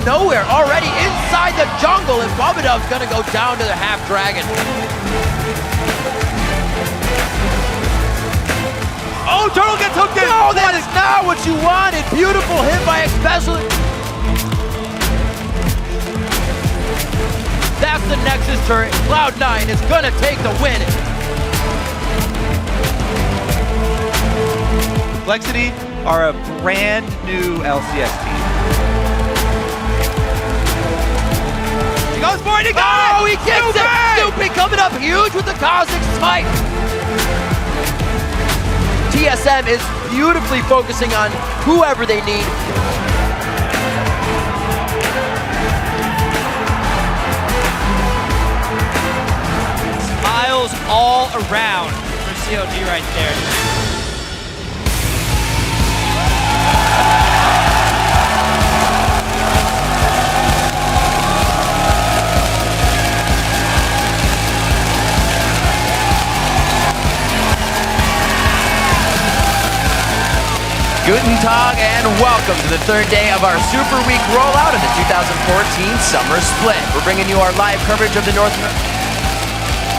nowhere, already inside the jungle, and Bubadov's gonna go down to the half dragon. Oh, Turtle gets hooked in! No, that is not what you wanted. Beautiful hit by especially. That's the Nexus turret. Cloud9 is gonna take the win. Complexity are a brand new LCS team. He goes for it, he got it! Oh, he gets it! Snoopy coming up huge with the Cosmic Smite. TSM is beautifully focusing on whoever they need. Smiles all around for COG right there. Guten Tag and welcome to the third day of our Superweek rollout of the 2014 Summer Split. We're bringing you our live coverage of the North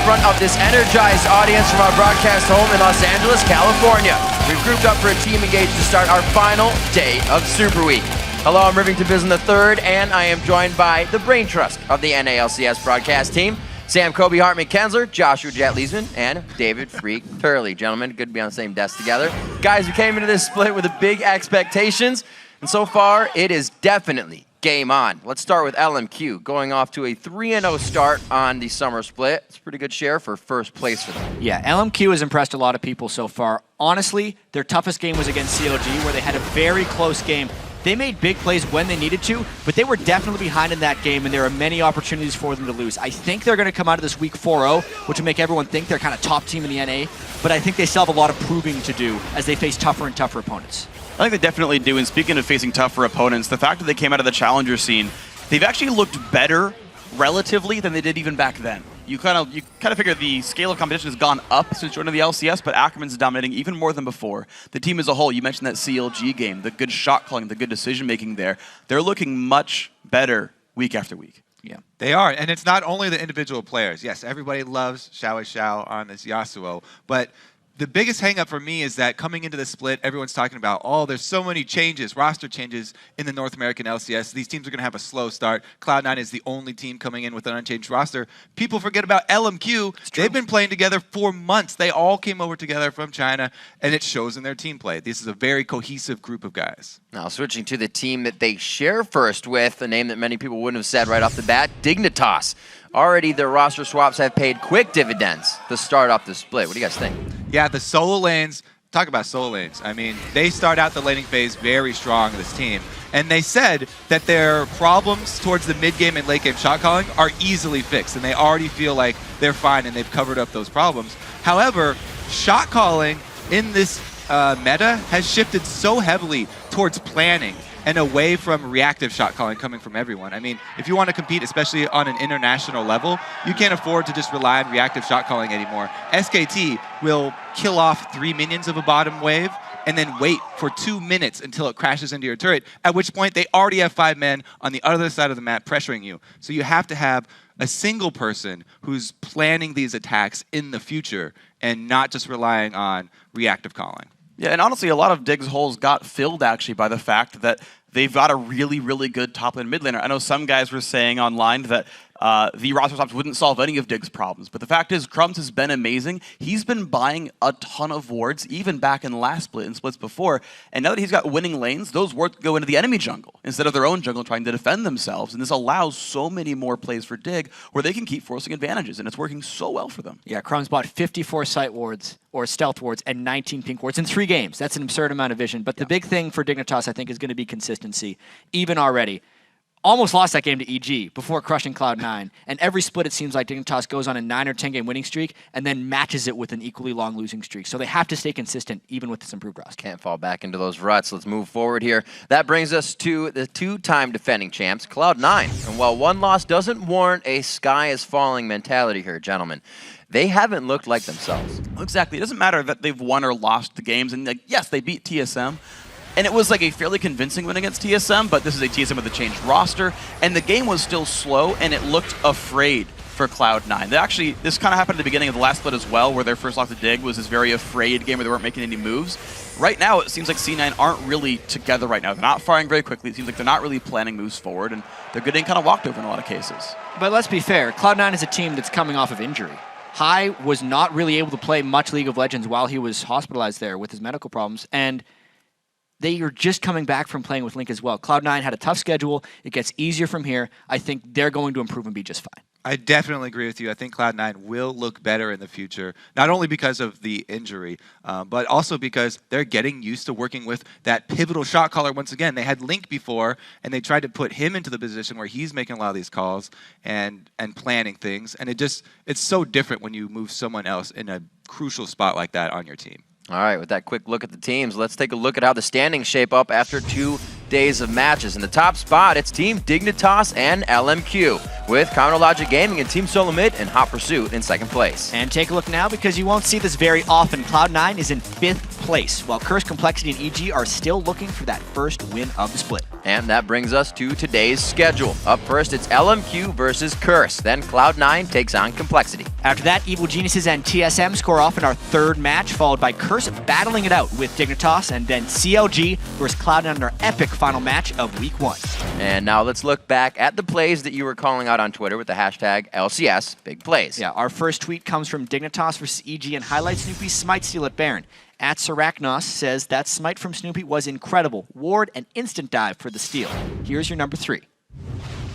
front of this energized audience from our broadcast home in Los Angeles, California. We've grouped up for a team engaged to start our final day of Superweek. Hello, I'm Rivington Bislin III, and I am joined by the brain trust of the NALCS broadcast team. Sam Kobe Hartman Kensler, Joshua Jet Leesman, and David Freak Turley. Gentlemen, good to be on the same desk together. Guys, we came into this split with big expectations, and so far, it is definitely game on. Let's start with LMQ, going off to a 3-0 start on the summer split. It's a pretty good share for first place for them. Yeah, LMQ has impressed a lot of people so far. Honestly, their toughest game was against COG, where they had a very close game. They made big plays when they needed to, but they were definitely behind in that game, and there are many opportunities for them to lose. I think they're going to come out of this week 4-0, which will make everyone think they're kind of top team in the NA, but I think they still have a lot of proving to do as they face tougher and tougher opponents. I think they definitely do, and speaking of facing tougher opponents, the fact that they came out of the challenger scene, they've actually looked better relatively than they did even back then. You kind of figure the scale of competition has gone up since joining the LCS, but Ackerman's dominating even more than before. The team as a whole, you mentioned that CLG game, the good shot calling, the good decision making there. They're looking much better week after week. Yeah, they are, and it's not only the individual players. Yes, everybody loves Xiao on this Yasuo, but the biggest hang-up for me is that coming into the split, everyone's talking about, oh, there's so many changes, roster changes in the North American LCS. These teams are going to have a slow start. Cloud9 is the only team coming in with an unchanged roster. People forget about LMQ. They've been playing together for months. They all came over together from China, and it shows in their team play. This is a very cohesive group of guys. Now, switching to the team that they share first with, a name that many people wouldn't have said right off the bat, DIGNITAS. Already, their roster swaps have paid quick dividends to start off the split. What do you guys think? Yeah, the solo lanes, talk about solo lanes. I mean, they start out the laning phase very strong, this team. And they said that their problems towards the mid-game and late-game shot calling are easily fixed, and they already feel like they're fine and they've covered up those problems. However, shot calling in this meta has shifted so heavily towards planning and away from reactive shot calling coming from everyone. I mean, if you want to compete, especially on an international level, you can't afford to just rely on reactive shot calling anymore. SKT will kill off 3 minions of a bottom wave and then wait for 2 minutes until it crashes into your turret, at which point they already have 5 men on the other side of the map pressuring you. So you have to have a single person who's planning these attacks in the future and not just relying on reactive calling. Yeah, and honestly, a lot of Dig's holes got filled actually by the fact that they've got a really, really good top lane mid laner. I know some guys were saying online that the roster swaps wouldn't solve any of Dig's problems, but the fact is, Crumbs has been amazing. He's been buying a ton of wards, even back in last split and splits before, and now that he's got winning lanes, those wards go into the enemy jungle instead of their own jungle trying to defend themselves, and this allows so many more plays for Dig where they can keep forcing advantages, and it's working so well for them. Yeah, Crumbs bought 54 sight wards, or stealth wards, and 19 pink wards in 3 games. That's an absurd amount of vision, but the big thing for Dignitas, I think, is going to be consistency, even already. Almost lost that game to EG before crushing Cloud9. And every split, it seems like Dignitas goes on a 9 or 10 game winning streak and then matches it with an equally long losing streak. So they have to stay consistent even with this improved roster. Can't fall back into those ruts. Let's move forward here. That brings us to the 2-time defending champs, Cloud9. And while one loss doesn't warrant a sky is falling mentality here, gentlemen, they haven't looked like themselves. Exactly. It doesn't matter that they've won or lost the games. And like, yes, they beat TSM. and it was like a fairly convincing win against TSM, but this is a TSM with a changed roster, and the game was still slow, and it looked afraid for Cloud9. They actually, this kind of happened at the beginning of the last split as well, where their first loss to Dig was this very afraid game where they weren't making any moves. Right now, it seems like C9 aren't really together right now. They're not firing very quickly. It seems like they're not really planning moves forward, and they're getting kind of walked over in a lot of cases. But let's be fair, Cloud9 is a team that's coming off of injury. Hai was not really able to play much League of Legends while he was hospitalized there with his medical problems, and they are just coming back from playing with Link as well. Cloud9 had a tough schedule. It gets easier from here. I think they're going to improve and be just fine. I definitely agree with you. I think Cloud9 will look better in the future, not only because of the injury, but also because they're getting used to working with that pivotal shot caller once again. They had Link before, and they tried to put him into the position where he's making a lot of these calls and planning things. And it's so different when you move someone else in a crucial spot like that on your team. All right, with that quick look at the teams, let's take a look at how the standings shape up after 2 days of matches. In the top spot, it's Team Dignitas and LMQ, with Counterlogic Gaming and Team SOLOMID and Hot Pursuit in second place. And take a look now, because you won't see this very often. Cloud9 is in 5th place, while Curse, Complexity, and EG are still looking for that first win of the split. And that brings us to today's schedule. Up first, it's LMQ versus Curse. Then Cloud9 takes on Complexity. After that, Evil Geniuses and TSM score off in our 3rd match, followed by Curse battling it out with Dignitas, and then CLG versus Cloud9 in our epic final match of Week 1. And now let's look back at the plays that you were calling out on Twitter with the hashtag LCS Big Plays. Yeah, our first tweet comes from Dignitas versus EG and highlights Snoopy's smite steal at Baron. At Sarachnos says that smite from Snoopy was incredible. Ward and instant dive for the steal. Here's your number 3.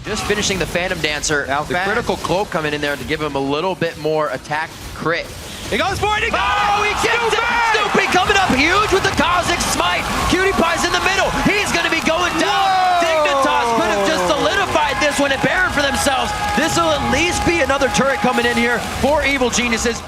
Just finishing the Phantom Dancer. How the fast? critical cloak coming in there to give him a little bit more attack crit. He goes for it! Oh, he gets it! Snoopy coming up huge with the Cosmic Smite. Cutie Pie's in the middle. He's going to be going down. Dignitas could have just solidified this one at Baron for themselves. This will at least be another turret coming in here for Evil Geniuses.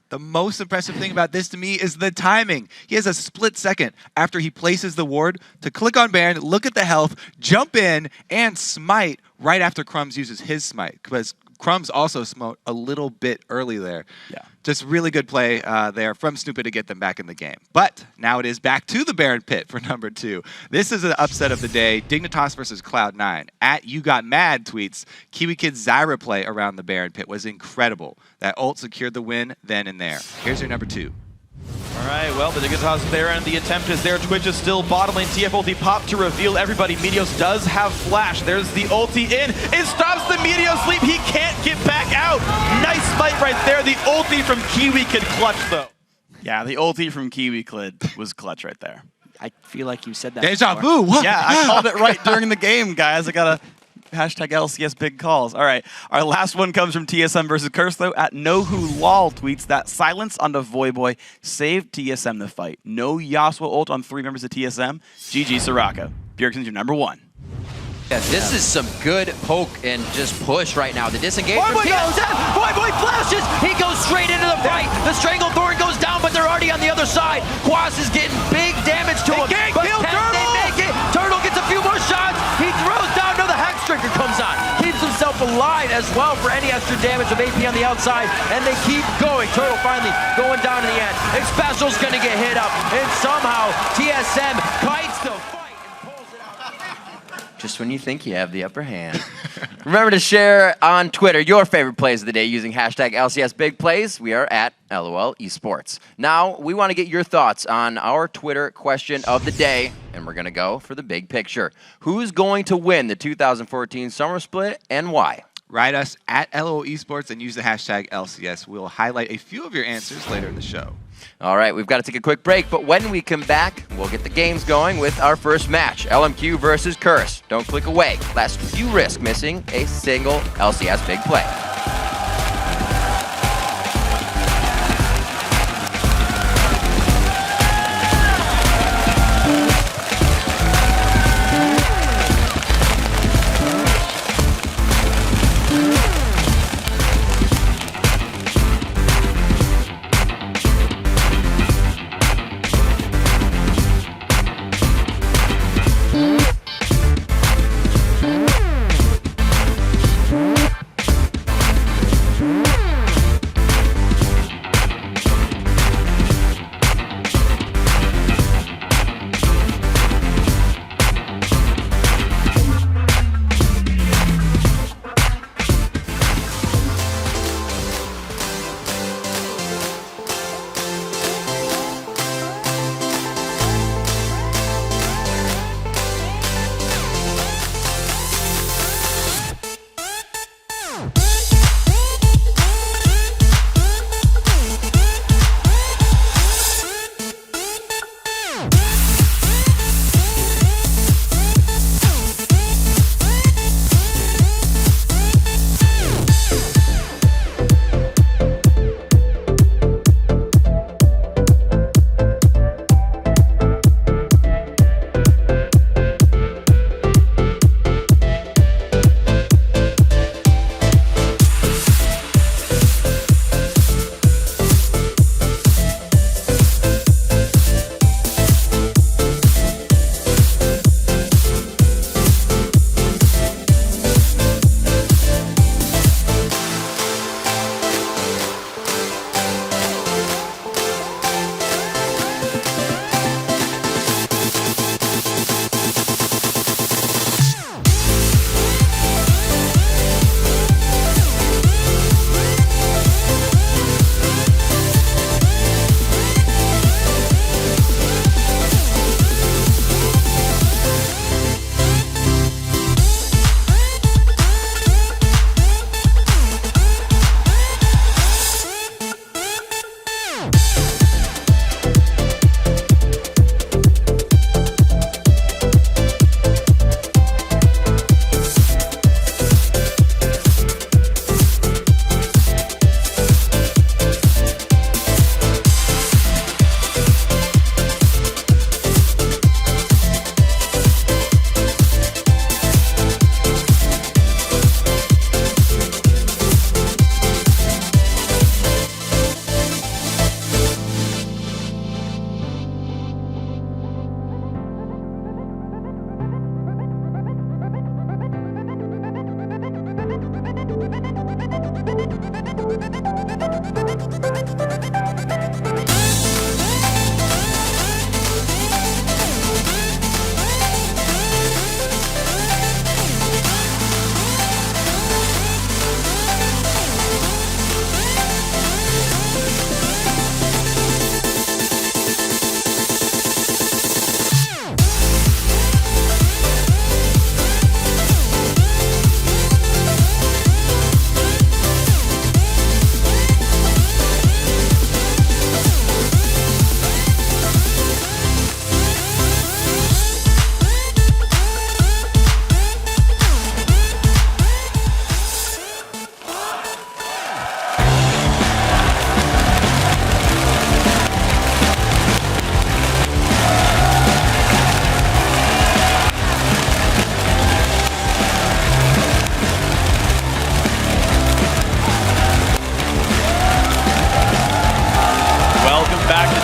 The most impressive thing about this to me is the timing. He has a split second after he places the ward to click on Baron, look at the health, jump in, and smite right after Crumbs uses his smite, because Crumbs also smote a little bit early there. Yeah. Just really good play there from Snoopy to get them back in the game. But now it is back to the Baron pit for number 2. This is an upset of the day. Dignitas versus Cloud9. At You Got Mad tweets, Kiwi Kid's Zyra play around the Baron pit was incredible. That ult secured the win then and there. Here's your number 2. All right, well, the Dignitas there, and the attempt is there. Twitch is still bottom lane. TF ulti pop to reveal everybody. Meteos does have flash. There's the ulti in. It stops the Meteos sleep. He can't get back out. Nice fight right there. The ulti from Kiwi Kid clutch, though. Yeah, the ulti from Kiwi Kid was clutch right there. I feel like you said that Deja before. vu. What? Yeah, I called it right during the game, guys. I got a hashtag LCS big calls. All right, our last one comes from TSM versus Curse, though. At KnowWhoLol tweets that silence on the Voyboy saved TSM the fight. No Yasuo ult on 3 members of TSM. GG Soraka. Bjergsen's your number 1. Yeah, this is some good poke and just push right now. The disengage from Voyboy goes TSM. Voyboy flashes. He goes straight into the fight. The Stranglethorn goes down, but they're already on the other side. Quas is getting big damage to him. can't But kill can Turtle! they make it? Turtle gets a few more shots. He throws down. No, the Hexdrinker comes on. Keeps himself alive as well for any extra damage of AP on the outside. And they keep going. Turtle finally going down to the end. Xpecial's going to get hit up. And somehow TSM kites the fight and pulls it out. Just when you think you have the upper hand. Remember to share on Twitter your favorite plays of the day using hashtag LCS Big Plays. We are at LOL Esports. Now, we want to get your thoughts on our Twitter question of the day, and we're going to go for the big picture. Who's going to win the 2014 Summer Split, and why? Write us at LOL Esports and use the hashtag LCS. We'll highlight a few of your answers later in the show. All right, we've got to take a quick break, but when we come back, we'll get the games going with our first match, LMQ versus Curse. Don't click away, lest you risk missing a single LCS big play.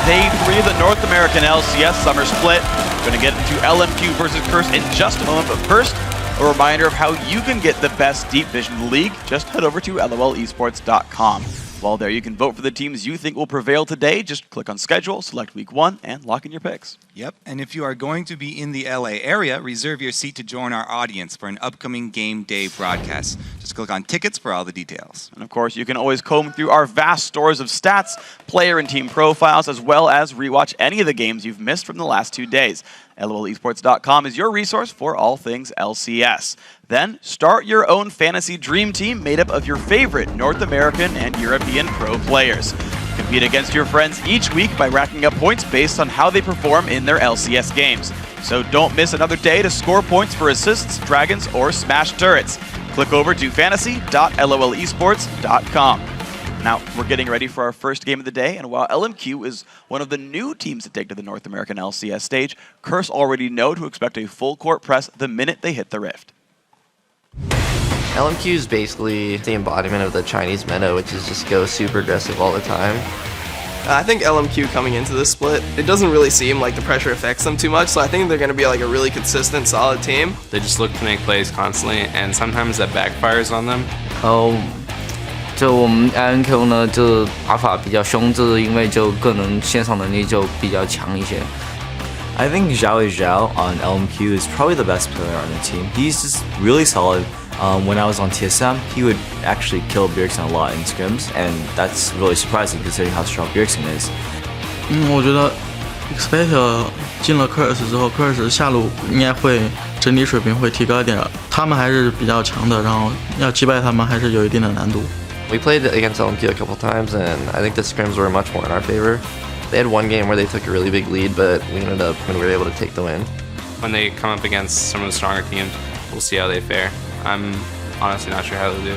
day 3 of the North American LCS Summer Split. Going to get into LMQ versus Curse in just a moment, but first, a reminder of how you can get the best deep vision in the league. Just head over to lolesports.com. While there, you can vote for the teams you think will prevail today. Just click on schedule, select week 1, and lock in your picks. Yep, and if you are going to be in the LA area, reserve your seat to join our audience for an upcoming game day broadcast. Just click on tickets for all the details. And of course, you can always comb through our vast stores of stats, player and team profiles, as well as rewatch any of the games you've missed from the last 2 days. LOLesports.com is your resource for all things LCS. Then, start your own fantasy dream team made up of your favorite North American and European pro players. Compete against your friends each week by racking up points based on how they perform in their LCS games. So don't miss another day to score points for assists, dragons, or smash turrets. Click over to fantasy.lolesports.com. Now, we're getting ready for our first game of the day, and while LMQ is one of the new teams to take to the North American LCS stage, Curse already know to expect a full court press the minute they hit the Rift. LMQ is basically the embodiment of the Chinese meta, which is just go super aggressive all the time. I think LMQ coming into this split, it doesn't really seem like the pressure affects them too much, so I think they're going to be like a really consistent, solid team. They just look to make plays constantly, and sometimes that backfires on them. 就我们 INQ 呢，就打法比较凶，就是因为就个人线上能力就比较强一些。I think Zhao Zhao on LMQ is probably the best player on the team. He's just really solid. When I was on TSM, he would actually kill Bjergsen a lot in scrims, and that's really surprising considering how strong Bjergsen is. 我觉得 Expect 进了 Curse 之后 ，Curse 下路应该会整体水平会提高一点。他们还是比较强的，然后要击败他们还是有一定的难度。We played against LMQ a couple times, and I think the scrims were much more in our favor. They had one game where they took a really big lead, but we ended up when we were able to take the win. When they come up against some of the stronger teams, we'll see how they fare. I'm honestly not sure how they'll do.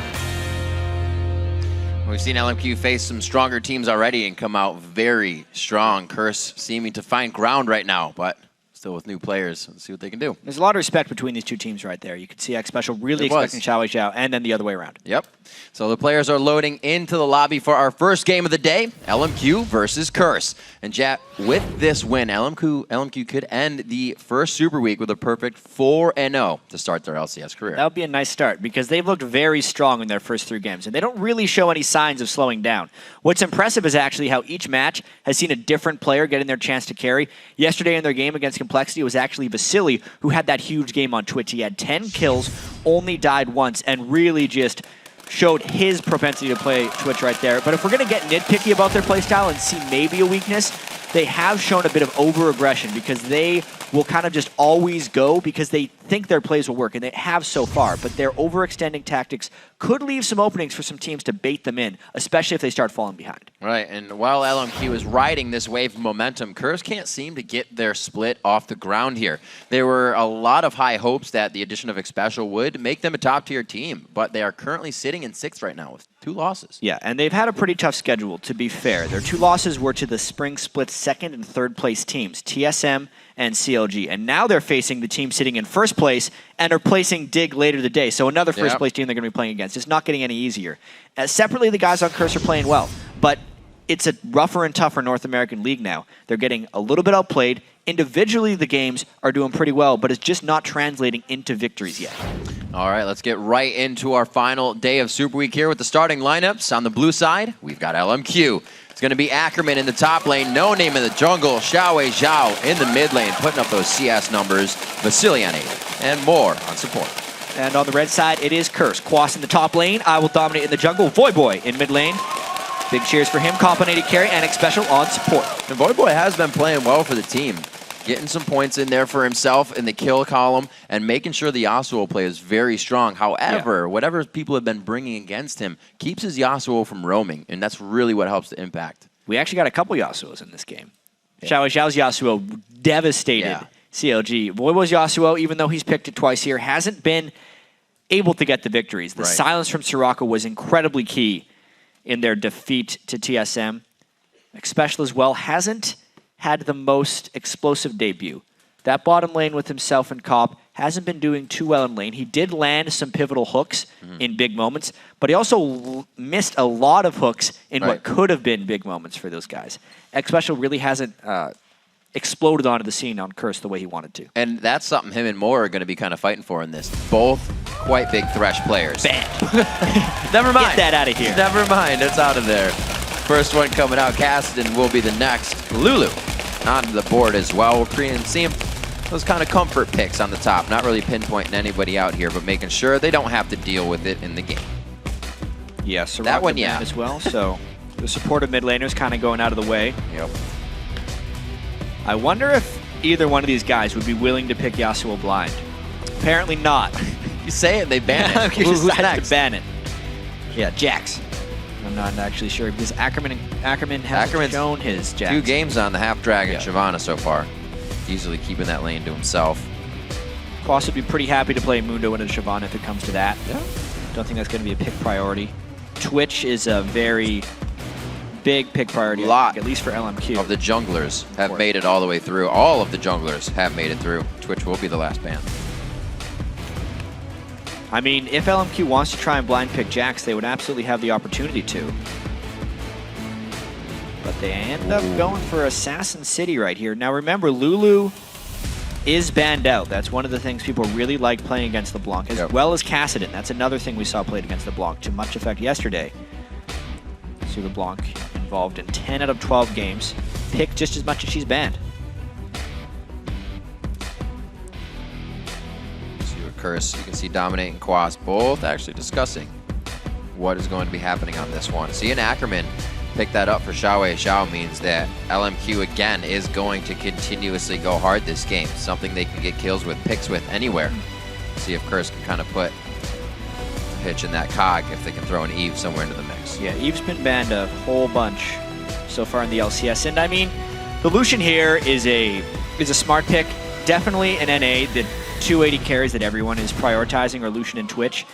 We've seen LMQ face some stronger teams already and come out very strong. Curse seeming to find ground right now, but still with new players. Let's see what they can do. There's a lot of respect between these two teams right there. You can see X Special really expecting Xiao Zhao, and then the other way around. Yep. So the players are loading into the lobby for our first game of the day, LMQ versus Curse. And Jat, with this win, LMQ could end the first Super Week with a perfect 4-0 to start their LCS career. That would be a nice start because they've looked very strong in their first 3 games, and they don't really show any signs of slowing down. What's impressive is actually how each match has seen a different player getting their chance to carry. Yesterday in their game against Complexity, it was actually Vasily who had that huge game on Twitch. He had 10 kills, only died once, and really just showed his propensity to play Twitch right there. But if we're going to get nitpicky about their playstyle and see maybe a weakness, they have shown a bit of over-aggression because they will kind of just always go because they think their plays will work, and they have so far. But their overextending tactics could leave some openings for some teams to bait them in, especially if they start falling behind. Right, and while LMQ is riding this wave of momentum, Curse can't seem to get their split off the ground here. There were a lot of high hopes that the addition of Xpecial would make them a top-tier team, but they are currently sitting in 6th right now with 2 losses. Yeah, and they've had a pretty tough schedule, to be fair. Their 2 losses were to the Spring Split 2nd and 3rd place teams, TSM and CLG. And now they're facing the team sitting in 1st place and are placing Dig later the day. So another 1st place team they're going to be playing against. It's not getting any easier. Separately, the guys on Curse are playing well, but it's a rougher and tougher North American league now. They're getting a little bit outplayed. Individually, the games are doing pretty well, but it's just not translating into victories yet. All right, let's get right into our final day of Super Week here with the starting lineups. On the blue side, we've got LMQ. It's going to be Ackerman in the top lane, No Name in the jungle, Xiao Zhao in the mid lane, putting up those CS numbers, Vasily on 8, and more on support. And on the red side, it is Curse. Quas in the top lane, I Will Dominate in the jungle, Voyboy in mid lane. Big cheers for him, Complicated carry, and Xpecial on support. And Voyboy has been playing well for the team, getting some points in there for himself in the kill column and making sure the Yasuo play is very strong. However, whatever people have been bringing against him keeps his Yasuo from roaming, and that's really what helps the impact. We actually got a couple Yasuos in this game. Xiao Zhao's Yasuo devastated CLG. Voyboy's Yasuo, even though he's picked it twice here, hasn't been able to get the victories. The silence from Soraka was incredibly key in their defeat to TSM. Xpecial as well hasn't had the most explosive debut. That bottom lane with himself and Cop hasn't been doing too well in lane. He did land some pivotal hooks in big moments, but he also missed a lot of hooks in what could have been big moments for those guys. X-Special really hasn't exploded onto the scene on Curse the way he wanted to. And that's something him and Moore are going to be kind of fighting for in this. Both quite big Thresh players. Bam! Never mind. Get that out of here. Never mind. It's out of there. First one coming out, Cassidy will be the next. Lulu onto the board as well. We're seeing those kind of comfort picks on the top. Not really pinpointing anybody out here, but making sure they don't have to deal with it in the game. Yeah, so that one, yeah. as well. So the supportive mid laners kind of going out of the way. Yep. I wonder if either one of these guys would be willing to pick Yasuo blind. Apparently not. You say it, they ban it. Who's next? To ban it. Yeah, Jax. I'm not actually sure because Ackerman hasn't shown his Jax. 2 games on the Half Dragon Shyvana so far. Easily keeping that lane to himself. Quas would be pretty happy to play Mundo into Shyvana if it comes to that. Yeah. Don't think that's going to be a pick priority. Twitch is a very big pick priority, I think, at least for LMQ. Of the junglers have made it all the way through. All of the junglers have made it through. Twitch will be the last ban. I mean, if LMQ wants to try and blind pick Jax, they would absolutely have the opportunity to. But they end up going for Assassin City right here. Now remember, Lulu is banned out. That's one of the things people really like playing against LeBlanc, as well as Kassadin. That's another thing we saw played against LeBlanc to much effect yesterday. See LeBlanc involved in 10 out of 12 games. Picked just as much as she's banned. Curse, you can see Dominate and Quas both actually discussing what is going to be happening on this one. Seeing Ackerman pick that up for Xiao Xiao means that LMQ again is going to continuously go hard this game. Something they can get kills with, picks with anywhere. See if Curse can kind of put a pitch in that cog if they can throw an Eve somewhere into the mix. Yeah, Eve's been banned a whole bunch so far in the LCS, and I mean, the Lucian here is a smart pick. Definitely an NA that 280 carries that everyone is prioritizing are Lucian and Twitch.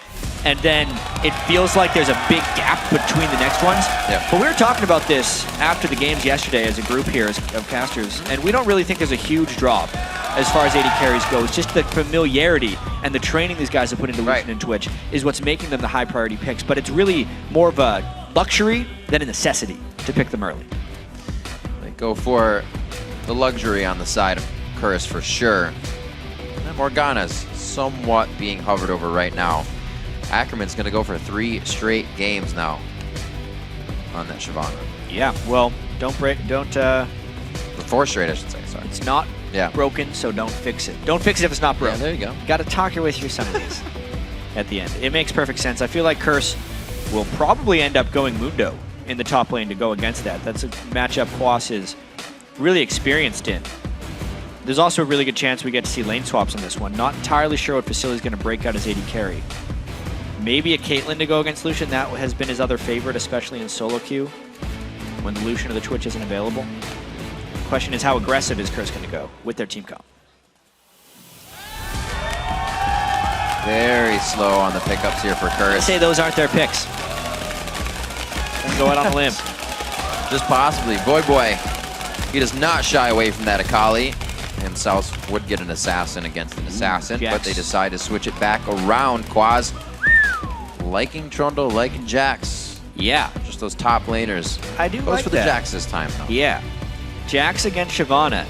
And then it feels like there's a big gap between the next ones. Yeah. But we were talking about this after the games yesterday as a group here of casters, and we don't really think there's a huge drop as far as 80 carries goes. Just the familiarity and the training these guys have put into Lucian and Twitch is what's making them the high priority picks. But it's really more of a luxury than a necessity to pick them early. They go for the luxury on the side of Curse for sure. And Morgana's somewhat being hovered over right now. Ackerman's going to go for 3 straight games now on that Shyvana. Yeah, well, don't... 4 straight, I should say, sorry. It's not broken, so don't fix it. Don't fix it if it's not broken. Yeah, there you go. Got to talk your way through some of these at the end. It makes perfect sense. I feel like Curse will probably end up going Mundo in the top lane to go against that. That's a matchup Quas is really experienced in. There's also a really good chance we get to see lane swaps on this one. Not entirely sure what Vasili's going to break out as AD carry. Maybe a Caitlyn to go against Lucian. That has been his other favorite, especially in solo queue, when the Lucian or the Twitch isn't available. The question is, how aggressive is Curse going to go with their team comp? Very slow on the pickups here for Curse. I'd say those aren't their picks. Go out on a limb. Just possibly. Boy, he does not shy away from that Akali. Himself would get an assassin against an assassin, but they decide to switch it back around. Quas liking Trundle, liking Jax. Yeah. Just those top laners. I do Goes like for that. the Jax this time, though. Yeah. Jax against Shyvana.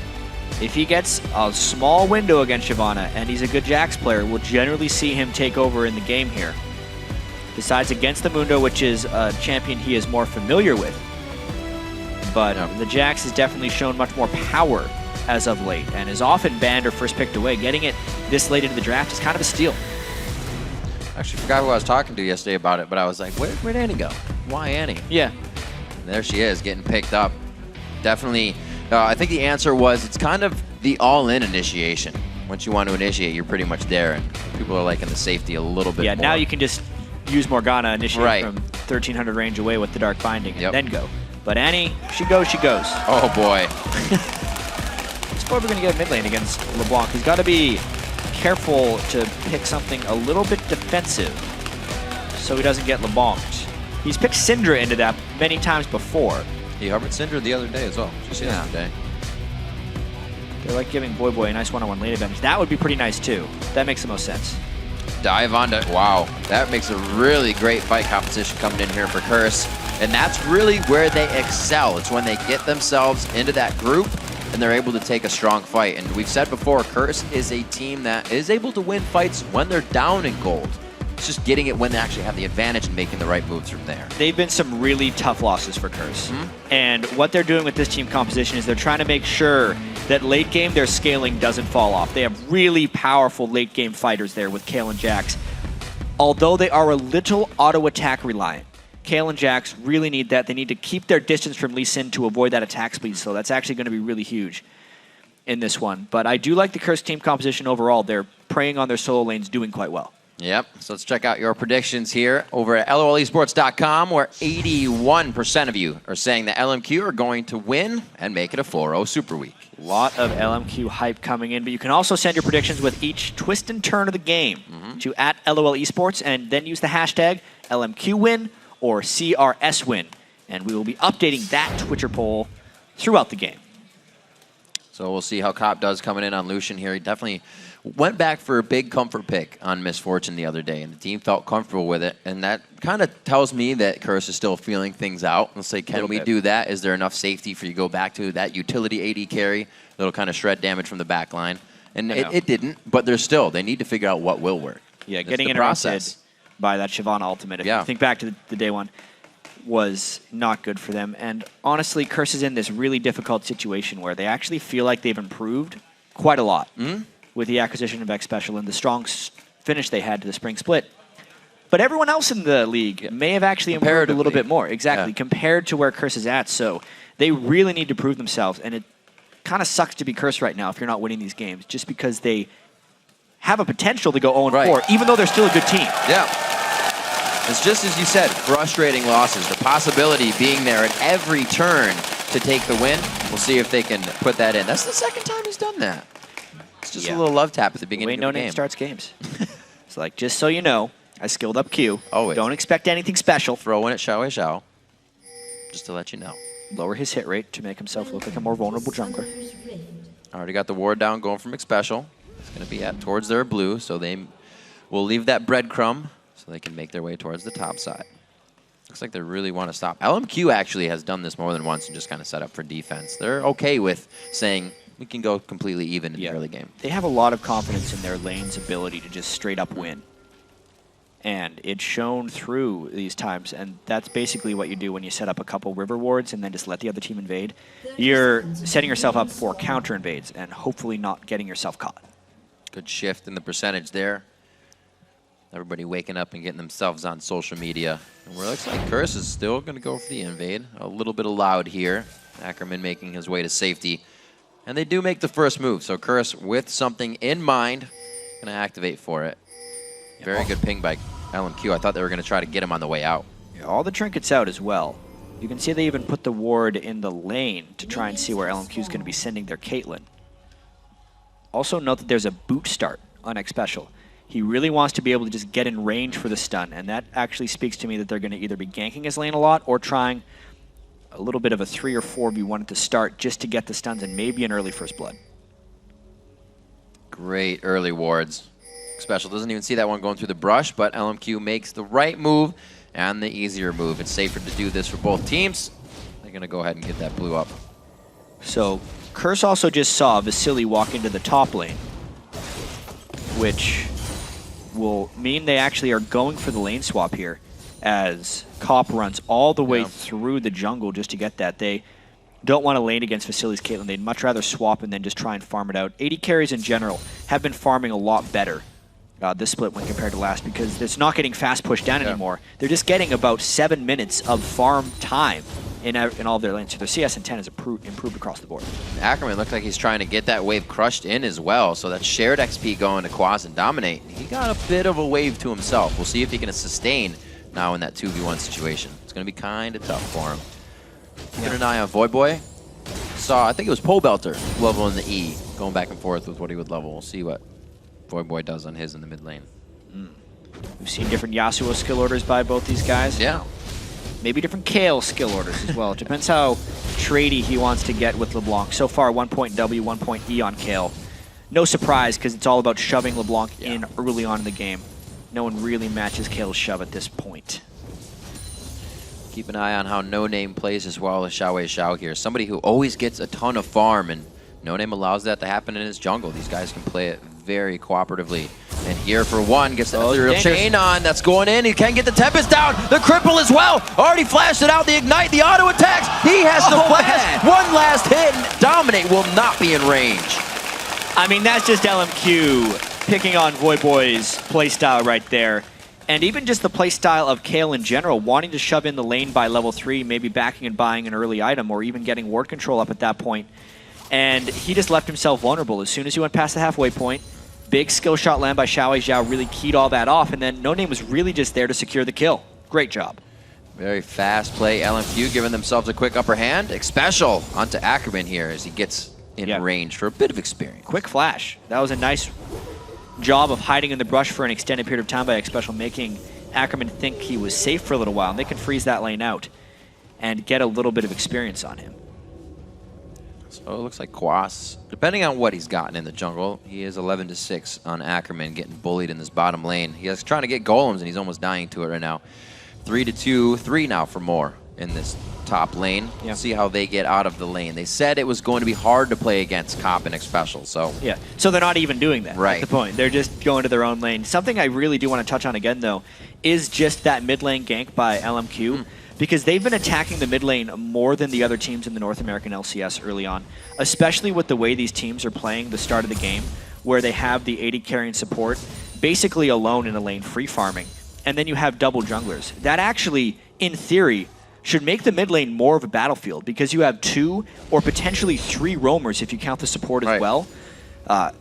If he gets a small window against Shyvana and he's a good Jax player, we'll generally see him take over in the game here. Besides against the Mundo, which is a champion he is more familiar with. But the Jax has definitely shown much more power as of late, and is often banned or first picked away. Getting it this late into the draft is kind of a steal. Actually, forgot who I was talking to yesterday about it, but I was like, where'd Annie go? Why Annie? Yeah. And there she is, getting picked up. Definitely, I think the answer was it's kind of the all-in initiation. Once you want to initiate, you're pretty much there, and people are liking the safety a little bit more. Yeah, now you can just use Morgana, initiate from 1300 range away with the Dark Binding, and then go. But Annie, she goes, she goes. Oh boy. It's probably going to get mid lane against LeBlanc. He's got to be careful to pick something a little bit defensive so he doesn't get LeBlanced. He's picked Syndra into that many times before. He hovered Syndra the other day as well, just yesterday. They're like giving Boy a nice one-on-one lane advantage. That would be pretty nice too. That makes the most sense. Dive onto, wow, that makes a really great fight competition coming in here for Curse. And that's really where they excel. It's when they get themselves into that group and they're able to take a strong fight. And we've said before, Curse is a team that is able to win fights when they're down in gold. It's just getting it when they actually have the advantage and making the right moves from there. They've been some really tough losses for Curse. And what they're doing with this team composition is they're trying to make sure that late game their scaling doesn't fall off. They have really powerful late game fighters there with Kale and Jax. Although they are a little auto attack reliant, Kale and Jax really need that. They need to keep their distance from Lee Sin to avoid that attack speed, so that's actually going to be really huge in this one. But I do like the Curse team composition overall. They're preying on their solo lanes, doing quite well. Yep, so let's check out your predictions here over at LOLesports.com, where 81% of you are saying that LMQ are going to win and make it a 4-0 Super Week. A lot of LMQ hype coming in, but you can also send your predictions with each twist and turn of the game to @LOLesports, and then use the hashtag LMQWin or CRSWin, and we will be updating that Twitcher poll throughout the game. So we'll see how Cop does coming in on Lucian here. He definitely went back for a big comfort pick on Misfortune the other day, and the team felt comfortable with it, and that kind of tells me that Curse is still feeling things out. Let's say, can we do that? Is there enough safety for you to go back to that utility AD carry that'll kind of shred damage from the back line? And it didn't, but they need to figure out what will work. Yeah, getting interrupted by that Shyvana ultimate, if you think back to the day one, was not good for them. And honestly, Curse is in this really difficult situation where they actually feel like they've improved quite a lot with the acquisition of X Special and the strong finish they had to the spring split. But everyone else in the league may have actually improved a little bit more, compared to where Curse is at. So they really need to prove themselves, and it kind of sucks to be Curse right now if you're not winning these games, just because they have a potential to go 0-4, even though they're still a good team. Yeah. It's just as you said, frustrating losses. The possibility being there at every turn to take the win. We'll see if they can put that in. That's the second time he's done that. It's just a little love tap at the beginning of the game. No name starts games. It's like, just so you know, I skilled up Q. Always. Don't expect anything special. Throw in at Xiao Xiao, just to let you know. Lower his hit rate to make himself look like a more vulnerable jungler. Already got the ward down going from X-Special. It's going to be at towards their blue, so they will leave that breadcrumb so they can make their way towards the top side. Looks like they really want to stop. LMQ actually has done this more than once and just kind of set up for defense. They're okay with saying we can go completely even in the early game. They have a lot of confidence in their lane's ability to just straight up win. And it's shown through these times, and that's basically what you do when you set up a couple river wards and then just let the other team invade. You're setting yourself up for counter invades and hopefully not getting yourself caught. Good shift in the percentage there. Everybody waking up and getting themselves on social media. And it looks like Curse is still going to go for the invade. A little bit loud here. Ackerman making his way to safety. And they do make the first move. So Curse, with something in mind, going to activate for it. Very good ping by LMQ. I thought they were going to try to get him on the way out. Yeah, all the trinkets out as well. You can see they even put the ward in the lane to try and see where LMQ is going to be sending their Caitlyn. Also note that there's a boot start on X Special. He really wants to be able to just get in range for the stun, and that actually speaks to me that they're going to either be ganking his lane a lot or trying a little bit of a 3 or 4v1 at the start just to get the stuns and maybe an early first blood. Great early wards. Special doesn't even see that one going through the brush, but LMQ makes the right move and the easier move. It's safer to do this for both teams. They're going to go ahead and get that blue up. So Curse also just saw Vasily walk into the top lane, which will mean they actually are going for the lane swap here as Cop runs all the way through the jungle just to get that. They don't want to lane against Vasily's Caitlyn. They'd much rather swap and then just try and farm it out. AD carries in general have been farming a lot better this split when compared to last because it's not getting fast pushed down anymore. They're just getting about 7 minutes of farm time in all of their lanes. So their CS and 10 has improved across the board. Ackerman looks like he's trying to get that wave crushed in as well. So that shared XP going to Quaz and Dominate. He got a bit of a wave to himself. We'll see if he can sustain now in that 2v1 situation. It's going to be kind of tough for him. Keeping an eye on Voidboy. Saw, I think it was Pole Belter leveling the E, going back and forth with what he would level. We'll see what Voidboy does on his in the mid lane. We've seen different Yasuo skill orders by both these guys. Yeah. Maybe different Kayle skill orders as well. It depends how tradey he wants to get with LeBlanc. So far, 1 point W, 1 point E on Kayle. No surprise, because it's all about shoving LeBlanc in early on in the game. No one really matches Kayle's shove at this point. Keep an eye on how No Name plays as well as Xiao here. Somebody who always gets a ton of farm, and No Name allows that to happen in his jungle. These guys can play it very cooperatively. And here for one, gets the ethereal chain on. That's going in. He can get the Tempest down. The cripple as well. Already flashed it out. The ignite, the auto attacks. He has the flash. Man. One last hit, and Dominate will not be in range. I mean, that's just LMQ picking on Voyboy's playstyle right there. And even just the playstyle of Kayle in general, wanting to shove in the lane by level 3, maybe backing and buying an early item, or even getting ward control up at that point. And he just left himself vulnerable. As soon as he went past the halfway point, big skill shot land by Xiao really keyed all that off, and then No Name was really just there to secure the kill. Great job. Very fast play. LMQ giving themselves a quick upper hand. Special onto Ackerman here as he gets in range for a bit of experience. Quick flash. That was a nice job of hiding in the brush for an extended period of time by Special, making Ackerman think he was safe for a little while, and they can freeze that lane out and get a little bit of experience on him. So it looks like Quas, depending on what he's gotten in the jungle, he is 11-6 on Ackerman, getting bullied in this bottom lane. He is trying to get golems, and he's almost dying to it right now. 3-2, 3 now for more in this top lane. We'll see how they get out of the lane. They said it was going to be hard to play against Comp and Xpecial, so... Yeah, so they're not even doing that. Right. That's the point. They're just going to their own lane. Something I really do want to touch on again, though, is just that mid lane gank by LMQ. Because they've been attacking the mid lane more than the other teams in the North American LCS early on, especially with the way these teams are playing the start of the game, where they have the AD carrying support basically alone in a lane free farming, and then you have double junglers. That actually, in theory, should make the mid lane more of a battlefield, because you have 2 or potentially 3 roamers if you count the support as well.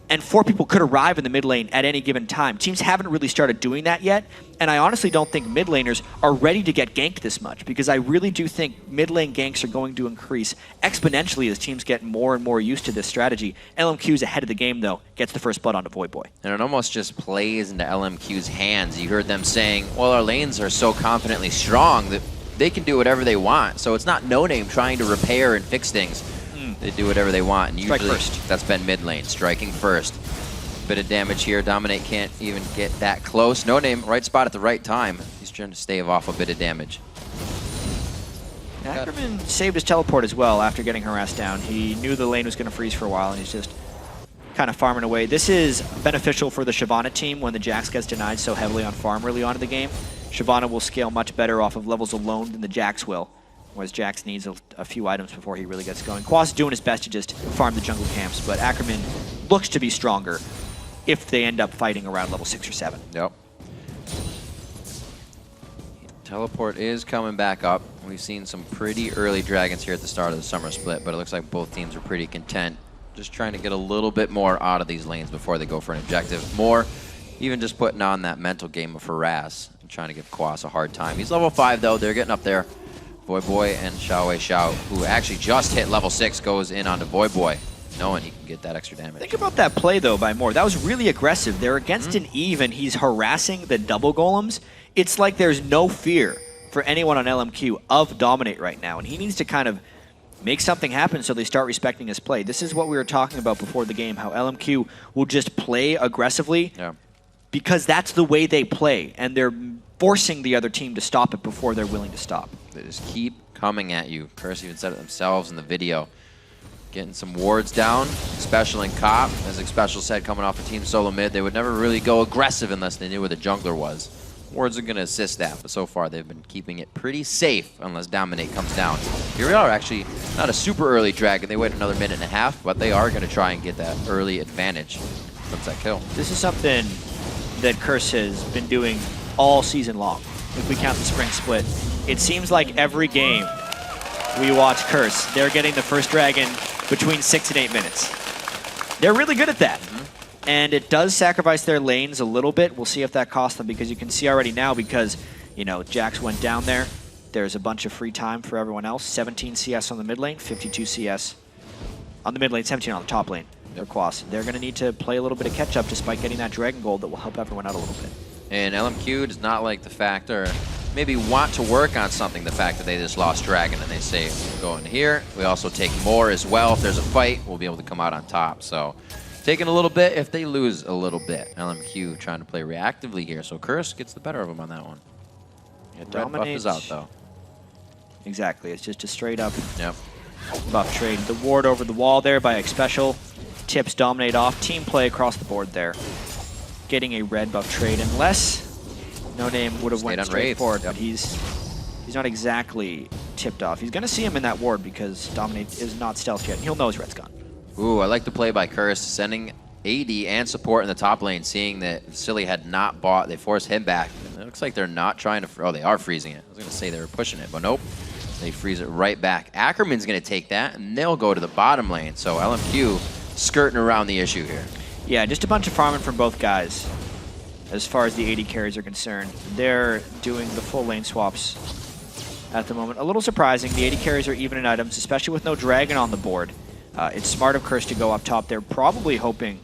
And 4 people could arrive in the mid lane at any given time. Teams haven't really started doing that yet, and I honestly don't think mid laners are ready to get ganked this much, because I really do think mid lane ganks are going to increase exponentially as teams get more and more used to this strategy. LMQ's ahead of the game, though, gets the first blood onto Voyboy. And it almost just plays into LMQ's hands. You heard them saying, well, our lanes are so confidently strong that they can do whatever they want. So it's not No Name trying to repair and fix things. They do whatever they want, and usually that's been mid lane, striking first. Bit of damage here. Dominate can't even get that close. No Name, right spot at the right time. He's trying to stave off a bit of damage. Ackerman saved his teleport as well after getting harassed down. He knew the lane was going to freeze for a while, and he's just kind of farming away. This is beneficial for the Shyvana team when the Jax gets denied so heavily on farm early on in the game. Shyvana will scale much better off of levels alone than the Jax will, whereas Jax needs a few items before he really gets going. Quas is doing his best to just farm the jungle camps, but Ackerman looks to be stronger if they end up fighting around level 6 or 7. Yep. Teleport is coming back up. We've seen some pretty early dragons here at the start of the summer split, but it looks like both teams are pretty content. Just trying to get a little bit more out of these lanes before they go for an objective. More, even just putting on that mental game of harass and trying to give Quas a hard time. He's level 5 though, they're getting up there. Voyboy and Xiao, who actually just hit level 6, goes in onto Voyboy, knowing he can get that extra damage. Think about that play, though, by Moore. That was really aggressive. They're against an Eve, and he's harassing the double golems. It's like there's no fear for anyone on LMQ of Dominate right now, and he needs to kind of make something happen so they start respecting his play. This is what we were talking about before the game, how LMQ will just play aggressively because that's the way they play, and they're forcing the other team to stop it before they're willing to stop. They just keep coming at you. Curse even said it themselves in the video. Getting some wards down, Xpecial and Cop. As Xpecial said, coming off a team solo mid, they would never really go aggressive unless they knew where the jungler was. Wards are going to assist that, but so far they've been keeping it pretty safe unless Dominate comes down. Here we are, actually not a super early dragon. They wait another minute and a half, but they are going to try and get that early advantage from that kill. This is something that Curse has been doing all season long, if we count the spring split. It seems like every game we watch Curse, they're getting the first dragon between 6 and 8 minutes. They're really good at that. And it does sacrifice their lanes a little bit. We'll see if that costs them, because you can see already now, because, you know, Jax went down there. There's a bunch of free time for everyone else. 17 CS on the mid lane, 52 CS on the mid lane, 17 on the top lane. They're Quas. They're going to need to play a little bit of catch-up despite getting that Dragon Gold that will help everyone out a little bit. And LMQ does not like the fact, or maybe want to work on something, the fact that they just lost Dragon, and they say, we'll go in here. We also take more as well. If there's a fight, we'll be able to come out on top. So taking a little bit if they lose a little bit. LMQ trying to play reactively here, so Curse gets the better of him on that one. Yeah, Red buff is out, though. Exactly. It's just a straight-up Yep. buff trade. The ward over the wall there by Xpecial. Tips Dominate off. Team play across the board there. Getting a red buff trade, unless No Name would have went straight forward, but he's not exactly tipped off. He's going to see him in that ward because Dominate is not stealth yet, and he'll know his red's gone. Ooh, I like the play by Curse, sending AD and support in the top lane, seeing that Silly had not bought. They forced him back. It looks like they're not trying to... Oh, they are freezing it. I was going to say they were pushing it, but nope. They freeze it right back. Ackerman's going to take that, and they'll go to the bottom lane. So LMQ skirting around the issue here. Yeah, just a bunch of farming from both guys as far as the AD carries are concerned. They're doing the full lane swaps at the moment. A little surprising. The AD carries are even in items, especially with no Dragon on the board. It's smart of Curse to go up top. They're probably hoping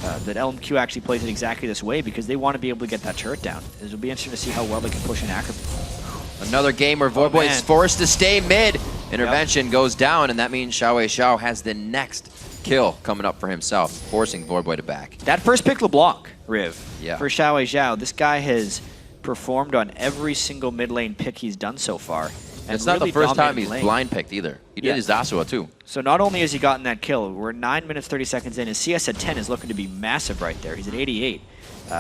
that LMQ actually plays it exactly this way because they want to be able to get that turret down. It'll be interesting to see how well they can push in Ackerman. Another game where Voidboy is forced to stay mid. Intervention goes down, and that means Xiao has the next kill coming up for himself, forcing Voidboy to back. That first pick LeBlanc, Riv, yeah. for Xiao. This guy has performed on every single mid lane pick he's done so far. And it's not really the first time he's lane. blind picked either. He did his Zasua too. So not only has he gotten that kill, we're 9 minutes 30 seconds in. His CS at 10 is looking to be massive right there. He's at 88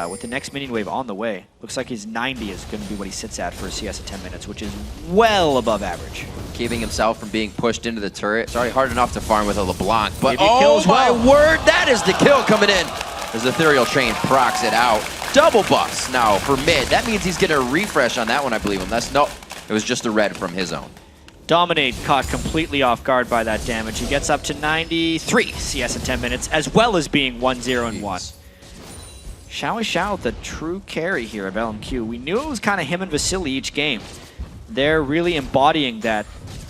with the next minion wave on the way. Looks like his 90 is going to be what he sits at for a CS at 10 minutes, which is well above average. Keeping himself from being pushed into the turret. It's already hard enough to farm with a LeBlanc, but Maybe kills my well. word, that is the kill coming in as the Ethereal Train procs it out. Double buffs now for mid. That means he's getting a refresh on that one, I believe. Unless, no, it was just a red from his own. Dominate caught completely off guard by that damage. He gets up to 93 CS in 10 minutes, as well as being 1-0 and 1. Xiao, the true carry here of LMQ. We knew it was kind of him and Vasily each game. They're really embodying that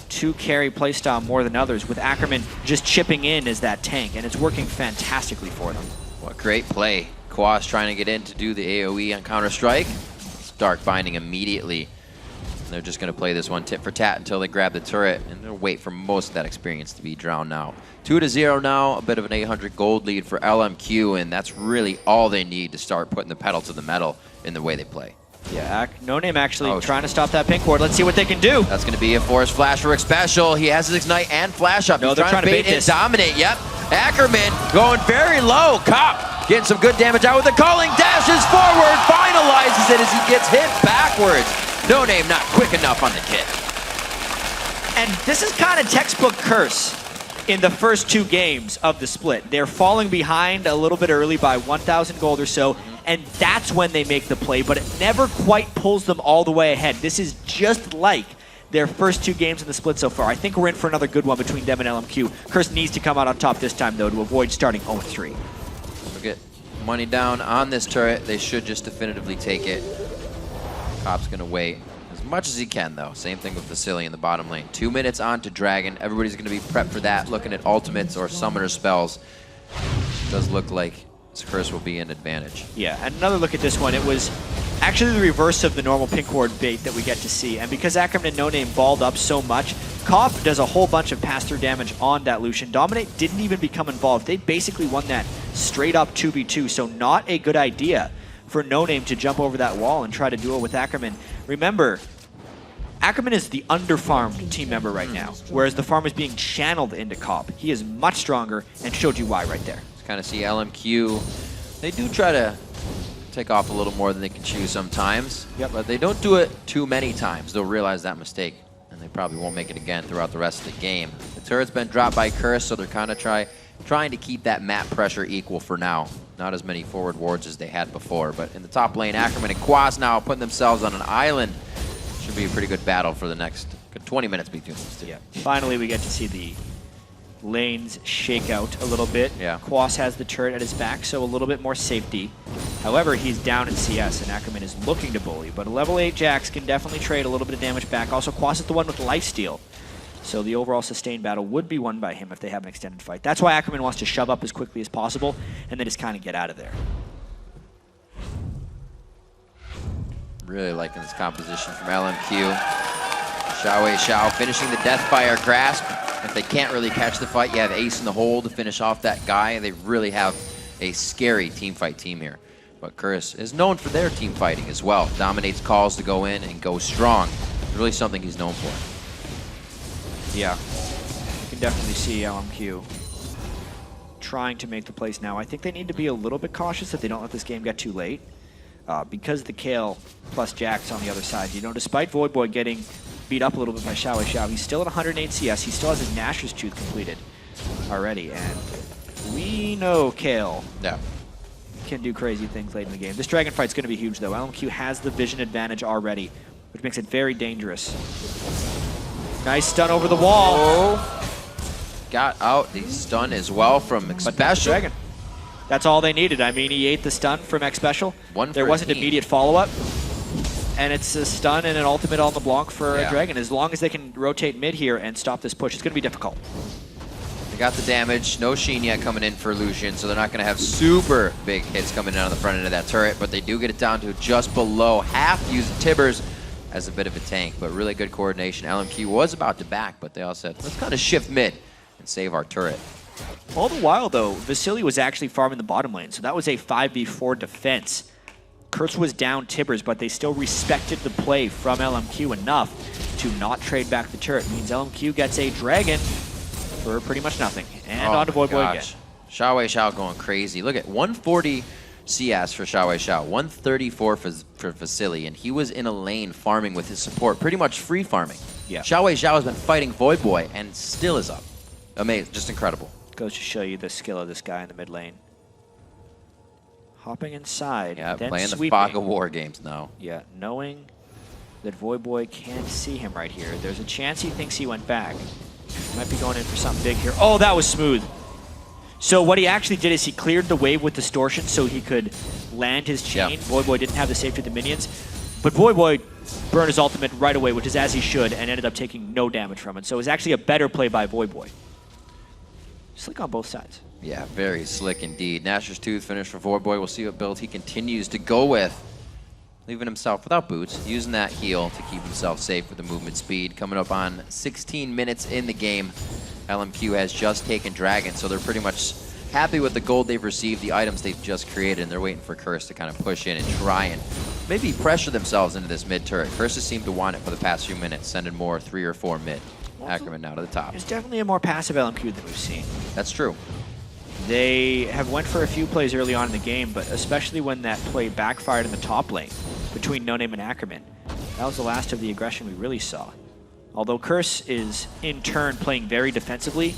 two carry playstyle more than others, with Ackerman just chipping in as that tank, and it's working fantastically for them. What great play. Quas trying to get in to do the AoE on Counter-Strike. Dark binding immediately. They're just going to play this one tit for tat until they grab the turret, and they'll wait for most of that experience to be drowned now. 2-0 now, a bit of an 800 gold lead for LMQ, and that's really all they need to start putting the pedal to the metal in the way they play. Yeah, No Name actually trying to stop that pink ward. Let's see what they can do. That's going to be a force flash for Xpecial. He has his Ignite and Flash up. No, He's they're trying to bait and this. dominate. Yep. Ackerman going very low. Cop getting some good damage out with the calling. Dashes forward, finalizes it as he gets hit backwards. No Name not quick enough on the kit. And this is kind of textbook Curse in the first two games of the split. They're falling behind a little bit early by 1,000 gold or so, and that's when they make the play, but it never quite pulls them all the way ahead. This is just like their first two games in the split so far. I think we're in for another good one between them and LMQ. Curse needs to come out on top this time, though, to avoid starting 0-3. We'll get money down on this turret. They should just definitively take it. Cop's going to wait as much as he can, though. Same thing with Vasily in the bottom lane. 2 minutes on to Dragon. Everybody's going to be prepped for that, looking at ultimates or summoner spells. It does look like this Curse will be an advantage. Yeah, and another look at this one. It was actually the reverse of the normal pink ward bait that we get to see. And because Ackerman and No Name balled up so much, Cop does a whole bunch of pass-through damage on that Lucian. Dominate didn't even become involved. They basically won that straight up 2v2, so not a good idea for No Name to jump over that wall and try to duel with Ackerman. Remember, Ackerman is the underfarmed team member right now, whereas the farm is being channeled into Cop. He is much stronger and showed you why right there. Kind of see LMQ. They do try to take off a little more than they can chew sometimes, but they don't do it too many times. They'll realize that mistake, and they probably won't make it again throughout the rest of the game. The turret's been dropped by Curse, so they're kind of trying to keep that map pressure equal for now. Not as many forward wards as they had before, but in the top lane, Ackerman and Quas now putting themselves on an island. Should be a pretty good battle for the next 20 minutes between these two. Yeah. Finally, we get to see the lanes shake out a little bit. Yeah. Quas has the turret at his back, so a little bit more safety. However, he's down in CS, and Ackerman is looking to bully, but a level 8 Jax can definitely trade a little bit of damage back. Also, Quas is the one with lifesteal, so the overall sustained battle would be won by him if they have an extended fight. That's why Ackerman wants to shove up as quickly as possible, and then just kind of get out of there. Really liking this composition from LMQ. Xiao finishing the Deathfire grasp. If they can't really catch the fight, you have Ace in the hole to finish off that guy. They really have a scary teamfight team here. But Curtis is known for their team fighting as well. Dominates calls to go in and go strong. It's really something he's known for. Yeah, you can definitely see LMQ trying to make the plays now. I think they need to be a little bit cautious that they don't let this game get too late. Because the Kale plus Jax on the other side. You know, despite Voidboy getting beat up a little bit by Xiao, he's still at 108 CS. He still has his Nashor's Tooth completed already. And we know Kale can do crazy things late in the game. This Dragon fight's going to be huge, though. LMQ has the vision advantage already, which makes it very dangerous. Nice stun over the wall. Got out the stun as well from Xpecial. Dragon. That's all they needed. I mean, he ate the stun from Xpecial. There wasn't immediate follow-up. And it's a stun and an ultimate on the block for Dragon. As long as they can rotate mid here and stop this push, it's going to be difficult. They got the damage. No Sheen yet coming in for Lucian, so they're not going to have super big hits coming in on the front end of that turret, but they do get it down to just below half, using Tibbers as a bit of a tank, but really good coordination. LMQ was about to back, but they all said, let's kind of shift mid and save our turret. All the while, though, Vasily was actually farming the bottom lane, so that was a 5v4 defense. Kurtz was down Tibbers, but they still respected the play from LMQ enough to not trade back the turret. Means LMQ gets a Dragon for pretty much nothing. And onto Voidboy again. Xiao going crazy. Look at 140 CS for Xiao, 134 for Vasily, and he was in a lane farming with his support, pretty much free farming. Yeah. Xiao has been fighting Voidboy and still is up. Amazing, just incredible. Goes to show you the skill of this guy in the mid lane. Hopping inside, then playing sweeping. the fog of war games now. Yeah, knowing that Voidboy can't see him right here. There's a chance he thinks he went back. Might be going in for something big here. Oh, that was smooth. So what he actually did is he cleared the wave with distortion so he could land his chain. Voidboy didn't have the safety of the minions. But Voidboy burned his ultimate right away, which is as he should, and ended up taking no damage from it. So it was actually a better play by Voidboy. Slick on both sides. Yeah, very slick indeed. Nashor's Tooth finish for Voidboy. We'll see what build he continues to go with. Leaving himself without boots, using that heal to keep himself safe with the movement speed. Coming up on 16 minutes in the game. LMQ has just taken Dragon, so they're pretty much happy with the gold they've received, the items they've just created, and they're waiting for Curse to kind of push in and try and maybe pressure themselves into this mid turret. Curse has seemed to want it for the past few minutes, sending more 3 or 4 mid. Ackerman now to the top. It's definitely a more passive LMQ than we've seen. That's true. They have went for a few plays early on in the game, but especially when that play backfired in the top lane between No Name and Ackerman. That was the last of the aggression we really saw. Although Curse is, in turn, playing very defensively,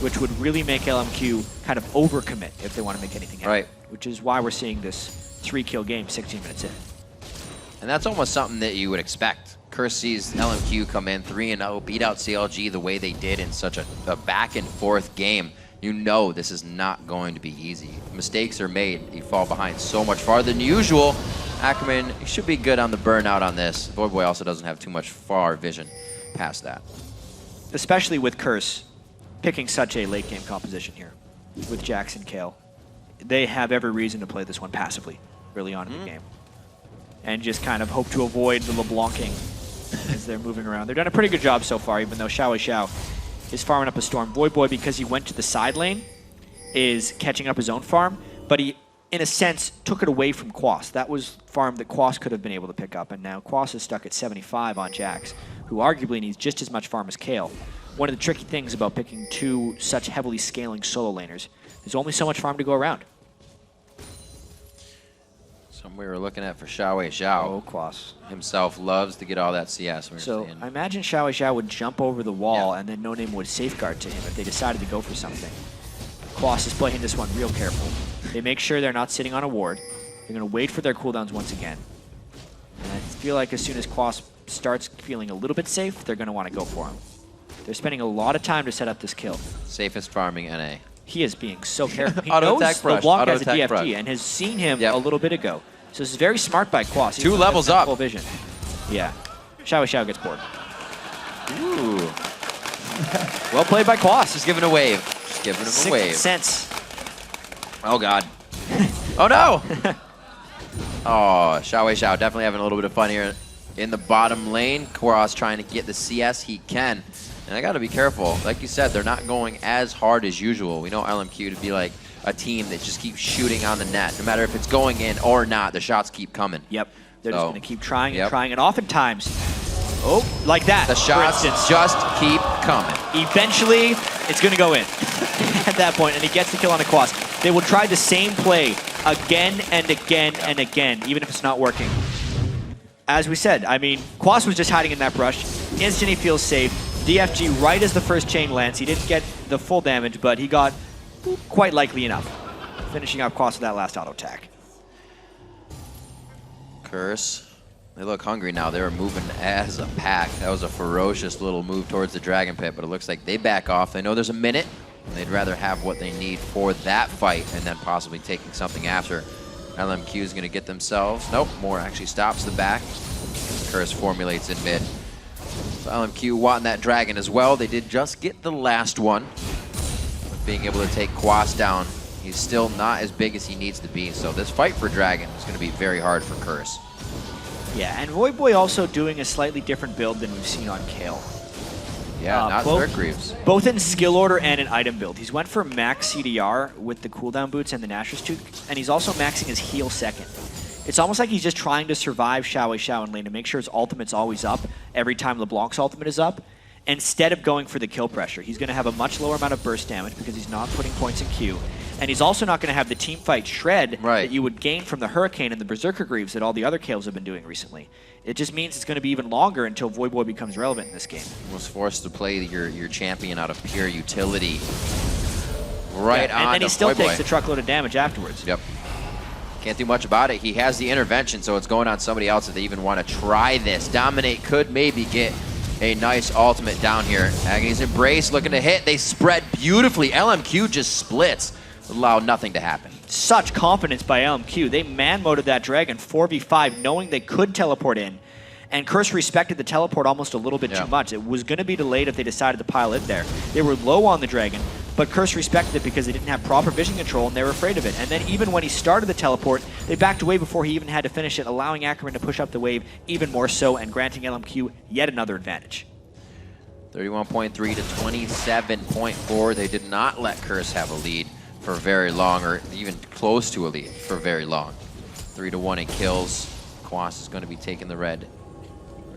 which would really make LMQ kind of overcommit if they want to make anything happen. Right. Which is why we're seeing this 3-kill game 16 minutes in. And that's almost something that you would expect. Curse sees LMQ come in 3-0, beat out CLG the way they did in such a back-and-forth game. You know this is not going to be easy. Mistakes are made. You fall behind so much farther than usual. Ackerman should be good on the burnout on this. Voidboy also doesn't have too much far vision past that. Especially with Curse picking such a late-game composition here with Jackson Kale. They have every reason to play this one passively early on in the game. And just kind of hope to avoid the LeBlanking as they're moving around. They've done a pretty good job so far, even though Xiao is farming up a storm. Voidboy, because he went to the side lane, is catching up his own farm, but he, in a sense, took it away from Quas. That was farm that Quas could have been able to pick up, and now Quas is stuck at 75 on Jax, who arguably needs just as much farm as Kale. One of the tricky things about picking two such heavily scaling solo laners, there's only so much farm to go around. We were looking at for Xiao. Oh, Quas. Himself loves to get all that CS. So I imagine Xiao would jump over the wall and then No Name would safeguard to him if they decided to go for something. Quas is playing this one real careful. They make sure they're not sitting on a ward. They're going to wait for their cooldowns once again. And I feel like as soon as Quas starts feeling a little bit safe, they're going to want to go for him. They're spending a lot of time to set up this kill. Safest farming NA. He is being so careful. He Auto knows attack brush. LeBlanc has a Auto attack DFT brush. and has seen him a little bit ago. So this is very smart by Quas. 2 levels up. Full vision. Yeah. Xiao gets bored. Ooh. Well played by Quas. Just giving a wave. Just giving him a wave. Sense. Oh, God. Oh, no. Oh, Xiao definitely having a little bit of fun here in the bottom lane. Koros trying to get the CS he can. And I got to be careful. Like you said, they're not going as hard as usual. We know LMQ to be like a team that just keeps shooting on the net. No matter if it's going in or not, the shots keep coming. Yep. They're just going to keep trying and trying. And oftentimes, like that, the shots just keep coming. Eventually, it's going to go in at that point, and he gets the kill on the Quas. They will try the same play again and again and again, even if it's not working. As we said, I mean, Quas was just hiding in that brush. Instantly feels safe. DFG right as the first chain lands. He didn't get the full damage, but he got quite likely enough. Finishing up Quas with that last auto attack. Curse. They look hungry now. They were moving as a pack. That was a ferocious little move towards the Dragon Pit, but it looks like they back off. They know there's a minute, and they'd rather have what they need for that fight and then possibly taking something after. LMQ is going to get themselves. Nope, Moore actually stops the back. Curse formulates in mid. So LMQ wanting that Dragon as well. They did just get the last one. But being able to take Quas down, he's still not as big as he needs to be. So this fight for Dragon is going to be very hard for Curse. Yeah, and Voidboy also doing a slightly different build than we've seen on Kale. Yeah, not Zerg Greaves. Both in skill order and in item build. He's went for max CDR with the cooldown boots and the Nashor's Tooth, and he's also maxing his heal second. It's almost like he's just trying to survive Xiao in lane to make sure his ultimate's always up every time LeBlanc's ultimate is up, instead of going for the kill pressure. He's going to have a much lower amount of burst damage because he's not putting points in Q, and he's also not going to have the team fight shred that you would gain from the Hurricane and the Berserker Greaves that all the other Kales have been doing recently. It just means it's going to be even longer until Voidboy becomes relevant in this game. Was forced to play your champion out of pure utility. Right on. And then he still Voidboy. takes a truckload of damage afterwards. Yep. Can't do much about it. He has the intervention, so it's going on somebody else if they even want to try this. Dominate could maybe get a nice ultimate down here. Agony's Embrace looking to hit. They spread beautifully. LMQ just splits. Allow nothing to happen. Such confidence by LMQ. They man-moded that Dragon 4v5 knowing they could teleport in. And Curse respected the teleport almost a little bit too much. It was going to be delayed if they decided to pile it there. They were low on the Dragon, but Curse respected it because they didn't have proper vision control and they were afraid of it. And then even when he started the teleport, they backed away before he even had to finish it, allowing Ackerman to push up the wave even more so and granting LMQ yet another advantage. 31.3 to 27.4. They did not let Curse have a lead for very long, or even close to a lead for very long. 3-1 in kills. Quas is going to be taking the red.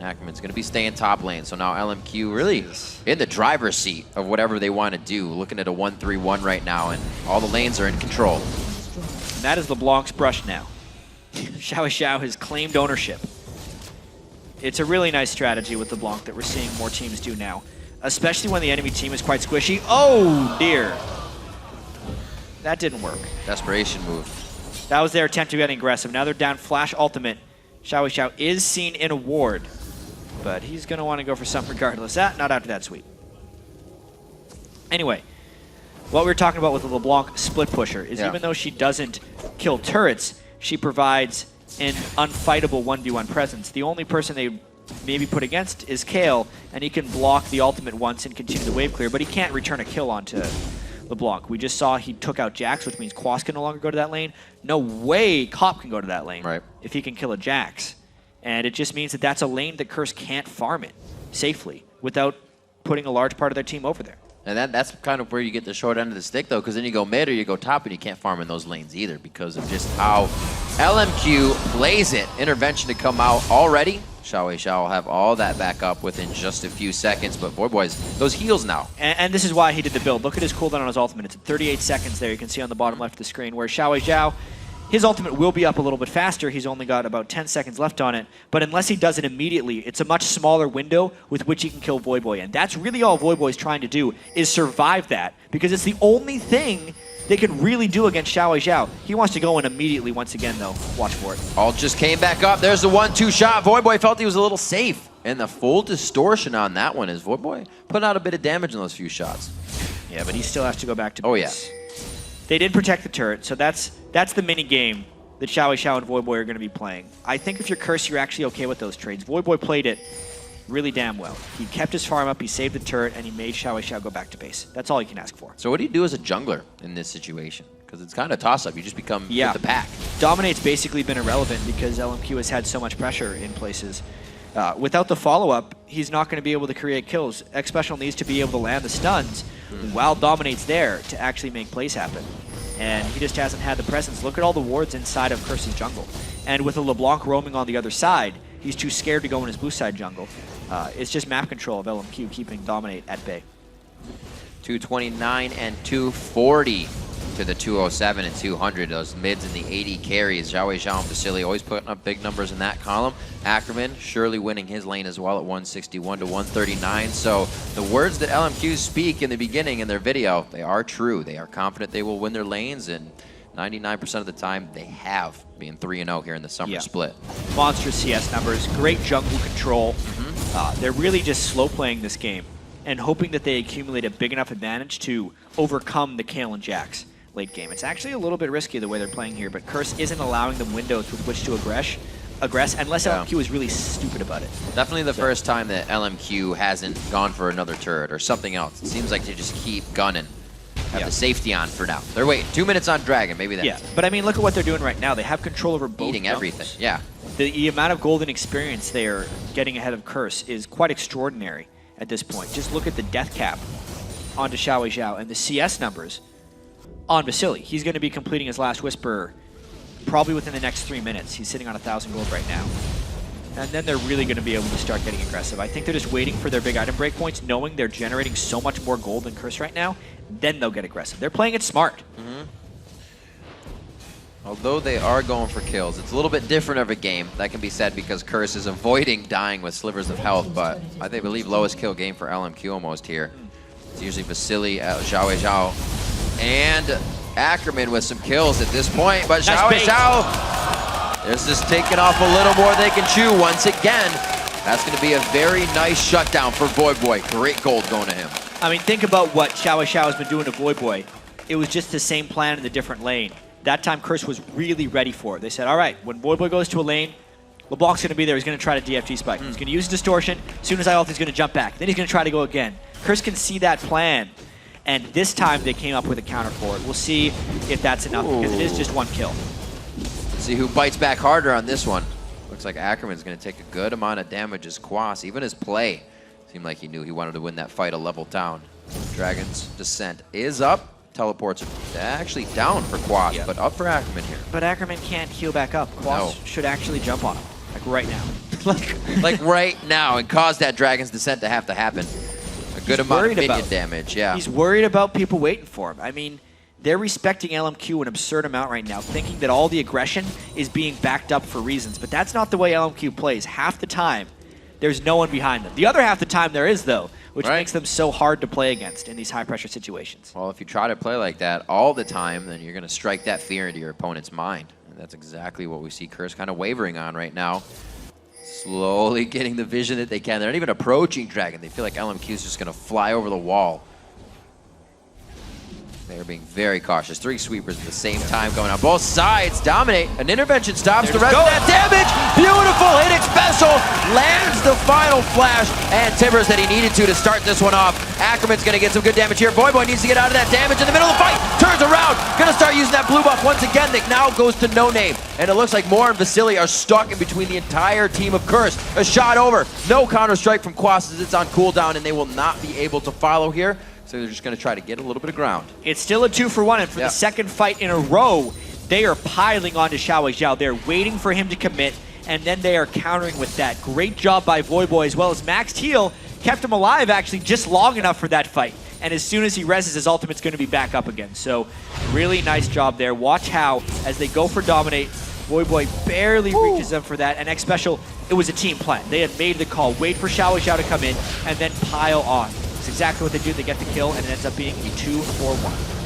Ackerman's going to be staying top lane. So now LMQ really in the driver's seat of whatever they want to do. Looking at a 1-3-1 right now, and all the lanes are in control. And that is LeBlanc's brush now. Xiao has claimed ownership. It's a really nice strategy with LeBlanc that we're seeing more teams do now, especially when the enemy team is quite squishy. Oh dear. That didn't work. Desperation move. That was their attempt to get aggressive. Now they're down flash ultimate. Xiao is seen in a ward, but he's going to want to go for something regardless. Not after that sweep. Anyway, what we were talking about with the LeBlanc split pusher is even though she doesn't kill turrets, she provides an unfightable 1v1 presence. The only person they maybe put against is Kale, and he can block the ultimate once and continue the wave clear, but he can't return a kill onto LeBlanc. We just saw he took out Jax, which means Quas can no longer go to that lane. No way Cop can go to that lane if he can kill a Jax. And it just means that that's a lane that Curse can't farm it safely without putting a large part of their team over there. And that's kind of where you get the short end of the stick, though, because then you go mid or you go top, and you can't farm in those lanes either because of just how LMQ plays it. Intervention to come out already. Xiao will have all that back up within just a few seconds, but Voidboy's those heals now. And this is why he did the build. Look at his cooldown on his ultimate. It's at 38 seconds there. You can see on the bottom left of the screen where Xiao, his ultimate will be up a little bit faster. He's only got about 10 seconds left on it. But unless he does it immediately, it's a much smaller window with which he can kill Voidboy. And that's really all Voidboy's trying to do is survive that, because it's the only thing they can really do against Xiao. He wants to go in immediately once again, though. Watch for it. Alt just came back up. There's the 1-2 shot. Voidboy felt he was a little safe. And the full distortion on that one is Voidboy putting out a bit of damage in those few shots. Yeah, but he still has to go back to base. Oh, yeah. They did protect the turret, so that's the mini game that Xiao and Voidboy are going to be playing. I think if you're Curse, you're actually okay with those trades. Voidboy played it really damn well. He kept his farm up, he saved the turret, and he made Xiao go back to base. That's all you can ask for. So what do you do as a jungler in this situation? because it's kind of a toss-up. You just become with the pack. Dominate's basically been irrelevant because LMQ has had so much pressure in places. Without the follow-up, he's not going to be able to create kills. X Special needs to be able to land the stuns while Dominate's there to actually make plays happen. And he just hasn't had the presence. Look at all the wards inside of Curse's jungle. And with a LeBlanc roaming on the other side, he's too scared to go in his blue side jungle. It's just map control of LMQ keeping Dominate at bay. 229 and 240 to the 207 and 200. Those mids and the 80 carries. Xiao Zhao and Vasily always putting up big numbers in that column. Ackerman surely winning his lane as well at 161 to 139. So the words that LMQ speak in the beginning in their video, they are true. They are confident they will win their lanes, and 99% of the time they have, being 3-0 here in the summer split. Monstrous CS numbers, great jungle control. They're really just slow playing this game and hoping that they accumulate a big enough advantage to overcome the Kayle and Jax late game. It's actually a little bit risky the way they're playing here, but Curse isn't allowing them windows with which to aggress unless LMQ is really stupid about it. Definitely the first time that LMQ hasn't gone for another turret or something else. It seems like they just keep gunning. Have the safety on for now. They're waiting 2 minutes on Dragon, maybe that's it. But I mean, look at what they're doing right now. They have control over both eating everything, The amount of golden experience they are getting ahead of Curse is quite extraordinary at this point. Just look at the death cap onto Xiao Zhao and the CS numbers on Vasily. He's going to be completing his last Whisper probably within the next 3 minutes. He's sitting on 1,000 gold right now. And then they're really going to be able to start getting aggressive. I think they're just waiting for their big item breakpoints, knowing they're generating so much more gold than Curse right now. Then they'll get aggressive. They're playing it smart. Although they are going for kills, it's a little bit different of a game. That can be said because Curse is avoiding dying with slivers of health, but I believe lowest kill game for LMQ almost here. It's usually Vasily, Xiao Zhao, and Ackerman with some kills at this point, but Xiao Zhao is just taking off a little more they can chew once again. That's going to be a very nice shutdown for Voyboy. Great gold going to him. I mean, think about what Xiao Zhao has been doing to Voyboy. It was just the same plan in a different lane. That time, Curse was really ready for it. They said, all right, when Voyboy goes to a lane, LeBlanc's going to be there. He's going to try to DFT spike. He's going to use distortion. As soon as I ult, he's going to jump back. Then he's going to try to go again. Curse can see that plan. And this time, they came up with a counter for it. We'll see if that's enough, because it is just one kill. Let's see who bites back harder on this one. Looks like Ackerman's going to take a good amount of damage as Quas. Even his play seemed like he knew he wanted to win that fight a level down. Dragon's Descent is up. Teleports actually down for Quas, but up for Ackerman here. But Ackerman can't heal back up. Quas should actually jump on him, like right now. like right now, and cause that Dragon's Descent to have to happen. A good amount of minion damage, He's worried about people waiting for him. I mean, they're respecting LMQ an absurd amount right now, thinking that all the aggression is being backed up for reasons. But that's not the way LMQ plays. Half the time, there's no one behind them. The other half the time there is, though, which makes them so hard to play against in these high-pressure situations. Well, if you try to play like that all the time, then you're going to strike that fear into your opponent's mind. And that's exactly what we see Curse kind of wavering on right now. Slowly getting the vision that they can. They're not even approaching Dragon. They feel like LMQ is just going to fly over the wall. They're being very cautious. 3 sweepers at the same time going on both sides. Dominate. An intervention stops the rest of that damage. Beautiful hitting special. Lands the final flash. And Timbers that he needed to start this one off. Ackerman's going to get some good damage here. Voyboy needs to get out of that damage in the middle of the fight. Turns around. Going to start using that blue buff once again. That now goes to No Name. And it looks like Moore and Vasily are stuck in between the entire team of Curse. A shot over. No counter-strike from Quas as it's on cooldown, and they will not be able to follow here. So they're just going to try to get a little bit of ground. It's still a 2-for-1, and for the second fight in a row, they are piling onto Xiao Zhao. They're waiting for him to commit, and then they are countering with that. Great job by Voyboy, as well as Maxed Heal kept him alive, actually, just long enough for that fight. And as soon as he reses, his ultimate's going to be back up again. So really nice job there. Watch how, as they go for Dominate, Voyboy barely reaches them for that. And X Special, it was a team plan. They had made the call. Wait for Xiao Zhao to come in, and then pile on. It's exactly what they do. They get the kill, and it ends up being a 2-for-1.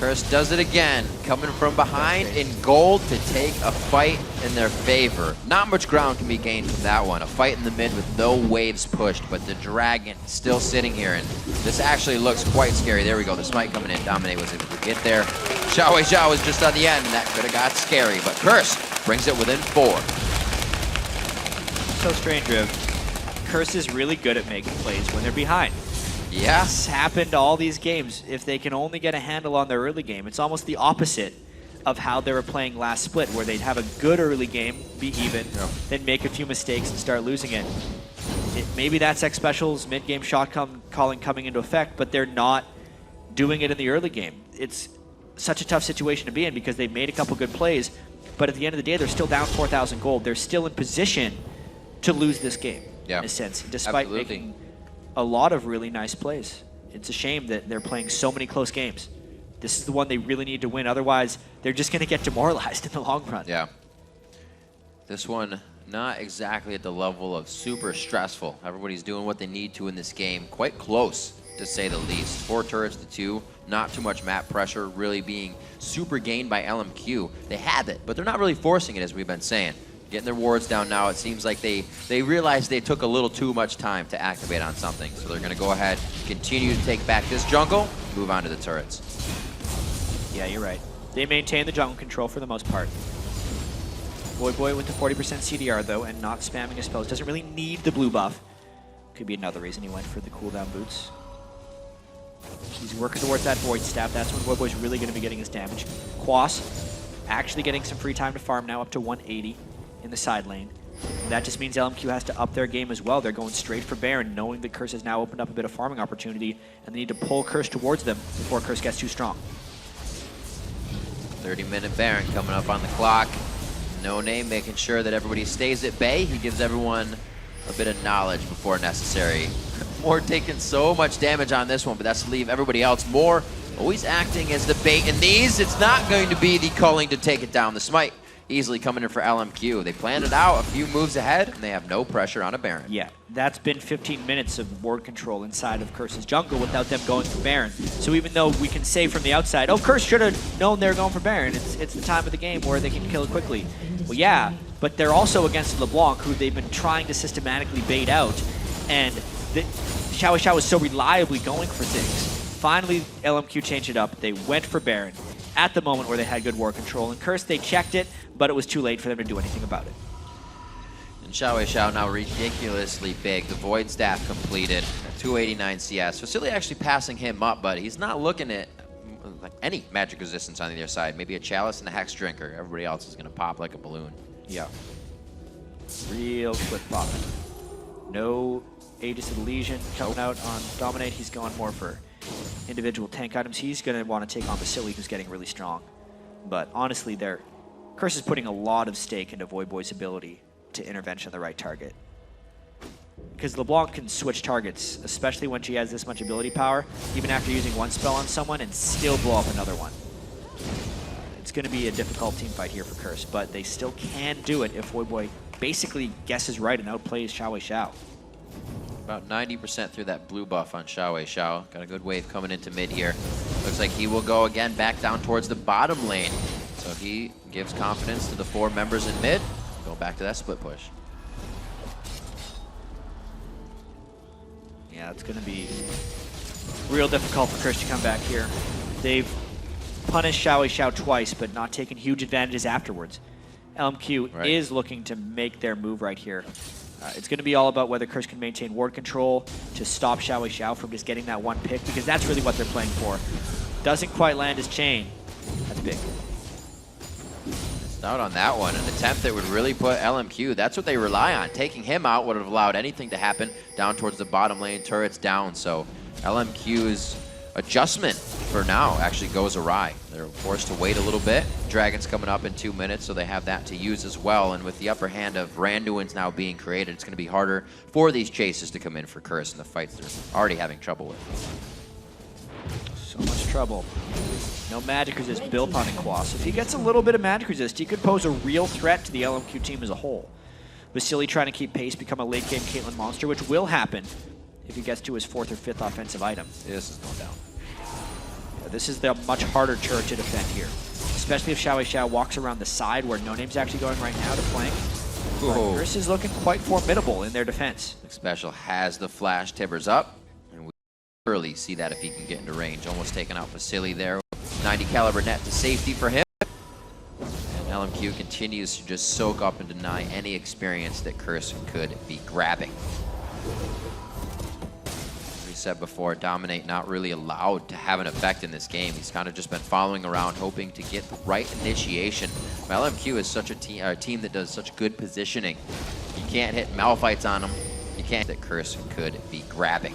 Curse does it again, coming from behind in gold to take a fight in their favor. Not much ground can be gained from that one. A fight in the mid with no waves pushed, but the Dragon still sitting here, and this actually looks quite scary. There we go, the smite coming in. Dominate was able to get there. Xiao Zhao was just on the end, and that could have got scary, but Curse brings it within 4. So strange, Riv. Curse is really good at making plays when they're behind. Yeah. It's happened all these games. If they can only get a handle on their early game, it's almost the opposite of how they were playing last split, where they'd have a good early game, be even, then make a few mistakes and start losing it. Maybe that's X Special's mid-game shot calling coming into effect, but they're not doing it in the early game. It's such a tough situation to be in because they've made a couple good plays, but at the end of the day, they're still down 4,000 gold. They're still in position to lose this game, in a sense, despite making a lot of really nice plays. It's a shame that they're playing so many close games. This is the one they really need to win. Otherwise, they're just going to get demoralized in the long run. Yeah. This one, not exactly at the level of super stressful. Everybody's doing what they need to in this game. Quite close, to say the least. 4 turrets to 2. Not too much map pressure really being super gained by LMQ. They have it, but they're not really forcing it, as we've been saying. Getting their wards down now, it seems like they realized they took a little too much time to activate on something. So they're going to go ahead, continue to take back this jungle, move on to the turrets. Yeah, you're right. They maintain the jungle control for the most part. Voyboy with the 40% CDR, though, and not spamming his spells. Doesn't really need the blue buff. Could be another reason he went for the cooldown boots. He's working towards that Void Staff. That's when Voyboy's really going to be getting his damage. Quas actually getting some free time to farm now, up to 180 in the side lane. And that just means LMQ has to up their game as well. They're going straight for Baron, knowing that Curse has now opened up a bit of farming opportunity, and they need to pull Curse towards them before Curse gets too strong. 30-minute Baron coming up on the clock. No Name making sure that everybody stays at bay. He gives everyone a bit of knowledge before necessary. More taking so much damage on this one, but that's to leave everybody else more always acting as the bait in these. It's not going to be the culling to take it down. The smite easily coming in for LMQ. They planned it out a few moves ahead, and they have no pressure on a Baron. Yeah, that's been 15 minutes of ward control inside of Curse's jungle without them going for Baron. So even though we can say from the outside, oh, Curse should have known they were going for Baron, it's the time of the game where they can kill it quickly. Well, yeah, but they're also against LeBlanc, who they've been trying to systematically bait out, and Xiao Xiao is so reliably going for things. Finally, LMQ changed it up. They went for Baron at the moment where they had good ward control. And Curse, they checked it, but it was too late for them to do anything about it. And Xiao now ridiculously big. The Void Staff completed at 289 CS. Facility actually passing him up, but he's not looking at like any magic resistance on the other side. Maybe a Chalice and a Hex Drinker. Everybody else is going to pop like a balloon. Yeah. Real quick popping. No Aegis of the Legion coming out on Dominate. He's going more for individual tank items. He's going to want to take on Vasily, who's getting really strong. But honestly, Curse is putting a lot of stake into Voyboy's ability to intervention on the right target. Because LeBlanc can switch targets, especially when she has this much ability power, even after using one spell on someone, and still blow up another one. It's going to be a difficult team fight here for Curse, but they still can do it if Voyboy basically guesses right and outplays Xiao Xiao. About 90% through that blue buff on Xiao Xiao. Got a good wave coming into mid here. Looks like he will go again back down towards the bottom lane. So he gives confidence to the 4 members in mid. Go back to that split push. Yeah, it's going to be real difficult for Curse to come back here. They've punished Xiao Xiao twice, but not taken huge advantages afterwards. LMQ is looking to make their move right here. It's going to be all about whether Curse can maintain ward control to stop Xiao Xiao from just getting that one pick, because that's really what they're playing for. Doesn't quite land his chain. That's big. Out on that one, an attempt that would really put LMQ, that's what they rely on. Taking him out would have allowed anything to happen down towards the bottom lane, turrets down. So LMQ's adjustment for now actually goes awry. They're forced to wait a little bit. Dragon's coming up in 2 minutes, so they have that to use as well. And with the upper hand of Randuin's now being created, it's going to be harder for these chases to come in for Curse in the fights they're already having trouble with. So much trouble. No magic resist built on Quas. If he gets a little bit of magic resist, he could pose a real threat to the LMQ team as a whole. Vasily trying to keep pace, become a late game Caitlyn monster, which will happen if he gets to his 4th or 5th offensive item. This is going down. Yeah, this is the much harder turret to defend here, especially if Xiao Xiao walks around the side where No Name's actually going right now to flank. Curse is looking quite formidable in their defense. Special has the flash, Tibbers up, and we early see that if he can get into range. Almost taking out Vasily there. 90 caliber net to safety for him. And LMQ continues to just soak up and deny any experience that Curse could be grabbing. Every said before, Dominate not really allowed to have an effect in this game. He's kind of just been following around, hoping to get the right initiation. LMQ is such a team that does such good positioning. You can't hit Malphites on them. You can't. That Curse could be grabbing.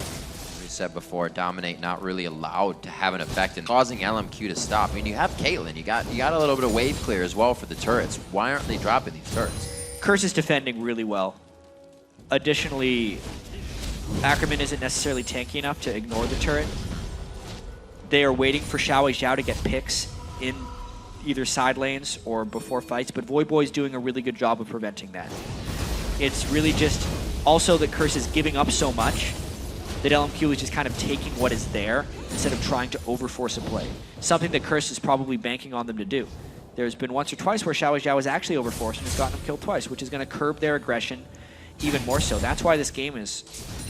As we said before, Dominate not really allowed to have an effect in causing LMQ to stop. I mean, you have Caitlyn. You got a little bit of wave clear as well for the turrets. Why aren't they dropping these turrets? Curse is defending really well. Additionally, Ackerman isn't necessarily tanky enough to ignore the turret. They are waiting for Xiao Zhao to get picks in either side lanes or before fights, but Voyboy's doing a really good job of preventing that. It's really just also that Curse is giving up so much that LMQ is just kind of taking what is there instead of trying to overforce a play. Something that Curse is probably banking on them to do. There's been once or twice where Xiao Zhao has actually overforced and has gotten them killed twice, which is going to curb their aggression even more so. That's why this game is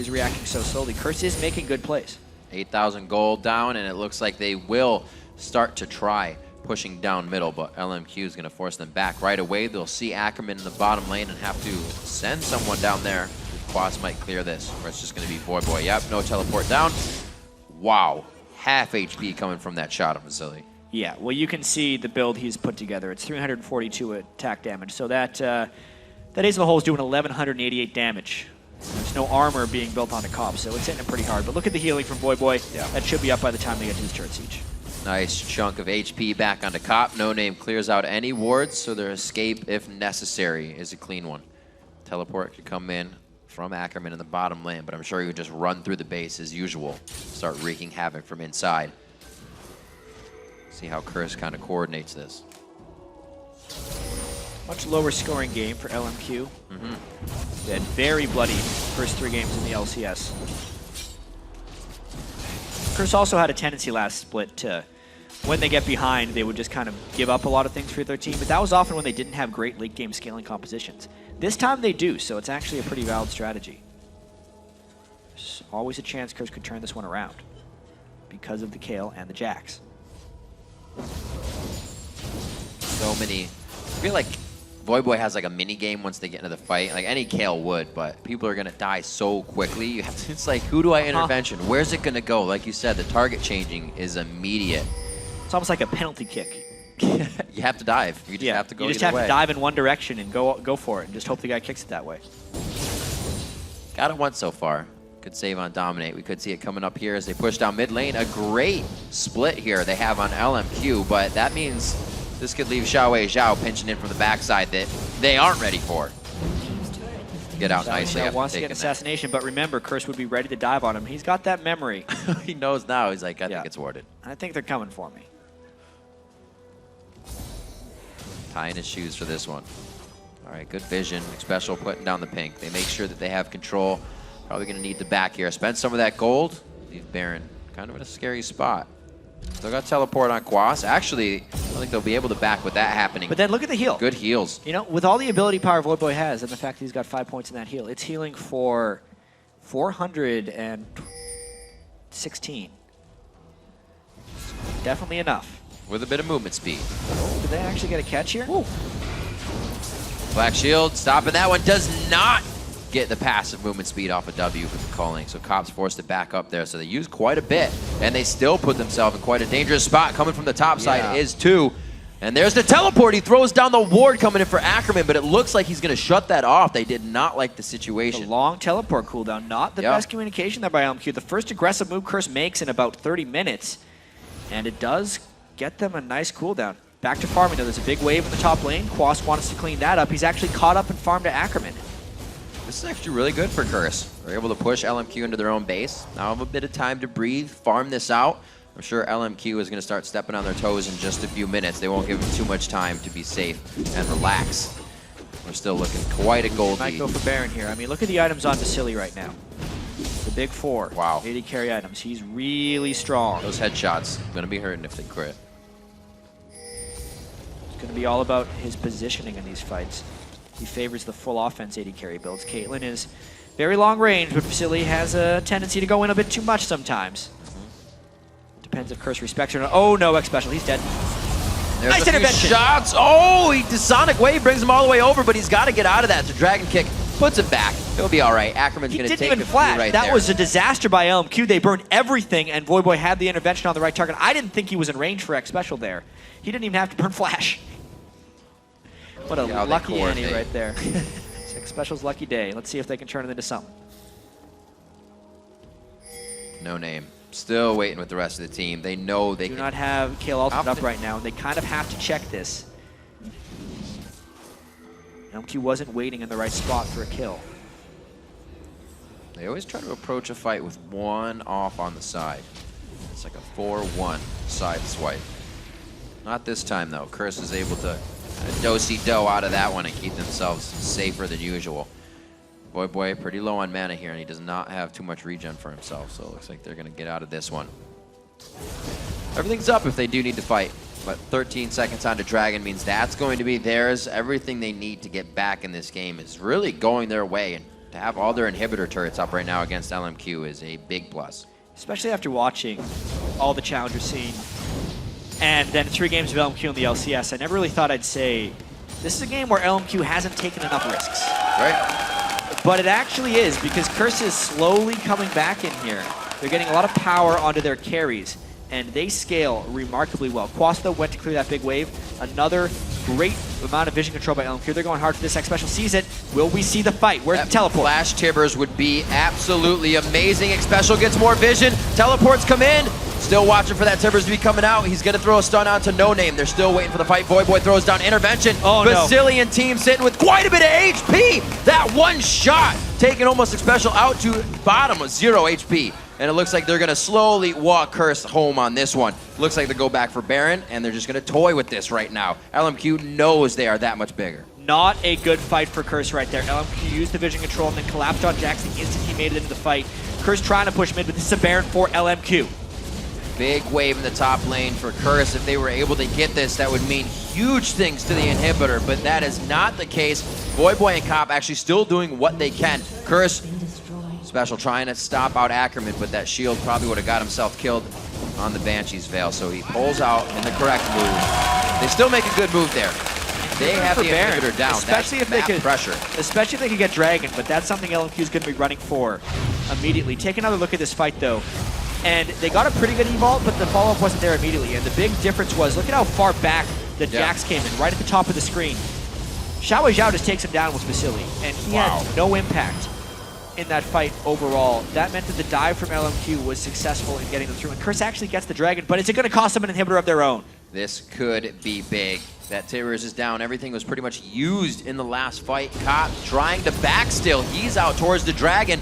reacting so slowly. Curse is making good plays. 8,000 gold down, and it looks like they will start to try pushing down middle, but LMQ is going to force them back right away. They'll see Ackerman in the bottom lane and have to send someone down there. Quas might clear this, or it's just going to be Voyboy. Yep, no teleport down. Wow, half HP coming from that shot of Vasily. Yeah, well, you can see the build he's put together. It's 342 attack damage, so that Ace of the Hole is doing 1,188 damage. There's no armor being built onto Cobb, so it's hitting him pretty hard. But look at the healing from Voyboy. Yeah. That should be up by the time they get to his turret siege. Nice chunk of HP back onto Cop. No Name clears out any wards, so their escape, if necessary, is a clean one. Teleport could come in from Ackerman in the bottom lane, but I'm sure he would just run through the base as usual, start wreaking havoc from inside. See how Curse kind of coordinates this. Much lower scoring game for LMQ. They had very bloody first 3 games in the LCS. Curse also had a tendency last split to, when they get behind, they would just kind of give up a lot of things for their team, but that was often when they didn't have great late game scaling compositions. This time they do, so it's actually a pretty valid strategy. There's always a chance Curse could turn this one around because of the Kayle and the Jax. So many. I feel like Voyboy has like a mini game once they get into the fight. Like any Kayle would, but people are gonna die so quickly. You have to, it's like, who do I intervention? Where's it gonna go? Like you said, the target changing is immediate. It's almost like a penalty kick. You have to dive. You just have to go. You just have to dive in one direction and go for it, and just hope the guy kicks it that way. Got it once so far. Good save on Dominate. We could see it coming up here as they push down mid lane. A great split here they have on LMQ, but that means this could leave Xiao Zhao pinching in from the backside that they aren't ready for. Get out nicely. Xiao wants to get assassination, but remember, Curse would be ready to dive on him. He's got that memory. He knows now. He's like, I think it's warded. I think they're coming for me. Tying his shoes for this one. All right, good vision. Special putting down the pink. They make sure that they have control. Probably going to need the back here. Spend some of that gold. Leave Baron kind of in a scary spot. Still got teleport on Quas. Actually, I don't think they'll be able to back with that happening. But then look at the heal. Good heals. You know, with all the ability power Voyboy has and the fact that he's got 5 points in that heal, it's healing for 416. Definitely enough. With a bit of movement speed. Oh, did they actually get a catch here? Woo. Black Shield stopping that one. Does not get the passive movement speed off of W with the calling. So Cop's forced to back up there. So they use quite a bit. And they still put themselves in quite a dangerous spot. Coming from the top side is 2. And there's the teleport. He throws down the ward coming in for Ackerman, but it looks like he's going to shut that off. They did not like the situation. The long teleport cooldown. Not the best communication there by LMQ. The first aggressive move Curse makes in about 30 minutes. And it does get them a nice cooldown. Back to farming though. There's a big wave in the top lane. Quas wants to clean that up. He's actually caught up and farmed to Ackerman. This is actually really good for Curse. They're able to push LMQ into their own base. Now have a bit of time to breathe, farm this out. I'm sure LMQ is going to start stepping on their toes in just a few minutes. They won't give them too much time to be safe and relax. We're still looking quite a gold lead. Might go for Baron here. I mean, look at the items on Vasily right now. The big 4. Wow. 80 carry items. He's really strong. Those headshots going to be hurting if they crit. It's going to be all about his positioning in these fights. He favors the full offense 80 carry builds. Caitlyn is very long range, but Vasily has a tendency to go in a bit too much sometimes. Depends if Curse respects her or not. Oh, no, X special. He's dead. There's nice a few intervention. shots. Oh, the Sonic Wave brings him all the way over, but he's got to get out of that. So Dragon Kick puts it back. He'll be all right. Ackerman's He going to didn't take even a few flash. right That there. was a disaster by LMQ. They burned everything, and Voyboy had the intervention on the right target. I didn't think he was in range for X Special there. He didn't even have to burn flash. What a Yeah, they lucky Annie coordinate. right there. X Special's lucky day. Let's see if they can turn it into something. No name. Still waiting with the rest of the team. They know they Do can not have Kale ultimate up Outfit. right now, and they kind of have to check this. LMQ wasn't waiting in the right spot for a kill. They always try to approach a fight with one off on the side. It's like a 4-1 side swipe. Not this time, though. Curse is able to do-si-do out of that one and keep themselves safer than usual. Voyboy pretty low on mana here, and he does not have too much regen for himself, so it looks like they're going to get out of this one. Everything's up if they do need to fight, but 13 seconds onto Dragon means that's going to be theirs. Everything they need to get back in this game is really going their way, and to have all their inhibitor turrets up right now against LMQ is a big plus. Especially after watching all the challengers seen, and then 3 games of LMQ in the LCS. I never really thought I'd say, this is a game where LMQ hasn't taken enough risks. Right? But it actually is, because Curse is slowly coming back in here. They're getting a lot of power onto their carries, and they scale remarkably well. Quasta went to clear that big wave. Another great amount of vision control by LMQ. They're going hard for this X Special season. Will we see the fight? Where's the teleport? Flash Tibbers would be absolutely amazing. X Special gets more vision. Teleports come in. Still watching for that Tibbers to be coming out. He's going to throw a stun out to No Name. They're still waiting for the fight. Voyboy throws down intervention. Oh, no. Basilian team sitting with quite a bit of HP. That one shot taking almost X Special out to bottom with 0 HP. And it looks like they're going to slowly walk Curse home on this one. Looks like they go back for Baron, and they're just going to toy with this right now. LMQ knows they are that much bigger. Not a good fight for Curse right there. LMQ used the vision control and then collapsed on Jax the instant he made it into the fight. Curse trying to push mid, but this is a Baron for LMQ. Big wave in the top lane for Curse. If they were able to get this, that would mean huge things to the inhibitor, but that is not the case. Voyboy and Cop actually still doing what they can. Curse, Special trying to stop out Ackerman, but that shield probably would have got himself killed on the Banshee's Veil, so he pulls out in the correct move. They still make a good move there. They have the inhibitor down. Especially if they could pressure. Especially if they could get Dragon, but that's something LMQ is going to be running for immediately. Take another look at this fight, though. And they got a pretty good evault, but the follow-up wasn't there immediately. And the big difference was, look at how far back the Jax came in, right at the top of the screen. Xiao Zhao just takes him down with Vasily, and he had no impact in that fight overall. That meant that the dive from LMQ was successful in getting them through. And Curse actually gets the Dragon, but is it going to cost them an inhibitor of their own? This could be big. That Tibbers is down. Everything was pretty much used in the last fight. Cop trying to back still. He's out towards the Dragon.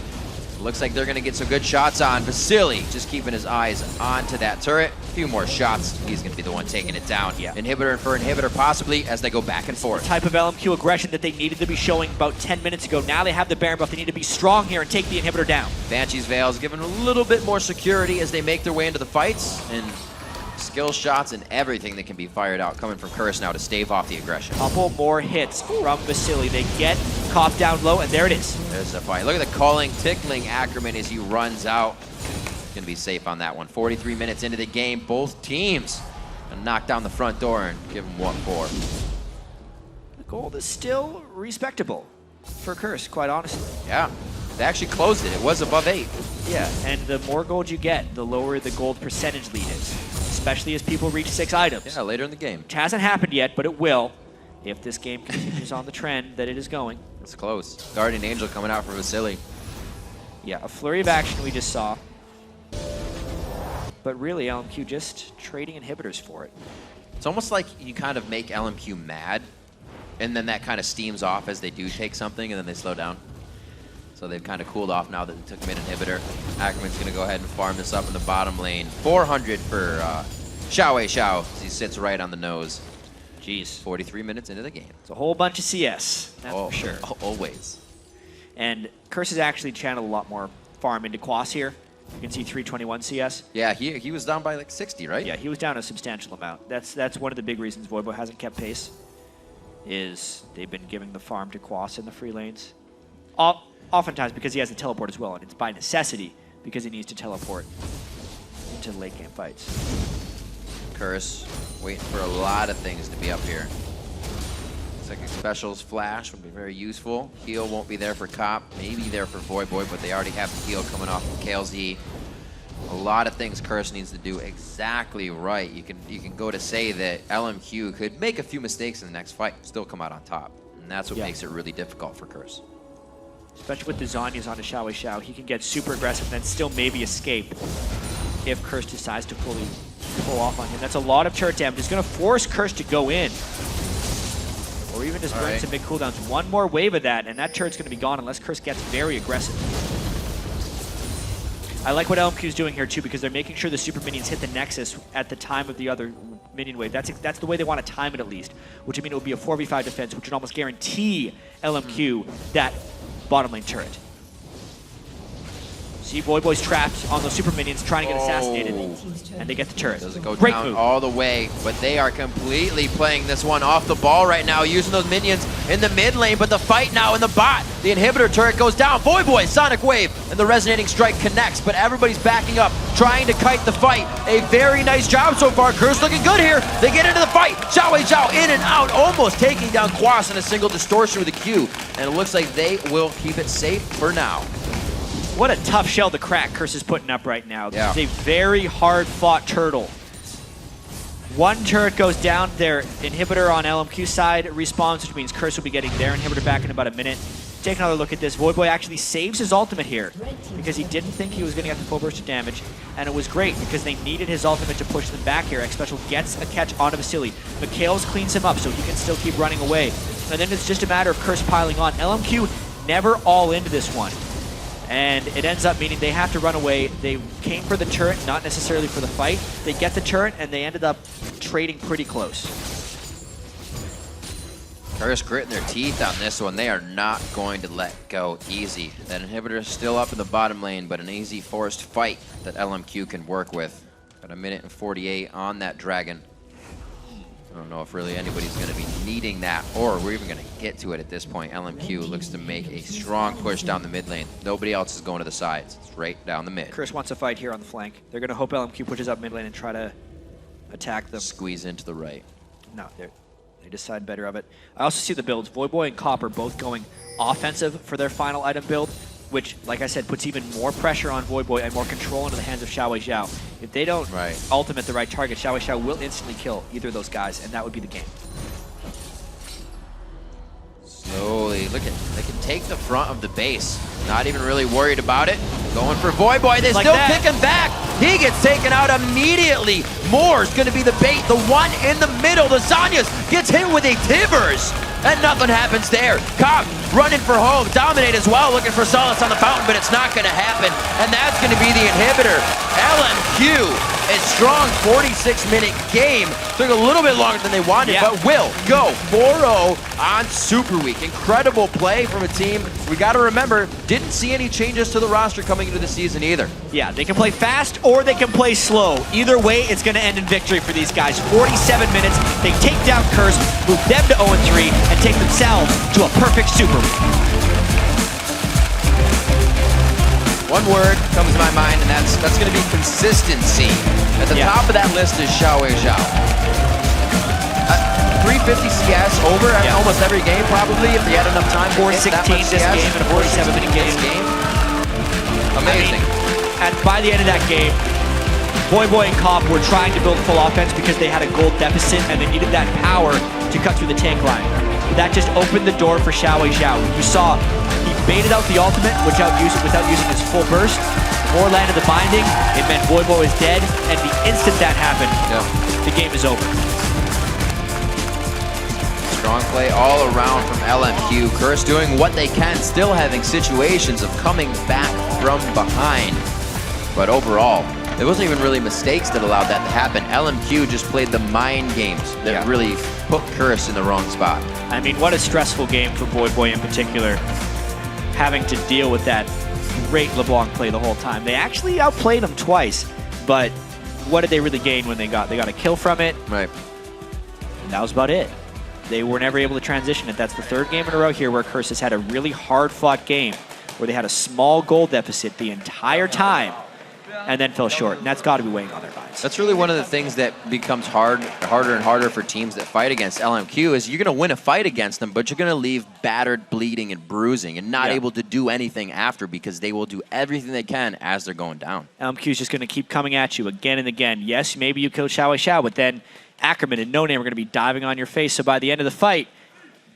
Looks like they're going to get some good shots on. Vasily just keeping his eyes onto that turret. A few more shots. He's going to be the one taking it down. Yeah. Inhibitor for inhibitor possibly as they go back and forth. The type of LMQ aggression that they needed to be showing about 10 minutes ago. Now they have the Baron buff. They need to be strong here and take the inhibitor down. Banshee's Veil is given a little bit more security as they make their way into the fights. And skill shots and everything that can be fired out coming from Curse now to stave off the aggression. Couple more hits from Vasily. They get Cop down low, and there it is. There's the fight. Look at the calling, tickling Ackerman as he runs out. Going to be safe on that one. 43 minutes into the game. Both teams gonna knock down the front door and give them what for. The gold is still respectable for Curse, quite honestly. Yeah, they actually closed it. It was above 8. Yeah, and the more gold you get, the lower the gold percentage lead is, especially as people reach 6 items. Yeah, later in the game. It hasn't happened yet, but it will if this game continues on the trend that it is going. It's close. Guardian Angel coming out for Vasily. Yeah, a flurry of action we just saw. But really, LMQ just trading inhibitors for it. It's almost like you kind of make LMQ mad, and then that kind of steams off as they do take something, and then they slow down. So they've kind of cooled off now that they took mid inhibitor. Ackerman's going to go ahead and farm this up in the bottom lane. 400 for Xiao as he sits right on the nose. Jeez. 43 minutes into the game. It's a whole bunch of CS, that's for sure. Always. And Curse has actually channeled a lot more farm into Quas here. You can see 321 CS. Yeah, he was down by like 60, right? Yeah, he was down a substantial amount. That's one of the big reasons Voyboy hasn't kept pace, is they've been giving the farm to Quas in the free lanes. Oftentimes because he has a teleport as well, and it's by necessity because he needs to teleport into late game fights. Curse waiting for a lot of things to be up here. Looks like a specials flash would be very useful. Heal won't be there for Cop, maybe there for Voyboy, but they already have the heal coming off from KLZ. A lot of things Curse needs to do exactly right. You can go to say that LMQ could make a few mistakes in the next fight, still come out on top. And that's what makes it really difficult for Curse. Especially with the Zhonya's onto Xiao Xiao, he can get super aggressive and then still maybe escape if Curse decides to fully pull off on him. That's a lot of turret damage. It's going to force Curse to go in. Or even just burn some big cooldowns. One more wave of that, and that turret's going to be gone unless Curse gets very aggressive. I like what LMQ's doing here too, because they're making sure the super minions hit the Nexus at the time of the other minion wave. That's the way they want to time it at least, which would mean it would be a 4v5 defense, which would almost guarantee LMQ that bottom lane turret. See, Voyboy's trapped on those super minions trying to get assassinated, and they get the turret. Doesn't go Great down move. all the way, but they are completely playing this one off the ball right now, using those minions in the mid lane, but the fight now in the bot. The inhibitor turret goes down. Voyboy, Sonic Wave, and the resonating strike connects, but everybody's backing up, trying to kite the fight. A very nice job so far. Curse looking good here. They get into the fight. Xiao Zhao in and out, almost taking down Quas in a single distortion with a Q, and it looks like they will keep it safe for now. What a tough shell to crack Curse is putting up right now. Yeah. This is a very hard-fought turtle. One turret goes down, their inhibitor on LMQ side respawns, which means Curse will be getting their inhibitor back in about a minute. Take another look at this. Voyboy actually saves his ultimate here because he didn't think he was going to get the full burst of damage, and it was great because they needed his ultimate to push them back here. X Special gets a catch onto Vasily. Mikhails cleans him up so he can still keep running away. And then it's just a matter of Curse piling on. LMQ never all into this one. And it ends up meaning they have to run away. They came for the turret, not necessarily for the fight. They get the turret, and they ended up trading pretty close. Curse gritting their teeth on this one. They are not going to let go easy. That inhibitor is still up in the bottom lane, but an easy forced fight that LMQ can work with. Got a minute and 48 on that dragon. I don't know if really anybody's going to be needing that, or we're even going to get to it at this point. LMQ looks to make a strong push down the mid lane. Nobody else is going to the sides. It's right down the mid. Curse wants a fight here on the flank. They're going to hope LMQ pushes up mid lane and try to attack them. Squeeze into the right. No, they decide better of it. I also see the builds. Voyboy and Cop are both going offensive for their final item build, which, like I said, puts even more pressure on Voyboy and more control into the hands of Xiao Zhao. If they don't ultimate the right target, Xiao Zhao will instantly kill either of those guys, and that would be the game. Slowly, look at, they can take the front of the base. Not even really worried about it. Going for Voyboy, they still kick him back. He gets taken out immediately. Moore's gonna be the bait, the one in the middle. The Zhonya's gets hit with a Tibbers, and nothing happens there. Cop running for home, Dominate as well, looking for solace on the fountain, but it's not gonna happen, and that's gonna be the inhibitor. LMQ, a strong 46-minute game. Took a little bit longer than they wanted, but will go 4-0 on Superweek. Incredible play from a team. We gotta remember, didn't see any changes to the roster coming into the season either. Yeah, they can play fast or they can play slow. Either way, it's going to end in victory for these guys. 47 minutes, they take down Curse, move them to 0-3, and take themselves to a perfect Super Week. One word comes to my mind, and that's going to be consistency. At the top of that list is Xiao Zhao. 350 CS over almost every game, probably, if they had enough time. 416 this game in a 47-minute game. Amazing. And by the end of that game, Voyboy and Cop were trying to build full offense because they had a gold deficit and they needed that power to cut through the tank line. That just opened the door for Xiao Zhao. You saw he baited out the ultimate without using his full burst. Moore landed the binding. It meant Voyboy was dead, and the instant that happened, the game is over. Strong play all around from LMQ. Curse doing what they can, still having situations of coming back from behind. But overall, there wasn't even really mistakes that allowed that to happen. LMQ just played the mind games that really put Curse in the wrong spot. I mean, what a stressful game for Voyboy in particular, having to deal with that great LeBlanc play the whole time. They actually outplayed him twice, but what did they really gain when they got a kill from it? Right. And that was about it. They were never able to transition it. That's the third game in a row here where Curse has had a really hard-fought game where they had a small goal deficit the entire time, and then fell short. And that's got to be weighing on their minds. That's really one of the things that becomes harder and harder for teams that fight against LMQ is you're going to win a fight against them, but you're going to leave battered, bleeding, and bruising and not able to do anything after because they will do everything they can as they're going down. LMQ is just going to keep coming at you again and again. Yes, maybe you killed Xiao, but then Ackerman and No Name are going to be diving on your face, so by the end of the fight,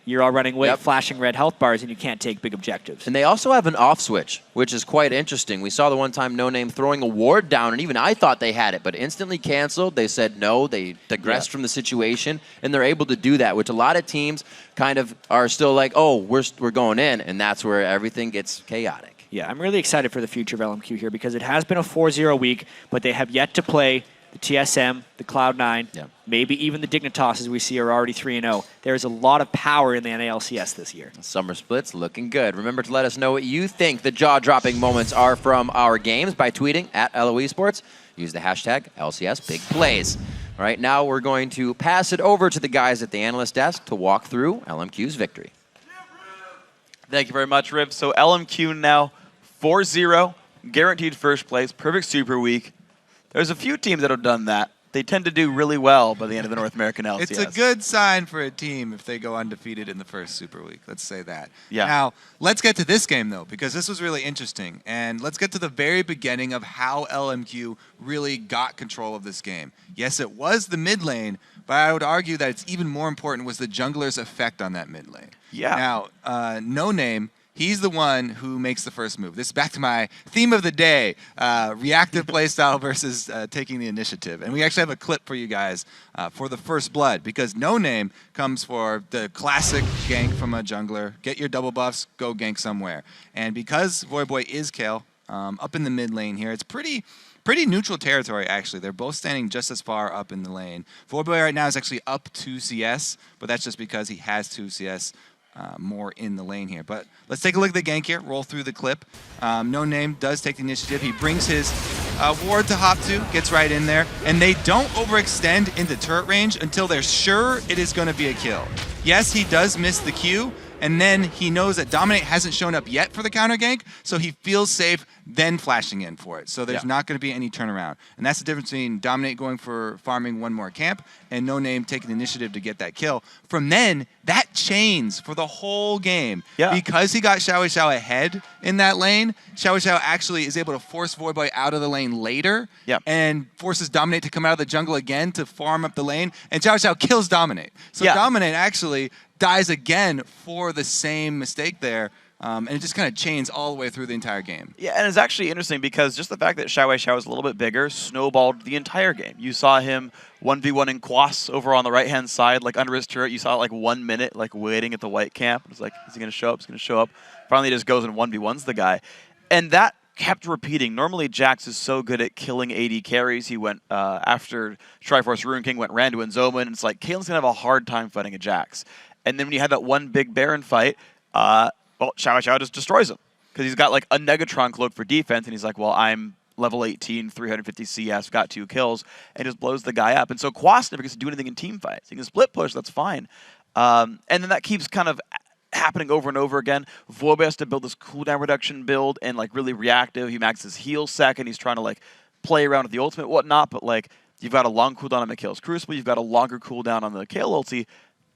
you're all running away, flashing red health bars, and you can't take big objectives. And they also have an off switch, which is quite interesting. We saw the one time No Name throwing a ward down, and even I thought they had it, but instantly canceled. They said no, they digressed from the situation, and they're able to do that, which a lot of teams kind of are still like, oh, we're going in, and that's where everything gets chaotic. Yeah, I'm really excited for the future of LMQ here because it has been a 4-0 week, but they have yet to play the TSM, the Cloud9, maybe even the Dignitas, as we see, are already 3-0. There's a lot of power in the NALCS this year. Summer splits looking good. Remember to let us know what you think the jaw-dropping moments are from our games by tweeting at LO Esports. Use the hashtag LCSBigPlays. All right, now we're going to pass it over to the guys at the analyst desk to walk through LMQ's victory. Thank you very much, Riv. So LMQ now 4-0, guaranteed first place, perfect Super Week. There's a few teams that have done that. They tend to do really well by the end of the North American LCS. It's a good sign for a team if they go undefeated in the first Super Week. Let's say that. Yeah. Now, let's get to this game, though, because this was really interesting. And let's get to the very beginning of how LMQ really got control of this game. Yes, it was the mid lane, but I would argue that it's even more important was the jungler's effect on that mid lane. Yeah. Now, No Name, he's the one who makes the first move. This is back to my theme of the day, reactive playstyle versus taking the initiative. And we actually have a clip for you guys for the first blood, because No Name comes for the classic gank from a jungler. Get your double buffs, go gank somewhere. And because Voyboy is Kale, up in the mid lane here, it's pretty neutral territory, actually. They're both standing just as far up in the lane. Voyboy right now is actually up 2 CS, but that's just because he has 2 CS more in the lane here. But let's take a look at the gank here, roll through the clip. No Name does take the initiative. He brings his ward to hop to, gets right in there, and they don't overextend into turret range until they're sure it is going to be a kill. Yes, he does miss the Q, and then he knows that Dominate hasn't shown up yet for the counter gank, so he feels safe then flashing in for it. So there's not going to be any turnaround. And that's the difference between Dominate going for farming one more camp and No Name taking the initiative to get that kill. From then, that chains for the whole game. Because he got Xiao ahead in that lane, Xiao actually is able to force Voyboy out of the lane later and forces Dominate to come out of the jungle again to farm up the lane, and Xiao kills Dominate. So Dominate actually dies again for the same mistake there. And it just kind of chains all the way through the entire game. Yeah, and it's actually interesting because just the fact that Xiao is a little bit bigger snowballed the entire game. You saw him 1v1 in Quas over on the right-hand side, like under his turret. You saw like 1 minute, like waiting at the white camp. It was like, is he going to show up? Is he going to show up? Finally, he just goes and 1v1s the guy. And that kept repeating. Normally, Jax is so good at killing AD carries. He went after Triforce Ruin King, went Randu and Zoman. And it's like, Kalen's going to have a hard time fighting a Jax. And then when you had that one big Baron fight, well, Xiao just destroys him because he's got like a Negatron cloak for defense, and he's like, well, I'm level 18, 350 CS, got 2 kills, and just blows the guy up. And so Quas never gets to do anything in team fights. He can split push, that's fine. And then that keeps kind of happening over and over again. Voyboy has to build this cooldown reduction build and like really reactive. He maxes heal second. He's trying to like play around with the ultimate, whatnot, but like you've got a long cooldown on Mikhail's Crucible, you've got a longer cooldown on the Kayle ulti,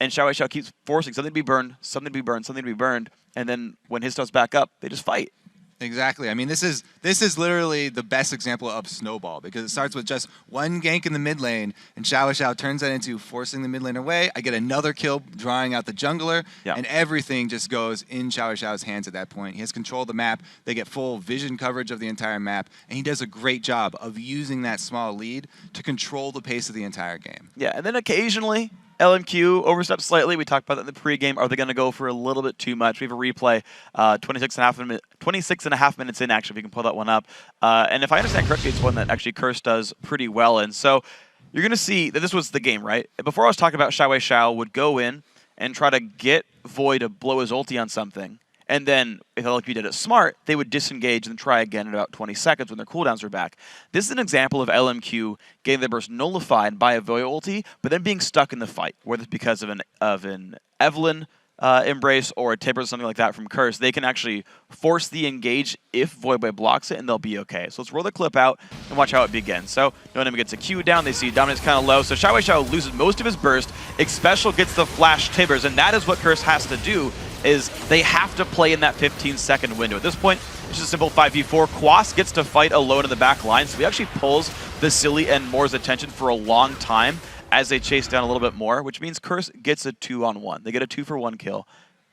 and Xiao keeps forcing something to be burned, something to be burned, something to be burned, and then when his stuff's back up, they just fight. Exactly. I mean, this is literally the best example of Snowball, because it starts with just one gank in the mid lane, and Xiao turns that into forcing the mid lane away. I get another kill, drawing out the jungler, and everything just goes in Xiao's hands at that point. He has control of the map. They get full vision coverage of the entire map, and he does a great job of using that small lead to control the pace of the entire game. Yeah, and then occasionally LMQ oversteps slightly. We talked about that in the pregame. Are they going to go for a little bit too much? We have a replay, 26 and a half minutes in, actually, if you can pull that one up. And if I understand correctly, it's one that actually Curse does pretty well in. So you're going to see that this was the game, right? Before I was talking about Xiao would go in and try to get Void to blow his ulti on something. And then, if LMQ did it smart, they would disengage and try again in about 20 seconds when their cooldowns are back. This is an example of LMQ getting their burst nullified by a Void ulti, but then being stuck in the fight, whether it's because of an Evelynn Embrace or a Tipper or something like that from Curse, they can actually force the engage if Voidboy blocks it, and they'll be okay. So let's roll the clip out and watch how it begins. So no enemy gets a Q down. They see Dominance kind of low. So Xiao loses most of his burst. Xpecial gets the flash Tibbers, and that is what Curse has to do, is they have to play in that 15-second window. At this point, it's just a simple 5v4. Quas gets to fight alone in the back line, so he actually pulls Vasily and Moore's attention for a long time as they chase down a little bit more, which means Curse gets a 2-on-1. They get a 2-for-1 kill.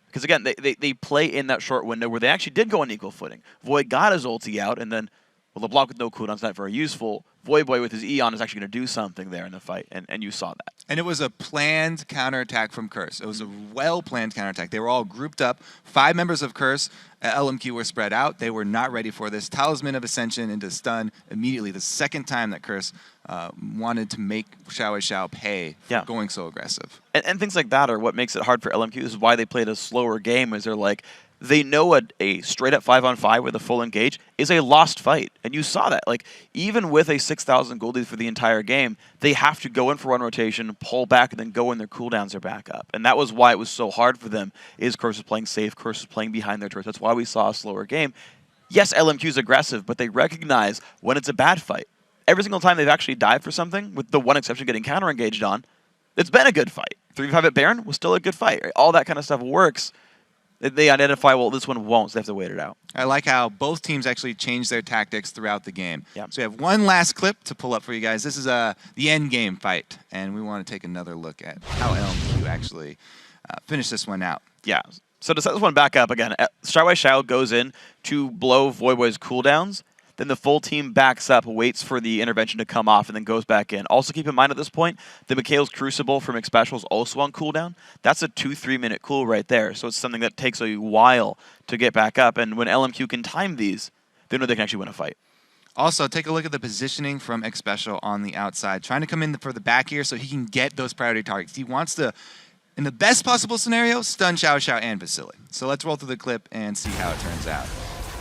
Because again, they play in that short window where they actually did go on equal footing. Void got his ulti out, and then, well, LeBlanc with no cooldown's not very useful. Voidboy with his Eon is actually going to do something there in the fight, and you saw that. And it was a planned counterattack from Curse. It was a well-planned counterattack. They were all grouped up. 5 members of Curse at LMQ were spread out. They were not ready for this. Talisman of Ascension into stun immediately. The second time that Curse wanted to make Xiao pay for going so aggressive. And things like that are what makes it hard for LMQ. This is why they played a slower game, is they're like, they know a straight-up 5-on-5 with a full engage is a lost fight. And you saw that. Like, even with a 6,000 gold lead for the entire game, they have to go in for one rotation, pull back, and then go when their cooldowns are back up. And that was why it was so hard for them, is Curse was playing safe, Curse was playing behind their turrets. That's why we saw a slower game. Yes, LMQ's aggressive, but they recognize when it's a bad fight. Every single time they've actually dived for something, with the one exception getting counter-engaged on, it's been a good fight. 3v5 at Baron was still a good fight. Right? All that kind of stuff works. They identify, well, this one won't, so they have to wait it out. I like how both teams actually changed their tactics throughout the game. Yep. So we have one last clip to pull up for you guys. This is the end game fight, and we want to take another look at how LMQ actually finished this one out. Yeah. So to set this one back up again, Xiao goes in to blow Voidboy's cooldowns. Then the full team backs up, waits for the intervention to come off, and then goes back in. Also keep in mind at this point, the Mikhail's Crucible from Xpecial is also on cooldown. That's a 2-3 minute cool right there. So it's something that takes a while to get back up. And when LMQ can time these, they know they can actually win a fight. Also, take a look at the positioning from Xpecial on the outside. Trying to come in for the back here so he can get those priority targets. He wants to, in the best possible scenario, stun Xiao and Vasily. So let's roll through the clip and see how it turns out.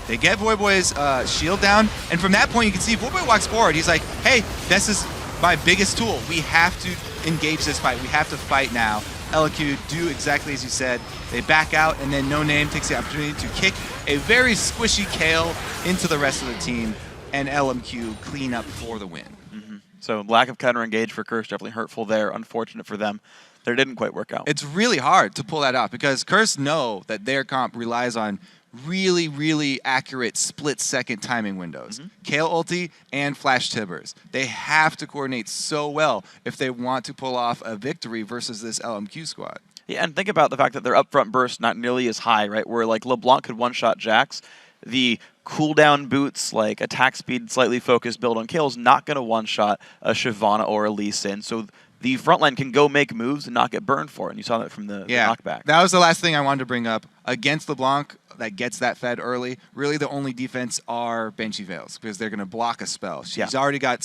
They get Voidboy's shield down, and from that point you can see Voidboy walks forward. He's like, hey, this is my biggest tool. We have to engage this fight. We have to fight now. LQ do exactly as you said. They back out, and then No Name takes the opportunity to kick a very squishy Kale into the rest of the team, and LMQ clean up for the win. So lack of counter-engage for Curse, definitely hurtful there. Unfortunate for them. That didn't quite work out. It's really hard to pull that off because Curse know that their comp relies on really, really accurate split-second timing windows. Kale ulti and flash Tibbers. They have to coordinate so well if they want to pull off a victory versus this LMQ squad. Yeah, and think about the fact that their upfront burst not nearly as high, right? Where like LeBlanc could one-shot Jax, the cooldown boots, like attack speed, slightly focused build on Kale is not going to one-shot a Shyvana or a Lee Sin. So the front line can go make moves and not get burned for it. And you saw that from the knockback. That was the last thing I wanted to bring up. Against LeBlanc, that gets that fed early. Really, the only defense are Banshee Veils because they're going to block a spell. She's already got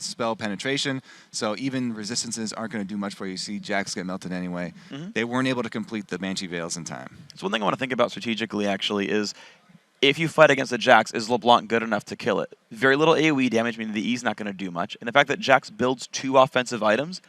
spell penetration, so even resistances aren't going to do much for you. See Jax get melted anyway. They weren't able to complete the Banshee Veils in time. So one thing I want to think about strategically, actually, is if you fight against a Jax, is LeBlanc good enough to kill it? Very little AoE damage, meaning the E's not going to do much. And the fact that Jax builds 2 offensive items,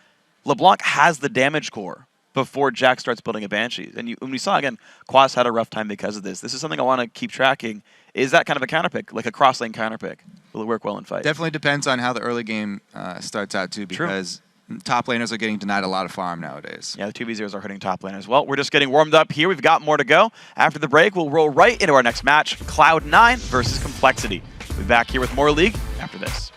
LeBlanc has the damage core before Jax starts building a Banshee. And when we saw, again, Quas had a rough time because of this. This is something I want to keep tracking. Is that kind of a counter pick, like a cross-lane counter pick? Will it work well in fight? Definitely depends on how the early game starts out, too, because top laners are getting denied a lot of farm nowadays. Yeah, the 2v0s are hurting top laners. Well, we're just getting warmed up here. We've got more to go. After the break, we'll roll right into our next match, Cloud9 versus Complexity. We'll be back here with more League after this.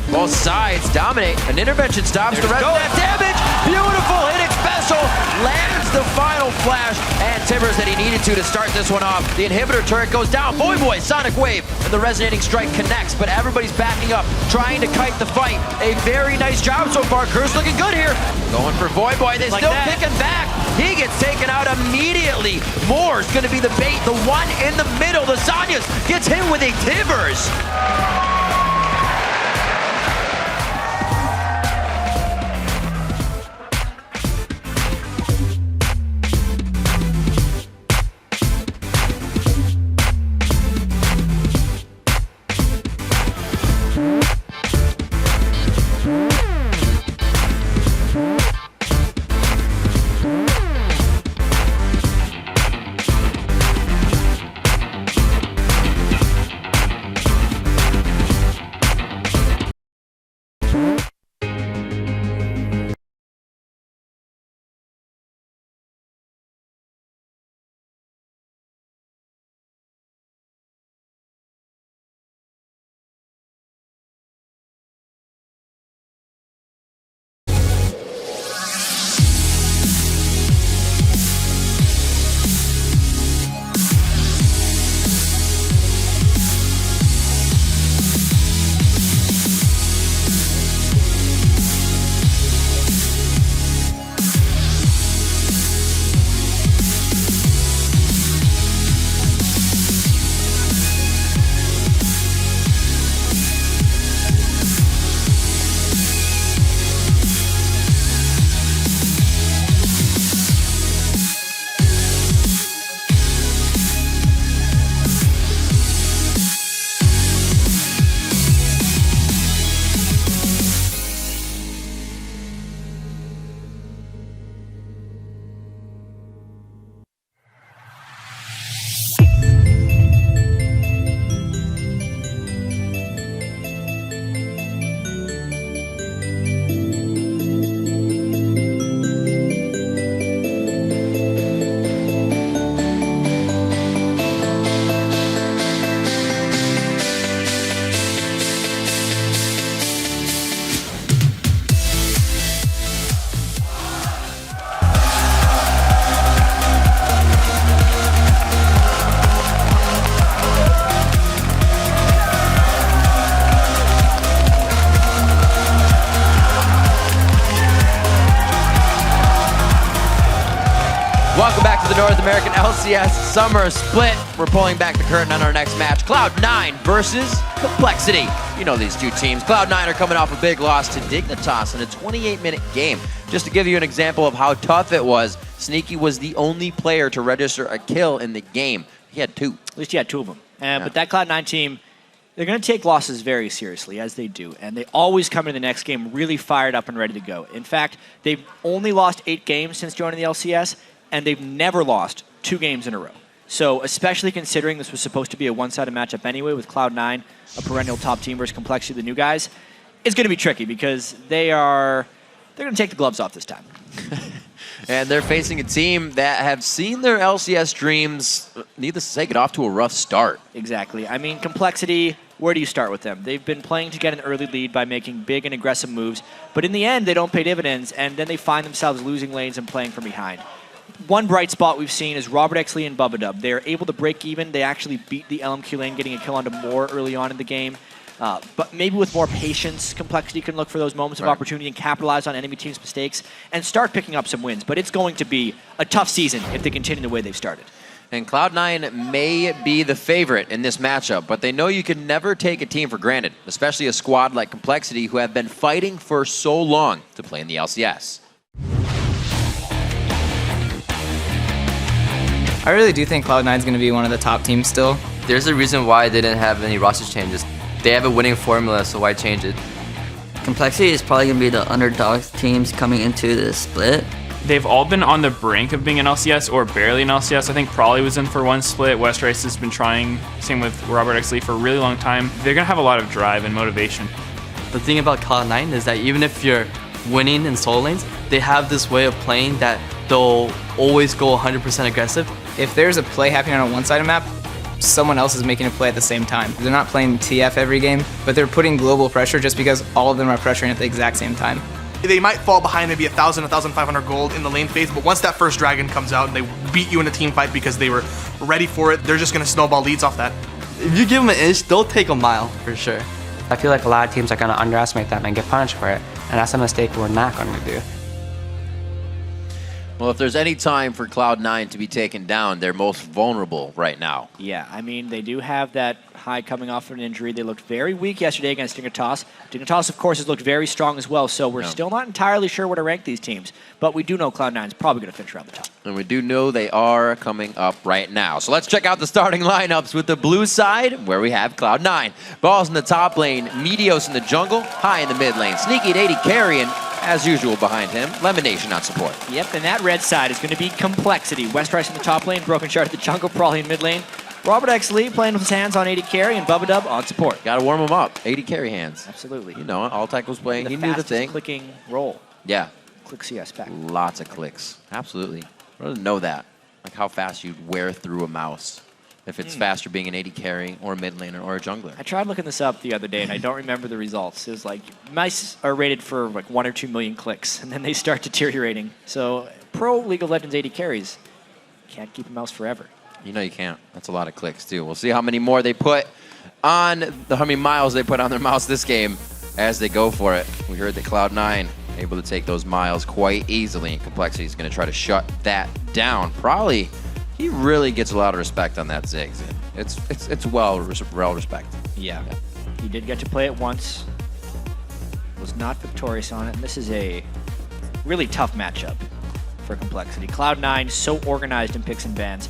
Both sides dominate. An intervention stops the rest of that damage. Beautiful hit. Xpecial lands the final flash. And Tibbers that he needed to start this one off. The inhibitor turret goes down. Voidboy, Sonic Wave, and the resonating strike connects. But everybody's backing up, trying to kite the fight. A very nice job so far. Curse looking good here. Going for Voidboy. They still picking back. He gets taken out immediately. Moore's going to be the bait. The one in the middle. The Zanyas gets hit with a Tibbers. North American LCS Summer Split. We're pulling back the curtain on our next match. Cloud9 versus Complexity. You know these two teams. Cloud9 are coming off a big loss to Dignitas in a 28-minute game. Just to give you an example of how tough it was, Sneaky was the only player to register a kill in the game. He had 2. At least he had 2 of them. But that Cloud9 team, they're going to take losses very seriously, as they do. And they always come in the next game really fired up and ready to go. In fact, they've only lost 8 games since joining the LCS, and they've never lost 2 games in a row. So especially considering this was supposed to be a one-sided matchup anyway with Cloud9, a perennial top team versus Complexity, the new guys, it's going to be tricky because they're going to take the gloves off this time. And they're facing a team that have seen their LCS dreams, needless to say, get off to a rough start. Exactly. I mean, Complexity, where do you start with them? They've been playing to get an early lead by making big and aggressive moves, but in the end, they don't pay dividends, and then they find themselves losing lanes and playing from behind. One bright spot we've seen is Robert X. Lee and Bubba. They're able to break even. They actually beat the LMQ lane, getting a kill onto Moore early on in the game. But maybe with more patience, Complexity can look for those moments of opportunity and capitalize on enemy teams' mistakes and start picking up some wins. But it's going to be a tough season if they continue the way they've started. And Cloud9 may be the favorite in this matchup, but they know you can never take a team for granted, especially a squad like Complexity who have been fighting for so long to play in the LCS. I really do think Cloud9 is going to be one of the top teams still. There's a reason why they didn't have any roster changes. They have a winning formula, so why change it? Complexity is probably going to be the underdog teams coming into this split. They've all been on the brink of being an LCS or barely an LCS. I think Probably was in for one split. West Rice has been trying, same with Robert X. Lee, for a really long time. They're going to have a lot of drive and motivation. The thing about Cloud9 is that even if you're winning in solo lanes, they have this way of playing that they'll always go 100% aggressive. If there's a play happening on a one-sided map, someone else is making a play at the same time. They're not playing TF every game, but they're putting global pressure just because all of them are pressuring at the exact same time. They might fall behind maybe 1,000, 1,500 gold in the lane phase, but once that first dragon comes out and they beat you in a team fight because they were ready for it, they're just going to snowball leads off that. If you give them an inch, they'll take a mile for sure. I feel like a lot of teams are going to underestimate them and get punished for it, and that's a mistake we're not going to do. Well, if there's any time for Cloud9 to be taken down, they're most vulnerable right now. Yeah, I mean, they do have that High coming off of an injury. They looked very weak yesterday against Dignitas. Dignitas, of course, has looked very strong as well, so we're still not entirely sure where to rank these teams. But we do know Cloud9 is probably going to finish around the top. And we do know they are coming up right now. So let's check out the starting lineups with the blue side, where we have Cloud9. Balls in the top lane, Meteos in the jungle, High in the mid lane, Sneaky at 80 carrying, as usual behind him, Lemonation on support. Yep, and that red side is going to be Complexity. West Rice in the top lane, Broken Shard at the jungle, Probably in mid lane. Robert X. Lee playing with his hands on 80 carry, and Bubba on support. Got to warm him up. 80 carry hands. Absolutely. You know, Alltech was playing. The he knew the thing. Clicking roll. Yeah. Click CS back. Lots of clicks. Absolutely. I didn't know that. Like how fast you'd wear through a mouse. If it's faster being an 80 carry or a mid laner or a jungler. I tried looking this up the other day, and I don't remember the results. It was like, mice are rated for like 1 or 2 million clicks, and then they start deteriorating. So pro League of Legends 80 carries can't keep a mouse forever. You know you can't. That's a lot of clicks, too. We'll see how many more they put on, how many miles they put on their mouse this game as they go for it. We heard that Cloud9 able to take those miles quite easily, and Complexity is going to try to shut that down. Probably, he really gets a lot of respect on that Ziggs. It's well respected. Yeah. He did get to play it once. Was not victorious on it, and this is a really tough matchup for Complexity. Cloud9 so organized in picks and bans.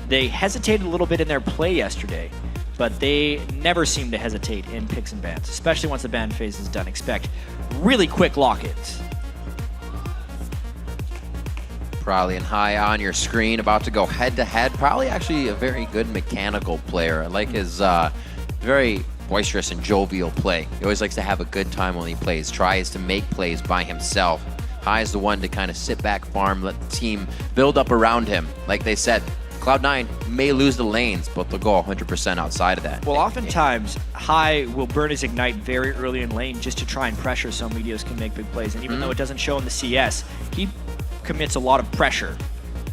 They hesitated a little bit in their play yesterday, but they never seem to hesitate in picks and bans, especially once the ban phase is done. Expect really quick lock-ins. Probably and High on your screen, about to go head-to-head. Probably actually a very good mechanical player. I like his very boisterous and jovial play. He always likes to have a good time when he plays, tries to make plays by himself. High is the one to kind of sit back, farm, let the team build up around him. Like they said, Cloud9 may lose the lanes, but they'll go 100% outside of that. Well, oftentimes, High will burn his Ignite very early in lane just to try and pressure so Meteos can make big plays. And even though it doesn't show in the CS, he commits a lot of pressure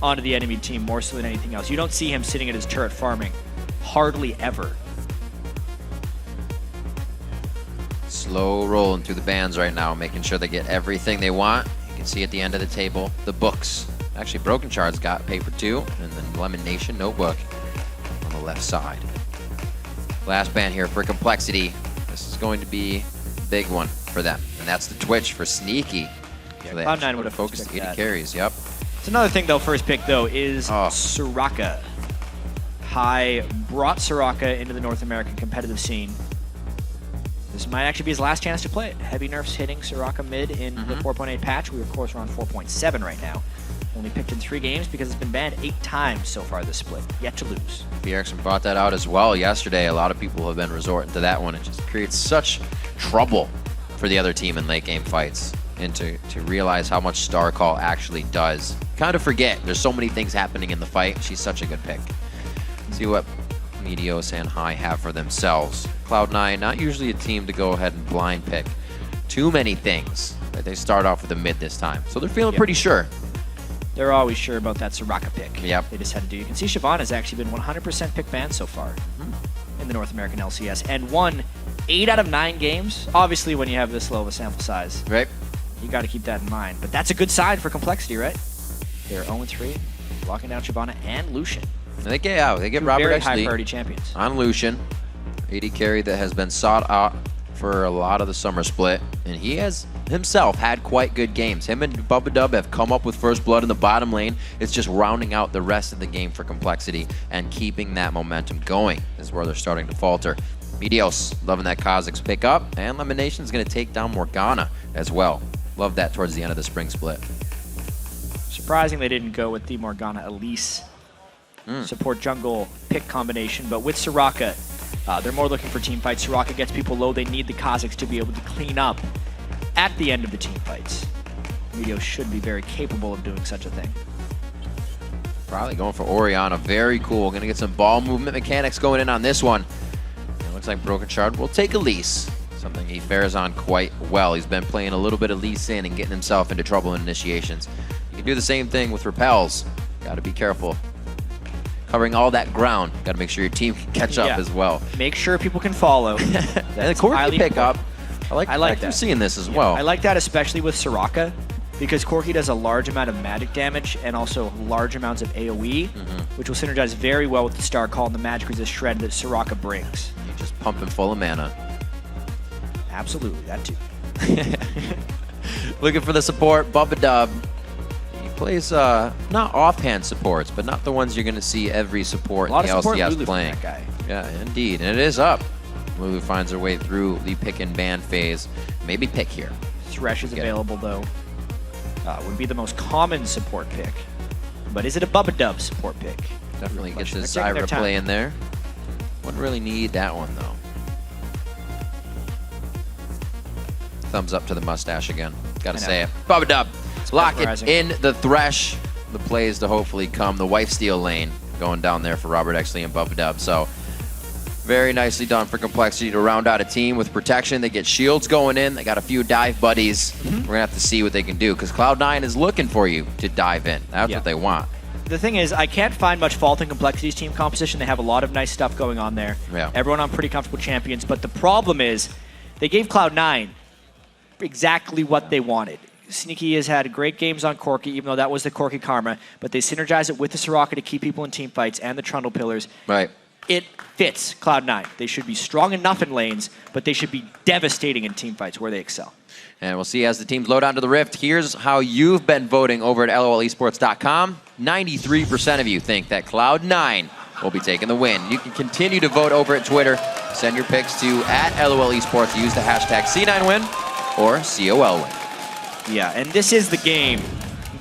onto the enemy team more so than anything else. You don't see him sitting at his turret farming. Hardly ever. Slow rolling through the bans right now, making sure they get everything they want. You can see at the end of the table, the books Actually, Broken Shards got paper 2, and then Lemon Nation, Notebook on the left side. Last ban here for Complexity. This is going to be a big one for them, and that's the Twitch for Sneaky. Yeah, so they Cloud9 would have focused 80 that. carries, yep. It's another thing, though, first pick, though, is Soraka. High brought Soraka into the North American competitive scene. This might actually be his last chance to play it. Heavy nerfs hitting Soraka mid in the 4.8 patch. We, of course, are on 4.7 right now. Only picked in 3 games because it's been banned 8 times so far this split. Yet to lose. Erickson brought that out as well yesterday. A lot of people have been resorting to that one. It just creates such trouble for the other team in late game fights. And to realize how much Star Call actually does. Kind of forget. There's so many things happening in the fight. She's such a good pick. See what Meteos and High have for themselves. Cloud9, not usually a team to go ahead and blind pick too many things. But they start off with a mid this time. So they're feeling pretty sure. They're always sure about that Soraka pick. Yep. They just had to do. You can see Siobhan has actually been 100% pick banned so far in the North American LCS and won 8 out of 9 games. Obviously, when you have this low of a sample size, right? You got to keep that in mind. But that's a good sign for Complexity, right? They're 0-3, locking down Shyvana and Lucian. And they get Two Robert very actually high priority champions on Lucian. 80 carry that has been sought out for a lot of the summer split, and he has himself had quite good games. Him and Bubba Dub have come up with first blood in the bottom lane. It's just rounding out the rest of the game for Complexity and keeping that momentum going is where they're starting to falter. Meteos loving that Kha'Zix pick up, and Lemonation's going to take down Morgana as well. Love that towards the end of the spring split. Surprising they didn't go with the Morgana Elise support jungle pick combination, but with Soraka, they're more looking for team fights. Soraka gets people low. They need the Kha'Zix to be able to clean up at the end of the team fights. Meteos should be very capable of doing such a thing. Probably going for Orianna. Very cool. Going to get some ball movement mechanics going in on this one. It looks like Broken Shard will take Elise. Something he fares on quite well. He's been playing a little bit of Lee Sin and getting himself into trouble in initiations. You can do the same thing with Repels. Got to be careful. Covering all that ground. Got to make sure your team can catch up as well. Make sure people can follow. And the Corki pick up. I like that. I'm seeing this as well. I like that especially with Soraka because Corki does a large amount of magic damage and also large amounts of AoE, which will synergize very well with the Star Call and the magic resist shred that Soraka brings. You're just pumping full of mana. Absolutely, that too. Looking for the support, Bubba Dub. He plays not offhand supports, but not the ones you're going to see every support in the LCS playing. That guy. Yeah, indeed, and it is up. Lulu finds her way through the pick and ban phase. Maybe pick here. Thresh is available though. Would be the most common support pick. But is it a Bubba Dub support pick? Definitely gets his Zyra play in there. Wouldn't really need that one though. Thumbs up to the mustache again. Gotta say it. Bubba Dub. Lock it in the Thresh. The plays to hopefully come. The Wife Steal lane going down there for Robert Exley and Bubba Dub. So very nicely done for Complexity to round out a team with protection. They get shields going in. They got a few dive buddies. We're going to have to see what they can do because Cloud9 is looking for you to dive in. That's what they want. The thing is, I can't find much fault in Complexity's team composition. They have a lot of nice stuff going on there. Yeah. Everyone on pretty comfortable champions. But the problem is they gave Cloud9 exactly what they wanted. Sneaky has had great games on Corki, even though that was the Corki karma. But they synergize it with the Soraka to keep people in team fights and the Trundle pillars. Right. It fits Cloud9. They should be strong enough in lanes, but they should be devastating in team fights where they excel. And we'll see as the teams load onto the Rift. Here's how you've been voting over at LOLesports.com. 93% of you think that Cloud9 will be taking the win. You can continue to vote over at Twitter. Send your picks to @LOLesports. Use the hashtag C9win or COLwin. Yeah, and this is the game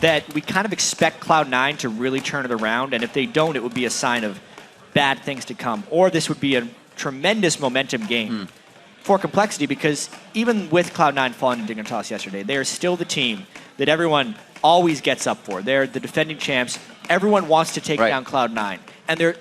that we kind of expect Cloud9 to really turn it around, and if they don't, it would be a sign of bad things to come. Or this would be a tremendous momentum game for Complexity because even with Cloud9 falling to Dignitas yesterday, they are still the team that everyone always gets up for. They're the defending champs. Everyone wants to take down Cloud9. And there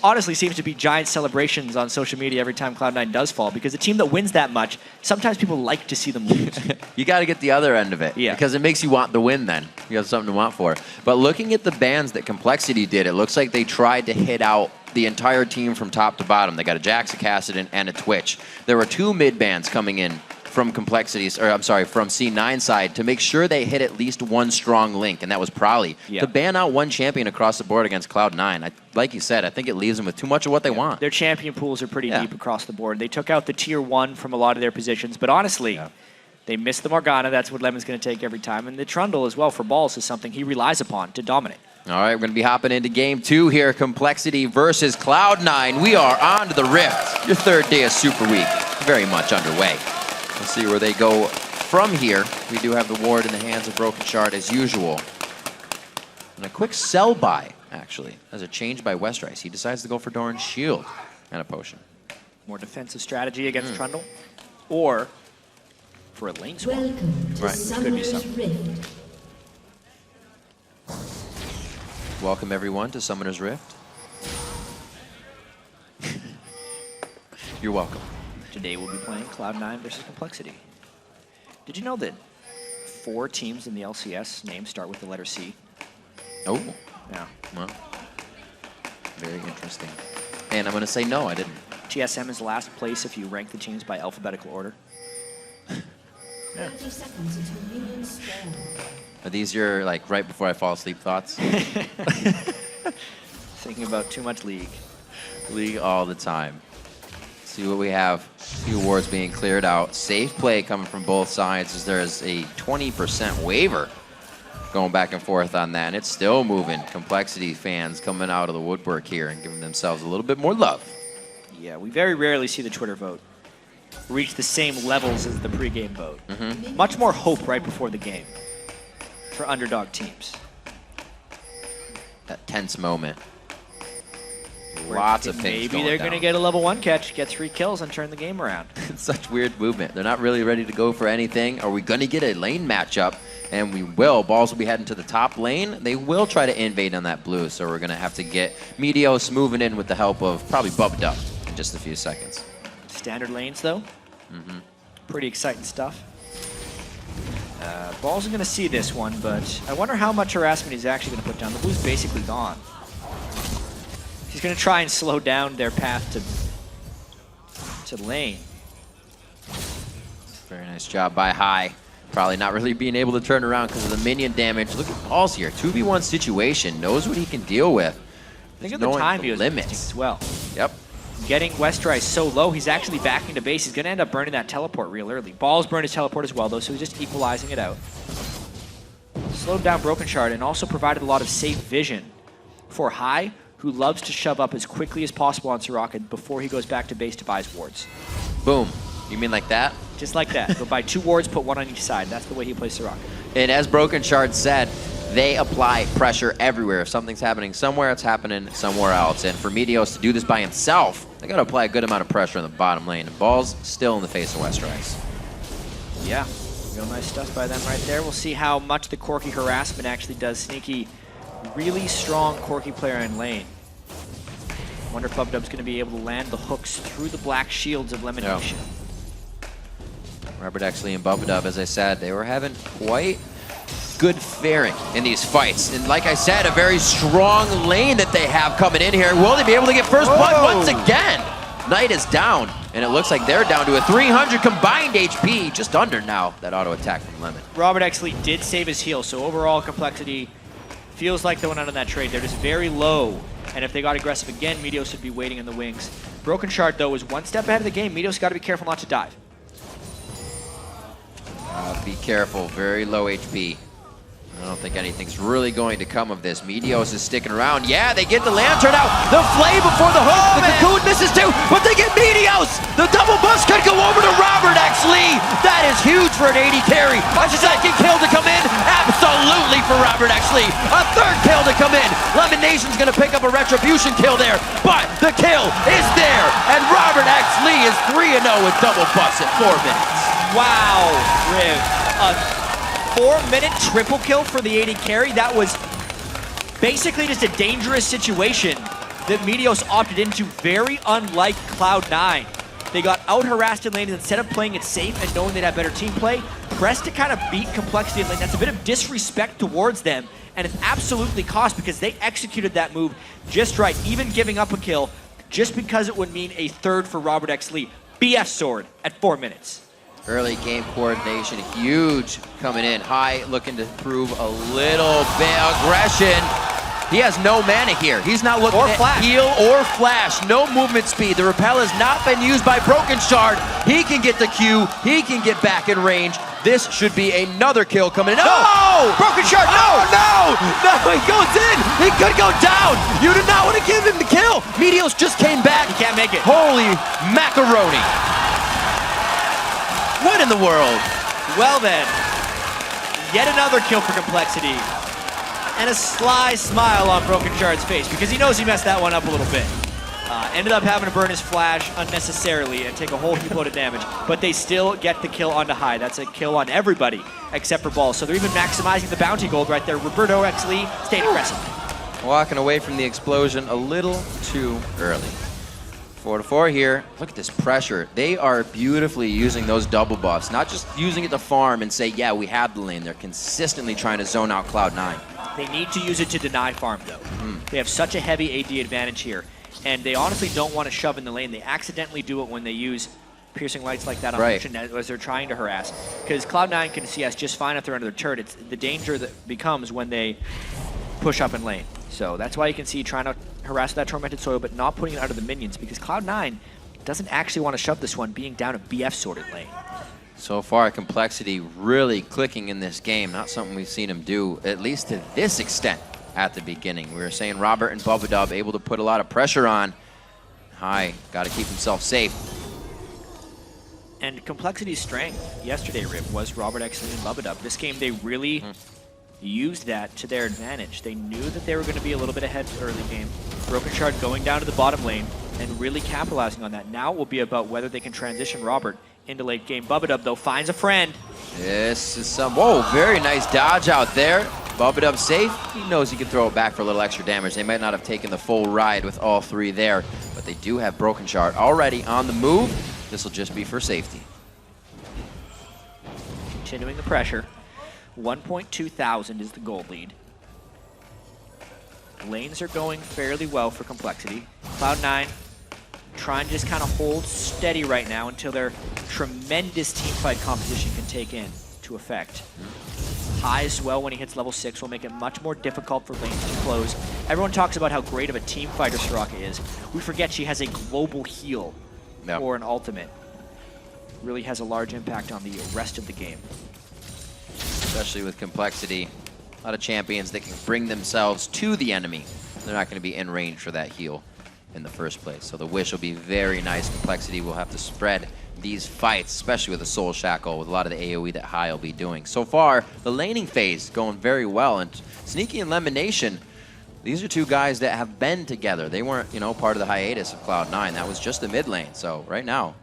honestly seems to be giant celebrations on social media every time Cloud9 does fall because a team that wins that much, sometimes people like to see them lose. You got to get the other end of it because it makes you want the win then. You have something to want for. But looking at the bans that Complexity did, it looks like they tried to hit out the entire team from top to bottom. They got a Jax, a Kassadin, and a Twitch. There were 2 mid bans coming in from Complexity's, or I'm sorry, from C9 side to make sure they hit at least one strong link, and that was Prolly. Yeah. To ban out one champion across the board against Cloud9, like you said, I think it leaves them with too much of what they want. Their champion pools are pretty deep across the board. They took out the tier 1 from a lot of their positions, but honestly, they missed the Morgana. That's what Lemon's going to take every time. And the Trundle as well for Balls is something he relies upon to dominate. All right, we're going to be hopping into game 2 here. Complexity versus Cloud9. We are on to the Rift. Your third day of Super Week, very much underway. Let's see where they go from here. We do have the ward in the hands of Broken Shard as usual. And a quick sell buy, actually, as a change by Westrice. He decides to go for Doran's shield and a potion. More defensive strategy against Trundle, or for a lane swap. Could be something. Welcome everyone to Summoner's Rift. You're welcome. Today we'll be playing Cloud9 versus Complexity. Did you know that 4 teams in the LCS names start with the letter C? Oh. Yeah. Well, very interesting. And I'm going to say no, I didn't. TSM is last place if you rank the teams by alphabetical order. Yeah. Are these your, like, right before I fall asleep thoughts? Thinking about too much League. League all the time. See what we have. A few wards being cleared out. Safe play coming from both sides as there's a 20% waiver going back and forth on that. And it's still moving. Complexity fans coming out of the woodwork here and giving themselves a little bit more love. Yeah, we very rarely see the Twitter vote reach the same levels as the pregame vote. Much more hope right before the game for underdog teams. That tense moment. Where Lots of things maybe they're going to get a level 1 catch, get 3 kills, and turn the game around. It's such weird movement. They're not really ready to go for anything. Are we going to get a lane matchup? And we will. Balls will be heading to the top lane. They will try to invade on that blue, so we're going to have to get Meteos moving in with the help of probably Bubba in just a few seconds. Standard lanes, though. Pretty exciting stuff. Balls are going to see this one, but I wonder how much harassment he's actually going to put down. The blue's basically gone. He's going to try and slow down their path to lane. Very nice job by High. Probably not really being able to turn around because of the minion damage. Look at Balls here. 2v1 situation. Knows what he can deal with. Think of the time he was limits as well. Yep. Getting Westrice so low, he's actually backing to base. He's going to end up burning that teleport real early. Balls burned his teleport as well, though, so he's just equalizing it out. Slowed down Broken Shard and also provided a lot of safe vision for High, who loves to shove up as quickly as possible on Soraka before he goes back to base to buy his wards. Boom. You mean like that? Just like that. Go buy 2 wards, put 1 on each side. That's the way he plays Soraka. And as Broken Shard said, they apply pressure everywhere. If something's happening somewhere, it's happening somewhere else. And for Meteos to do this by himself, they got to apply a good amount of pressure in the bottom lane. And Balls still in the face of Westrice. Yeah, real nice stuff by them right there. We'll see how much the Corki harassment actually does. Sneaky, really strong Corki player in lane. Wonder if Bubdub's going to be able to land the hooks through the black shields of elimination. Robert Exley and Bubba, as I said, they were having quite good faring in these fights. And like I said, a very strong lane that they have coming in here. Will they be able to get first blood once again? Knight is down, and it looks like they're down to a 300 combined HP, just under now, that auto attack from Lemon. Robert Exley did save his heal, so overall Complexity feels like they went out on that trade. They're just very low, and if they got aggressive again, Meteos would be waiting in the wings. Broken Shard, though, is 1 step ahead of the game. Meteos got to be careful not to dive. Be careful, very low HP. I don't think anything's really going to come of this. Meteos is sticking around. Yeah, they get the Lantern out. The Flame before the hook. The Cocoon misses too, but they get Meteos. The double bust could go over to Robert Exley. That is huge for an 80 carry. A second kill to come in. Absolutely for Robert Exley. A third kill to come in. Lemon Nation's going to pick up a retribution kill there, but the kill is there. And Robert Exley is 3-0 with double bust at 4 minutes. Wow, Riv. A 4-minute triple kill for the 80 carry. That was basically just a dangerous situation that Meteos opted into, very unlike Cloud9. They got out-harassed in lane, and instead of playing it safe and knowing they'd have better team play, pressed to kind of beat Complexity in lane. That's a bit of disrespect towards them, and it's absolutely cost because they executed that move just right, even giving up a kill, just because it would mean a third for Robert Exley. BF sword at 4 minutes. Early game coordination, huge coming in. High looking to prove a little bit aggression. He has no mana here. He's not looking at heal or flash. No movement speed. The repel has not been used by Broken Shard. He can get the Q. He can get back in range. This should be another kill coming in. No! Broken Shard, no! No! No, he goes in! He could go down! You did not want to give him the kill! Meteos just came back. He can't make it. Holy macaroni. What in the world? Well then, yet another kill for Complexity. And a sly smile on Broken Shard's face because he knows he messed that one up a little bit. Ended up having to burn his flash unnecessarily and take a whole heap load of damage, but they still get the kill onto High. That's a kill on everybody except for Ball. So they're even maximizing the bounty gold right there. Roberto X Lee stayed aggressive. Walking away from the explosion a little too early. 4-4 here. Look at this pressure. They are beautifully using those double buffs, not just using it to farm and say, yeah, we have the lane. They're consistently trying to zone out Cloud9. They need to use it to deny farm, though. They have such a heavy AD advantage here, and they honestly don't want to shove in the lane. They accidentally do it when they use piercing lights like that on Lucian as they're trying to harass. Because Cloud9 can CS just fine if they're under the turret. It's the danger that becomes when they push up in lane. So that's why you can see trying to harass that Tormented Soil, but not putting it out of the minions, because Cloud9 doesn't actually want to shove this one, being down a BF sorted lane. So far, Complexity really clicking in this game. Not something we've seen him do, at least to this extent, at the beginning. We were saying Robert and Bubba able to put a lot of pressure on. High, got to keep himself safe. And Complexity's strength yesterday, Rip, was Robert X Lee and Bubba. This game, they really used that to their advantage. They knew that they were going to be a little bit ahead early game. Broken Shard going down to the bottom lane and really capitalizing on that. Now it will be about whether they can transition Robert into late game. Bubba, though, finds a friend. This is some, whoa, very nice dodge out there. Bubba safe. He knows he can throw it back for a little extra damage. They might not have taken the full ride with all three there, but they do have Broken Shard already on the move. This will just be for safety. Continuing the pressure. 1.2 thousand is the gold lead. Lanes are going fairly well for Complexity. Cloud9 trying to just kind of hold steady right now until their tremendous teamfight composition can take into effect. High as well when he hits level 6 will make it much more difficult for lanes to close. Everyone talks about how great of a team fighter Soraka is. We forget she has a global heal or an ultimate. Really has a large impact on the rest of the game. Especially with Complexity. A lot of champions that can bring themselves to the enemy. They're not going to be in range for that heal in the first place. So the wish will be very nice. Complexity will have to spread these fights, especially with the Soul Shackle, with a lot of the AoE that High will be doing. So far, the laning phase going very well. And Sneaky and Lemonation, these are two guys that have been together. They weren't, you know, part of the hiatus of Cloud9. That was just the mid lane. So right now,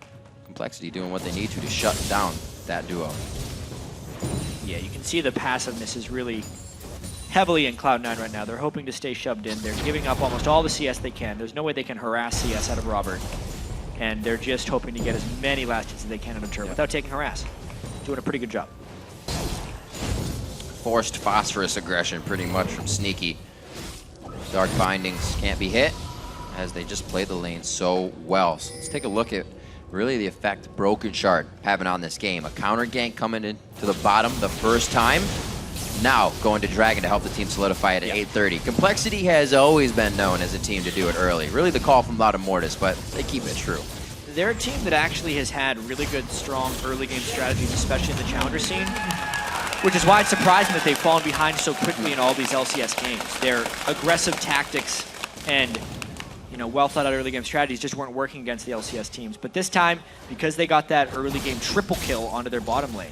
Complexity doing what they need to shut down that duo. Yeah, you can see the passiveness is really heavily in Cloud9 right now. They're hoping to stay shoved in. They're giving up almost all the CS they can. There's no way they can harass CS out of Robert. And they're just hoping to get as many last hits as they can in a turn without taking harass. Doing a pretty good job. Forced phosphorus aggression pretty much from Sneaky. Dark Bindings can't be hit as they just play the lane so well. So let's take a look at really the effect Broken Shard having on this game. A counter gank coming in to the bottom the first time. Now going to Dragon to help the team solidify it at 8:30. Complexity has always been known as a team to do it early. Really the call from Loud Mortis, but they keep it true. They're a team that actually has had really good, strong early game strategies, especially in the challenger scene, which is why it's surprising that they've fallen behind so quickly in all these LCS games. Their aggressive tactics and well thought out early game strategies just weren't working against the LCS teams. But this time, because they got that early game triple kill onto their bottom lane,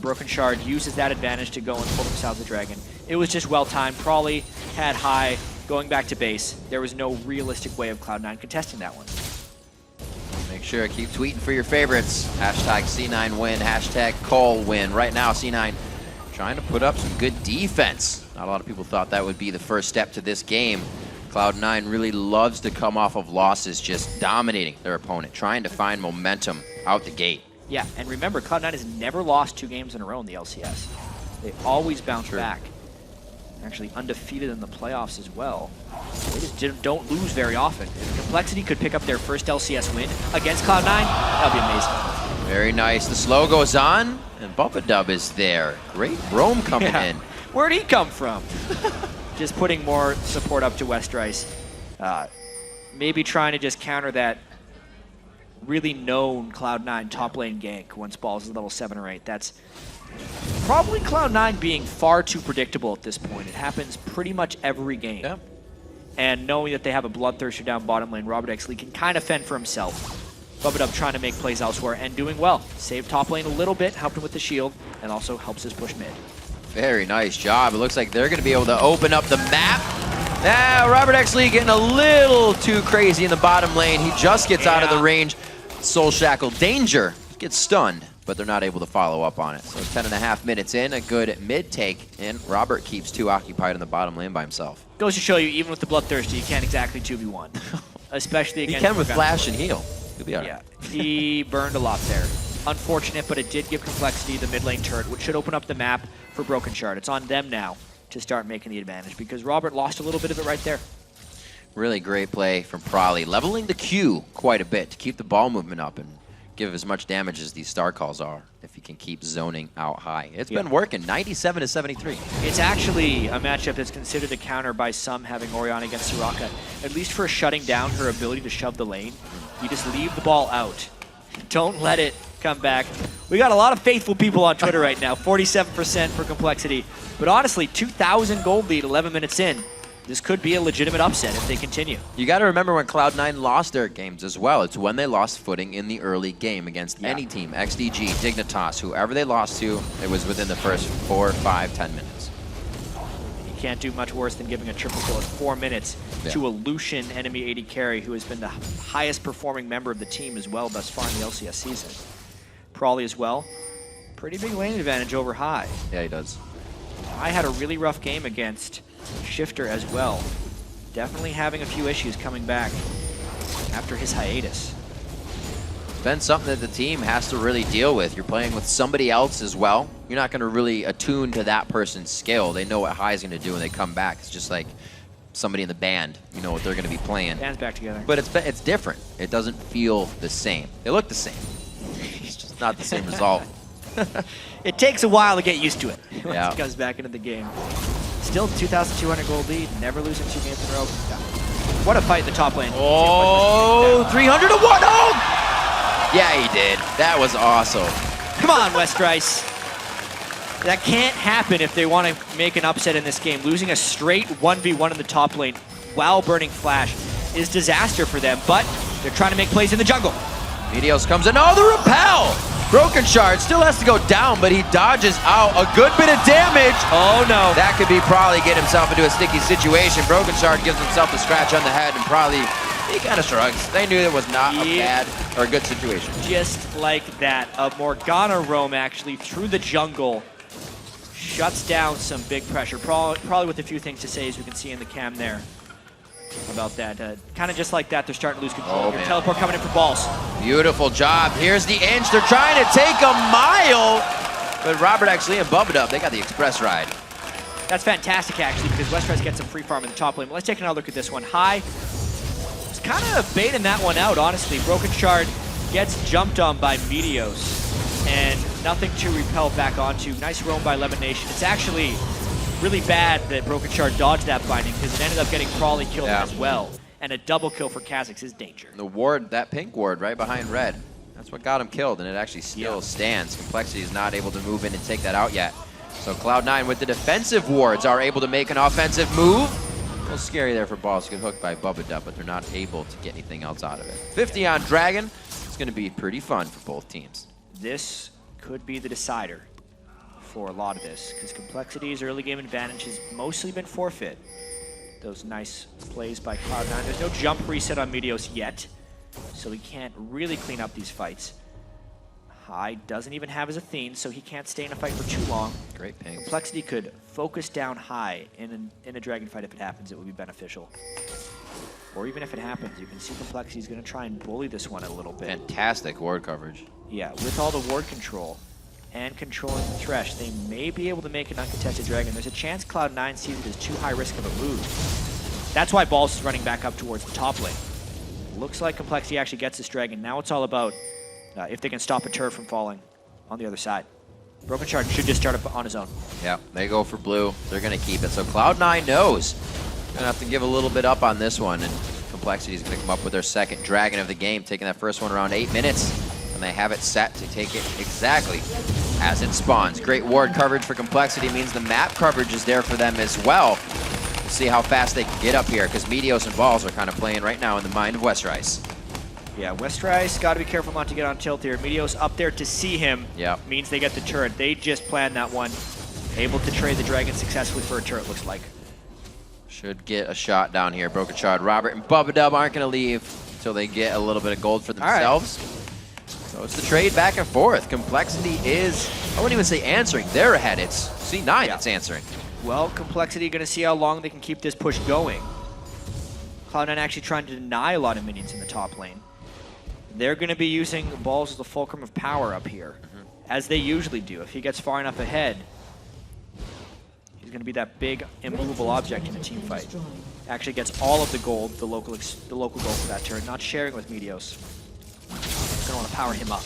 Broken Shard uses that advantage to go and pull themselves a dragon. It was just well timed. Probably had High going back to base. There was no realistic way of Cloud9 contesting that one. Make sure to keep tweeting for your favorites. Hashtag C9 win, hashtag Cole win. Right now, C9 trying to put up some good defense. Not a lot of people thought that would be the first step to this game. Cloud9 really loves to come off of losses, just dominating their opponent, trying to find momentum out the gate. Yeah, and remember, Cloud9 has never lost 2 games in a row in the LCS. They always bounce back. Actually undefeated in the playoffs as well. They just don't lose very often. If Complexity could pick up their first LCS win against Cloud9, that would be amazing. Very nice. The slow goes on, and Bubba is there. Great roam coming in. Where'd he come from? Just putting more support up to Westrice. Maybe trying to just counter that really known Cloud9 top lane gank once Balls is level 7 or 8. That's probably Cloud9 being far too predictable at this point. It happens pretty much every game. Yeah. And knowing that they have a Bloodthirster down bottom lane, Robert Exley can kind of fend for himself. Bubba trying to make plays elsewhere and doing well. Saved top lane a little bit, helped him with the shield, and also helps his push mid. Very nice job. It looks like they're going to be able to open up the map. Now, Robert Exley getting a little too crazy in the bottom lane. He just gets out of the range. Soul Shackle Danger gets stunned, but they're not able to follow up on it. So 10.5 minutes in, a good mid take, and Robert keeps 2 occupied in the bottom lane by himself. Goes to show you, even with the Bloodthirsty, you can't exactly 2v1. Especially against... He can with flash and heal. He'll be all right. Yeah, he burned a lot there. Unfortunate, but it did give Complexity the mid lane turret, which should open up the map for Broken Shard. It's on them now to start making the advantage, because Robert lost a little bit of it right there. Really great play from Prolly, leveling the Q quite a bit to keep the ball movement up and give as much damage as these star calls are if he can keep zoning out high. It's been working, 97 to 73. It's actually a matchup that's considered a counter by some, having Orianna against Soraka, at least for shutting down her ability to shove the lane. You just leave the ball out. Don't let it come back. We got a lot of faithful people on Twitter right now, 47% for Complexity. But honestly, 2,000 gold lead 11 minutes in. This could be a legitimate upset if they continue. You got to remember when Cloud9 lost their games as well. It's when they lost footing in the early game against any team, XDG, Dignitas, whoever they lost to, it was within the first 4, 5, 10 minutes. You can't do much worse than giving a triple kill at 4 minutes to a Lucian enemy AD carry who has been the highest performing member of the team as well thus far in the LCS season. Prolly as well. Pretty big lane advantage over High. Yeah, he does. High had a really rough game against Shifter as well. Definitely having a few issues coming back after his hiatus. It's been something that the team has to really deal with. You're playing with somebody else as well. You're not going to really attune to that person's skill. They know what High's going to do when they come back. It's just like somebody in the band. You know what they're going to be playing. Band's back together. But it's different. It doesn't feel the same. They look the same. It's just not the same result. It takes a while to get used to it once Yeah. it comes back into the game. Still 2,200 gold lead, never losing 2 games in a row. What a fight in the top lane. Oh, 300 to 1. Oh! Yeah, he did. That was awesome. Come on, Westrice. That can't happen if they want to make an upset in this game. Losing a straight 1v1 in the top lane while burning flash is disaster for them, but they're trying to make plays in the jungle. Meteos comes in. Oh, the repel! Broken Shard still has to go down, but he dodges out a good bit of damage. Oh no. That could be Prolly getting himself into a sticky situation. Broken Shard gives himself a scratch on the head, and Prolly, he kind of shrugs. They knew it was not a bad or a good situation. Just like that, a Morgana roam actually through the jungle shuts down some big pressure. Probably with a few things to say, as we can see in the cam there about that. Kind of just like that, they're starting to lose control. Your teleport coming in for Balls. Beautiful job. Here's the inch. They're trying to take a mile, but Robert actually and Bubba they got the express ride. That's fantastic, actually, because Westrice gets some free farm in the top lane. But let's take another look at this one. High was kind of baiting that one out, honestly. Broken Shard gets jumped on by Meteos, and nothing to repel back onto. Nice roam by Lemon Nation. It's actually really bad that Broken Shard dodged that binding, because it ended up getting Prolly killed as well. And a double kill for Kha'Zix is danger. The ward, that pink ward right behind red, that's what got him killed, and it actually still stands. Complexity is not able to move in and take that out yet. So Cloud9 with the defensive wards are able to make an offensive move. A little scary there for Balls to get hooked by Bubba, but they're not able to get anything else out of it. 50 on Dragon. It's going to be pretty fun for both teams. This could be the decider for a lot of this, because Complexity's early game advantage has mostly been forfeit. Those nice plays by Cloud9. There's no jump reset on Meteos yet, so he can't really clean up these fights. High doesn't even have his Athene, so he can't stay in a fight for too long. Great ping. Complexity could focus down High in a Dragon fight. If it happens, it would be beneficial. Or even if it happens, you can see Complexity's going to try and bully this one a little bit. Fantastic ward coverage. Yeah, with all the ward control. and controlling the Thresh, they may be able to make an uncontested Dragon. There's a chance Cloud9 sees it as too high risk of a move. That's why Balls is running back up towards the top lane. Looks like Complexity actually gets this Dragon. Now it's all about if they can stop a turret from falling on the other side. Broken Shard should just start up on his own. Yeah, they go for blue. They're going to keep it. So Cloud9 knows. Going to have to give a little bit up on this one. And Complexity is going to come up with their second Dragon of the game, taking that first one around 8 minutes. And they have it set to take it exactly as it spawns. Great ward coverage for Complexity means the map coverage is there for them as well. We'll see how fast they can get up here, because Meteos and Balls are kind of playing right now in the mind of Westrice. Yeah, Westrice got to be careful not to get on tilt here. Meteos up there to see him means they get the turret. They just planned that one. Able to trade the Dragon successfully for a turret, looks like. Should get a shot down here. Broken Shard, Robert, and Bubba Dub aren't going to leave until they get a little bit of gold for themselves. So it's the trade back and forth. Complexity is, I wouldn't even say answering. They're ahead. It's C9 that's answering. Well, Complexity going to see how long they can keep this push going. Cloud9 actually trying to deny a lot of minions in the top lane. They're going to be using Balls as the fulcrum of power up here, as they usually do. If he gets far enough ahead, he's going to be that big, immovable object in a team fight. Actually gets all of the gold, the local gold for that turn, not sharing with Meteos. Going to want to power him up.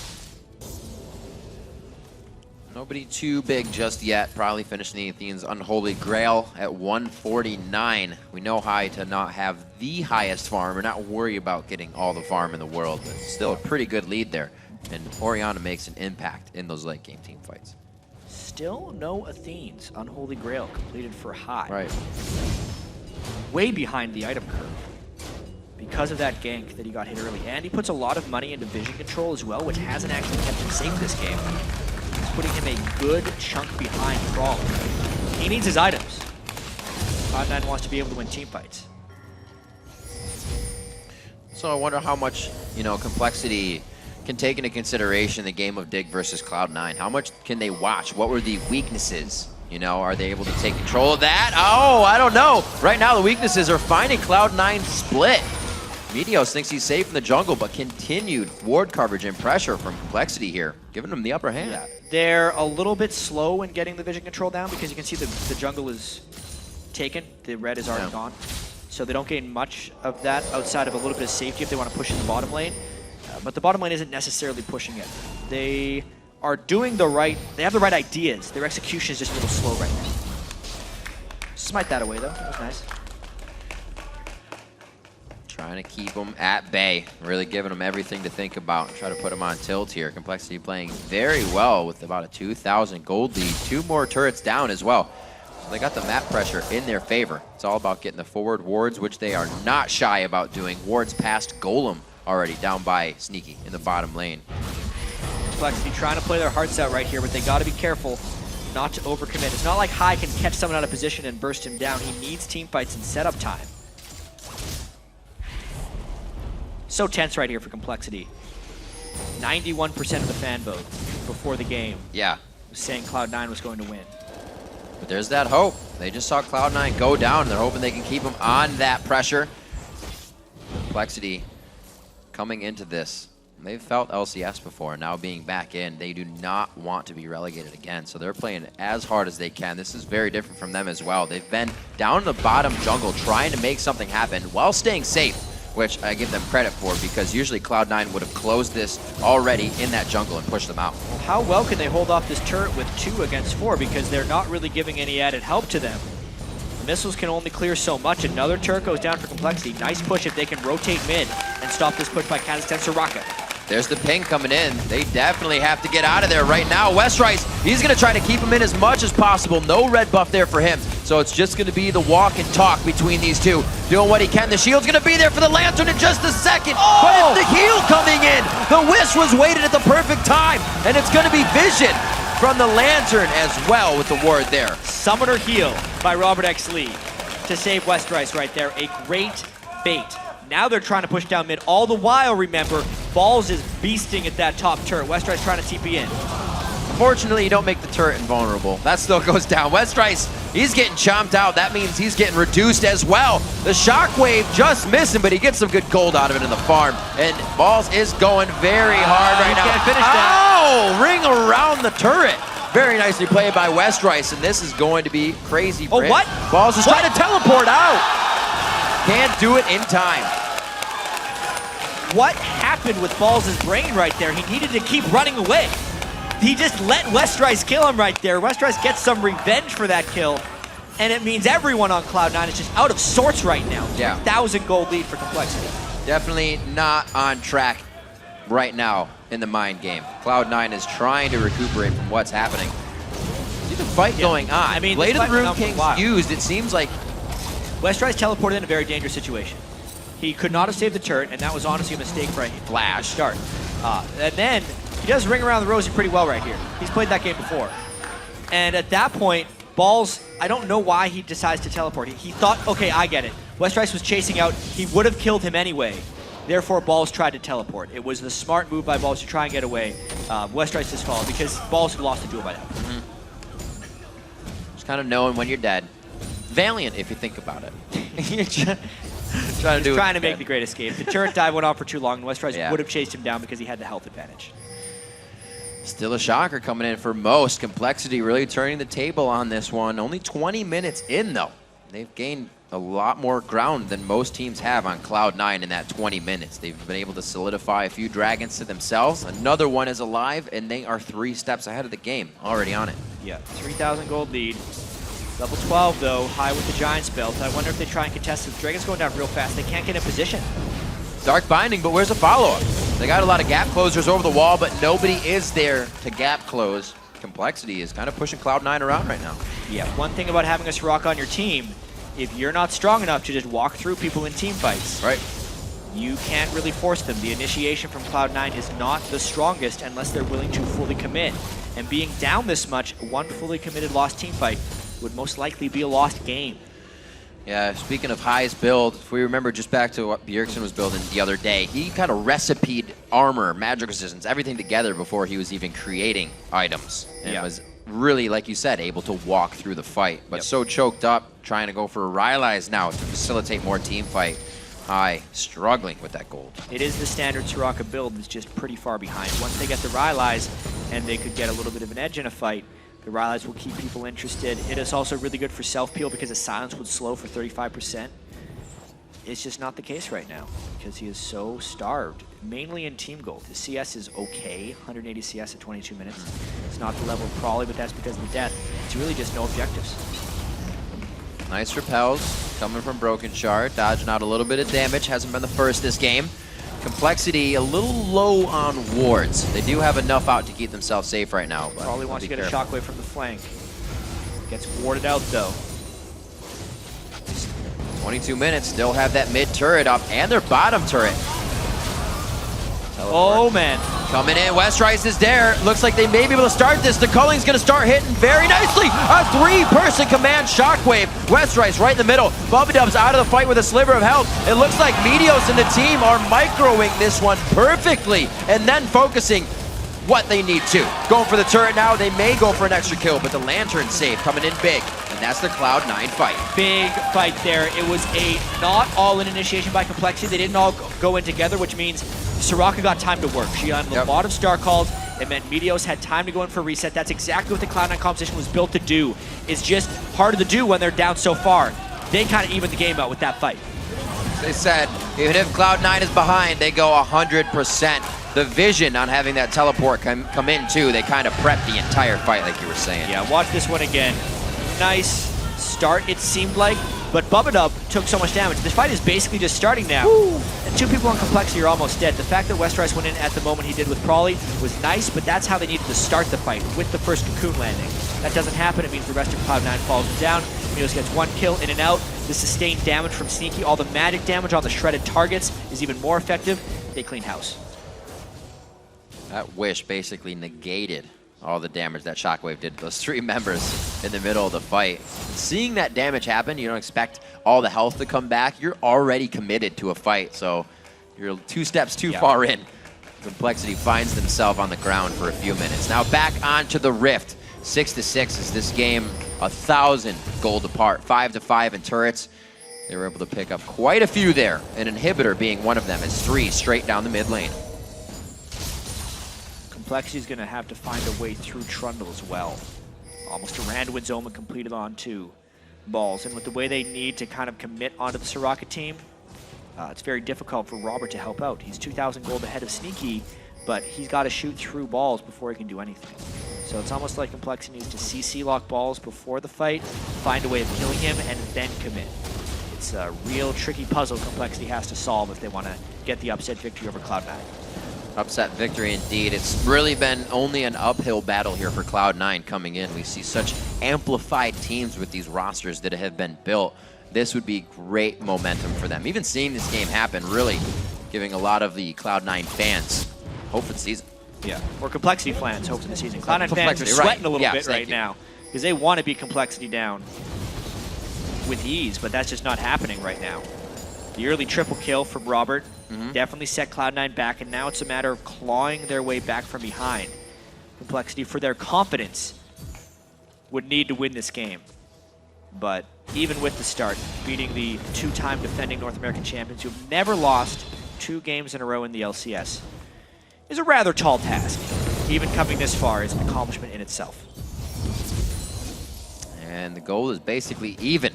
Nobody too big just yet. Probably finishing the Athene's Unholy Grail at 149. We know how to not have the highest farm or not worry about getting all the farm in the world, but still a pretty good lead there. And Orianna makes an impact in those late game team fights. Still no Athene's Unholy Grail completed for high. Right. Way behind the item curve because of that gank that he got hit early. And he puts a lot of money into vision control as well, which hasn't actually kept him safe this game. It's putting him a good chunk behind Crawler. He needs his items. Cloud9 wants to be able to win team fights. So I wonder how much, Complexity can take into consideration the game of Dig versus Cloud9. How much can they watch? What were the weaknesses? Are they able to take control of that? Oh, I don't know. Right now the weaknesses are finding Cloud9 split. Meteos thinks he's safe in the jungle, but continued ward coverage and pressure from Complexity here, giving him the upper hand. Yeah. They're a little bit slow in getting the vision control down because you can see the jungle is taken. The red is already gone. So they don't gain much of that outside of a little bit of safety if they want to push in the bottom lane. But the bottom lane isn't necessarily pushing it. They are doing they have the right ideas. Their execution is just a little slow right now. Smite that away though, that was nice. Trying to keep them at bay, really giving them everything to think about and try to put them on tilt here. Complexity playing very well with about a 2,000 gold lead. 2 more turrets down as well. So they got the map pressure in their favor. It's all about getting the forward wards, which they are not shy about doing. Wards past Golem already down by Sneaky in the bottom lane. Complexity trying to play their hearts out right here, but they got to be careful not to overcommit. It's not like High can catch someone out of position and burst him down. He needs team fights and setup time. So tense right here for Complexity. 91% of the fan vote before the game was saying Cloud9 was going to win. But there's that hope. They just saw Cloud9 go down. They're hoping they can keep them on that pressure. Complexity coming into this. They've felt LCS before. Now being back in, they do not want to be relegated again. So they're playing as hard as they can. This is very different from them as well. They've been down in the bottom jungle trying to make something happen while staying safe, which I give them credit for, because usually Cloud9 would have closed this already in that jungle and pushed them out. Well, how well can they hold off this turret with 2 against 4, because they're not really giving any added help to them. The missiles can only clear so much. Another turret goes down for Complexity. Nice push if they can rotate mid and stop this push by Kazakhstan Soraka. There's the ping coming in. They definitely have to get out of there right now. Westrice, he's going to try to keep him in as much as possible. No red buff there for him. So it's just going to be the walk and talk between these two. Doing what he can. The shield's going to be there for the Lantern in just a second. Oh! But it's the heal coming in. The Wish was weighted at the perfect time. And it's going to be Vision from the Lantern as well with the ward there. Summoner heal by Robert X. Lee to save Westrice right there. A great bait. Now they're trying to push down mid. All the while, remember, Balls is beasting at that top turret. Westrice trying to TP in. Unfortunately, you don't make the turret invulnerable. That still goes down. Westrice, he's getting chomped out. That means he's getting reduced as well. The Shockwave just missing, but he gets some good gold out of it in the farm. And Balls is going very hard right now. Can't finish that. Oh, ring around the turret. Very nicely played by Westrice, and this is going to be crazy. Oh, what? Balls is trying to teleport out. Can't do it in time. What happened with Balls' brain right there? He needed to keep running away. He just let Westrice kill him right there. Westrice gets some revenge for that kill, and it means everyone on Cloud9 is just out of sorts right now. Yeah. 1,000 gold lead for Complexity. Definitely not on track right now in the mind game. Cloud9 is trying to recuperate from what's happening. See the fight going on. I mean, Blade this of the fight Rune went on for a King's while. used. It seems like Westrice teleported in a very dangerous situation. He could not have saved the turret, and that was honestly a mistake for a flash start. And then he does ring around the rosy pretty well right here. He's played that game before. And at that point, Balls, I don't know why he decides to teleport. He thought, okay, I get it. Westrice was chasing out. He would have killed him anyway. Therefore, Balls tried to teleport. It was the smart move by Balls to try and get away. Westrice just followed because Balls had lost the duel by now. just kind of knowing when you're dead. Valiant, if you think about it. He's trying to make the great escape. The turret dive went on for too long, and Westrice would have chased him down because he had the health advantage. Still a shocker coming in for most. Complexity really turning the table on this one. Only 20 minutes in, though. They've gained a lot more ground than most teams have on Cloud9 in that 20 minutes. They've been able to solidify a few dragons to themselves. Another one is alive, and they are 3 steps ahead of the game, already on it. Yeah, 3,000 gold lead. Level 12, though, high with the Giant spell. So I wonder if they try and contest it. The Dragon's going down real fast. They can't get in position. Dark Binding, but where's the follow-up? They got a lot of gap closers over the wall, but nobody is there to gap close. Complexity is kind of pushing Cloud9 around right now. Yeah, one thing about having a Soraka on your team, if you're not strong enough to just walk through people in team fights, right, you can't really force them. The initiation from Cloud9 is not the strongest unless they're willing to fully commit. And being down this much, one fully committed lost team fight would most likely be a lost game. Yeah, speaking of highest build, if we remember just back to what Bjergsen was building the other day, he kind of recipe'd armor, magic resistance, everything together before he was even creating items. And was really, like you said, able to walk through the fight. But so choked up, trying to go for Rylai's now to facilitate more team fight. High, struggling with that gold. It is the standard Soraka build that's just pretty far behind. Once they get the Rylai's and they could get a little bit of an edge in a fight, the Rylai's will keep people interested. It is also really good for self-peel because the silence would slow for 35%. It's just not the case right now because he is so starved, mainly in team gold. His CS is okay, 180 CS at 22 minutes. It's not the level of Crawley, but that's because of the death. It's really just no objectives. Nice repels coming from Broken Shard, dodging out a little bit of damage. Hasn't been the first this game. Complexity a little low on wards. They do have enough out to keep themselves safe right now. Probably wants to get a shockwave from the flank. Gets warded out though. 22 minutes, still have that mid turret up and their bottom turret. Oh man. Coming in, Westrice is there. Looks like they may be able to start this. The Culling's gonna start hitting very nicely. A 3-person command shockwave. Westrice right in the middle. Bubba out of the fight with a sliver of health. It looks like Meteos and the team are microing this one perfectly and then focusing what they need to. Going for the turret now. They may go for an extra kill, but the Lantern's safe, coming in big. And that's the Cloud9 fight. Big fight there. It was a not all-in initiation by Complexity. They didn't all go in together, which means Soraka got time to work. She got a lot of star calls. It meant Meteos had time to go in for a reset. That's exactly what the Cloud9 composition was built to do. It's just harder to do when they're down so far. They kind of evened the game out with that fight. They said, even if Cloud9 is behind, they go 100%. The vision on having that teleport come in too, they kind of prep the entire fight like you were saying. Yeah, watch this one again. Nice start, it seemed like, but Bubba took so much damage. This fight is basically just starting now. And 2 people on Complexity are almost dead. The fact that Westrice went in at the moment he did with Crawley was nice, but that's how they needed to start the fight, with the first cocoon landing. That doesn't happen, it means the rest of Cloud9 falls down. Meteos gets 1 kill in and out. The sustained damage from Sneaky, all the magic damage on the shredded targets is even more effective. They clean house. That wish basically negated all the damage that Shockwave did to those 3 members in the middle of the fight. And seeing that damage happen, you don't expect all the health to come back. You're already committed to a fight, so you're 2 steps too far in. Complexity finds themselves on the ground for a few minutes. Now back onto the Rift. 6-6 is this game, 1,000 gold apart. 5-5 in turrets. They were able to pick up quite a few there, an inhibitor being one of them. It's 3 straight down the mid lane. Complexity's going to have to find a way through Trundle as well. Almost a Randuin's Omen completed on 2 balls. And with the way they need to kind of commit onto the Soraka team, it's very difficult for Robert to help out. He's 2,000 gold ahead of Sneaky, but he's got to shoot through balls before he can do anything. So it's almost like Complexity needs to CC lock balls before the fight, find a way of killing him, and then commit. It's a real tricky puzzle Complexity has to solve if they want to get the upset victory over Cloud9. Upset victory indeed. It's really been only an uphill battle here for Cloud9 coming in. We see such amplified teams with these rosters that have been built. This would be great momentum for them. Even seeing this game happen, really giving a lot of the Cloud9 fans hope for the season. Yeah, or Complexity fans hope for the season. Cloud9 fans are sweating a little bit right now because they want to beat Complexity down with ease, but that's just not happening right now. The early triple kill from Robert definitely set Cloud9 back, and now it's a matter of clawing their way back from behind. Complexity, for their confidence, would need to win this game. But even with the start, beating the 2-time defending North American champions who've never lost 2 games in a row in the LCS is a rather tall task. Even coming this far is an accomplishment in itself. And the goal is basically even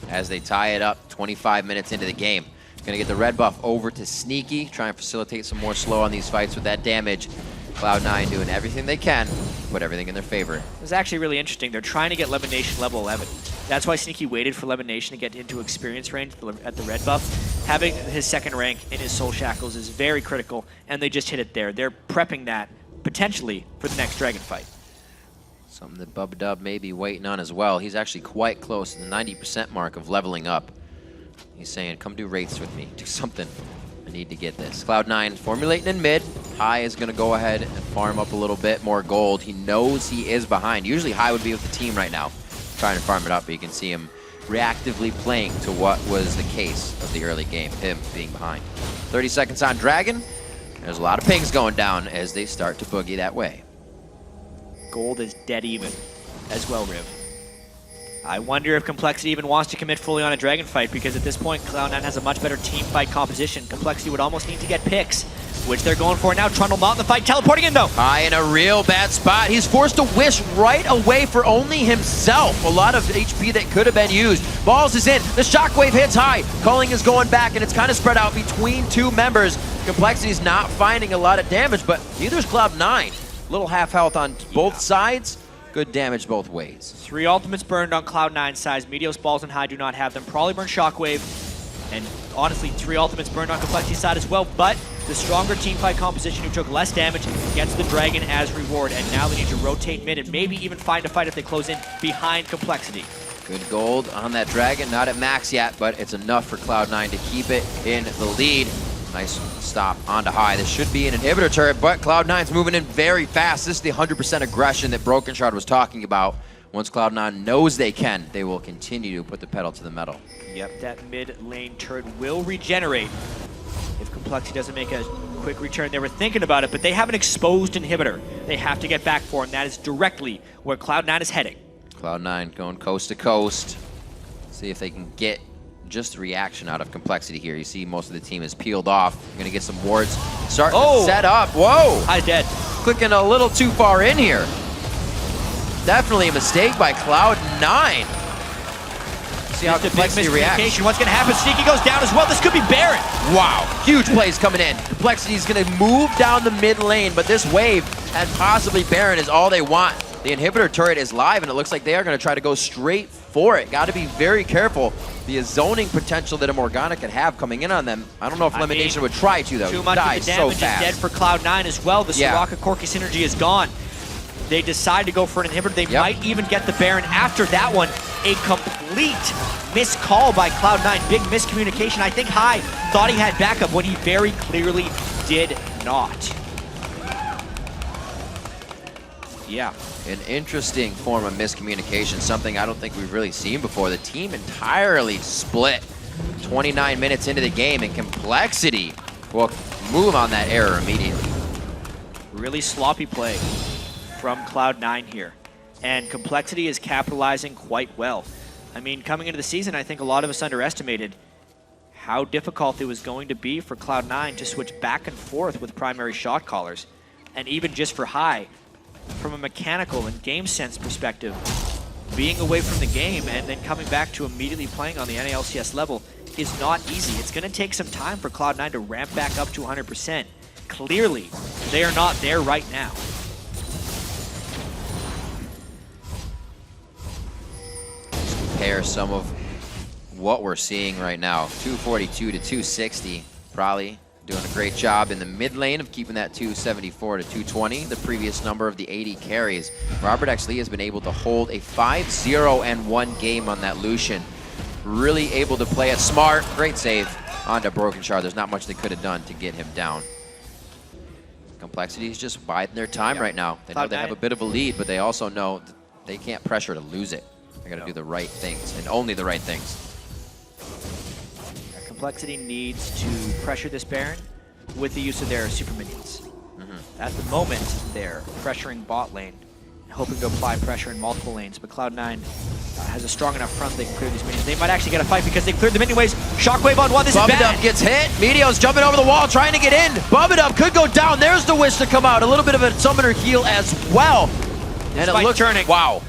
as they tie it up 25 minutes into the game. Gonna get the red buff over to Sneaky, try and facilitate some more slow on these fights with that damage. Cloud9 doing everything they can to put everything in their favor. It was actually really interesting. They're trying to get Lemon Nation level 11. That's why Sneaky waited for Lemon Nation to get into experience range at the red buff. Having his second rank in his Soul Shackles is very critical, and they just hit it there. They're prepping that potentially for the next Dragon fight. Something that Bub Dub may be waiting on as well. He's actually quite close to the 90% mark of leveling up. He's saying, come do wraiths with me. Do something. I need to get this. Cloud9 formulating in mid. High is going to go ahead and farm up a little bit more gold. He knows he is behind. Usually High would be with the team right now, trying to farm it up, but you can see him reactively playing to what was the case of the early game, him being behind. 30 seconds on Dragon. There's a lot of pings going down as they start to boogie that way. Gold is dead even as well, Riv. I wonder if Complexity even wants to commit fully on a Dragon fight, because at this point, Cloud9 has a much better team fight composition. Complexity would almost need to get picks, which they're going for now. Trundle not in the fight, teleporting in though. High in a real bad spot. He's forced to wish right away for only himself. A lot of HP that could have been used. Balls is in, the shockwave hits High. Culling is going back, and it's kind of spread out between 2 members. Complexity's not finding a lot of damage, but neither's Cloud9. Little half health on both sides. Good damage both ways. 3 ultimates burned on Cloud9 size. Meteos, Balls, and High do not have them. Probably burn Shockwave. And honestly, 3 ultimates burned on Complexity side as well. But the stronger teamfight composition who took less damage gets the Dragon as reward. And now they need to rotate mid and maybe even find a fight if they close in behind Complexity. Good gold on that Dragon. Not at max yet, but it's enough for Cloud9 to keep it in the lead. Nice stop onto High. This should be an inhibitor turret, but Cloud9's moving in very fast. This is the 100% aggression that Broken Shard was talking about. Once Cloud9 knows they can, they will continue to put the pedal to the metal. Yep, that mid lane turret will regenerate if Complexity doesn't make a quick return. They were thinking about it, but they have an exposed inhibitor they have to get back for, and that is directly where Cloud9 is heading. Cloud9 going coast to coast. See if they can get just the reaction out of Complexity here. You see most of the team is peeled off. You're gonna get some wards starting to set up. Whoa! High's dead. Clicking a little too far in here. Definitely a mistake by Cloud9. See how Complexity reacts. What's gonna happen? Sneaky goes down as well. This could be Baron. Wow, huge plays coming in. Complexity's gonna move down the mid lane, but this wave and possibly Baron is all they want. The inhibitor turret is live, and it looks like they are gonna try to go straight for it. Gotta be very careful. The zoning potential that a Morgana could have coming in on them. I don't know if Lemon Nation would try to, though. Too much of the damage is dead for Cloud9 as well. The Soraka Corki synergy is gone. They decide to go for an inhibitor. They might even get the Baron after that one. A complete missed call by Cloud9. Big miscommunication. I think High thought he had backup when he very clearly did not. Yeah. An interesting form of miscommunication, something I don't think we've really seen before. The team entirely split 29 minutes into the game, and Complexity will move on that error immediately. Really sloppy play from Cloud9 here. And Complexity is capitalizing quite well. I mean, coming into the season, I think a lot of us underestimated how difficult it was going to be for Cloud9 to switch back and forth with primary shot callers. And even just for High, from a mechanical and game sense perspective, being away from the game and then coming back to immediately playing on the NALCS level is not easy. It's going to take some time for Cloud9 to ramp back up to 100%. Clearly, they are not there right now. Compare some of what we're seeing right now. 242 to 260, probably doing a great job in the mid lane of keeping that 274 to 220, the previous number of the 80 carries. Robert X. Lee has been able to hold a 5-0-1 game on that Lucian. Really able to play it smart. Great save onto Broken Shard. There's not much they could have done to get him down. Complexity is just biding their time right now. They know they have a bit of a lead, but they also know that they can't pressure to lose it. They got to do the right things, and only the right things. Complexity needs to pressure this Baron with the use of their super minions. At the moment, they're pressuring bot lane, hoping to apply pressure in multiple lanes, but Cloud9 has a strong enough front they can clear these minions. They might actually get a fight because they cleared the minion waves. Shockwave on one, this is bad. Bubba gets hit. Meteo's jumping over the wall, trying to get in. Bubba could go down. There's the wish to come out. A little bit of a summoner heal as well. And it looks turning. Wow.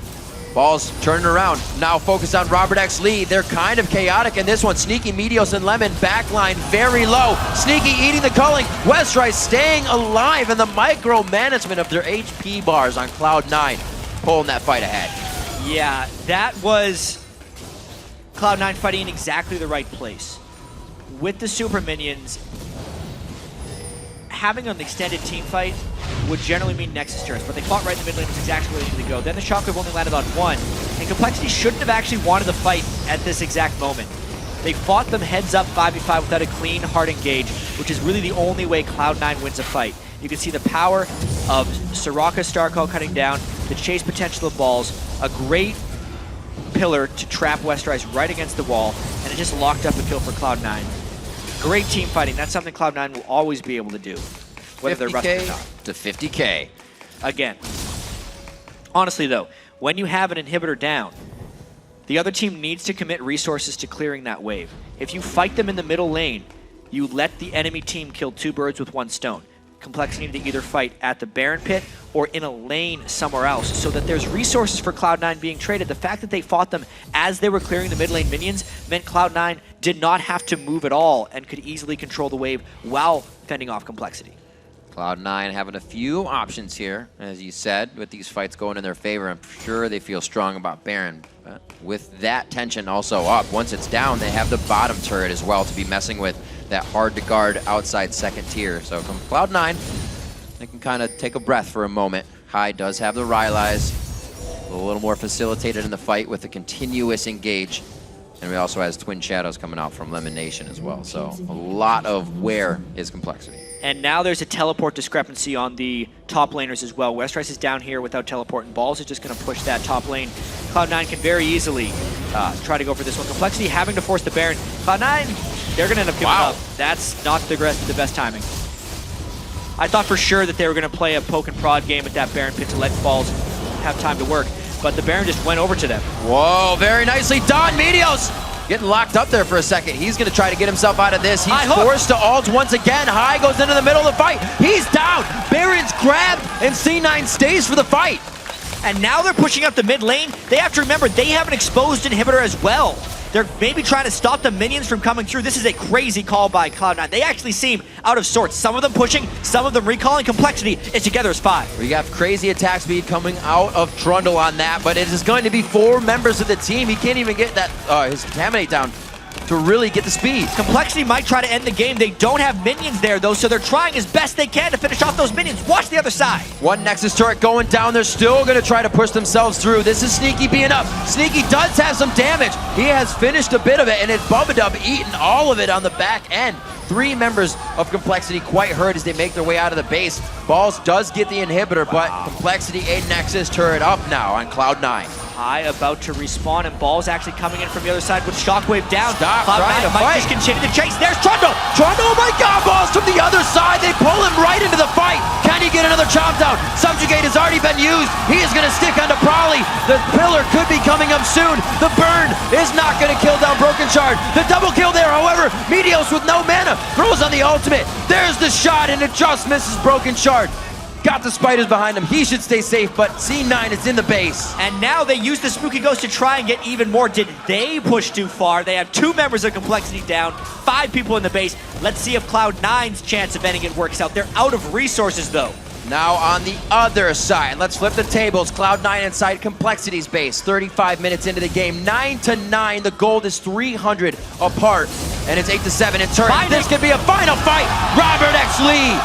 Ball's turning around. Now focused on Robert X. Lee. They're kind of chaotic in this one. Sneaky, Meteos, and Lemon backline very low. Sneaky eating the culling. Westrice staying alive, and the micromanagement of their HP bars on Cloud9 pulling that fight ahead. Yeah, that was Cloud9 fighting in exactly the right place. With the super minions, having an extended team fight would generally mean Nexus turrets, but they fought right in the mid lane, which is exactly where they needed to go. Then the Shockwave only landed on one, and Complexity shouldn't have actually wanted the fight at this exact moment. They fought them heads up 5v5 without a clean, hard engage, which is really the only way Cloud9 wins a fight. You can see the power of Soraka Starcall cutting down, the chase potential of balls, a great pillar to trap Westrice right against the wall, and it just locked up a kill for Cloud9. Great team fighting. That's something Cloud9 will always be able to do, whether they're rusting or not. To 50K. Again, honestly though, when you have an inhibitor down, the other team needs to commit resources to clearing that wave. If you fight them in the middle lane, you let the enemy team kill two birds with one stone. Complexity need to either fight at the Baron pit or in a lane somewhere else so that there's resources for Cloud9 being traded. The fact that they fought them as they were clearing the mid lane minions meant Cloud9 did not have to move at all and could easily control the wave while fending off Complexity. Cloud9 having a few options here, as you said, with these fights going in their favor. I'm sure they feel strong about Baron. But with that tension also up, once it's down, they have the bottom turret as well to be messing with that hard-to-guard outside second tier. So from Cloud9, they can kind of take a breath for a moment. High does have the Rylai's, a little more facilitated in the fight with a continuous engage. And we also has Twin Shadows coming out from Lemon Nation as well. So a lot of where is Complexity. And now there's a teleport discrepancy on the top laners as well. Westrice is down here without teleport, and Balls is just going to push that top lane. Cloud9 can very easily try to go for this one. Complexity having to force the Baron. Cloud9, they're going to end up giving up. That's not the best timing. I thought for sure that they were going to play a poke and prod game at that Baron pit to let Balls have time to work, but the Baron just went over to them. Whoa, very nicely done. Meteos getting locked up there for a second. He's going to try to get himself out of this. He's forced to ult once again. High goes into the middle of the fight. He's down. Baron's grabbed, and C9 stays for the fight. And now they're pushing up the mid lane. They have to remember they have an exposed inhibitor as well. They're maybe trying to stop the minions from coming through. This is a crazy call by Cloud9. They actually seem out of sorts. Some of them pushing, some of them recalling. Complexity is together as 5. We got crazy attack speed coming out of Trundle on that, but it is going to be 4 members of the team. He can't even get that his Contaminate down to really get the speed. Complexity might try to end the game. They don't have minions there, though, so they're trying as best they can to finish off those minions. Watch the other side. One Nexus turret going down. They're still going to try to push themselves through. This is Sneaky being up. Sneaky does have some damage. He has finished a bit of it, and it's Bubba eating all of it on the back end. 3 members of Complexity quite hurt as they make their way out of the base. Balls does get the inhibitor, but Complexity a Nexus turret up now on Cloud9. High about to respawn, and Ball's actually coming in from the other side with Shockwave down. Stop Cloud9 trying to might fight. just continue to chase. There's Trundle! Trundle, oh my God, Ball's from the other side. They pull him right into the fight. Can he get another chomp down? Subjugate has already been used. He is going to stick onto Prolly. The pillar could be coming up soon. The burn is not going to kill down Broken Shard. The double kill there, however, Meteos with no mana throws on the ultimate. There's the shot, and it just misses Broken Shard. Got the spiders behind him. He should stay safe, but C9 is in the base. And now they use the Spooky Ghost to try and get even more. Did they push too far? They have 2 members of Complexity down, 5 people in the base. Let's see if Cloud9's chance of ending it works out. They're out of resources, though. Now on the other side, let's flip the tables. Cloud9 inside Complexity's base. 35 minutes into the game, 9-9. The gold is 300 apart, and it's 8-7 in turn. This could be a final fight. Robert X. Lee.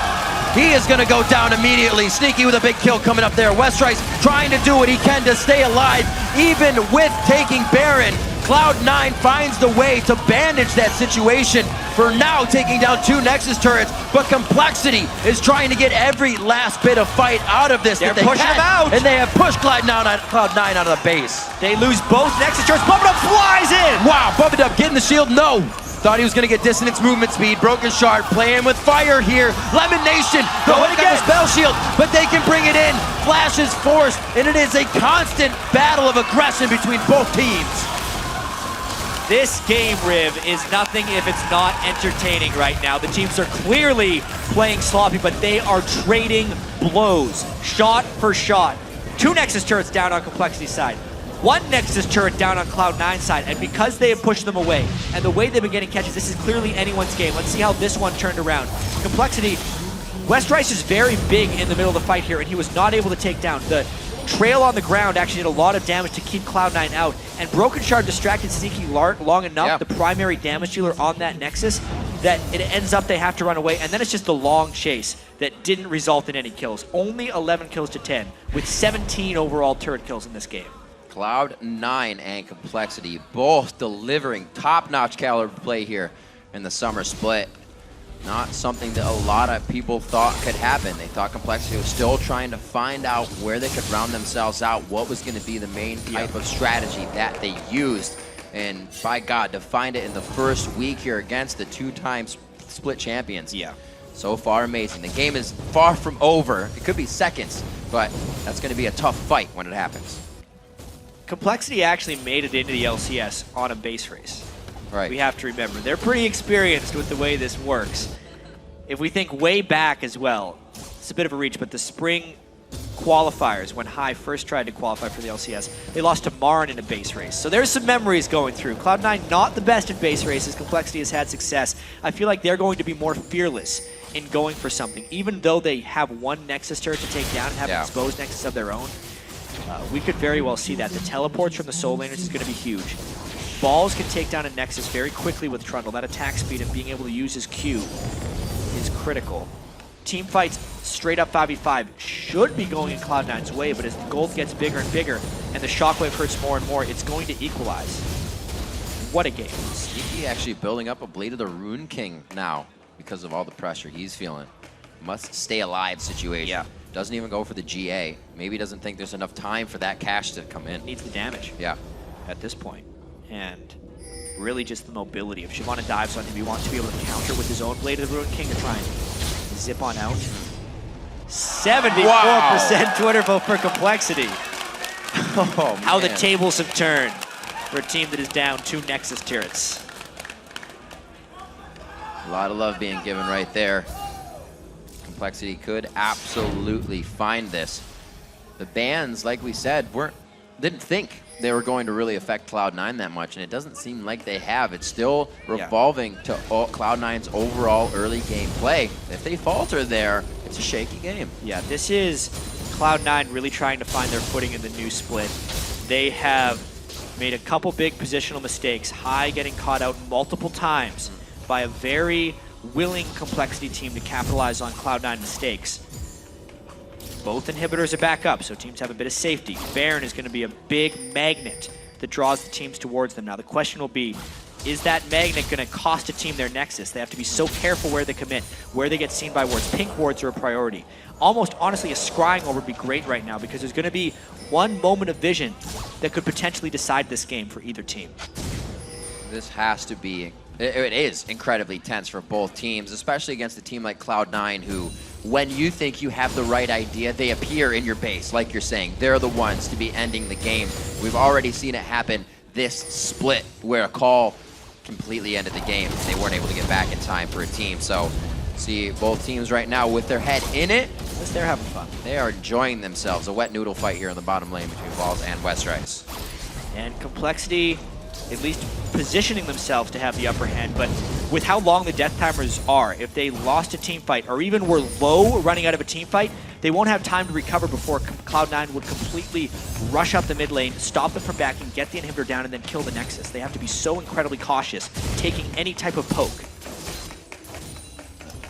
He is going to go down immediately. Sneaky with a big kill coming up there. Westrice trying to do what he can to stay alive, even with taking Baron. Cloud9 finds the way to bandage that situation. For now, taking down 2 Nexus turrets, but Complexity is trying to get every last bit of fight out of this. They're pushing him out. And they have pushed Cloud9 out of the base. They lose both Nexus turrets. Bubba flies in. Wow, Bubba getting the shield, no. Thought he was going to get dissonance movement speed. Broken Shard playing with fire here. Lemon Nation going again. The spell shield, but they can bring it in. Flash is forced, and it is a constant battle of aggression between both teams. This game, Riv, is nothing if it's not entertaining right now. The teams are clearly playing sloppy, but they are trading blows, shot for shot. 2 Nexus turrets down on Complexity's side. 1 Nexus turret down on Cloud9's side, and because they have pushed them away, and the way they've been getting catches, this is clearly anyone's game. Let's see how this one turned around. Complexity, Westrice is very big in the middle of the fight here, and he was not able to take down. The trail on the ground actually did a lot of damage to keep Cloud9 out, and Broken Shard distracted Sneaky long enough, the primary damage dealer on that Nexus, that it ends up they have to run away, and then it's just a long chase that didn't result in any kills. Only 11 kills to 10, with 17 overall turret kills in this game. Cloud9 and Complexity both delivering top-notch caliber play here in the summer split. Not something that a lot of people thought could happen. They thought Complexity was still trying to find out where they could round themselves out, what was going to be the main type of strategy that they used. And by God, to find it in the first week here against the 2-time split champions. So far, amazing. The game is far from over. It could be seconds, but that's going to be a tough fight when it happens. Complexity actually made it into the LCS on a base race. Right. We have to remember, they're pretty experienced with the way this works. If we think way back as well, it's a bit of a reach, but the spring qualifiers, when High first tried to qualify for the LCS, they lost to Marin in a base race. So there's some memories going through. Cloud9 not the best in base races. Complexity has had success. I feel like they're going to be more fearless in going for something, even though they have 1 Nexus turret to take down and have an exposed Nexus of their own. We could very well see that. The teleports from the Soul Laners is going to be huge. Balls can take down a Nexus very quickly with Trundle. That attack speed and being able to use his Q is critical. Team fights straight up 5v5 should be going in Cloud9's way, but as the gold gets bigger and bigger and the Shockwave hurts more and more, it's going to equalize. What a game. Sneaky actually building up a Blade of the Rune King now because of all the pressure he's feeling. Must stay alive situation. Doesn't even go for the GA. Maybe doesn't think there's enough time for that cash to come in. Needs the damage. Yeah. At this point. And really just the mobility. If Shyvana dives on him, he wants to be able to counter with his own Blade of the Ruined King to try and zip on out. 74% Twitter vote for Complexity. Oh, How the tables have turned for a team that is down 2 Nexus turrets. A lot of love being given right there. Complexity could absolutely find this. The bans, like we said, didn't think they were going to really affect Cloud9 that much, and it doesn't seem like they have. It's still revolving to Cloud9's overall early game play. If they falter there, it's a shaky game. Yeah, this is Cloud9 really trying to find their footing in the new split. They have made a couple big positional mistakes. High getting caught out multiple times by a very willing Complexity team to capitalize on Cloud9 mistakes. Both inhibitors are back up, so teams have a bit of safety. Baron is going to be a big magnet that draws the teams towards them. Now the question will be, is that magnet going to cost a team their Nexus? They have to be so careful where they commit, where they get seen by wards. Pink wards are a priority. Almost honestly, a scrying orb would be great right now because there's going to be one moment of vision that could potentially decide this game for either team. This has to be, it is incredibly tense for both teams, especially against a team like Cloud9 who, when you think you have the right idea, they appear in your base, like you're saying. They're the ones to be ending the game. We've already seen it happen this split where a call completely ended the game. They weren't able to get back in time for a team. So see both teams right now with their head in it. They're having fun. They are enjoying themselves. A wet noodle fight here in the bottom lane between Balls and Westrice. And Complexity at least positioning themselves to have the upper hand, but with how long the death timers are, if they lost a team fight or even were low running out of a team fight, they won't have time to recover before Cloud9 would completely rush up the mid lane, stop them from backing, get the inhibitor down, and then kill the Nexus. They have to be so incredibly cautious, taking any type of poke.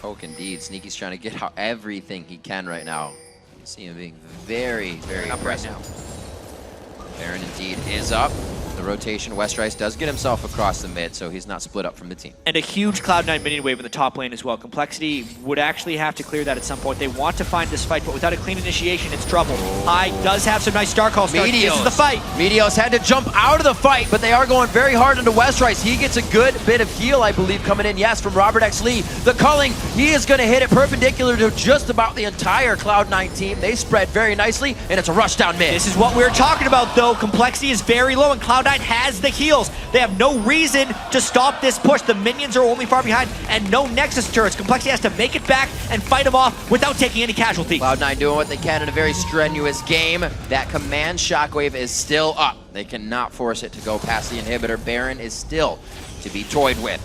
Poke indeed. Sneaky's trying to get out everything he can right now. You see him being very, very aggressive. Right now. Baron indeed is up. The rotation, Westrice does get himself across the mid, so he's not split up from the team. And a huge Cloud9 minion wave in the top lane as well. Complexity would actually have to clear that at some point. They want to find this fight, but without a clean initiation, it's trouble. High does have some nice star call starts. This is the fight. Meteos had to jump out of the fight, but they are going very hard into Westrice. He gets a good bit of heal, I believe, coming in, yes, from Robert X. Lee. The culling, he is going to hit it perpendicular to just about the entire Cloud9 team. They spread very nicely, and it's a rush down mid. This is what we were talking about, though. Complexity is very low, and Cloud9 has the heals. They have no reason to stop this push. The minions are only far behind, and no Nexus turrets. Complexity has to make it back and fight them off without taking any casualties. Cloud9 doing what they can in a very strenuous game. That command shockwave is still up. They cannot force it to go past the inhibitor. Baron is still to be toyed with.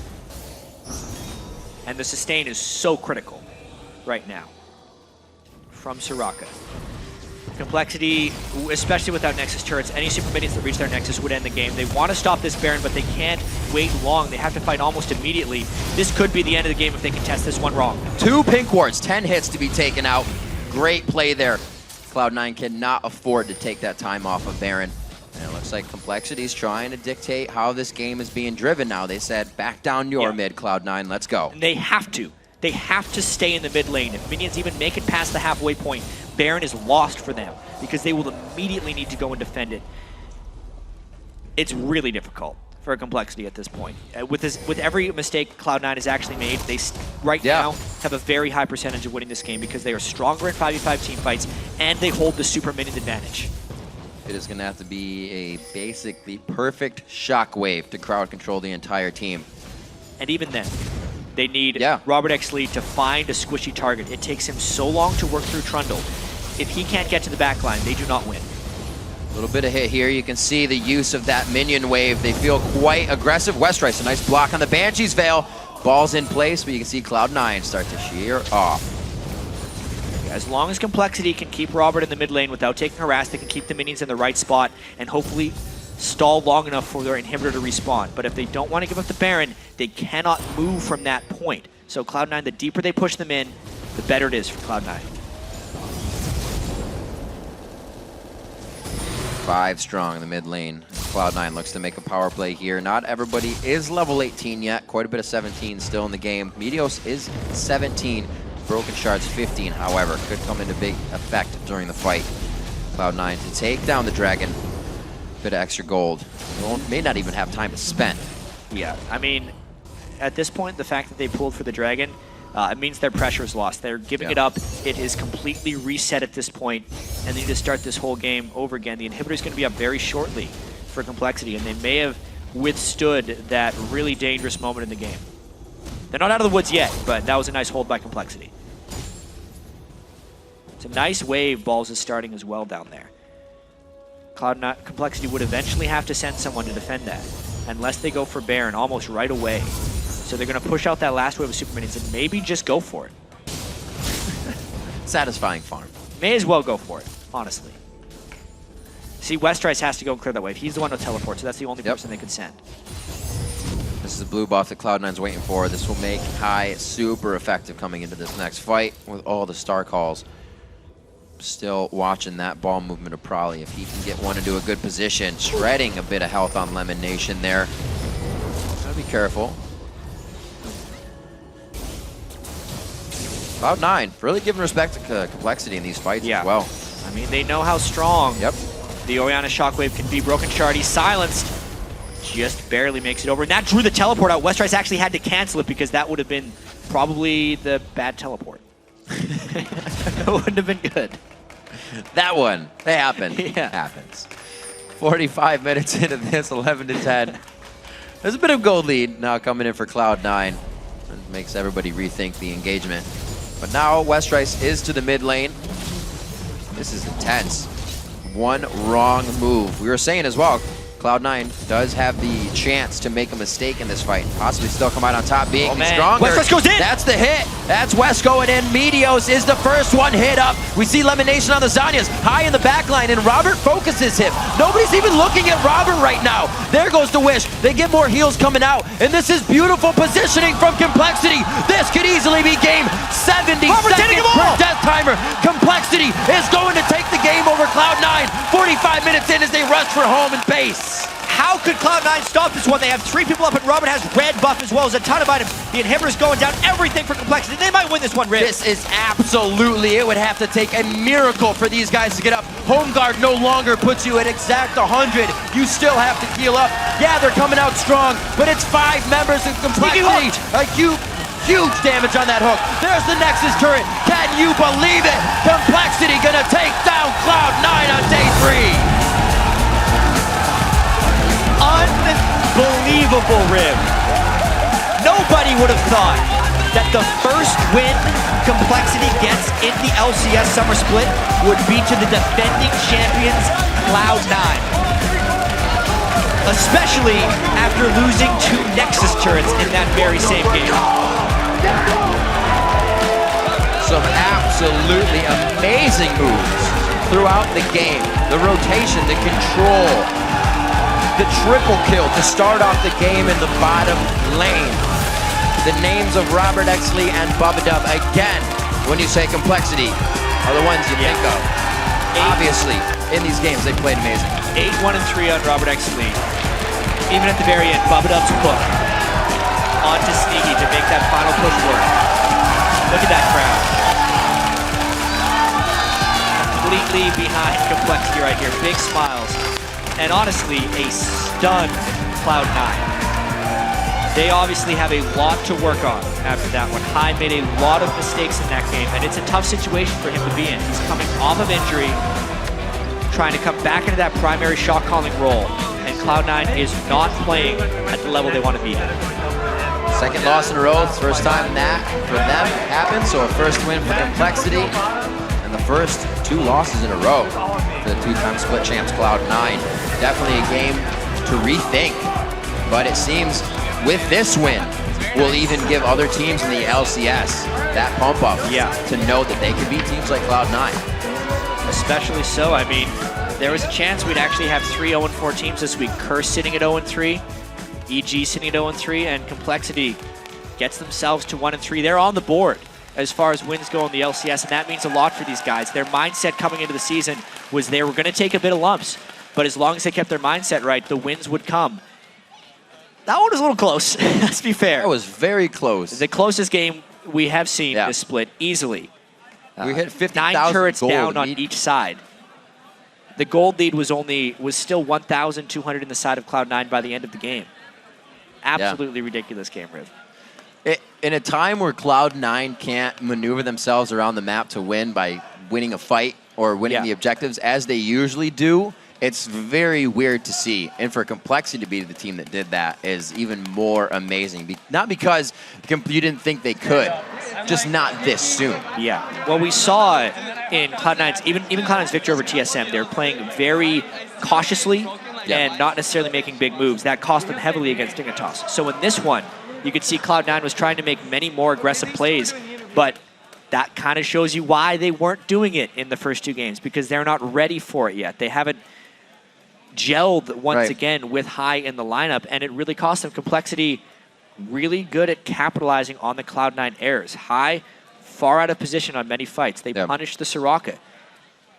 And the sustain is so critical right now from Soraka. Complexity, especially without Nexus turrets, any super minions that reach their Nexus would end the game. They want to stop this Baron, but they can't wait long. They have to fight almost immediately. This could be the end of the game if they can test this one wrong. 2 pink wards, 10 hits to be taken out. Great play there. Cloud9 cannot afford to take that time off of Baron. And it looks like Complexity's trying to dictate how this game is being driven now. They said, back down your mid, Cloud9, let's go. And they have to. They have to stay in the mid lane. If minions even make it past the halfway point, Baron is lost for them because they will immediately need to go and defend it. It's really difficult for Complexity at this point. With every mistake Cloud9 has actually made, they right now have a very high percentage of winning this game because they are stronger in 5v5 team fights and they hold the super minion advantage. It is going to have to be a basically perfect shockwave to crowd control the entire team. And even then, they need Robert X. Lee to find a squishy target. It takes him so long to work through Trundle. If he can't get to the backline, they do not win. A little bit of hit here. You can see the use of that minion wave. They feel quite aggressive. Westrice, a nice block on the Banshee's Veil. Ball's in place, but you can see Cloud9 start to shear off. As long as Complexity can keep Robert in the mid lane without taking harass, they can keep the minions in the right spot and hopefully stall long enough for their inhibitor to respawn. But if they don't want to give up the Baron, they cannot move from that point. So Cloud9, the deeper they push them in, the better it is for Cloud9. 5 strong in the mid lane. Cloud9 looks to make a power play here. Not everybody is level 18 yet. Quite a bit of 17 still in the game. Meteos is 17. Broken Shard's 15, however, could come into big effect during the fight. Cloud9 to take down the Dragon. Bit of extra gold. May not even have time to spend. Yeah, I mean, at this point, the fact that they pulled for the Dragon, it means their pressure is lost. They're giving it up. It is completely reset at this point, and they need to start this whole game over again. The inhibitor is going to be up very shortly for Complexity, and they may have withstood that really dangerous moment in the game. They're not out of the woods yet, but that was a nice hold by Complexity. It's a nice wave Balls is starting as well down there. Complexity would eventually have to send someone to defend that, unless they go for Baron almost right away. So they're going to push out that last wave of super minions and maybe just go for it. Satisfying farm. May as well go for it, honestly. See, Westrice has to go and clear that wave. He's the one to teleport, so that's the only person they can send. This is the blue buff that Cloud9's waiting for. This will make High super effective coming into this next fight with all the star calls. Still watching that ball movement of Prolly. If he can get one into a good position, shredding a bit of health on Lemon Nation there. Gotta be careful. Cloud9 really giving respect to Complexity in these fights as well. I mean, they know how strong The Oriana Shockwave can be broken. Shardy silenced. Just barely makes it over. And that drew the teleport out. Westrice actually had to cancel it because that would have been probably the bad teleport. It wouldn't have been good. That one. They happen. Yeah. Happens. 45 minutes into this, 11-10. There's a bit of gold lead now coming in for Cloud9. It makes everybody rethink the engagement. But now Westrice is to the mid lane. This is intense. One wrong move. We were saying as well, Cloud9 does have the chance to make a mistake in this fight and possibly still come out on top being stronger. Westrice goes in! That's the hit. That's West going in. Meteos is the first one hit up. We see Lemonation on the Zanyas high in the back line, and Robert focuses him. Nobody's even looking at Robert right now. There goes the Wish. They get more heals coming out, and this is beautiful positioning from Complexity. This could easily be game 70 seconds per death timer. Complexity is going to take the game over Cloud9. 45 minutes in as they rush for home and base. How could Cloud9 stop this one? They have 3 people up, and Robert has red buff as well as a ton of items. The inhibitor's going down, everything for Complexity. They might win this one, Riv. This is absolutely, it would have to take a miracle for these guys to get up. Home guard no longer puts you at exact 100. You still have to heal up. Yeah, they're coming out strong, but it's 5 members of Complexity. A huge damage on that hook. There's the Nexus turret. Can you believe it? Complexity gonna take down Cloud9 on day 3. Unbelievable, Riv. Nobody would have thought that the first win Complexity gets in the LCS Summer Split would be to the defending champions, Cloud9. Especially after losing 2 Nexus turrets in that very same game. Some absolutely amazing moves throughout the game. The rotation, the control, the triple kill to start off the game in the bottom lane. The names of Robert Exley and Bubba again, when you say Complexity, are the ones you think of. Obviously, in these games, they played amazing. 8-1-3 on Robert Exley. Even at the very end, Bubba hook onto Sneaky to make that final push work. Look at that crowd. Completely behind Complexity right here. Big smiles. And honestly, a stunned Cloud9. They obviously have a lot to work on after that one. High made a lot of mistakes in that game, and it's a tough situation for him to be in. He's coming off of injury, trying to come back into that primary shot calling role, and Cloud9 is not playing at the level they want to be at. Second loss in a row, first time that for them happened, so a first win for Complexity, and the first 2 losses in a row for the 2-time split champs Cloud9. Definitely a game to rethink, but it seems with this win, will even give other teams in the LCS that pump up to know that they can beat teams like Cloud9. Especially so. I mean, there was a chance we'd actually have 3 0-4 teams this week. Curse sitting at 0-3, EG sitting at 0-3, and Complexity gets themselves to 1-3. They're on the board as far as wins go in the LCS, and that means a lot for these guys. Their mindset coming into the season was they were going to take a bit of lumps, but as long as they kept their mindset right, the wins would come. That one was a little close, let's be fair. That was very close. The closest game we have seen this split, easily. We hit 50,000 9 turrets gold down on each side. The gold lead was still 1,200 in the side of Cloud9 by the end of the game. Absolutely ridiculous game, Riv. In a time where Cloud9 can't maneuver themselves around the map to win by winning a fight or winning the objectives as they usually do, it's very weird to see. And for Complexity to be the team that did that is even more amazing. Not because you didn't think they could, just not this soon. Yeah. Well, we saw in Cloud9's, even Cloud9's victory over TSM, they're playing very cautiously and not necessarily making big moves. That cost them heavily against DIGNITAS. So in this one, you could see Cloud9 was trying to make many more aggressive plays, but that kind of shows you why they weren't doing it in the first 2 games, because they're not ready for it yet. They haven't gelled once again with High in the lineup, and it really cost them. Complexity really good at capitalizing on the Cloud9 errors. High, far out of position on many fights. They punished the Soraka.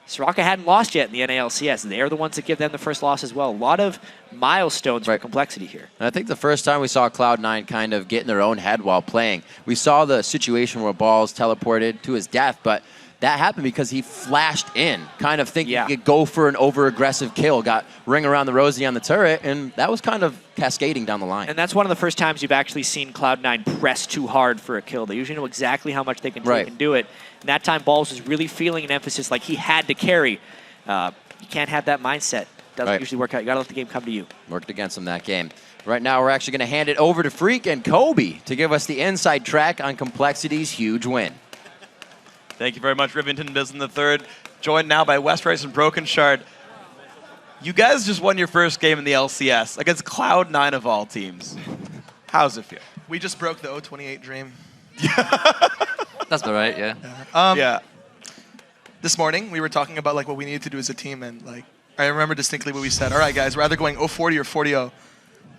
Soraka hadn't lost yet in the NALCS. They're the ones that give them the first loss as well. A lot of milestones for Complexity here. And I think the first time we saw Cloud9 kind of get in their own head while playing, we saw the situation where Balls teleported to his death, but that happened because he flashed in, kind of thinking he could go for an over-aggressive kill, got ring around the rosy on the turret, and that was kind of cascading down the line. And that's one of the first times you've actually seen Cloud9 press too hard for a kill. They usually know exactly how much they can take and do it. And that time, Balls was really feeling an emphasis like he had to carry. You can't have that mindset. Doesn't usually work out. You got to let the game come to you. Worked against him that game. Right now, we're actually going to hand it over to Freak and Kobe to give us the inside track on Complexity's huge win. Thank you very much, Rivington Biz in the third. Joined now by Westrice and Broken Shard. You guys just won your first game in the LCS against Cloud9 of all teams. How's it feel? We just broke the 028 dream. That's all right, yeah. Yeah. This morning, we were talking about like what we needed to do as a team, and like I remember distinctly what we said. All right, guys, we're either going 040 or 40-0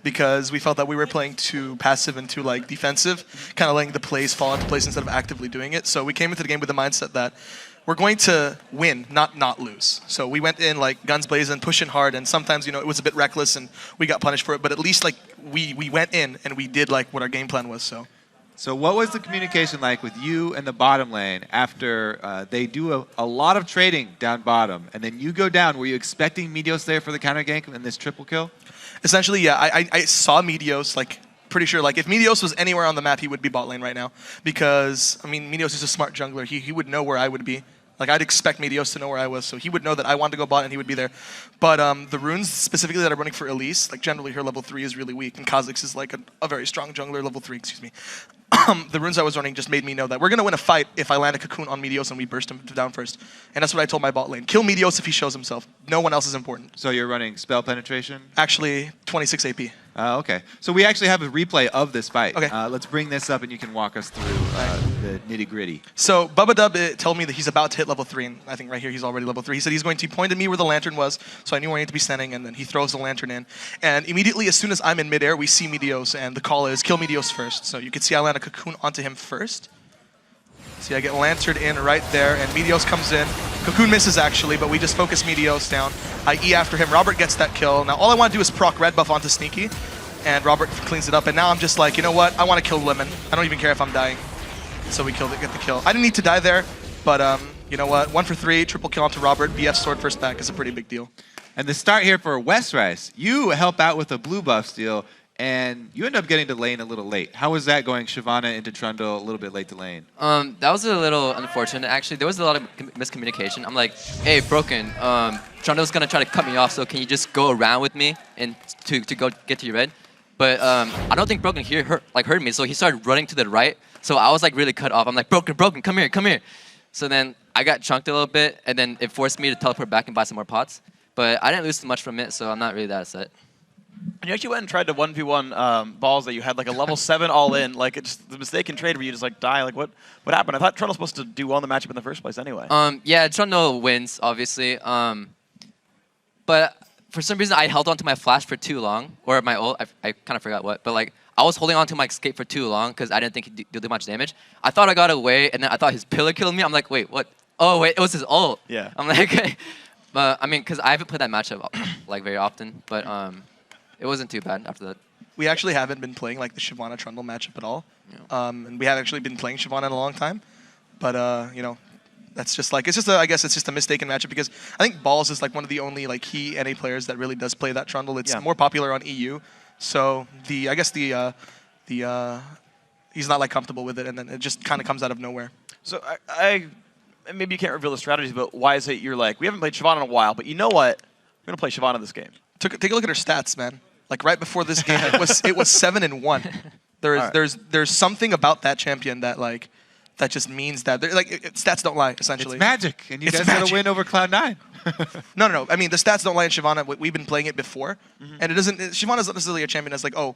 because we felt that we were playing too passive and too like defensive, kind of letting the plays fall into place instead of actively doing it. So we came into the game with the mindset that we're going to win, not lose. So we went in like guns blazing, pushing hard, and sometimes it was a bit reckless and we got punished for it. But at least like we went in and we did like what our game plan was. So what was the communication like with you and the bottom lane after they do a lot of trading down bottom, and then you go down? Were you expecting Meteos there for the counter gank and this triple kill? Essentially, yeah. I saw Meteos, like, pretty sure, like, if Meteos was anywhere on the map, he would be bot lane right now. Because, I mean, Meteos is a smart jungler. He would know where I would be. Like, I'd expect Meteos to know where I was, so he would know that I wanted to go bot and he would be there. But the runes specifically that are running for Elise, like, generally her level 3 is really weak, and Kha'Zix is, like, a very strong jungler, level 3, excuse me. The runes I was running just made me know that we're going to win a fight if I land a cocoon on Meteos and we burst him down first. And that's what I told my bot lane. Kill Meteos if he shows himself. No one else is important. So you're running spell penetration? Actually, 26 AP. Okay. So we actually have a replay of this fight. Okay. Let's bring this up and you can walk us through the nitty-gritty. So Bubba Dub told me that he's about to hit level 3, and I think right here he's already level 3. He said he pointed me where the lantern was, so I knew where I needed to be standing, and then he throws the lantern in. And immediately, as soon as I'm in midair, we see Meteos, and the call is kill Meteos first. So you can see I land a cocoon onto him first. See, I get lanterned in right there, and Meteos comes in. Cocoon misses, actually, but we just focus Meteos down. I E after him. Robert gets that kill. Now, all I want to do is proc red buff onto Sneaky, and Robert cleans it up. And now I'm just like, you know what? I want to kill Lemon. I don't even care if I'm dying. So we get the kill. I didn't need to die there, but you know what? 1 for 3, triple kill onto Robert. BF sword first back is a pretty big deal. And the start here for Westrice, you help out with a blue buff steal, and you end up getting to lane a little late. How was that going Shyvana into Trundle a little bit late to lane? That was a little unfortunate. Actually, there was a lot of miscommunication. I'm like, hey, Broken, Trundle's going to try to cut me off, so can you just go around with me and to go get to your red? But I don't think Broken heard me, so he started running to the right. So I was like really cut off. I'm like, Broken, come here. So then I got chunked a little bit, and then it forced me to teleport back and buy some more pots. But I didn't lose too much from it, so I'm not really that upset. And you actually went and tried to 1v1 balls that you had like a level 7 all in, like it's the mistaken trade where you just like die. Like what happened? I thought Trundle was supposed to do well in the matchup in the first place anyway. Yeah, Trundle wins obviously. But for some reason I held on to my flash for too long, or my ult. I kind of forgot what, but like I was holding on to my escape for too long because I didn't think he'd do much damage. I thought I got away, and then I thought his pillar killed me. I'm like, wait, what? Oh wait, it was his ult. Yeah. I'm like, okay. But I mean, because I haven't played that matchup like very often, but it wasn't too bad after that. We actually haven't been playing like the Shyvana Trundle matchup at all, and we haven't actually been playing Shyvana in a long time. But you know, that's just like I guess it's just a mistaken matchup because I think Balls is like one of the only like key NA players that really does play that Trundle. It's more popular on EU, so I guess he's not like comfortable with it, and then it just kind of comes out of nowhere. So I maybe you can't reveal the strategy, but why is it you're like, we haven't played Shyvana in a while, but you know what? We're gonna play Shyvana this game. Take a look at her stats, man. Like right before this game, it was 7-1. There's something about that champion that like that just means that stats don't lie essentially. It's magic, and you guys got to win over Cloud9. No. I mean the stats don't lie in Shyvana. We've been playing it before, and it doesn't. Shyvana's not necessarily a champion that's like, oh,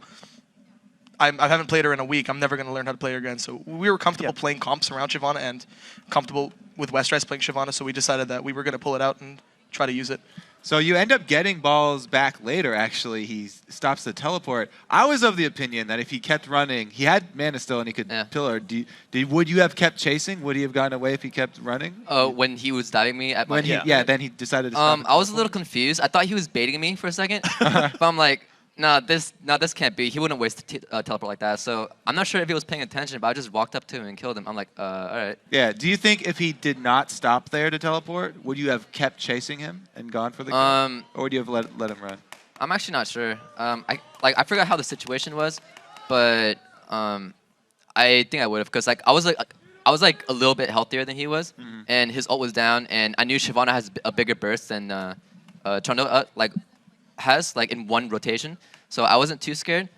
I haven't played her in a week. I'm never going to learn how to play her again. So we were comfortable playing comps around Shyvana and comfortable with Westrice playing Shyvana. So we decided that we were going to pull it out and try to use it. So you end up getting Balls back later, actually. He stops the teleport. I was of the opinion that if he kept running, he had mana still and he could pillar. Would you have kept chasing? Would he have gotten away if he kept running? When he was diving me at my... Then he decided to stop. I was a little confused. I thought he was baiting me for a second. But I'm like, No, this can't be. He wouldn't waste teleport like that. So I'm not sure if he was paying attention, but I just walked up to him and killed him. I'm like, all right. Yeah. Do you think if he did not stop there to teleport, would you have kept chasing him and gone for the kill? Or would you have let him run? I'm actually not sure. I forgot how the situation was, but I think I would have, because I was a little bit healthier than he was, and his ult was down, and I knew Shyvana has a bigger burst than Trundle has in one rotation, so I wasn't too scared.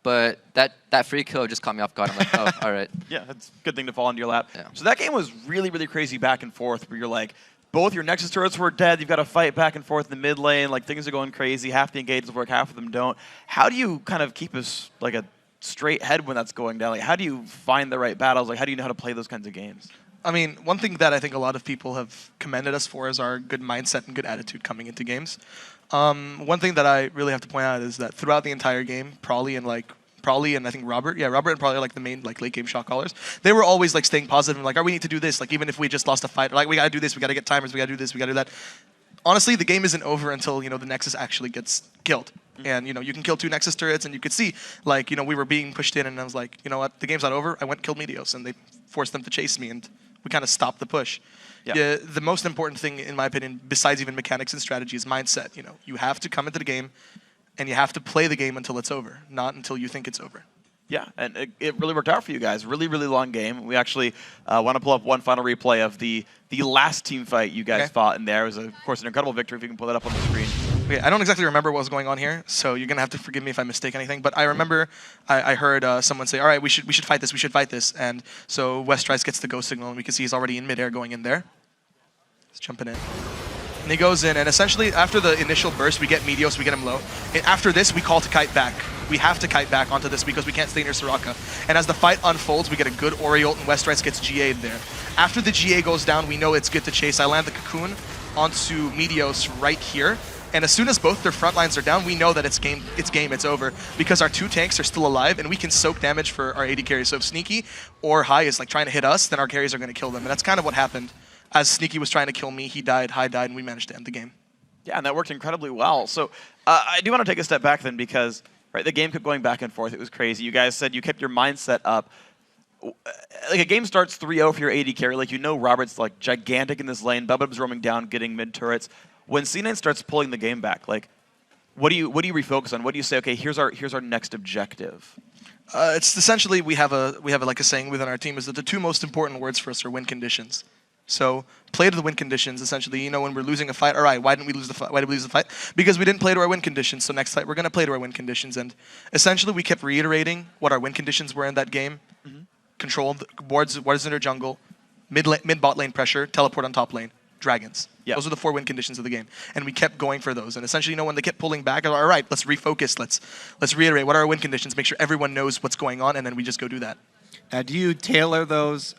But that free kill just caught me off guard. I'm like, oh, all right. Yeah, that's a good thing to fall into your lap. Yeah. So that game was really, really crazy back and forth, where you're like, both your Nexus turrets were dead. You've got to fight back and forth in the mid lane. Like, things are going crazy. Half the engagements work, half of them don't. How do you kind of keep us like a straight head when that's going down? Like, how do you find the right battles? Like, how do you know how to play those kinds of games? I mean, one thing that I think a lot of people have commended us for is our good mindset and good attitude coming into games. One thing that I really have to point out is that throughout the entire game, Prolly and I think Robert and Prolly are the main late game shot callers. They were always staying positive and we need to do this. Even if we just lost a fight, we gotta do this, we gotta get timers, we gotta do this, we gotta do that. Honestly, the game isn't over until the Nexus actually gets killed. And you can kill 2 Nexus turrets, and you could see we were being pushed in, and I was like, you know what, the game's not over. I went and killed Meteos, and they forced them to chase me, and we kind of stopped the push. Yeah. The most important thing, in my opinion, besides even mechanics and strategy, is mindset. You have to come into the game, and you have to play the game until it's over, not until you think it's over. Yeah, and it really worked out for you guys. Really, really long game. We actually want to pull up one final replay of the last team fight you guys fought in there. It was, of course, an incredible victory. If you can pull that up on the screen. Okay, I don't exactly remember what was going on here, so you're going to have to forgive me if I mistake anything. But I remember I heard someone say, all right, we should fight this, we should fight this. And so Westrice gets the go signal, and we can see he's already in midair going in there. He's jumping in. And he goes in, and essentially after the initial burst, we get Meteos, we get him low. And after this, we call to kite back. We have to kite back onto this because we can't stay near Soraka. And as the fight unfolds, we get a good Ori ult, and Westrice gets GA'd there. After the GA goes down, we know it's good to chase. I land the Cocoon onto Meteos right here. And as soon as both their front lines are down, we know that it's game, it's over, because our 2 tanks are still alive, and we can soak damage for our AD carries. So if Sneaky or High is trying to hit us, then our carries are going to kill them. And that's kind of what happened. As Sneaky was trying to kill me, he died, High died, and we managed to end the game. Yeah, and that worked incredibly well. So I do want to take a step back then, because the game kept going back and forth. It was crazy. You guys said you kept your mindset up. A game starts 3-0 for your AD carry. Robert's gigantic in this lane. Bubba's roaming down, getting mid turrets. When C9 starts pulling the game back, what do you refocus on? What do you say? Okay, here's our next objective. It's essentially we have a saying within our team is that the 2 most important words for us are win conditions. So play to the win conditions. Essentially, when we're losing a fight, all right, why didn't we lose the fight? Why did we lose the fight? Because we didn't play to our win conditions. So next fight, we're going to play to our win conditions. And essentially, we kept reiterating what our win conditions were in that game. Control wards in their jungle, mid bot lane pressure, teleport on top lane, dragons. Yeah. Those are the 4 win conditions of the game. And we kept going for those. And essentially, when they kept pulling back, all right, let's refocus. Let's reiterate what are our win conditions, make sure everyone knows what's going on, and then we just go do that. Now, do you tailor those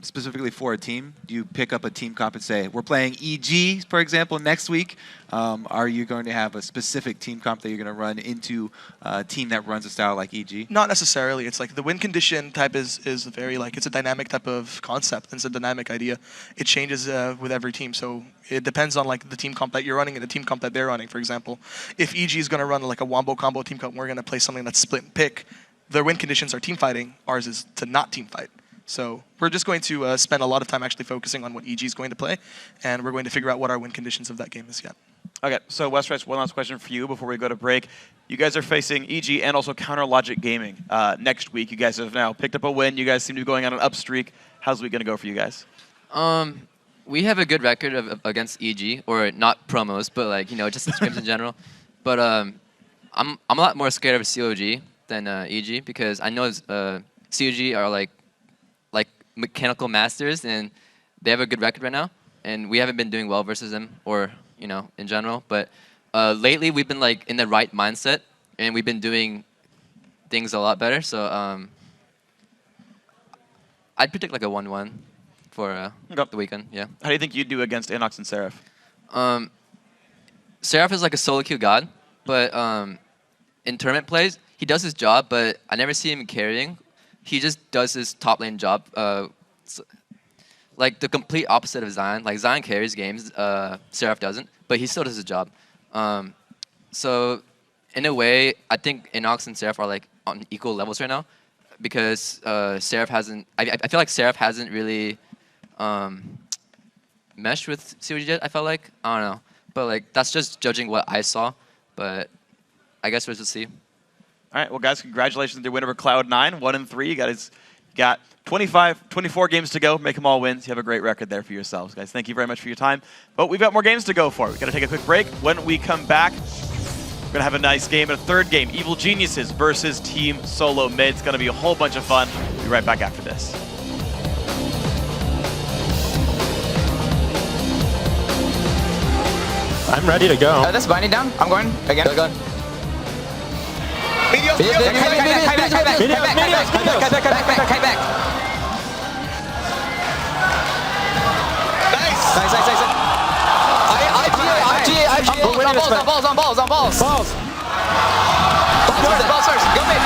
specifically for a team? Do you pick up a team comp and say, we're playing EG, for example, next week? Are you going to have a specific team comp that you're going to run into a team that runs a style like EG? Not necessarily. It's the win condition type is very it's a dynamic type of concept. It's a dynamic idea. It changes with every team. So it depends on the team comp that you're running and the team comp that they're running. For example, if EG is going to run a wombo combo team comp, we're going to play something that's split and pick. Their win conditions are team fighting. Ours is to not team fight. So we're just going to spend a lot of time actually focusing on what EG is going to play, and we're going to figure out what our win conditions of that game is yet. Okay, so Westrice, one last question for you before we go to break. You guys are facing EG and also Counter Logic Gaming next week. You guys have now picked up a win. You guys seem to be going on an up streak. How's the week going to go for you guys? We have a good record against EG, or not promos, but just in scrims in general. But I'm a lot more scared of COG than EG, because I know COG are like mechanical masters, and they have a good record right now, and we haven't been doing well versus them, or in general. But lately we've been in the right mindset, and we've been doing things a lot better. So I'd predict a 1-1 for the weekend. Yeah. How do you think you'd do against Inox and Seraph? Seraph is like a solo queue god, but in tournament plays, he does his job, but I never see him carrying. He just does his top lane job. The complete opposite of Zion. Zion carries games, Seraph doesn't, but he still does his job. So in a way, I think Inox and Seraph are like on equal levels right now, because Seraph hasn't. I feel like Seraph hasn't really meshed with COG yet. I felt like, I don't know, but like that's just judging what I saw. But I guess we'll just see. All right, well, guys, congratulations on your win over Cloud9, 1-3. You guys got 24 games to go. Make them all wins. You have a great record there for yourselves, guys. Thank you very much for your time. But we've got more games to go for. We've got to take a quick break. When we come back, we're going to have a nice game. And a third game, Evil Geniuses versus Team SOLOMID. It's going to be a whole bunch of fun. We'll be right back after this. I'm ready to go. That's binding down. I'm going again. Go. Medios. Kite back. Nice. On balls. Balls first. Go mid.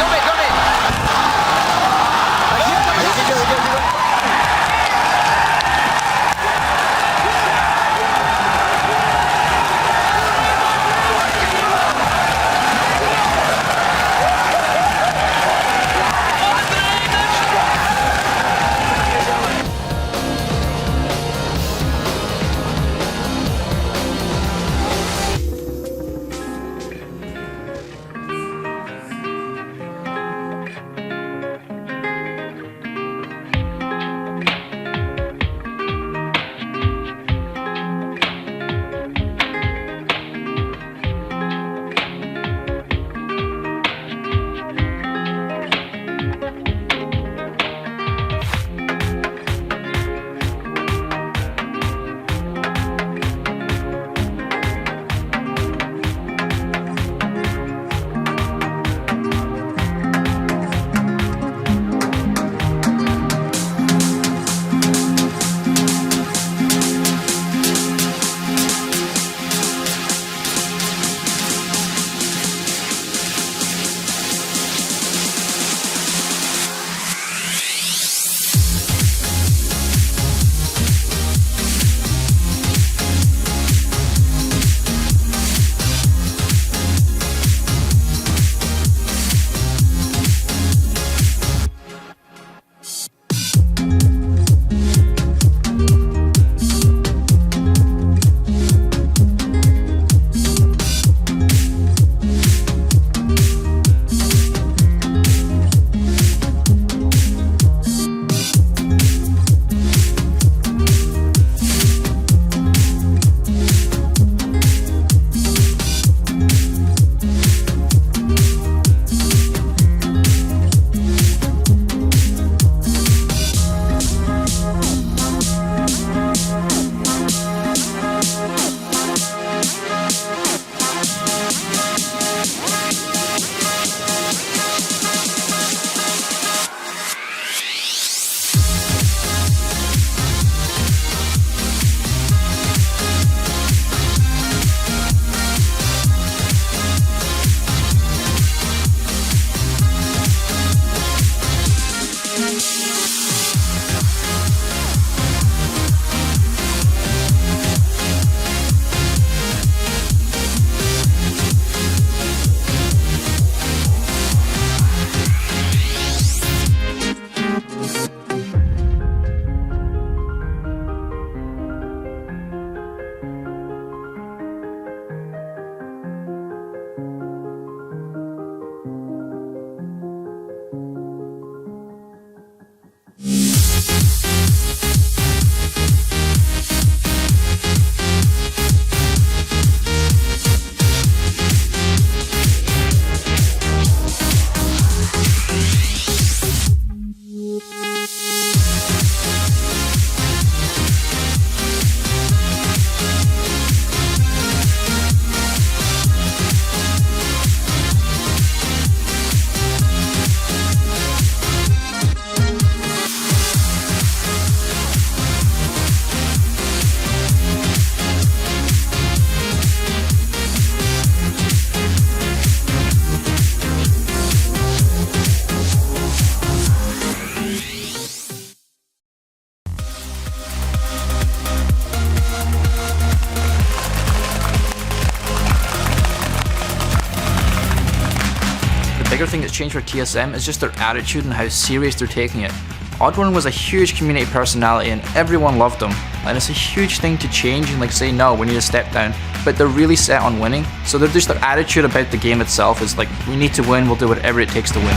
bigger thing that's changed for TSM is just their attitude and how serious they're taking it. Oddworm was a huge community personality and everyone loved him, and it's a huge thing to change and like say no, we need to step down, but they're really set on winning, so they're just their attitude about the game itself is like, we need to win, we'll do whatever it takes to win.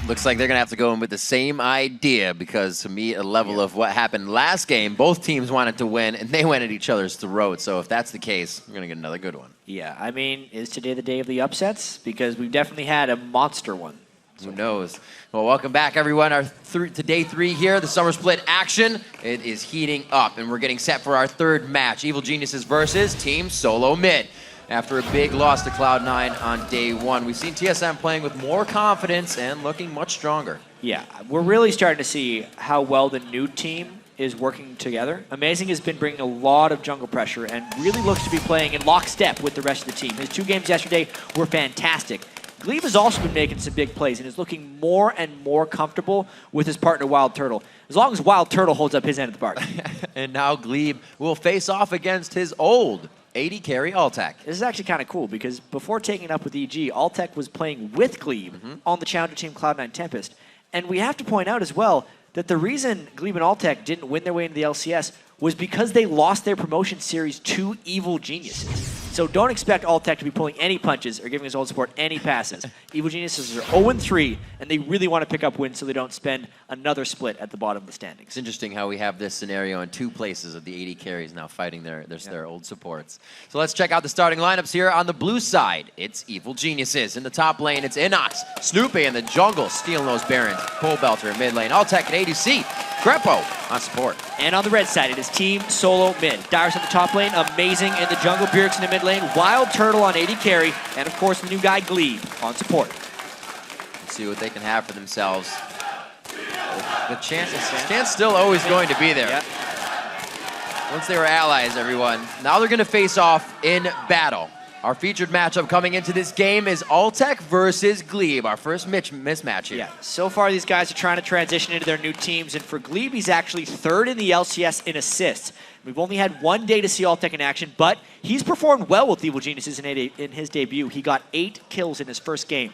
Looks like they're going to have to go in with the same idea because to me, a level of what happened last game, both teams wanted to win and they went at each other's throats. So if that's the case, we're going to get another good one. Yeah, I mean, is today the day of the upsets? Because we've definitely had a monster one. Who knows? Well, welcome back, everyone. To day 3 here, the Summer Split action. It is heating up, and we're getting set for our third match. Evil Geniuses versus Team SOLOMID. After a big loss to Cloud9 on day 1, we've seen TSM playing with more confidence and looking much stronger. Yeah, we're really starting to see how well the new team is working together. Amazing has been bringing a lot of jungle pressure and really looks to be playing in lockstep with the rest of the team. His 2 games yesterday were fantastic. Glebe has also been making some big plays and is looking more and more comfortable with his partner Wild Turtle, as long as Wild Turtle holds up his end of the bargain. And now Glebe will face off against his old AD carry Altec. This is actually kind of cool because before taking it up with EG, Altec was playing with Glebe on the Challenger Team Cloud9 Tempest. And we have to point out as well that the reason Glebe and Altec didn't win their way into the LCS was because they lost their promotion series to Evil Geniuses. So don't expect Altec to be pulling any punches or giving his old support any passes. Evil Geniuses are 0-3, and they really want to pick up wins so they don't spend another split at the bottom of the standings. It's interesting how we have this scenario in 2 places of the AD carries now fighting their old supports. So let's check out the starting lineups here on the blue side. It's Evil Geniuses. In the top lane, it's Inox, Snoopy in the jungle, stealing those Barons, Pole Belter in mid lane, Altec and ADC, Grepo on support. And on the red side, it is Team SOLOMID. Dyrus in the top lane, Amazing in the jungle, Bjergsen in the mid lane, Wild Turtle on AD carry, and of course the new guy Glebe on support. Let's see what they can have for themselves. The chance still always going to be there. Yep. Once they were allies, everyone. Now they're going to face off in battle. Our featured matchup coming into this game is Altec versus Glebe, our first mismatch here. Yeah, so far these guys are trying to transition into their new teams, and for Glebe, he's actually 3rd in the LCS in assists. We've only had 1 day to see Altec in action, but he's performed well with Evil Geniuses in his debut. He got 8 kills in his first game.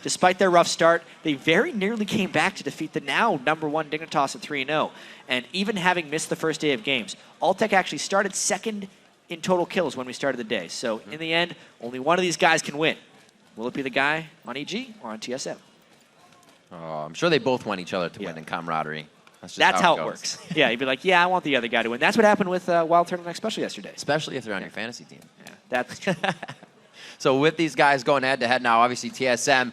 Despite their rough start, they very nearly came back to defeat the now #1 Dignitas at 3-0. And even having missed the first day of games, Altec actually started 2nd in total kills when we started the day. So in the end, only one of these guys can win. Will it be the guy on EG or on TSM? Oh, I'm sure they both want each other to win in camaraderie. That's how it works. Yeah, you'd be like, yeah, I want the other guy to win. That's what happened with Wild Turtle especially yesterday. Especially if they're on your fantasy team. Yeah, that's true. So with these guys going head-to-head now, obviously TSM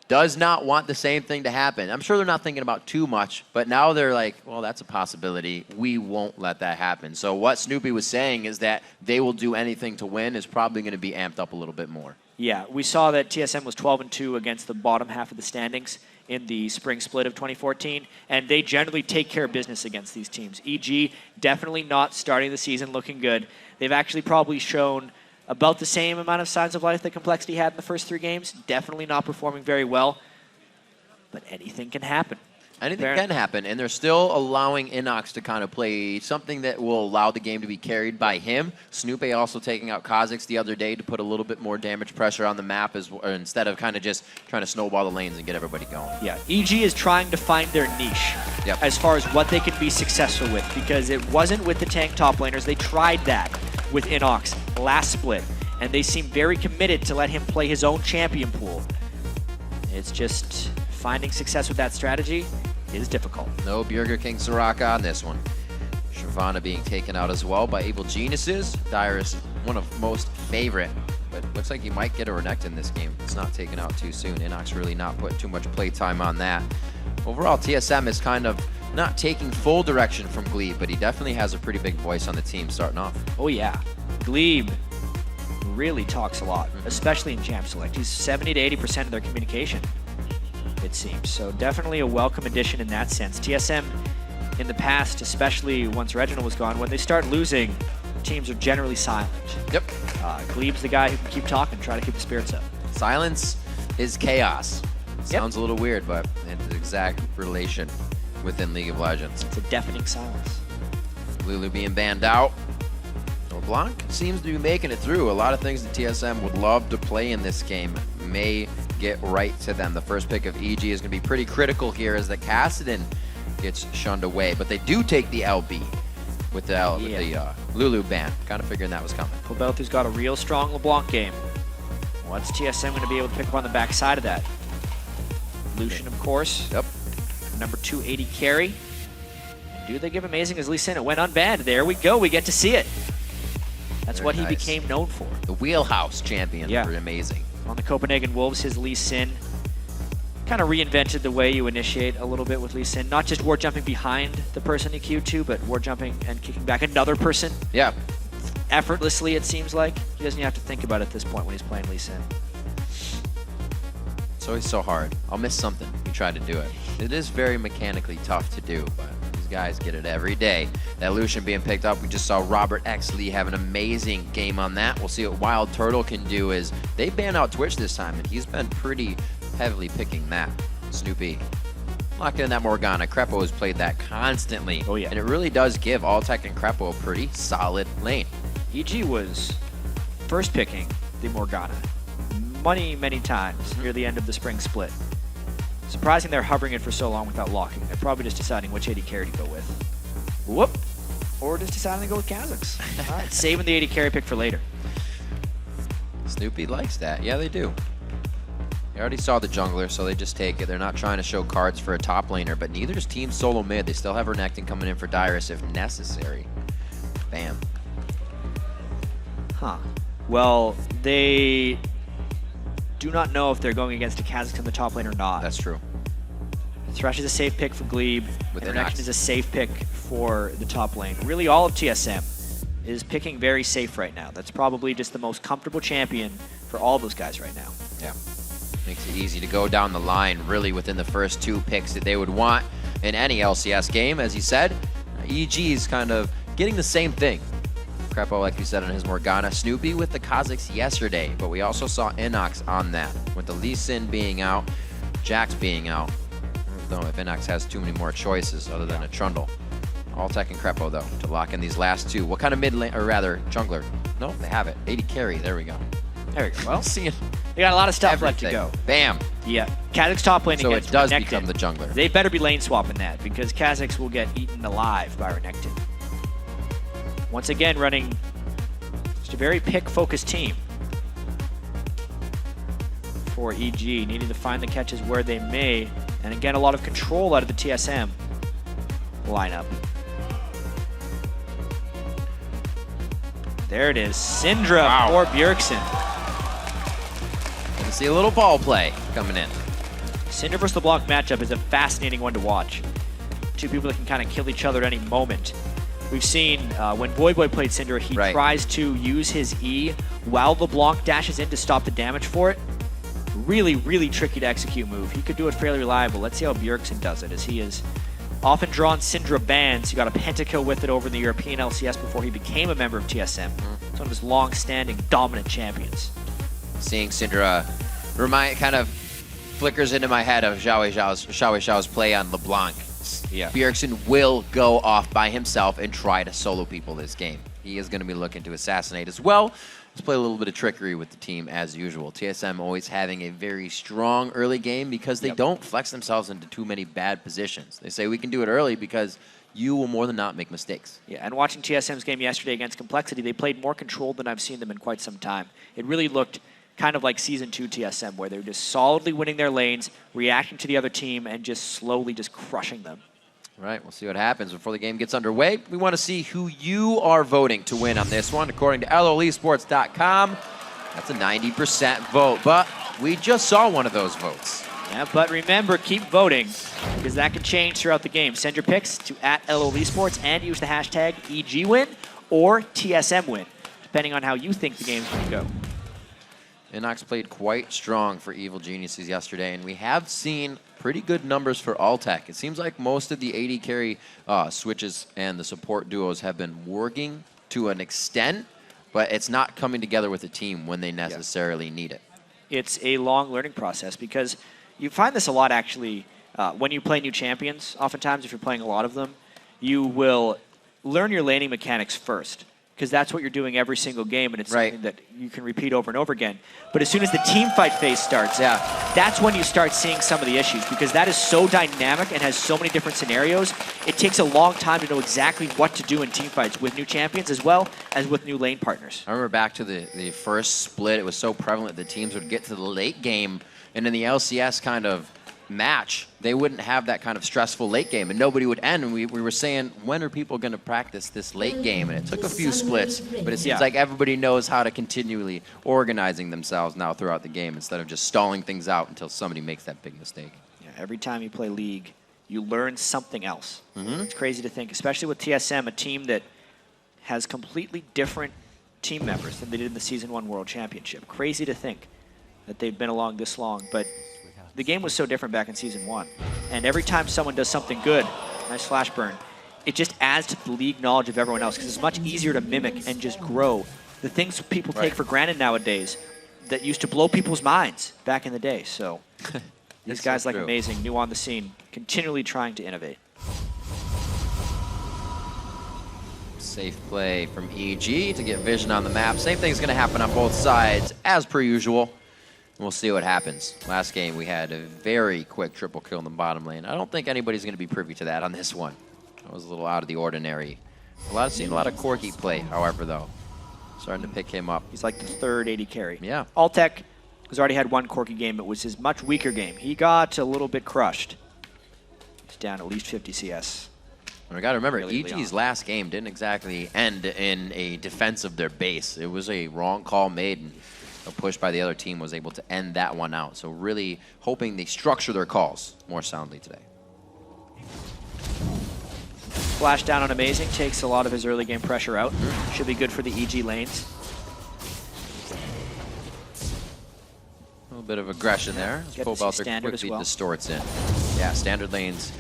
does not want the same thing to happen. I'm sure they're not thinking about too much, but now they're like, well, that's a possibility. We won't let that happen. So what Snoopy was saying is that they will do anything to win is probably going to be amped up a little bit more. Yeah, we saw that TSM was 12-2 against the bottom half of the standings in the spring split of 2014, and they generally take care of business against these teams. EG definitely not starting the season looking good. They've actually probably shown about the same amount of signs of life that Complexity had in the first 3 games. Definitely not performing very well, but anything can happen. Anything can happen, and they're still allowing Inox to kind of play something that will allow the game to be carried by him. Snoopy also taking out Kha'Zix the other day to put a little bit more damage pressure on the map instead of kind of just trying to snowball the lanes and get everybody going. Yeah, EG is trying to find their niche as far as what they can be successful with, because it wasn't with the tank top laners. They tried that with Inox last split, and they seem very committed to let him play his own champion pool. It's just finding success with that strategy is difficult. No Burger King Soraka on this one. Shyvana being taken out as well by Evil Geniuses. Dyrus, one of most favorite, but looks like he might get a Renekton in this game. It's not taken out too soon. Inox really not put too much playtime on that. Overall, TSM is kind of not taking full direction from Glebe, but he definitely has a pretty big voice on the team starting off. Oh yeah, Glebe really talks a lot, especially in Champ Select. He's 70 to 80% of their communication, it seems. So definitely a welcome addition in that sense. TSM in the past, especially once Reginald was gone, when they start losing, teams are generally silent. Yep. Glebe's the guy who can keep talking, try to keep the spirits up. Silence is chaos. Sounds a little weird, but it's the exact relation within League of Legends. It's a deafening silence. Lulu being banned out. LeBlanc seems to be making it through. A lot of things that TSM would love to play in this game may get right to them. The first pick of EG is going to be pretty critical here as the Kassadin gets shunned away, but they do take the LB with the Lulu ban. Kind of figuring that was coming. Pobelthu's got a real strong LeBlanc game. What's TSM going to be able to pick up on the backside of that? Lucian, of course. Yep. Number 280 carry. Do they give Amazing as Lee Sin? It went unbanned. There we go. We get to see it. That's Very what he nice. became known for. The wheelhouse champion for Amazing. On the Copenhagen Wolves, his Lee Sin kind of reinvented the way you initiate a little bit with Lee Sin. Not just ward jumping behind the person you queued to, but ward jumping and kicking back another person. Yeah. Effortlessly, it seems like. He doesn't even have to think about it at this point when he's playing Lee Sin. It's always so hard. I'll miss something. You try to do it. It is very mechanically tough to do, but these guys get it every day. That Lucian being picked up, we just saw Robert X. Lee have an amazing game on that. We'll see what Wild Turtle can do as they ban out Twitch this time, and he's been pretty heavily picking that. Snoopy. Locking in that Morgana. Crepo has played that constantly. Oh, yeah. And it really does give Alltech and Crepo a pretty solid lane. EG was first picking the Morgana many times near the end of the spring split. Surprising they're hovering it for so long without locking. They're probably just deciding which 80 carry to go with. Whoop! Or just deciding to go with Kazakhs. All right, saving the 80 carry pick for later. Snoopy likes that. Yeah, they do. They already saw the jungler, so they just take it. They're not trying to show cards for a top laner, but neither is Team Solo Mid. They still have Renekton coming in for Dyrus if necessary. Bam. Huh. Well, they do not know if they're going against a Kazakhs in the top lane or not. That's true. Thresh is a safe pick for Glebe. With and Inox. Renekton is a safe pick for the top lane. Really, all of TSM is picking very safe right now. That's probably just the most comfortable champion for all those guys right now. Yeah. Makes it easy to go down the line, really, within the first two picks that they would want in any LCS game. As he said, EG is kind of getting the same thing. Crepo, like you said, on his Morgana. Snoopy with the Kazakhs yesterday, but we also saw Inox on that. With the Lee Sin being out, Jax being out. I don't know if Inox has too many more choices other than a Trundle. Alltech and Crepo, though, to lock in these last two. What kind of mid lane, or rather, jungler? No, they have it. 80 carry. There we go. There we go. Well, seeing they got a lot of stuff left everything. to go. Bam. Yeah. Kazakhs top lane So against it does Renekton. become the jungler. They better be lane swapping that because Kazakhs will get eaten alive by Renekton. Once again, running just a very pick-focused team for EG, needing to find the catches where they may, and again, a lot of control out of the TSM lineup. There it is, Syndra for Bjergsen. Gonna see a little ball play coming in. Syndra versus the Block matchup is a fascinating one to watch. Two people that can kind of kill each other at any moment. We've seen when Boy played Syndra, he tries to use his E while LeBlanc dashes in to stop the damage for it. Really tricky to execute move. He could do it fairly reliable. Let's see how Bjergsen does it, as he has often drawn Syndra bans. He got a pentakill with it over in the European LCS before he became a member of TSM. It's one of his long-standing dominant champions. Seeing Syndra kind of flickers into my head of Xiao Xiao's play on LeBlanc. Yeah. Bjergsen will go off by himself and try to solo people this game. He is going to be looking to assassinate as well. Let's play a little bit of trickery with the team as usual. TSM always having a very strong early game because they don't flex themselves into too many bad positions. They say we can do it early because you will more than not make mistakes. Yeah, and watching TSM's game yesterday against Complexity, they played more controlled than I've seen them in quite some time. It really looked kind of like Season 2 TSM, where they were just solidly winning their lanes, reacting to the other team, and just slowly just crushing them. All right, we'll see what happens before the game gets underway. We want to see who you are voting to win on this one. According to LOLesports.com, that's a 90% vote, but we just saw one of those votes. Yeah, but remember, keep voting, because that can change throughout the game. Send your picks to @LOLesports and use the hashtag EGWin or TSMWin, depending on how you think the game's going to go. Inox played quite strong for Evil Geniuses yesterday, and we have seen pretty good numbers for Alltech. It seems like most of the 80 carry switches and the support duos have been working to an extent, but it's not coming together with the team when they necessarily need it. It's a long learning process because you find this a lot actually when you play new champions. Oftentimes, if you're playing a lot of them, you will learn your laning mechanics first. because that's what you're doing every single game, and it's something that you can repeat over and over again. But as soon as the team fight phase starts, that's when you start seeing some of the issues, because that is so dynamic and has so many different scenarios. It takes a long time to know exactly what to do in team fights with new champions as well as with new lane partners. I remember back to the first split, it was so prevalent that teams would get to the late game, and in the LCS kind of match, they wouldn't have that kind of stressful late game, and nobody would end. And we were saying, when are people going to practice this late game? And it took a few splits, but it seems like everybody knows how to continually organizing themselves now throughout the game instead of just stalling things out until somebody makes that big mistake. Yeah, every time you play League, you learn something else. It's crazy to think, especially with TSM, a team that has completely different team members than they did in the Season 1 World Championship. Crazy to think that they've been along this long, but the game was so different back in Season 1. And every time someone does something good, nice flash burn, it just adds to the League knowledge of everyone else, because it's much easier to mimic and just grow. The things people take for granted nowadays that used to blow people's minds back in the day. So these guys like Amazing, new on the scene, continually trying to innovate. Safe play from EG to get vision on the map. Same thing's going to happen on both sides as per usual. We'll see what happens. Last game, we had a very quick triple kill in the bottom lane. I don't think anybody's going to be privy to that on this one. That was a little out of the ordinary. Seeing a lot of Corki play, however, though. Starting to pick him up. He's like the third AD carry. Yeah. Altec has already had one Corki game. It was his much weaker game. He got a little bit crushed. He's down at least 50 CS. And we got to remember, EG's last game didn't exactly end in a defense of their base. It was a wrong call made, and a push by the other team was able to end that one out. So really hoping they structure their calls more soundly today. Flash down on Amazing takes a lot of his early game pressure out. Should be good for the EG lanes. A little bit of aggression there. Pobelter quickly distorts in. Yeah, standard lanes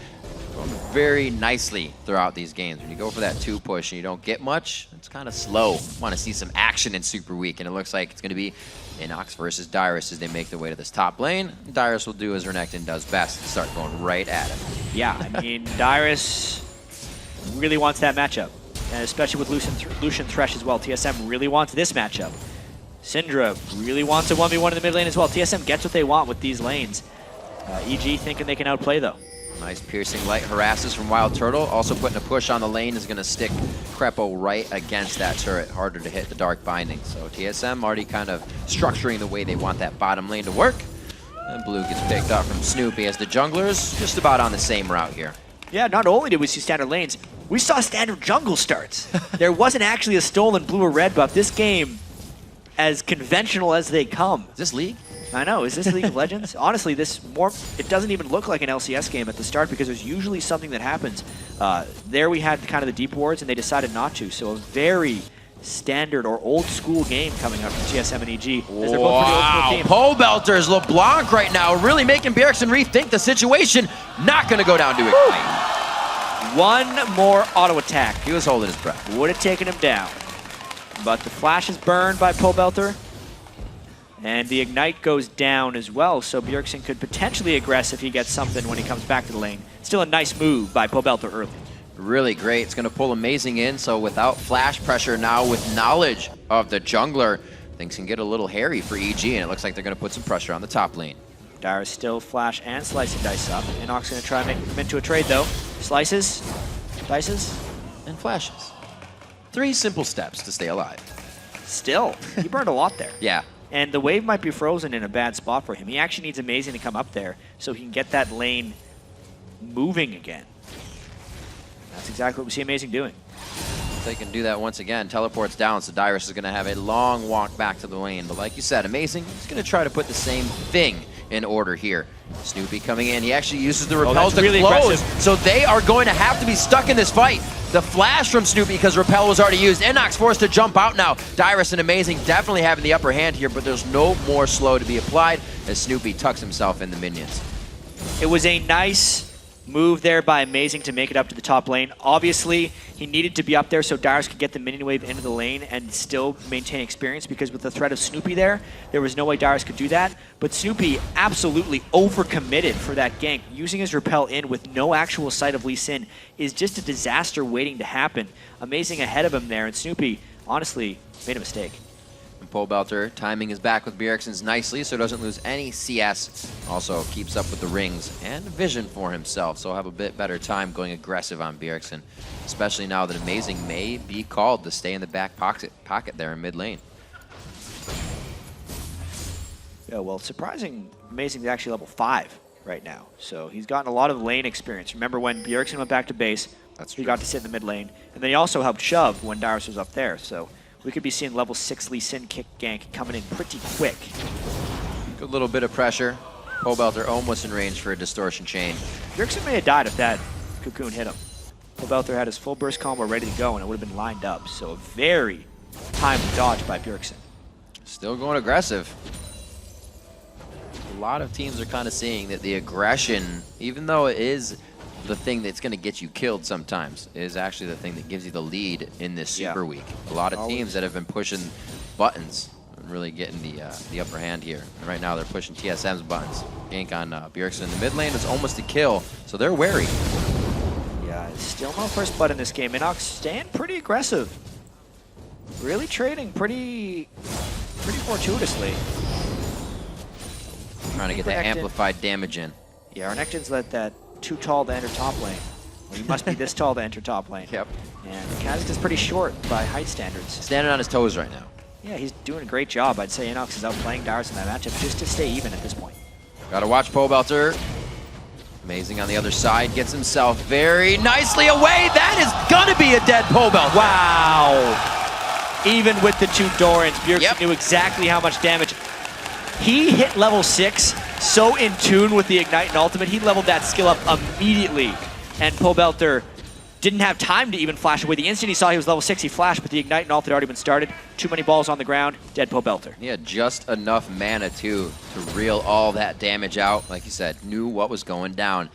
going very nicely throughout these games. When you go for that 2 push and you don't get much, it's kind of slow. Want to see some action in Superweek, and it looks like it's going to be Inox versus Dyrus as they make their way to this top lane. Dyrus will do as Renekton does best and start going right at him. Yeah, I mean, Dyrus really wants that matchup, and especially with Lucian Thresh as well. TSM really wants this matchup. Syndra really wants a 1v1 in the mid lane as well. TSM gets what they want with these lanes. EG thinking they can outplay, though. Nice piercing light harasses from Wild Turtle. Also putting a push on the lane is going to stick Crepo right against that turret. Harder to hit the Dark Binding. So TSM already kind of structuring the way they want that bottom lane to work. And Blue gets picked up from Snoopy as the junglers just about on the same route here. Yeah, not only did we see standard lanes, we saw standard jungle starts. There wasn't actually a stolen blue or red buff. This game, as conventional as they come. Is this League? I know. Is this League of Legends? Honestly, it doesn't even look like an LCS game at the start, because there's usually something that happens. There we had kind of the deep wards, and they decided not to. So a very standard or old school game coming up from TSM and EG. As they're both pretty old school team. Pobelter's LeBlanc right now, really making Bjergsen rethink the situation. Not going to go down to Ignite. One more auto attack. He was holding his breath. Would have taken him down. But the flash is burned by Pobelter. And the Ignite goes down as well, so Bjergsen could potentially aggress if he gets something when he comes back to the lane. Still a nice move by Pobelter early. Really great. It's going to pull Amazing in, so without flash pressure now, with knowledge of the jungler, things can get a little hairy for EG, and it looks like they're going to put some pressure on the top lane. Dyrus still flash and slice and dice up. Inox going to try and make them into a trade, though. Slices, dices, and flashes. 3 simple steps to stay alive. Still, he burned a lot there. Yeah. And the wave might be frozen in a bad spot for him. He actually needs Amazing to come up there so he can get that lane moving again. That's exactly what we see Amazing doing. They can do that once again. Teleports down, so Dyrus is going to have a long walk back to the lane. But like you said, Amazing is going to try to put the same thing in order here. Snoopy coming in. He actually uses the repel to really close. aggressive. So they are going to have to be stuck in this fight. The flash from Snoopy, because repel was already used. Inox forced to jump out now. Dyrus and Amazing definitely having the upper hand here, but there's no more slow to be applied as Snoopy tucks himself in the minions. It was a nice move there by Amazing to make it up to the top lane. Obviously, he needed to be up there so Dyrus could get the minion wave into the lane and still maintain experience, because with the threat of Snoopy there was no way Dyrus could do that. But Snoopy absolutely overcommitted for that gank. Using his repel in with no actual sight of Lee Sin is just a disaster waiting to happen. Amazing ahead of him there, and Snoopy honestly made a mistake. And Pobelter timing is back with Bjergsen's nicely, so doesn't lose any CS. Also keeps up with the rings and vision for himself, so have a bit better time going aggressive on Bjergsen, especially now that Amazing may be called to stay in the back pocket there in mid lane. Yeah, well, surprising, Amazing is actually level 5 right now, so he's gotten a lot of lane experience. Remember when Bjergsen went back to base, he got to sit in the mid lane, and then he also helped shove when Dyrus was up there, so we could be seeing level 6 Lee Sin kick gank coming in pretty quick. Good little bit of pressure. Pobelter almost in range for a distortion chain. Bjergsen may have died if that cocoon hit him. Pobelter had his full burst combo ready to go, and it would have been lined up, so a very timely dodge by Bjergsen. Still going aggressive. A lot of teams are kind of seeing that the aggression, even though it is the thing that's going to get you killed sometimes, is actually the thing that gives you the lead in this Super Week. A lot of teams that have been pushing buttons and really getting the upper hand here. And right now they're pushing TSM's buttons. Gank on Bjergsen in the mid lane is almost a kill, so they're wary. Yeah, still no first blood in this game. Inox staying pretty aggressive. Really trading pretty fortuitously. Trying to get that amplified damage in. Yeah, Arnectin's let that too tall to enter top lane. Well, he must be this tall to enter top lane. Yep. And Kazakhstan is pretty short by height standards. Standing on his toes right now. Yeah, he's doing a great job. I'd say Inox is outplaying Dyrus in that matchup just to stay even at this point. Gotta watch Pobelter. Amazing on the other side. Gets himself very nicely away. That is gonna be a dead Pobelter. Wow. Even with the 2 Dorans, Bjergsen knew exactly how much damage. He hit level 6 so in tune with the Ignite and Ultimate, he leveled that skill up immediately. And Pobelter didn't have time to even flash away. The instant he saw he was level 6, he flashed, but the Ignite and Ultimate had already been started. Too many balls on the ground, dead Pobelter. He had just enough mana, too, to reel all that damage out. Like you said, knew what was going down.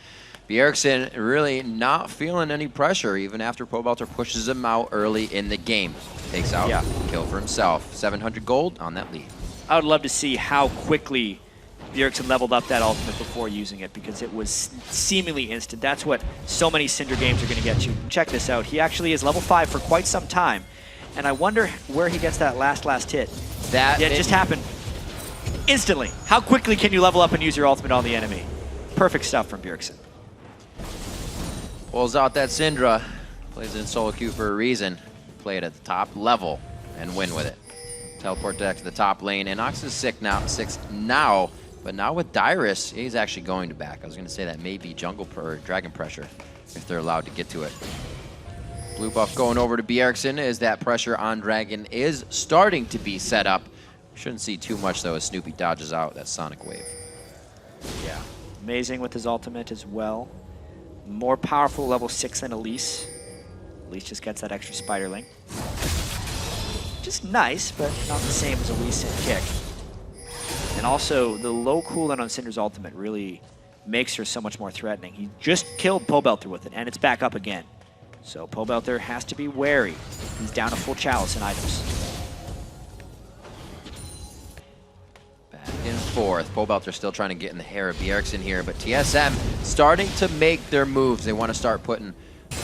Bjergsen really not feeling any pressure, even after Pobelter pushes him out early in the game. Takes out kill for himself. 700 gold on that lead. I would love to see how quickly Bjergsen leveled up that ultimate before using it, because it was seemingly instant. That's what so many Syndra games are going to get you. Check this out. He actually is level 5 for quite some time, and I wonder where he gets that last hit. It just happened instantly. How quickly can you level up and use your ultimate on the enemy? Perfect stuff from Bjergsen. Pulls out that Syndra. Plays it in solo queue for a reason. Play it at the top level and win with it. Teleport back to the top lane. Inox is 6 now, but now with Dyrus, he's actually going to back. I was going to say that may be jungle or dragon pressure if they're allowed to get to it. Blue buff going over to Bjergsen as that pressure on dragon is starting to be set up. Shouldn't see too much though as Snoopy dodges out that sonic wave. Yeah, Amazing with his ultimate as well. More powerful level 6 than Elise. Elise just gets that extra spiderling. Just nice, but not the same as a Lee Sin kick. And also, the low cooldown on Syndra's ultimate really makes her so much more threatening. He just killed Pobelter with it, and it's back up again. So Pobelter has to be wary. He's down a full chalice in items. Back and forth. Pobelter still trying to get in the hair of Bjergsen here, but TSM starting to make their moves. They want to start putting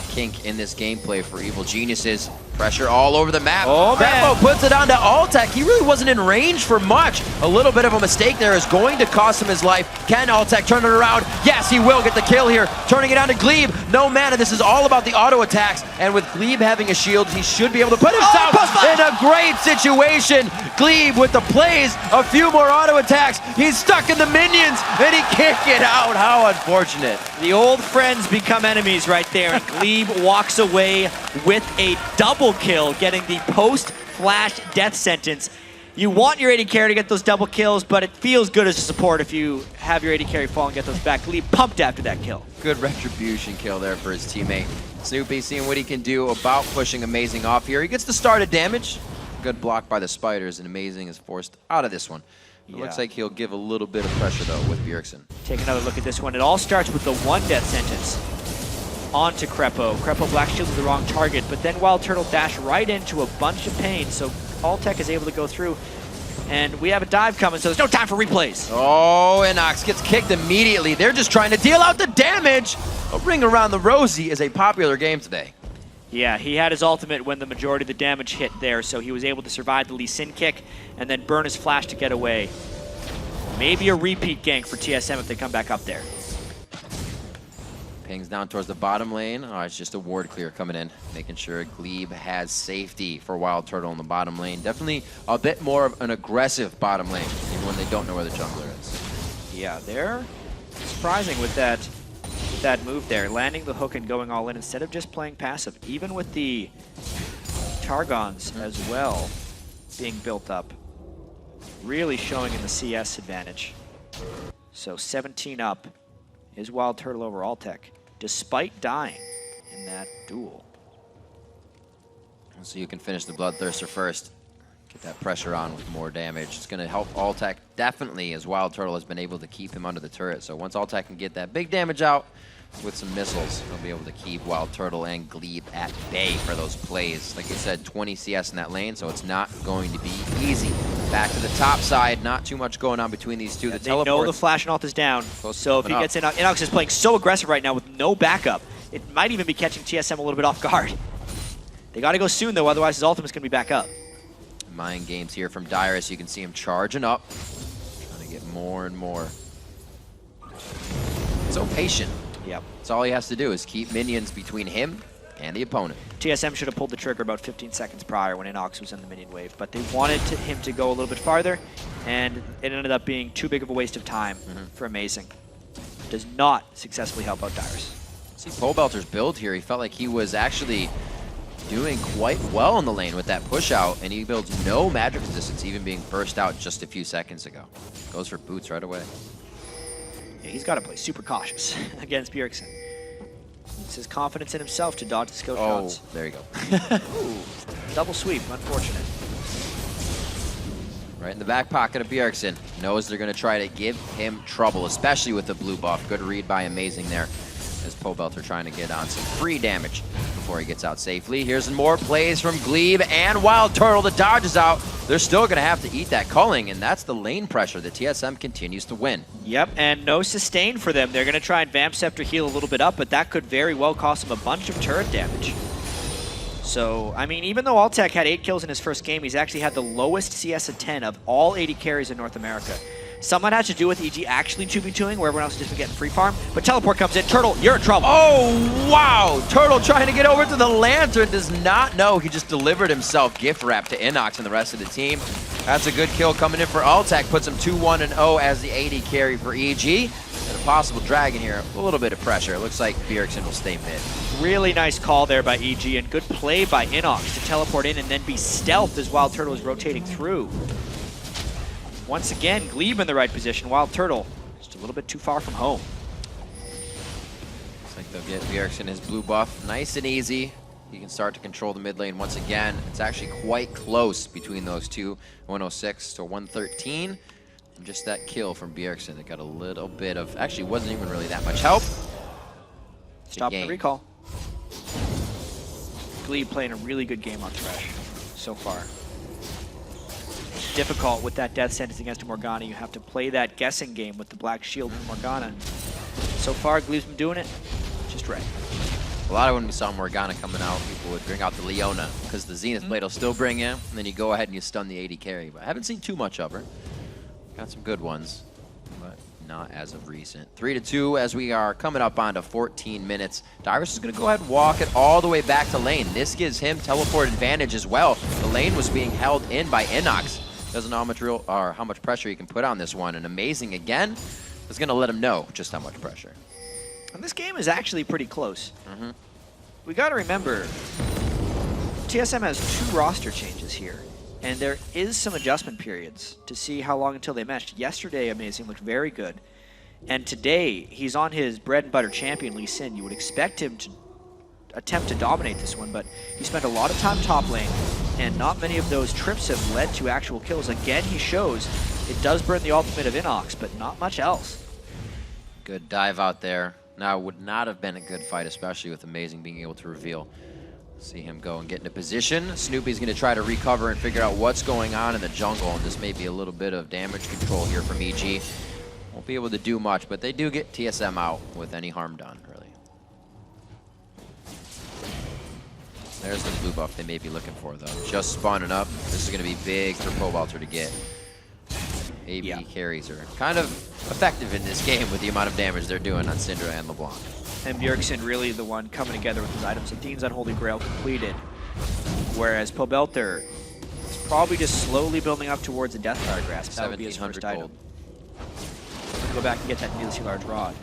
kink in this gameplay for Evil Geniuses. Pressure all over the map. Oh, Grandpo puts it onto Altec. He really wasn't in range for much. A little bit of a mistake there is going to cost him his life. Can Altec turn it around? Yes, he will get the kill here. Turning it on to Glebe. No mana. This is all about the auto attacks. And with Glebe having a shield, he should be able to put himself in a great situation. Glebe with the plays. A few more auto attacks. He's stuck in the minions, and he can't get out. How unfortunate. The old friends become enemies right there, and Glebe walks away with a double kill, getting the post-flash death sentence. You want your AD carry to get those double kills, but it feels good as a support if you have your AD carry fall and get those back. Glebe pumped after that kill. Good retribution kill there for his teammate. Snoopy seeing what he can do about pushing Amazing off here. He gets the started damage. Good block by the spiders, and Amazing is forced out of this one. It looks like he'll give a little bit of pressure, though, with Bjergsen. Take another look at this one. It all starts with the one death sentence onto Crepo. Crepo Black Shield is the wrong target, but then Wild Turtle dash right into a bunch of pain, so Altec is able to go through. And we have a dive coming, so there's no time for replays. Oh, Inox gets kicked immediately. They're just trying to deal out the damage. A ring around the rosy is a popular game today. Yeah, he had his ultimate when the majority of the damage hit there, so he was able to survive the Lee Sin kick and then burn his flash to get away. Maybe a repeat gank for TSM if they come back up there. Pings down towards the bottom lane. Oh, it's just a ward clear coming in, making sure Glebe has safety for Wild Turtle in the bottom lane. Definitely a bit more of an aggressive bottom lane, even when they don't know where the jungler is. Yeah, they're surprising with that move there, landing the hook and going all in instead of just playing passive. Even with the Targons as well being built up, really showing in the CS advantage. So 17 up is Wild Turtle over Altec, despite dying in that duel. So you can finish the Bloodthirster first. Get that pressure on with more damage. It's going to help Altec definitely, as Wild Turtle has been able to keep him under the turret. So once Altec can get that big damage out with some missiles, he'll be able to keep Wild Turtle and Glebe at bay for those plays. Like I said, 20 CS in that lane, so it's not going to be easy. Back to the top side, not too much going on between these two. Yeah, the they know the flash and ult is down, so if he gets in, Inox is playing so aggressive right now with no backup. It might even be catching TSM a little bit off guard. They got to go soon, though, otherwise his ultimate's going to be back up. Mind games here from Dyrus. You can see him charging up, trying to get more and more. So patient. Yep. That's all he has to do is keep minions between him and the opponent. TSM should have pulled the trigger about 15 seconds prior when Inox was in the minion wave, but they wanted him to go a little bit farther, and it ended up being too big of a waste of time for Amazing. Does not successfully help out Dyrus. See Pobelter's build here. He felt like he was actually doing quite well in the lane with that push out, and he builds no magic resistance, even being burst out just a few seconds ago. Goes for boots right away. Yeah, he's got to play super cautious against Bjergsen. It's his confidence in himself to dodge the scope shots. Oh, there you go. Ooh, double sweep, unfortunate. Right in the back pocket of Bjergsen. Knows they're going to try to give him trouble, especially with the blue buff. Good read by Amazing there, as Pobelter trying to get on some free damage before he gets out safely. Here's more plays from Glebe and Wild Turtle. The dodge is out. They're still going to have to eat that culling, and that's the lane pressure that TSM continues to win. Yep, and no sustain for them. They're going to try and Vamp Scepter heal a little bit up, but that could very well cost them a bunch of turret damage. So, I mean, even though Altec had 8 kills in his first game, he's actually had the lowest CS of 10 of all 80 carries in North America. Some might have to do with EG actually 2v2ing, where everyone else has just been getting free farm. But Teleport comes in. Turtle, you're in trouble. Oh, wow. Turtle trying to get over to the Lantern. Does not know he just delivered himself gift wrap to Inox and the rest of the team. That's a good kill coming in for Altec. Puts him 2-1-0 as the AD carry for EG. And a possible dragon here. A little bit of pressure. It looks like Bjergsen will stay mid. Really nice call there by EG, and good play by Inox to teleport in and then be stealthed as Wild Turtle is rotating through. Once again, Glebe in the right position. Wild Turtle just a little bit too far from home. Looks like they'll get Bjergsen his blue buff nice and easy. He can start to control the mid lane once again. It's actually quite close between those two. 106 to 113. And just that kill from Bjergsen that got a little bit of, actually wasn't even really that much help. Stop the recall. Glebe playing a really good game on Thresh so far. Difficult with that death sentence against Morgana. You have to play that guessing game with the black shield from Morgana. So far, Glebe's been doing it just right. A lot of when we saw Morgana coming out, people would bring out the Leona because the Zenith Blade will still bring in, and then you go ahead and you stun the AD carry. But I haven't seen too much of her. Got some good ones, but not as of recent. 3-2 as we are coming up onto 14 minutes. Dyrus is going to go ahead and walk it all the way back to lane. This gives him teleport advantage as well. The lane was being held in by Inox. Doesn't know how much pressure he can put on this one. And Amazing again is going to let him know just how much pressure. And this game is actually pretty close. We got to remember, TSM has 2 roster changes here, and there is some adjustment periods to see how long until they meshed. Yesterday, Amazing looked very good, and today he's on his bread and butter champion, Lee Sin. You would expect him to attempt to dominate this one, but he spent a lot of time top lane, and not many of those trips have led to actual kills. Again, he shows it does burn the ultimate of Inox, but not much else. Good dive out there. Now, would not have been a good fight, especially with Amazing being able to reveal. See him go and get into position. Snoopy's going to try to recover and figure out what's going on in the jungle, and this may be a little bit of damage control here from EG. Won't be able to do much, but they do get TSM out with any harm done, really. There's the blue buff they may be looking for, though. Just spawning up. This is going to be big for Pobelter to get. AB carries are kind of effective in this game with the amount of damage they're doing on Syndra and LeBlanc. And Bjergsen really the one coming together with his items. Dean's Unholy Grail completed, whereas Pobelter is probably just slowly building up towards the Deathfire Grasp. That would be his first item. Go back and get that needlessly large rod.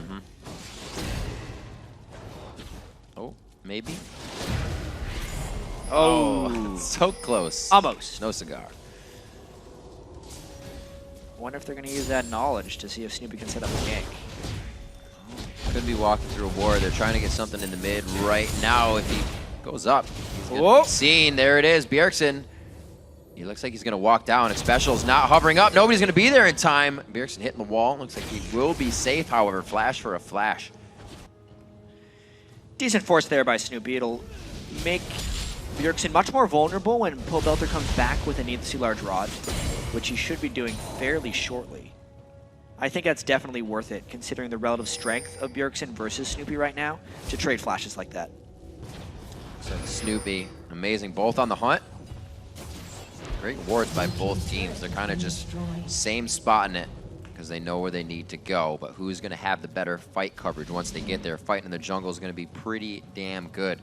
Oh, maybe? Oh, so close. Almost. No cigar. I wonder if they're going to use that knowledge to see if Snoopy can set up a gank. Could be walking through a war. They're trying to get something in the mid right now. If he goes up, he's going to be seen. There it is, Bjergsen. He looks like he's going to walk down. If Special's not hovering up, nobody's going to be there in time. Bjergsen hitting the wall. Looks like he will be safe, however. Flash for a flash. Decent force there by Snoopy. It'll make Bjergsen much more vulnerable when Pobelter comes back with a needlessly large rod, which he should be doing fairly shortly. I think that's definitely worth it, considering the relative strength of Bjergsen versus Snoopy right now, to trade flashes like that. So Snoopy, amazing, both on the hunt. Great wards by both teams. They're kind of just same spot in it because they know where they need to go, but who's going to have the better fight coverage once they get there? Fighting in the jungle is going to be pretty damn good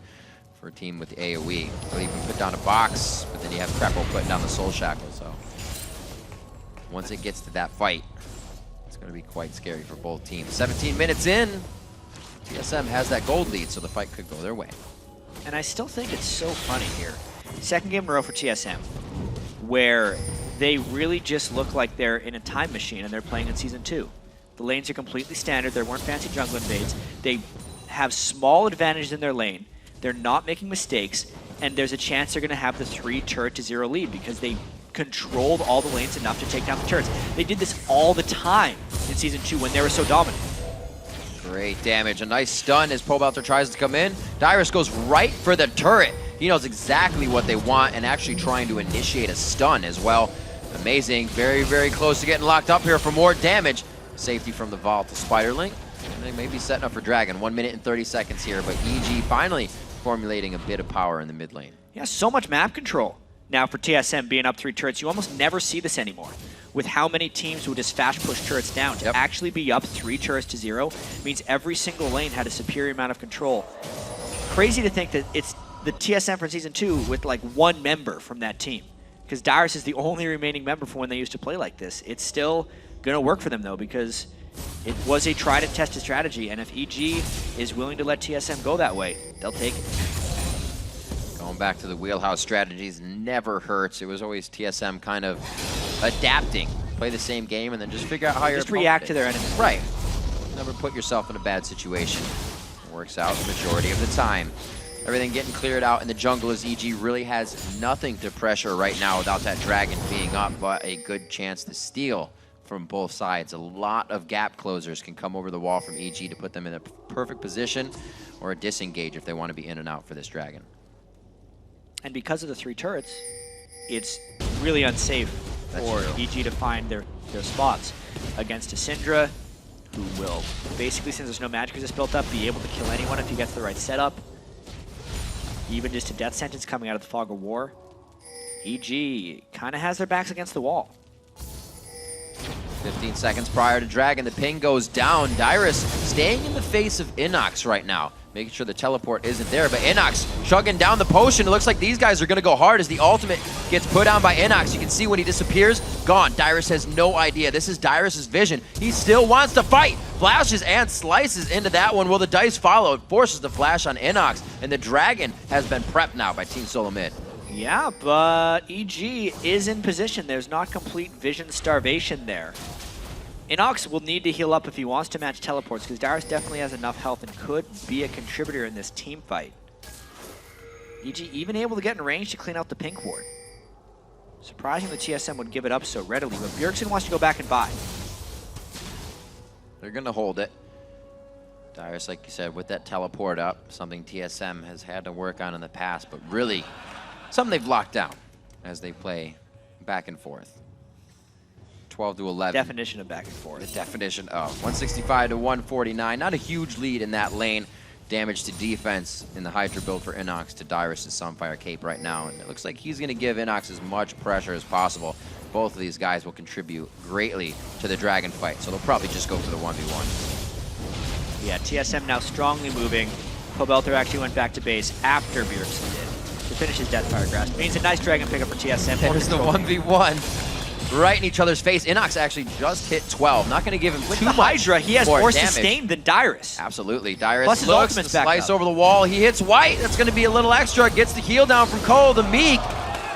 for a team with the AoE. They'll even put down a box, but then you have Krepo putting down the Soul Shackle, so once it gets to that fight, it's going to be quite scary for both teams. 17 minutes in, TSM has that gold lead, so the fight could go their way. And I still think it's so funny here. Second game in a row for TSM, where they really just look like they're in a time machine and they're playing in Season 2. The lanes are completely standard. There weren't fancy jungle invades. They have small advantages in their lane. They're not making mistakes, and there's a chance they're going to have the 3 turret to 0 lead because they controlled all the lanes enough to take down the turrets. They did this all the time in Season 2 when they were so dominant. Great damage. A nice stun as Pobelter tries to come in. Dyrus goes right for the turret. He knows exactly what they want and actually trying to initiate a stun as well. Amazing. Very, very close to getting locked up here for more damage. Safety from the Vault to Spiderling. And they may be setting up for Dragon. 1 minute and 30 seconds here, but EG finally formulating a bit of power in the mid lane. Yeah, so much map control. Now for TSM being up 3 turrets, you almost never see this anymore. With how many teams would just fast push turrets down. To actually be up 3 turrets to 0 means every single lane had a superior amount of control. Crazy to think that it's the TSM from Season 2 with like 1 member from that team. Because Dyrus is the only remaining member from when they used to play like this. It's still going to work for them though, because it was a tried and tested strategy, and if EG is willing to let TSM go that way, they'll take it. Going back to the wheelhouse strategies never hurts. It was always TSM kind of adapting. Play the same game and then just figure out how you're just react to their enemies. Right. Never put yourself in a bad situation. It works out the majority of the time. Everything getting cleared out in the jungle as EG really has nothing to pressure right now without that dragon being up, but a good chance to steal from both sides. A lot of gap closers can come over the wall from EG to put them in a perfect position or a disengage if they want to be in and out for this dragon. And because of the 3 turrets, it's really unsafe for EG to find their spots against a Syndra, who will basically, since there's no magic resist built up, be able to kill anyone if he gets the right setup. Even just a death sentence coming out of the Fog of War. EG kind of has their backs against the wall. 15 seconds prior to Dragon, the ping goes down. Dyrus staying in the face of Inox right now, making sure the teleport isn't there, but Inox chugging down the potion. It looks like these guys are going to go hard as the ultimate gets put down by Inox. You can see when he disappears, gone. Dyrus has no idea. This is Dyrus's vision. He still wants to fight. Flashes and slices into that one. Will the dice follow? It forces the flash on Inox, and the Dragon has been prepped now by Team SOLOMID. Yeah, but EG is in position. There's not complete vision starvation there. Inox will need to heal up if he wants to match teleports, because Dyrus definitely has enough health and could be a contributor in this team fight. EG even able to get in range to clean out the pink ward. Surprising the TSM would give it up so readily, but Bjergsen wants to go back and buy. They're going to hold it. Dyrus, like you said, with that teleport up, something TSM has had to work on in the past, but really something they've locked down as they play back and forth. 12 to 11. Definition of back and forth. The definition of 165 to 149. Not a huge lead in that lane. damage to defense in the Hydra build for Inox to Dyrus' Sunfire Cape right now. And it looks like he's going to give Inox as much pressure as possible. Both of these guys will contribute greatly to the Dragon fight, so they'll probably just go for the 1v1. Yeah, TSM now strongly moving. Pobelter actually went back to base after Bjergsen did to finish his Deathfire Grasp. Means a nice Dragon pickup for TSM. There's the 1v1 right in each other's face. Inox actually just hit 12. Not going to give him With too the much Hydra, he has more more damage. sustain than Dyrus. Absolutely. Dyrus Plus his looks, ultimate's back slice up. over the wall. He hits White. That's going to be a little extra. Gets the heal down from Cole, the Meek.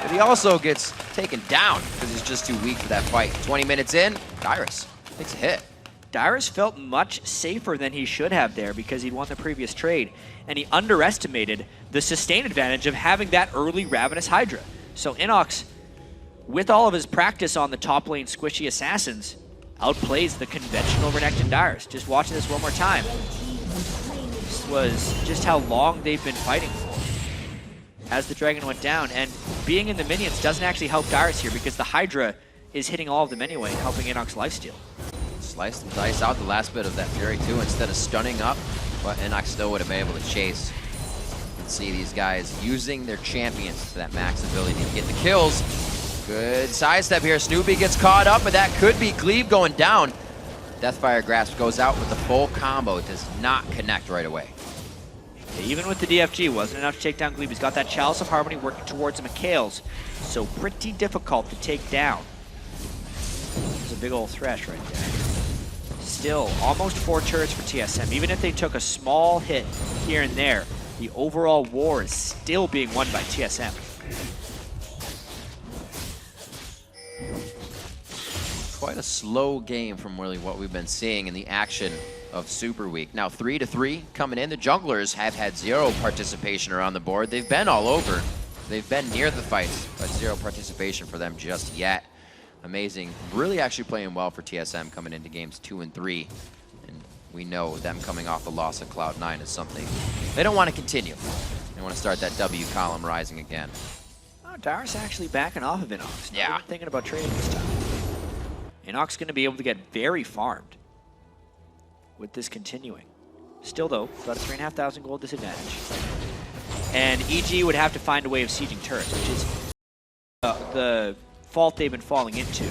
But he also gets taken down because he's just too weak for that fight. 20 minutes in, Dyrus takes a hit. Dyrus felt much safer than he should have there because he'd won the previous trade, and he underestimated the sustain advantage of having that early Ravenous Hydra. So Inox, with all of his practice on the top lane squishy assassins, outplays the conventional Renekton Dyrus. Just watching this one more time. This was just how long they've been fighting for as the Dragon went down, and being in the minions doesn't actually help Dyrus here because the Hydra is hitting all of them anyway, helping Inox lifesteal. Sliced and diced out the last bit of that Fury too instead of stunning up, but Inox still would have been able to chase. You can see these guys using their champions to that max ability to get the kills. Good sidestep here. Snoopy gets caught up, but that could be Glebe going down. Deathfire Grasp goes out with the full combo. It does not connect right away. Even with the DFG, wasn't enough to take down Glebe. He's got that Chalice of Harmony working towards him at Kales, so pretty difficult to take down. There's a big old Thresh right there. Still, almost 4 turrets for TSM. Even if they took a small hit here and there, the overall war is still being won by TSM. Quite a slow game from really what we've been seeing in the action of Superweek. Now 3-3 coming in. The junglers have had 0 participation around the board. They've been all over. They've been near the fights, but 0 participation for them just yet. Amazing. Really actually playing well for TSM coming into games 2 and 3. And we know them coming off the loss of Cloud9 is something they don't want to continue. They want to start that W column rising again. Oh, Dyrus actually backing off of Inox. Yeah. Not thinking about trading this time. Inox going to be able to get very farmed with this continuing. Still though, about a 3,500 gold disadvantage. And EG would have to find a way of sieging turrets, which is the fault they've been falling into.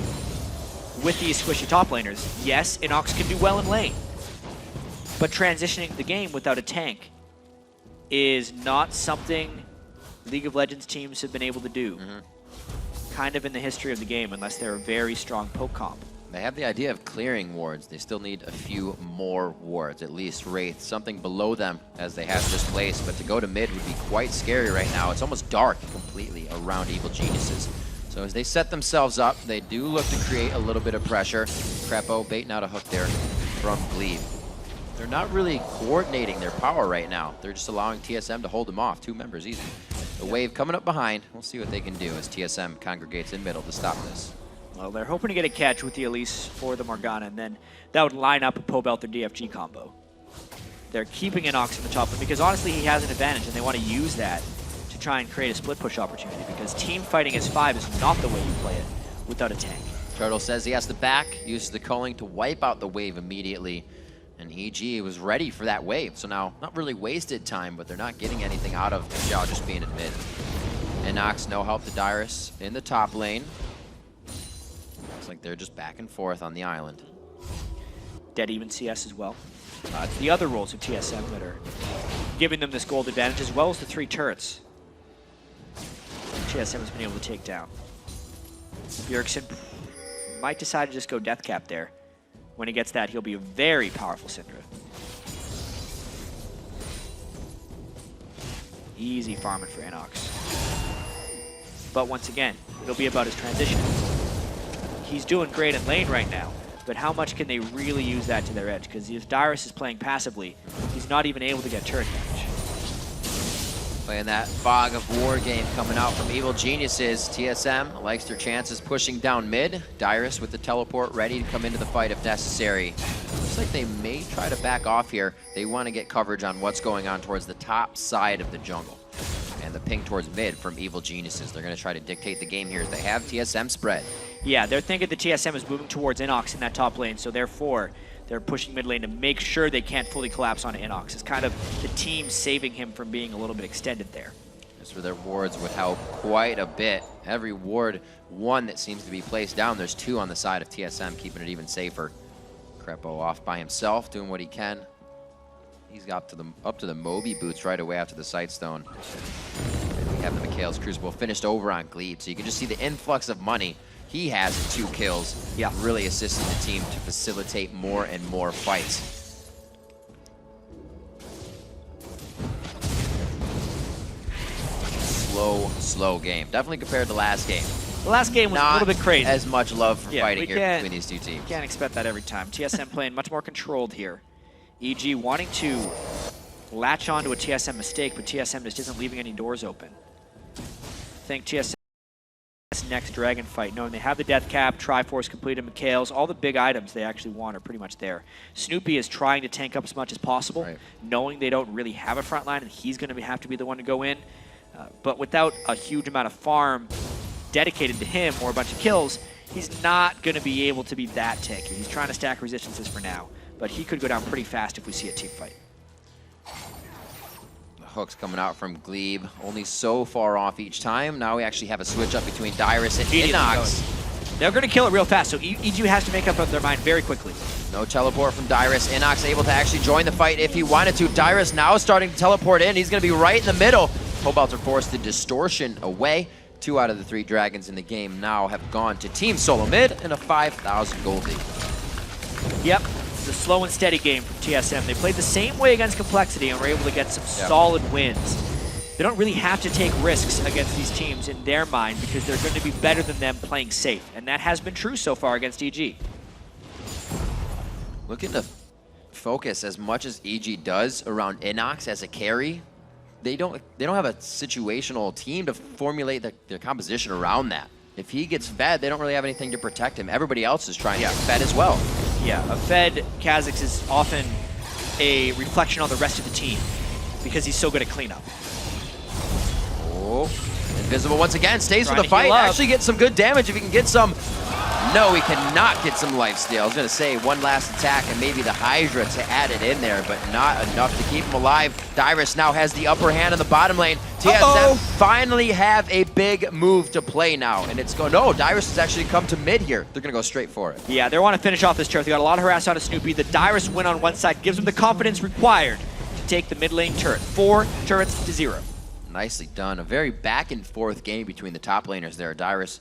With these squishy top laners, yes, Inox can do well in lane, but transitioning the game without a tank is not something League of Legends teams have been able to do. Kind of in the history of the game, unless they're a very strong poke comp. They have the idea of clearing wards. They still need a few more wards, at least Wraith, something below them as they have just placed. But to go to mid would be quite scary right now. It's almost dark completely around Evil Geniuses. So as they set themselves up, they do look to create a little bit of pressure. Crepo baiting out a hook there from Glebe. They're not really coordinating their power right now. They're just allowing TSM to hold them off. 2 members easy. The wave coming up behind. We'll see what they can do as TSM congregates in middle to stop this. Well, they're hoping to get a catch with the Elise for the Morgana, and then that would line up a Pobelter DFG combo. They're keeping Inox in the top lane because honestly he has an advantage, and they want to use that to try and create a split push opportunity because team fighting as 5 is not the way you play it without a tank. Turtle says he has to back, uses the culling to wipe out the wave immediately. And EG was ready for that wave. So now, not really wasted time, but they're not getting anything out of Xiao just being in mid. Inox, no help to Dyrus in the top lane. Looks like they're just back and forth on the island. Dead even CS as well. The other roles of TSM that are giving them this gold advantage, as well as the 3 turrets TSM has been able to take down. Bjergsen might decide to just go death cap there. When he gets that, he'll be a very powerful Syndra. Easy farming for Inox. But once again, it'll be about his transition. He's doing great in lane right now, but how much can they really use that to their edge? Because if Dyrus is playing passively, he's not even able to get turret damage. Playing that fog of war game coming out from Evil Geniuses. TSM likes their chances pushing down mid. Dyrus with the teleport ready to come into the fight if necessary. Looks like they may try to back off here. They want to get coverage on what's going on towards the top side of the jungle. And the ping towards mid from Evil Geniuses. They're going to try to dictate the game here as they have TSM spread. Yeah, they're thinking the TSM is moving towards Inox in that top lane, so therefore They're pushing mid lane to make sure they can't fully collapse onto Inox. It's kind of the team saving him from being a little bit extended there. As for their wards without quite a bit, every ward one that seems to be placed down, there's 2 on the side of TSM, keeping it even safer. Crepo off by himself, doing what he can. He's got up to the Moby boots right away after the Sightstone. And we have the Mikhail's Crucible finished over on Glebe, so you can just see the influx of money he has in 2 kills, really assisting the team to facilitate more and more fights. Slow game. Definitely compared to last game. The last game was Not a little bit crazy. as much love for fighting here between these 2 teams. Can't expect that every time. TSM playing much more controlled here. EG wanting to latch onto a TSM mistake, but TSM just isn't leaving any doors open. I think TSM next Dragon fight, knowing they have the death cap, Triforce completed, Mikhail's, all the big items they actually want are pretty much there. Snoopy is trying to tank up as much as possible, knowing they don't really have a front line and he's going to have to be the one to go in. But without a huge amount of farm dedicated to him or a bunch of kills, he's not going to be able to be that tanky. He's trying to stack resistances for now, but he could go down pretty fast if we see a team fight. The hooks coming out from Glebe, only so far off each time. Now we actually have a switch up between Dyrus and Inox. They're going to kill it real fast, so EG has to make up their mind very quickly. No teleport from Dyrus. Inox able to actually join the fight if he wanted to. Dyrus now starting to teleport in. He's going to be right in the middle. Cobalts are forced the distortion away. 2 out of the 3 dragons in the game now have gone to Team SOLOMID and a 5,000 gold lead. Yep, it's a slow and steady game from TSM. They played the same way against Complexity and were able to get some solid wins. They don't really have to take risks against these teams in their mind because they're going to be better than them playing safe, and that has been true so far against EG. Looking to focus as much as EG does around Inox as a carry. They don't have a situational team to formulate their composition around that. If he gets fed, they don't really have anything to protect him. Everybody else is trying to get fed as well. Yeah, a fed Kha'Zix is often a reflection on the rest of the team because he's so good at cleanup. Oh, invisible once again, stays for the fight. Actually gets some good damage if he can get some. No, he cannot get some lifesteal. I was going to say one last attack and maybe the Hydra to add it in there, but not enough to keep him alive. Dyrus now has the upper hand in the bottom lane. TSM finally have a big move to play now, and it's going. No, Dyrus has actually come to mid here. They're going to go straight for it. Yeah, they want to finish off this turret. They got a lot of harass out of Snoopy. The Dyrus win on one side gives them the confidence required to take the mid lane turret. 4 turrets to 0. Nicely done. A very back and forth game between the top laners there. Dyrus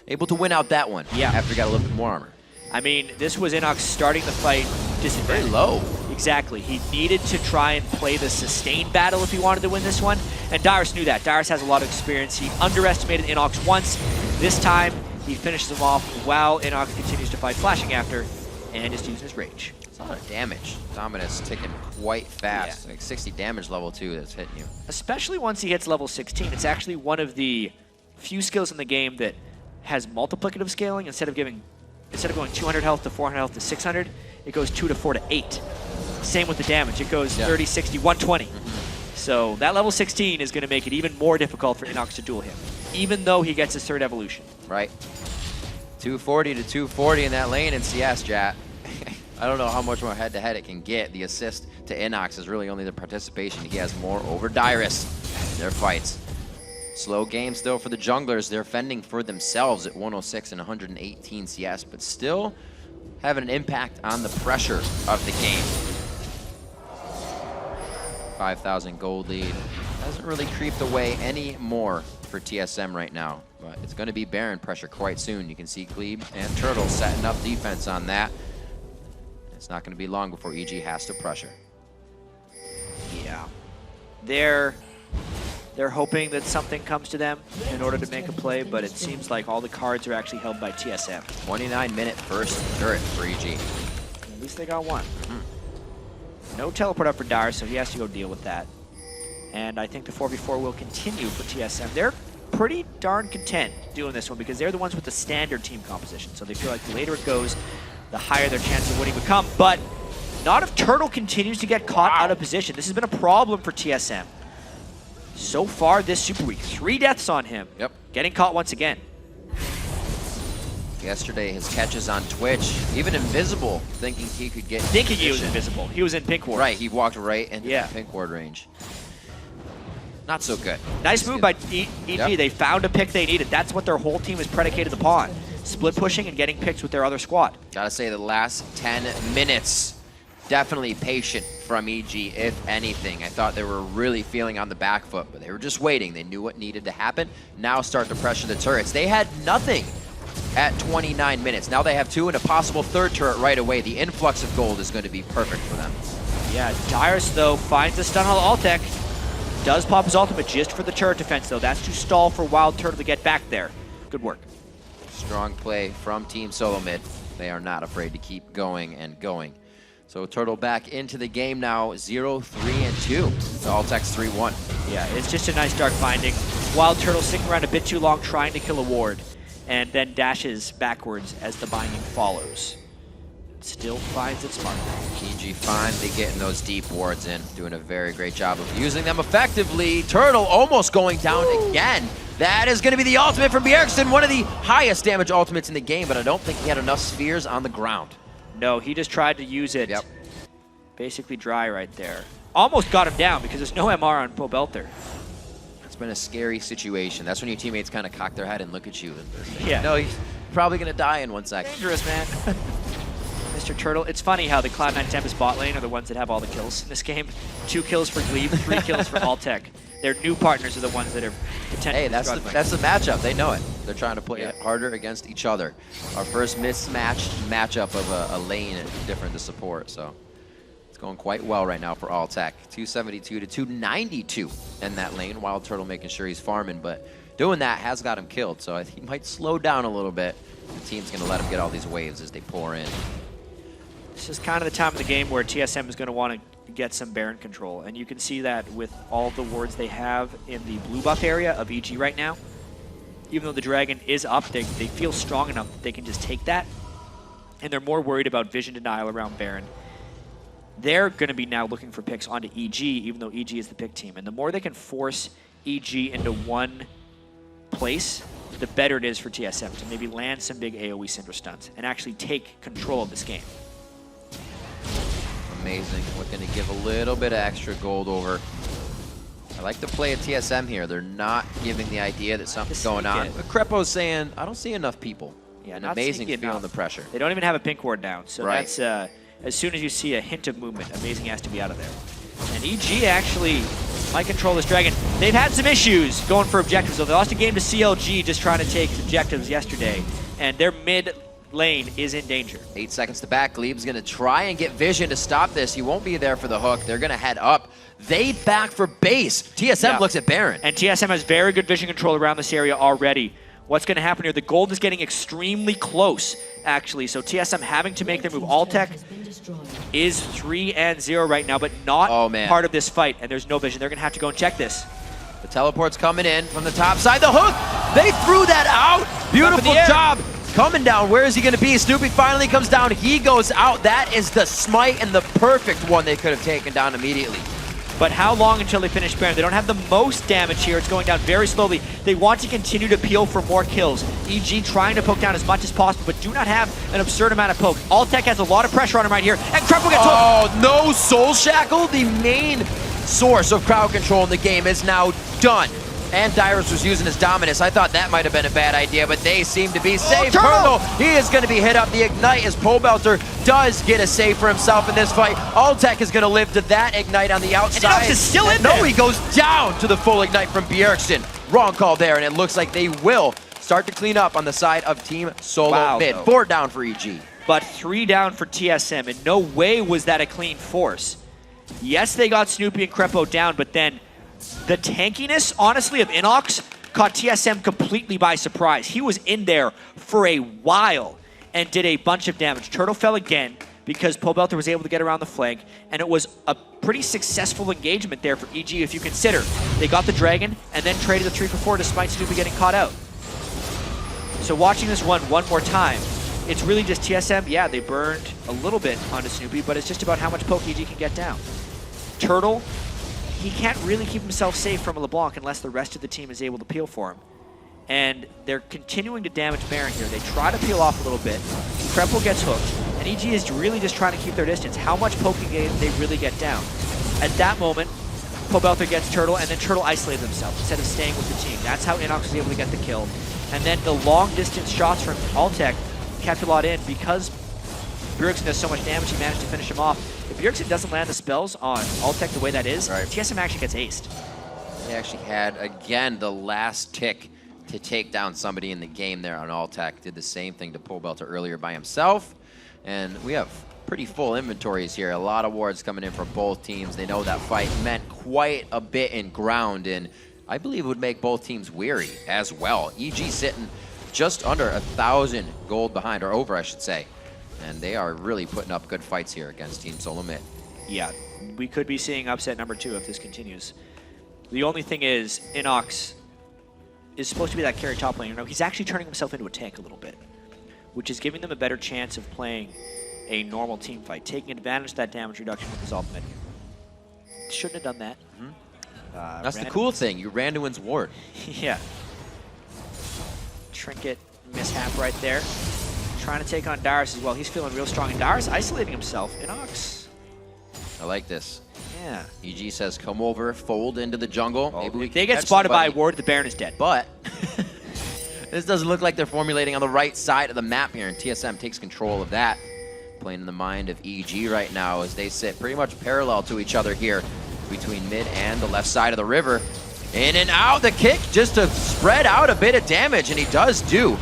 able to win out that one after he got a little bit more armor. I mean, this was Inox starting the fight disadvantage. Very low. Exactly. He needed to try and play the sustained battle if he wanted to win this one, and Dyrus knew that. Dyrus has a lot of experience. He underestimated Inox once. This time, he finishes him off while Inox continues to fight, flashing after, and just using his rage. It's a lot of damage. Dominus ticking quite fast. Like 60 damage level 2 that's hitting you. Especially once he hits level 16. It's actually one of the few skills in the game that has multiplicative scaling. Instead of going 200 health to 400 health to 600, it goes 2 to 4 to 8. Same with the damage. It goes 30, 60, 120. So that level 16 is going to make it even more difficult for Inox to duel him, even though he gets his 3rd evolution. Right. 240 to 240 in that lane in CS, chat. I don't know how much more head-to-head it can get. The assist to Inox is really only the participation. He has more over Dyrus in their fights. Slow game still for the junglers. They're fending for themselves at 106 and 118 CS, but still having an impact on the pressure of the game. 5,000 gold lead. Hasn't really creeped away anymore for TSM right now, but it's going to be Baron pressure quite soon. You can see Glebe and Turtle setting up defense on that. It's not going to be long before EG has to pressure. Yeah. They're hoping that something comes to them in order to make a play, but it seems like all the cards are actually held by TSM. 29-minute first turret for EG. At least they got one. No teleport up for Dyrus, so he has to go deal with that. And I think the 4v4 will continue for TSM. They're pretty darn content doing this one because they're the ones with the standard team composition. So they feel like the later it goes, the higher their chance of winning become. But not if Turtle continues to get caught out of position. This has been a problem for TSM. So far this Super Week, 3 deaths on him. Yep. Getting caught once again. Yesterday, his catches on Twitch, even invisible, thinking he could get Thinking he was invisible. He was in pink ward. Right, he walked right into the pink ward range. Not so good. Nice move by EG. Yep. They found a pick they needed. That's what their whole team is predicated upon. Split pushing and getting picks with their other squad. Gotta say, the last 10 minutes, definitely patient from EG, if anything. I thought they were really feeling on the back foot, but they were just waiting. They knew what needed to happen. Now start to pressure the turrets. They had nothing at 29 minutes. Now they have 2 and a possible 3rd turret right away. The influx of gold is going to be perfect for them. Yeah, Dyrus, though, finds a stun on Altec. Does pop his ultimate just for the turret defense, though. That's to stall for Wild Turtle to get back there. Good work. Strong play from Team SOLOMID. They are not afraid to keep going and going. So Turtle back into the game now, 0-3-2. Altec's 3-1. Yeah, it's just a nice dark finding. Wild Turtle sticking around a bit too long trying to kill a ward, and then dashes backwards as the binding follows. Still finds its mark. EG finally getting those deep wards in, doing a very great job of using them effectively. Turtle almost going down again. That is going to be the ultimate from Bjergsen, one of the highest damage ultimates in the game, but I don't think he had enough spheres on the ground. No, he just tried to use it. Yep. Basically dry right there. Almost got him down because there's no MR on Pobelter. It's been a scary situation. That's when your teammates kind of cock their head and look at you. And Yeah. No, he's probably going to die in 1 second. Dangerous, man. Mr. Turtle. It's funny how the Cloud9 Tempest bot lane are the ones that have all the kills in this game. 2 kills for Glebe, 3 kills for Altec. Their new partners are the ones that are potentially Hey, that's the matchup. They know it. They're trying to play Yeah. it harder against each other. Our first mismatched matchup of a lane different to support, so it's going quite well right now for Altec. 272 to 292 in that lane. Wild Turtle making sure he's farming, but doing that has got him killed, so I think he might slow down a little bit. The team's going to let him get all these waves as they pour in. This is kind of the time of the game where TSM is going to want to get some Baron control, and you can see that with all the wards they have in the blue buff area of EG right now. Even though the Dragon is up, they feel strong enough that they can just take that, and they're more worried about vision denial around Baron. They're going to be now looking for picks onto EG, even though EG is the pick team. And the more they can force EG into one place, the better it is for TSM to maybe land some big AoE Syndra stuns and actually take control of this game. Amazing. We're going to give a little bit of extra gold over. I like the play of TSM here. They're not giving the idea that something's going on. But Crepo's saying, I don't see enough people. Yeah, and not amazing sneaky feeling enough. the pressure. They don't even have a pink ward down, so Right. that's as soon as you see a hint of movement, Amazing has to be out of there. And EG actually might control this Dragon. They've had some issues going for objectives, though. They lost a game to CLG just trying to take objectives yesterday, and their mid lane is in danger. 8 seconds to back. Glebe's going to try and get vision to stop this. He won't be there for the hook. They're going to head up. They back for base. TSM looks at Baron. And TSM has very good vision control around this area already. What's going to happen here? The gold is getting extremely close, actually. So TSM having to make their move. Altec is 3-0 right now, but not part of this fight. And there's no vision. They're going to have to go and check this. The teleport's coming in from the top side. The hook! They threw that out! Beautiful job! Coming down. Where is he going to be? Snoopy finally comes down. He goes out. That is the smite and the perfect one they could have taken down immediately. But how long until they finish Baron? They don't have the most damage here. It's going down very slowly. They want to continue to peel for more kills. EG trying to poke down as much as possible, but do not have an absurd amount of poke. Altec has a lot of pressure on him right here, and Crepo gets hooked. Oh, no Soul Shackle. The main source of crowd control in the game is now done. And Dyrus was using his dominance. I thought that might have been a bad idea, but they seem to be safe. Turtle! He is going to be hit up. The Ignite as Pobelter does get a save for himself in this fight. Altec is going to live to that Ignite on the outside. And Inox is still in there. No, he goes down to the full Ignite from Bjergsen. Wrong call there, and it looks like they will start to clean up on the side of Team SOLOMID. 4 down for EG. But 3 down for TSM. In no way was that a clean force. Yes, they got Snoopy and Crepo down, but then the tankiness, honestly, of Inox caught TSM completely by surprise. He was in there for a while and did a bunch of damage. Turtle fell again because Pobelter was able to get around the flank, and it was a pretty successful engagement there for EG if you consider. They got the Dragon and then traded the 3-for-4 despite Snoopy getting caught out. So watching this one more time, it's really just TSM. Yeah, they burned a little bit onto Snoopy, but it's just about how much poke EG can get down. Turtle, he can't really keep himself safe from a LeBlanc unless the rest of the team is able to peel for him. and they're continuing to damage Baron here. They try to peel off a little bit. Crepple gets hooked, and EG is really just trying to keep their distance. How much poking they really get down? At that moment, Pobelter gets Turtle, and then Turtle isolated themselves instead of staying with the team. That's how Inox was able to get the kill. And then the long-distance shots from Altec kept a lot in. Because Bjergsen does so much damage, he managed to finish him off. If Bjergsen doesn't land the spells on Altec the way that is, TSM actually gets aced. They actually had, again, the last tick to take down somebody in the game there on Altec. Did the same thing to Pobelter earlier by himself. And we have pretty full inventories here. A lot of wards coming in from both teams. They know that fight meant quite a bit in ground, and I believe it would make both teams weary as well. EG sitting just under 1,000 gold behind, or over, I should say. And they are really putting up good fights here against Team SOLOMID. Yeah, we could be seeing upset number 2 if this continues. The only thing is, Inox is supposed to be that carry top laner. No, he's actually turning himself into a tank a little bit, which is giving them a better chance of playing a normal team fight, taking advantage of that damage reduction with his ultimate. Shouldn't have done that. That's the cool thing. You ran to wins ward. Yeah. Trinket mishap right there. Trying to take on Darius as well. He's feeling real strong. And Darius isolating himself. Inox. I like this. Yeah. EG says, come over, fold into the jungle. Maybe we If can they get catch spotted by somebody. a ward, the Baron is dead. But this doesn't look like they're formulating on the right side of the map here, and TSM takes control of that. Playing in the mind of EG right now as they sit pretty much parallel to each other here between mid and the left side of the river. In and out the kick just to spread out a bit of damage, and he does do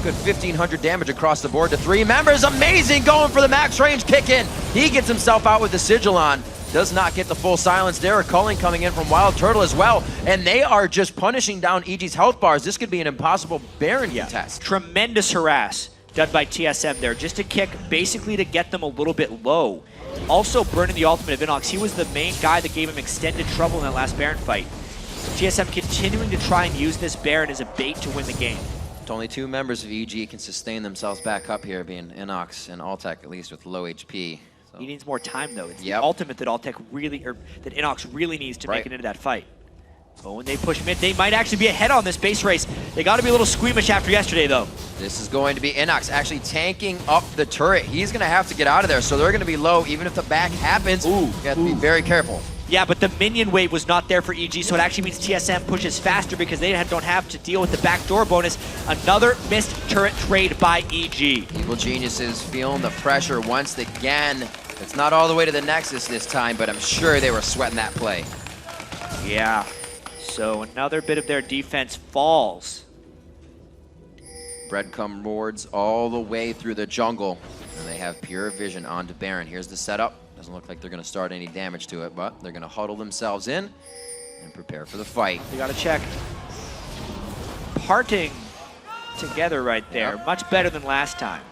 good 1,500 damage across the board to 3 members. Amazing, going for the max range kick in. He gets himself out with the sigil on. Does not get the full silence there. A culling coming in from Wild Turtle as well. And they are just punishing down EG's health bars. This could be an impossible Baron contest. Tremendous harass done by TSM there. Just a kick basically to get them a little bit low. Also burning the ultimate of Inox. He was the main guy that gave him extended trouble in that last Baron fight. TSM continuing to try and use this Baron as a bait to win the game. It's only 2 members of EG can sustain themselves back up here, being Inox and Altec, at least with low HP. So. He needs more time though. It's the ultimate that Altec really, or that Inox really needs to make it into that fight. But when they push mid, they might actually be ahead on this base race. They got to be a little squeamish after yesterday though. This is going to be Inox actually tanking up the turret. He's going to have to get out of there, so they're going to be low even if the back happens. You have to be very careful. Yeah, but the minion wave was not there for EG, so it actually means TSM pushes faster because they don't have to deal with the backdoor bonus. Another missed turret trade by EG. Evil Geniuses feeling the pressure once again. It's not all the way to the Nexus this time, but I'm sure they were sweating that play. Yeah, so another bit of their defense falls. Breadcrumb wards all the way through the jungle, and they have pure vision onto Baron. Here's the setup. Doesn't look like they're going to start any damage to it, but they're going to huddle themselves in and prepare for the fight. They got to check. Parting together right there. Much better than last time.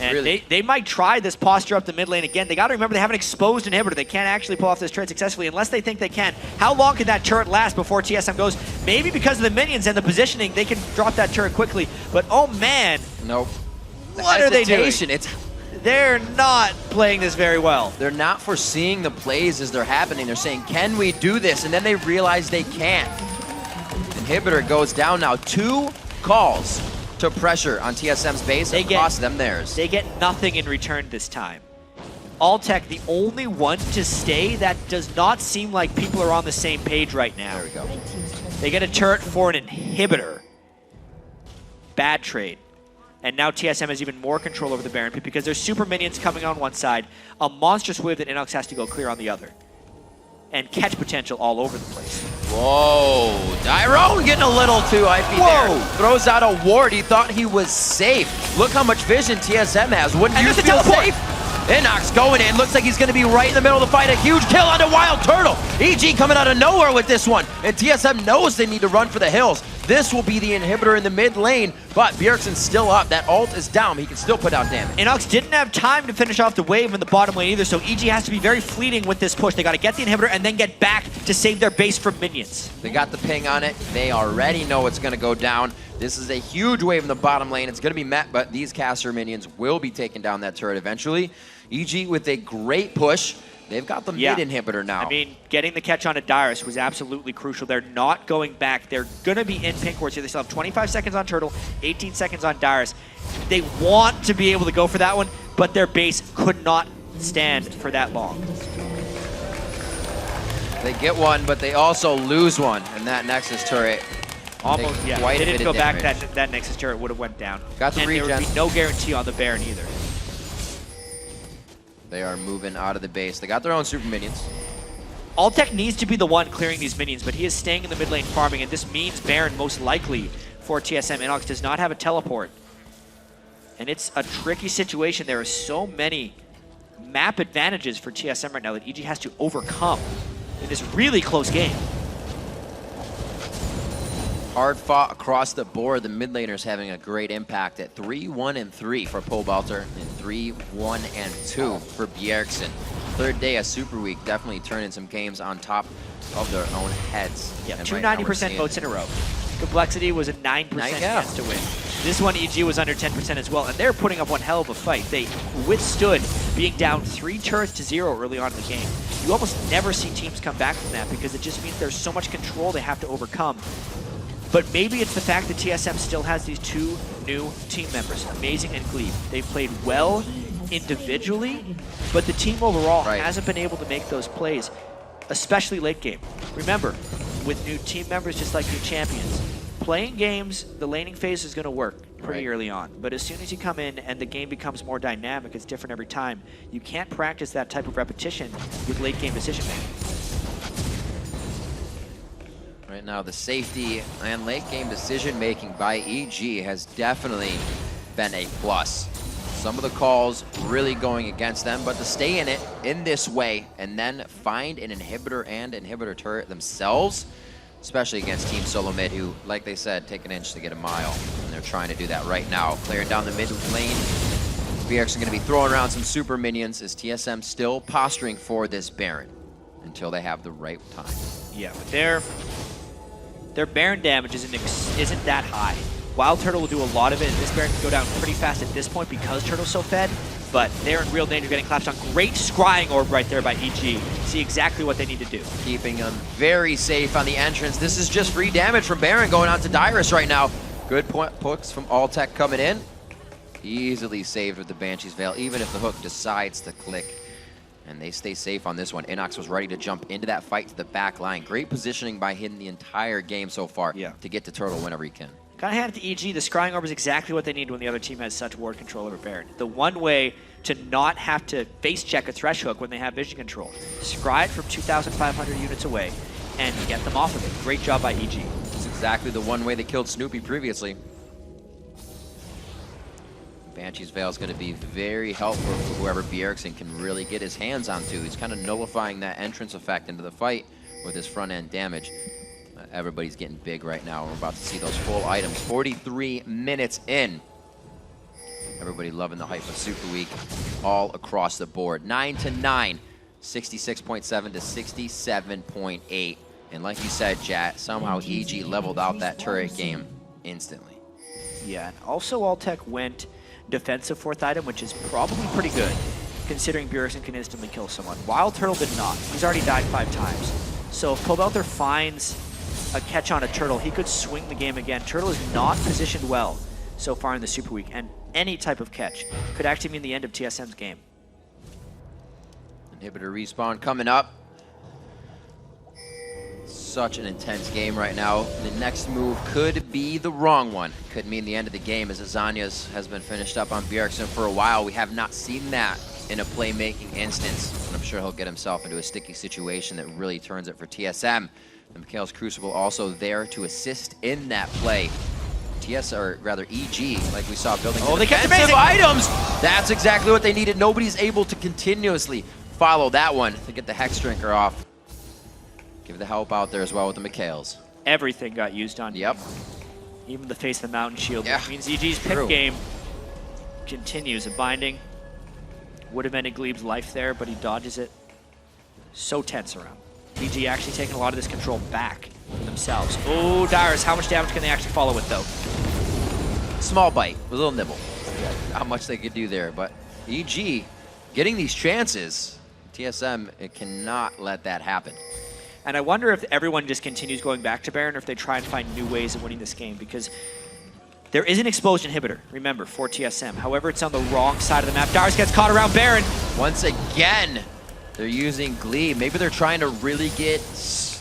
And Really? they might try this posture up the mid lane again. They got to remember they have an exposed inhibitor. They can't actually pull off this turret successfully unless they think they can. How long can that turret last before TSM goes? Maybe because of the minions and the positioning, they can drop that turret quickly. But oh man. Nope. What are they doing? They're not playing this very well. They're not foreseeing the plays as they're happening. They're saying, can we do this? And then they realize they can't. Inhibitor goes down now. 2 calls to pressure on TSM's base and cost them theirs. They get nothing in return this time. Altec, the only one to stay. That does not seem like people are on the same page right now. There we go. They get a turret for an inhibitor. Bad trade. And now TSM has even more control over the Baron Pit because there's super minions coming on one side, a monstrous wave that Inox has to go clear on the other. And catch potential all over the place. Whoa, Dyrone getting a little too iffy there. Throws out a ward, he thought he was safe. Look how much vision TSM has. Wouldn't you feel safe? Inox going in, looks like he's gonna be right in the middle of the fight. A huge kill onto Wild Turtle. EG coming out of nowhere with this one. And TSM knows they need to run for the hills. This will be the inhibitor in the mid lane, but Bjergsen's still up. That ult is down. He can still put out damage. Inox didn't have time to finish off the wave in the bottom lane either, so EG has to be very fleeting with this push. They got to get the inhibitor and then get back to save their base from minions. They got the ping on it. They already know it's going to go down. This is a huge wave in the bottom lane. It's going to be met, but these caster minions will be taking down that turret eventually. EG with a great push. They've got the mid inhibitor now. I mean, getting the catch on to Dyrus was absolutely crucial. They're not going back. They're going to be in pink wards here. They still have 25 seconds on Turtle, 18 seconds on Dyrus. They want to be able to go for that one, but their base could not stand for that long. They get one, but they also lose one, and that Nexus turret almost, yeah. They didn't go back. That Nexus turret would have went down. Got the regen. There would be no guarantee on the Baron either. They are moving out of the base. They got their own super minions. Altec needs to be the one clearing these minions, but he is staying in the mid lane farming, and this means Baron most likely for TSM. Inox does not have a teleport. And it's a tricky situation. There are so many map advantages for TSM right now that EG has to overcome in this really close game. Hard fought across the board. The mid laners having a great impact at 3-1-3 for Pobalter and 3-1-2 for Bjergsen. Third day of Superweek, definitely turning some games on top of their own heads. Yeah, and two right 90% votes in a row. Complexity was a 9% chance to win. This one, EG was under 10% as well, and they're putting up one hell of a fight. They withstood being down 3 turrets to 0 early on in the game. You almost never see teams come back from that because it just means there's so much control they have to overcome. But maybe it's the fact that TSM still has these 2 new team members, Amazing and Glebe. They've played well individually, but the team overall hasn't been able to make those plays, especially late game. Remember, with new team members, just like new champions, playing games, the laning phase is going to work pretty early on. But as soon as you come in and the game becomes more dynamic, it's different every time, you can't practice that type of repetition with late game decision making. Right now, the safety and late game decision making by EG has definitely been a plus. Some of the calls really going against them, but to stay in it in this way and then find an inhibitor and inhibitor turret themselves, especially against Team SOLOMID, who, like they said, take an inch to get a mile, and they're trying to do that right now. Clearing down the mid lane. BX are going to be throwing around some super minions as TSM still posturing for this Baron until they have the right time. Yeah, but their Baron damage isn't that high. Wild Turtle will do a lot of it, and this Baron can go down pretty fast at this point because Turtle's so fed, but they're in real danger getting collapsed on. Great scrying orb right there by EG. See exactly what they need to do. Keeping them very safe on the entrance. This is just free damage from Baron going on to Dyrus right now. Good pokes from Altec coming in. Easily saved with the Banshee's Veil, even if the hook decides to click. And they stay safe on this one. Inox was ready to jump into that fight to the back line. Great positioning by him the entire game so far to get to Turtle whenever he can. Gotta hand it to EG. The scrying orb is exactly what they need when the other team has such ward control over Baron. The one way to not have to face check a Thresh hook when they have vision control. Scry it from 2,500 units away and get them off of it. Great job by EG. It's exactly the one way they killed Snoopy previously. Banshee's Veil is going to be very helpful for whoever Bjergsen can really get his hands onto. He's kind of nullifying that entrance effect into the fight with his front-end damage. Everybody's getting big right now. We're about to see those full items. 43 minutes in. Everybody loving the hype of Superweek all across the board. 9-9, 66.7 to 67.8. And like you said, Jat, somehow EG leveled out that turret game instantly. Yeah, and also Altec went defensive 4th item, which is probably pretty good, considering Bjergsen can instantly kill someone. Wild Turtle did not. He's already died 5 times. So if Pobelter finds a catch on a Turtle, he could swing the game again. Turtle is not positioned well so far in the Super Week, and any type of catch could actually mean the end of TSM's game. Inhibitor respawn coming up. Such an intense game right now. The next move could be the wrong one. Could mean the end of the game, as Azania's has been finished up on Bjergsen for a while. We have not seen that in a playmaking instance, and I'm sure he'll get himself into a sticky situation that really turns it for TSM. And Mikhail's Crucible also there to assist in that play. or rather EG, like we saw building they kept defensive items. That's exactly what they needed. Nobody's able to continuously follow that one to get the Hex Drinker off. Give the help out there as well with the Mikhails. Everything got used on. Yep. Even the face of the Mountain Shield. Which means EG's pick game continues. A binding. Would have ended Glebe's life there, but he dodges it. So tense around. EG actually taking a lot of this control back for themselves. Oh, Dyrus, how much damage can they actually follow with, though? Small bite, a little nibble. How much they could do there, but EG getting these chances, TSM, it cannot let that happen. And I wonder if everyone just continues going back to Baron or if they try and find new ways of winning this game, because there is an exposed inhibitor, remember, for TSM. However, it's on the wrong side of the map. Darius gets caught around Baron. Once again, they're using Glebe. Maybe they're trying to really get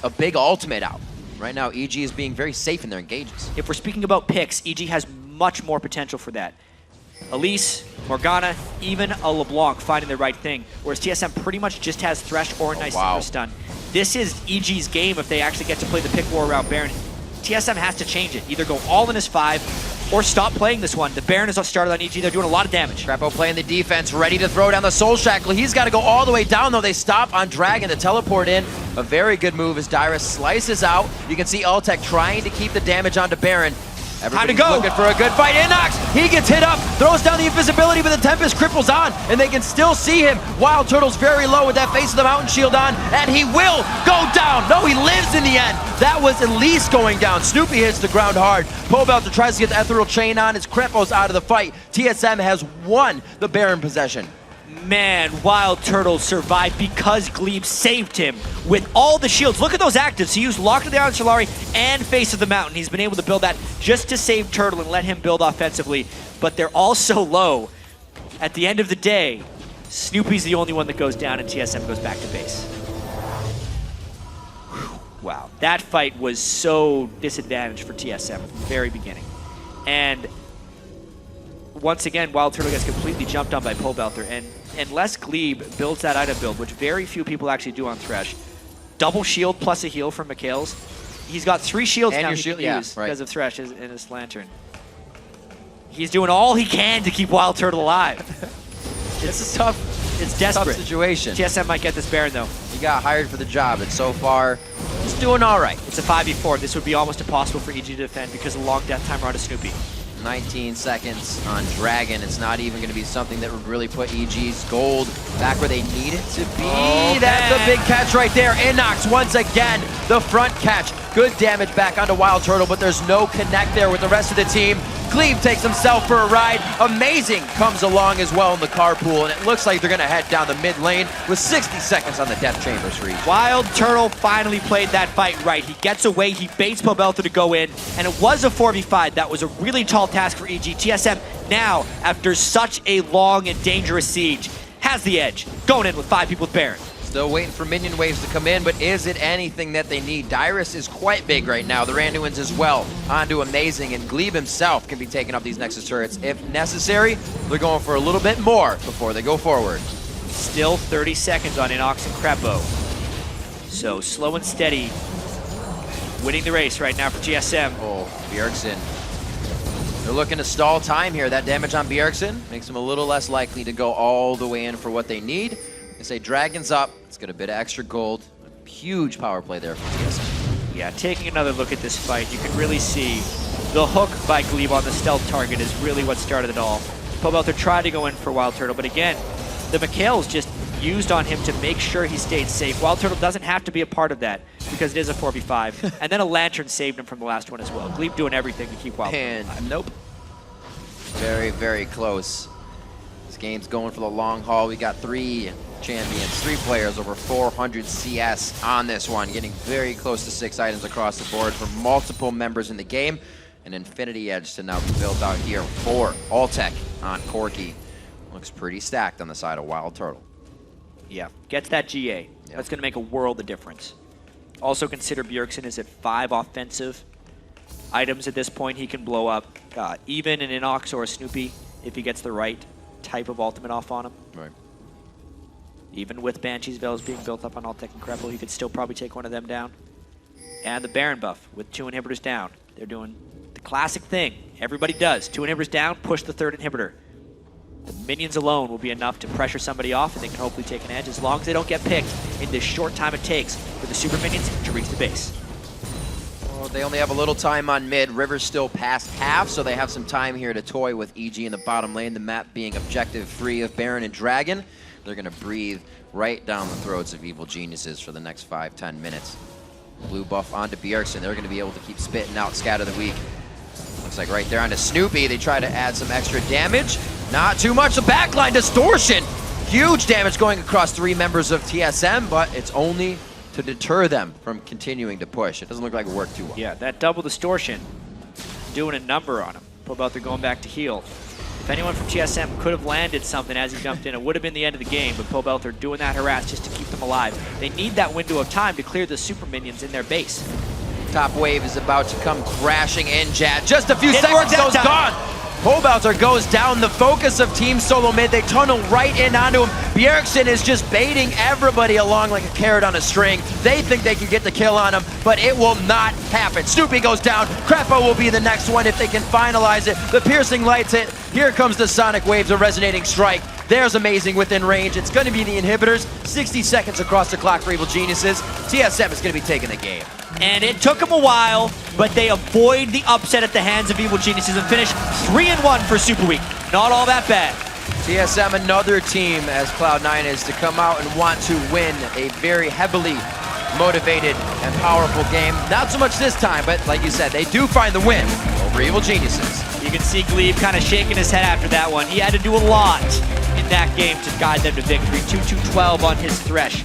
a big ultimate out. Right now, EG is being very safe in their engages. If we're speaking about picks, EG has much more potential for that. Elise, Morgana, even a LeBlanc finding the right thing, whereas TSM pretty much just has Thresh or a nice super stun. This is EG's game if they actually get to play the pick war around Baron. TSM has to change it. Either go all in as 5 or stop playing this one. The Baron is started on EG. They're doing a lot of damage. Crepo playing the defense, ready to throw down the Soul Shackle. He's got to go all the way down, though. They stop on Dragon to teleport in. A very good move as Dyrus slices out. You can see Ultek trying to keep the damage onto Baron. Everybody's looking for a good fight. Inox, he gets hit up, throws down the invisibility, but the Tempest cripples on, and they can still see him. Wild Turtle's very low with that Face of the Mountain shield on, and he will go down. No, he lives in the end. That was Elise going down. Snoopy hits the ground hard. Pobelter tries to get the Ethereal Chain on as Crepo's out of the fight. TSM has won the Baron possession. Man, Wild Turtle survived because Glebe saved him with all the shields. Look at those actives. He used Lock of the Iron Solari and Face of the Mountain. He's been able to build that just to save Turtle and let him build offensively. But they're all so low. At the end of the day, Snoopy's the only one that goes down and TSM goes back to base. Wow, that fight was so disadvantaged for TSM from the very beginning. And once again, Wild Turtle gets completely jumped on by Pobelter, and unless Glebe builds that item build, which very few people actually do on Thresh, double shield plus a heal from Mikhail's, he's got 3 shields and now he can use because of Thresh in his Lantern. He's doing all he can to keep Wild Turtle alive. It's a tough, it's desperate. tough situation. TSM might get this Baron though. He got hired for the job, and so far, he's doing all right. It's a 5v4. This would be almost impossible for EG to defend because of the long death timer on a Snoopy. 19 seconds on Dragon. It's not even going to be something that would really put EG's gold back where they need it to be. Oh, that's a big catch right there. Inox once again, the front catch. Good damage back onto Wild Turtle, but there's no connect there with the rest of the team. Glebe takes himself for a ride. Amazing comes along as well in the carpool, and it looks like they're going to head down the mid lane with 60 seconds on the Death Chambers for EG. Wild Turtle finally played that fight right. He gets away, he baits Pobelter to go in, and it was a 4v5. That was a really tall task for EG. TSM now, after such a long and dangerous siege, has the edge, going in with 5 people with Baron. Still waiting for minion waves to come in, but is it anything that they need? Dyrus is quite big right now. The Randuins as well onto Amazing, and Glebe himself can be taking up these Nexus turrets. If necessary, they're going for a little bit more before they go forward. Still 30 seconds on Inox and Crepo. So slow and steady, winning the race right now for TSM. Oh, Bjergsen. They're looking to stall time here. That damage on Bjergsen makes them a little less likely to go all the way in for what they need. They say Dragon's up. Let's get a bit of extra gold. A huge power play there for TSM. Yeah, taking another look at this fight, you can really see the hook by Glebe on the stealth target is really what started it all. Pobelter tried to go in for Wild Turtle, but again, the Mikhail's just used on him to make sure he stayed safe. Wild Turtle doesn't have to be a part of that because it is a 4v5. And then a Lantern saved him from the last one as well. Glebe doing everything to keep Wild Turtle alive. Nope. Very, very close. This game's going for the long haul. We got 3 champions, 3 players over 400 CS on this one, getting very close to 6 items across the board for multiple members in the game. An Infinity Edge to now be built out here for Ultek on Corki. Looks pretty stacked on the side of Wild Turtle. Yeah, gets that GA. Yeah. That's going to make a world of difference. Also consider Bjergsen is at 5 offensive items at this point he can blow up. Even an Inox or a Snoopy if he gets the right type of ultimate off on him. Right. Even with Banshee's Veils being built up on Ultek and Crepo, he could still probably take one of them down. And the Baron buff with 2 inhibitors down. They're doing the classic thing everybody does. 2 inhibitors down, push the 3rd inhibitor. The minions alone will be enough to pressure somebody off, and they can hopefully take an edge as long as they don't get picked in this short time it takes for the super minions to reach the base. Well, they only have a little time on mid. River's still past half, so they have some time here to toy with EG in the bottom lane, the map being objective free of Baron and Dragon. They're going to breathe right down the throats of evil geniuses for the next 5-10 minutes. Blue buff onto Bjergsen. They're going to be able to keep spitting out Scat of the Week. Looks like right there onto Snoopy, they try to add some extra damage. Not too much. The backline distortion. Huge damage going across 3 members of TSM, but it's only to deter them from continuing to push. It doesn't look like it worked too well. Yeah, that double distortion doing a number on him. Pobelter going back to heal. If anyone from TSM could have landed something as he jumped in, it would have been the end of the game, but Pobelter doing that harass just to keep them alive. They need that window of time to clear the super minions in their base. Top wave is about to come crashing in, Jad. Just a few seconds goes gone. Pobelter goes down, the focus of Team SOLOMID. They tunnel right in onto him. Bjergsen is just baiting everybody along like a carrot on a string. They think they can get the kill on him, but it will not happen. Snoopy goes down. Krepo will be the next one if they can finalize it. The piercing lights hit. Here comes the sonic waves, a resonating strike. There's amazing within range. It's going to be the inhibitors. 60 seconds across the clock for Evil Geniuses. TSM is going to be taking the game. And it took them a while, but they avoid the upset at the hands of Evil Geniuses and finish 3-1 for Superweek. Not all that bad. TSM, another team, as Cloud9 is to come out and want to win a very heavily motivated and powerful game. Not so much this time, but like you said, they do find the win over Evil Geniuses. You can see Glebe kind of shaking his head after that one. He had to do a lot in that game to guide them to victory. 2-2-12 on his Thresh.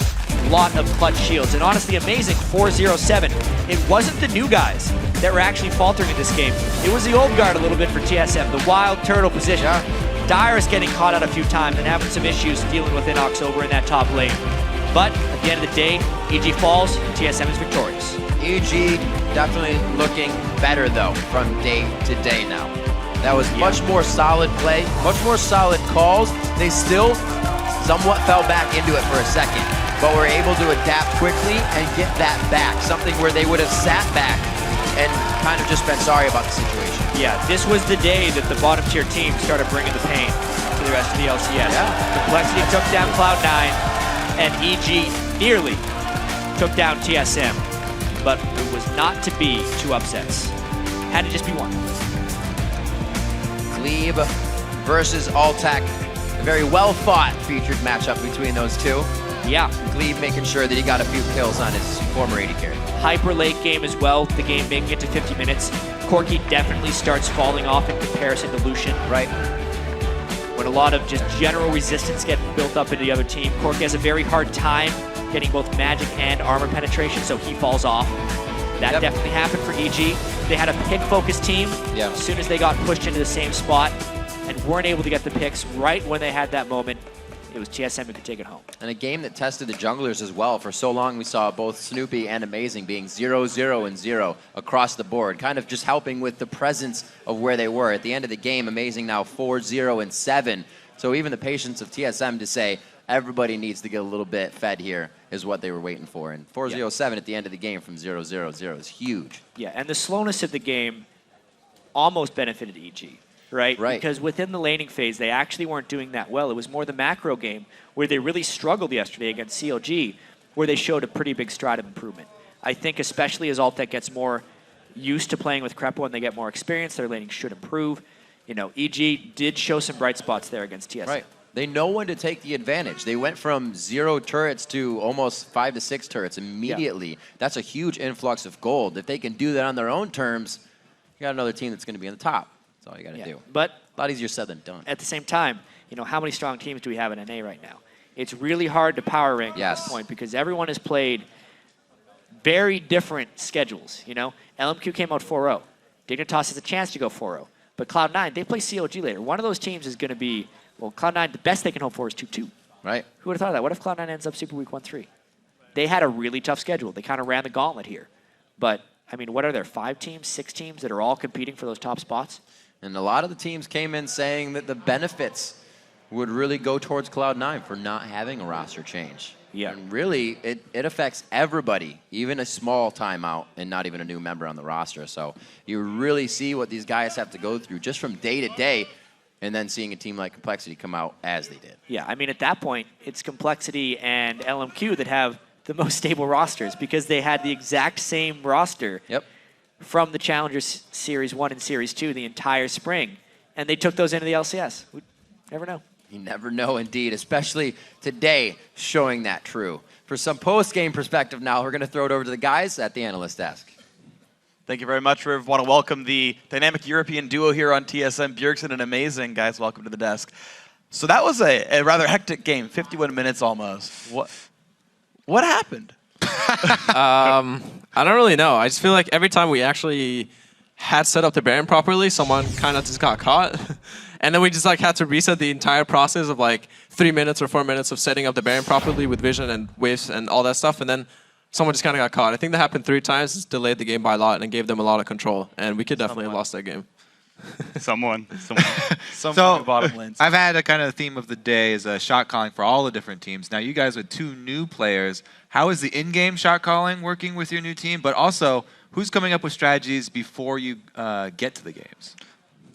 Lot of clutch shields, and honestly amazing 4-0-7. It wasn't the new guys that were actually faltering in this game. It was the old guard a little bit for TSM, the wild turtle position. Dyrus getting caught out a few times and having some issues dealing with Inox over in that top lane. But at the end of the day, EG falls, TSM is victorious. EG definitely looking better though from day to day now. That was much more solid play, much more solid calls. They still somewhat fell back into it for a second, but were able to adapt quickly and get that back, something where they would have sat back and kind of just been sorry about the situation. Yeah, this was the day that the bottom tier team started bringing the pain to the rest of the LCS. Yeah. Complexity took down Cloud9, and EG nearly took down TSM, but it was not to be 2 upsets. Had to just be 1. Glebe versus Altac, a very well-fought featured matchup between those two. Yeah. Glebe making sure that he got a few kills on his former AD carry. Hyper late game as well, the game making it to 50 minutes. Corki definitely starts falling off in comparison to Lucian. Right. When a lot of just general resistance get built up into the other team, Corki has a very hard time getting both magic and armor penetration, so he falls off. That definitely happened for EG. They had a pick-focused team. Yeah. As soon as they got pushed into the same spot and weren't able to get the picks right when they had that moment, it was TSM who could take it home. And a game that tested the junglers as well. For so long, we saw both Snoopy and Amazing being 0-0 and 0 across the board, kind of just helping with the presence of where they were. At the end of the game, Amazing now 4-0 and 7. So even the patience of TSM to say, everybody needs to get a little bit fed here is what they were waiting for. And 4-0-7 at the end of the game from 0-0-0 is huge. Yeah, and the slowness of the game almost benefited EG. Right? Because within the laning phase, they actually weren't doing that well. It was more the macro game where they really struggled yesterday against CLG, where they showed a pretty big stride of improvement. I think especially as Altec gets more used to playing with Krepo and they get more experience, their laning should improve. You know, EG did show some bright spots there against TSM. Right. They know when to take the advantage. They went from 0 turrets to almost 5 to 6 turrets immediately. Yeah. That's a huge influx of gold. If they can do that on their own terms, you got another team that's going to be in the top. That's all you got to do. But a lot easier said than done. At the same time, you know, how many strong teams do we have in NA right now? It's really hard to power rank at this point because everyone has played very different schedules, you know? LMQ came out 4-0. Dignitas has a chance to go 4-0. But Cloud9, they play CLG later. One of those teams is going to be, well, Cloud9, the best they can hope for is 2-2. Right. Who would have thought of that? What if Cloud9 ends up Superweek 1-3? They had a really tough schedule. They kind of ran the gauntlet here. But, I mean, what are there, 5 teams, 6 teams that are all competing for those top spots? And a lot of the teams came in saying that the benefits would really go towards Cloud9 for not having a roster change. Yeah. And really, it affects everybody, even a small timeout and not even a new member on the roster. So you really see what these guys have to go through just from day to day, and then seeing a team like Complexity come out as they did. Yeah, I mean, at that point, it's Complexity and LMQ that have the most stable rosters because they had the exact same roster. Yep. From the Challengers Series 1 and Series 2 the entire spring. And they took those into the LCS. We never know. You never know, indeed, especially today showing that true. For some post-game perspective now, we're going to throw it over to the guys at the analyst desk. Thank you very much, Riv. Want to welcome the dynamic European duo here on TSM, Bjergsen and Amazing. Guys, welcome to the desk. So that was a rather hectic game, 51 minutes almost. What happened? I don't really know. I just feel like every time we actually had set up the Baron properly, someone kind of just got caught. And then we just like had to reset the entire process of like 3 minutes or 4 minutes of setting up the Baron properly with vision and waves and all that stuff. And then someone just kind of got caught. I think that happened 3 times. It's delayed the game by a lot and gave them a lot of control. And we could definitely have lost that game. Someone. So bottom lanes. I've had a kind of theme of the day is shot calling for all the different teams. Now you guys with 2 new players, how is the in-game shot calling working with your new team? But also, who's coming up with strategies before you get to the games?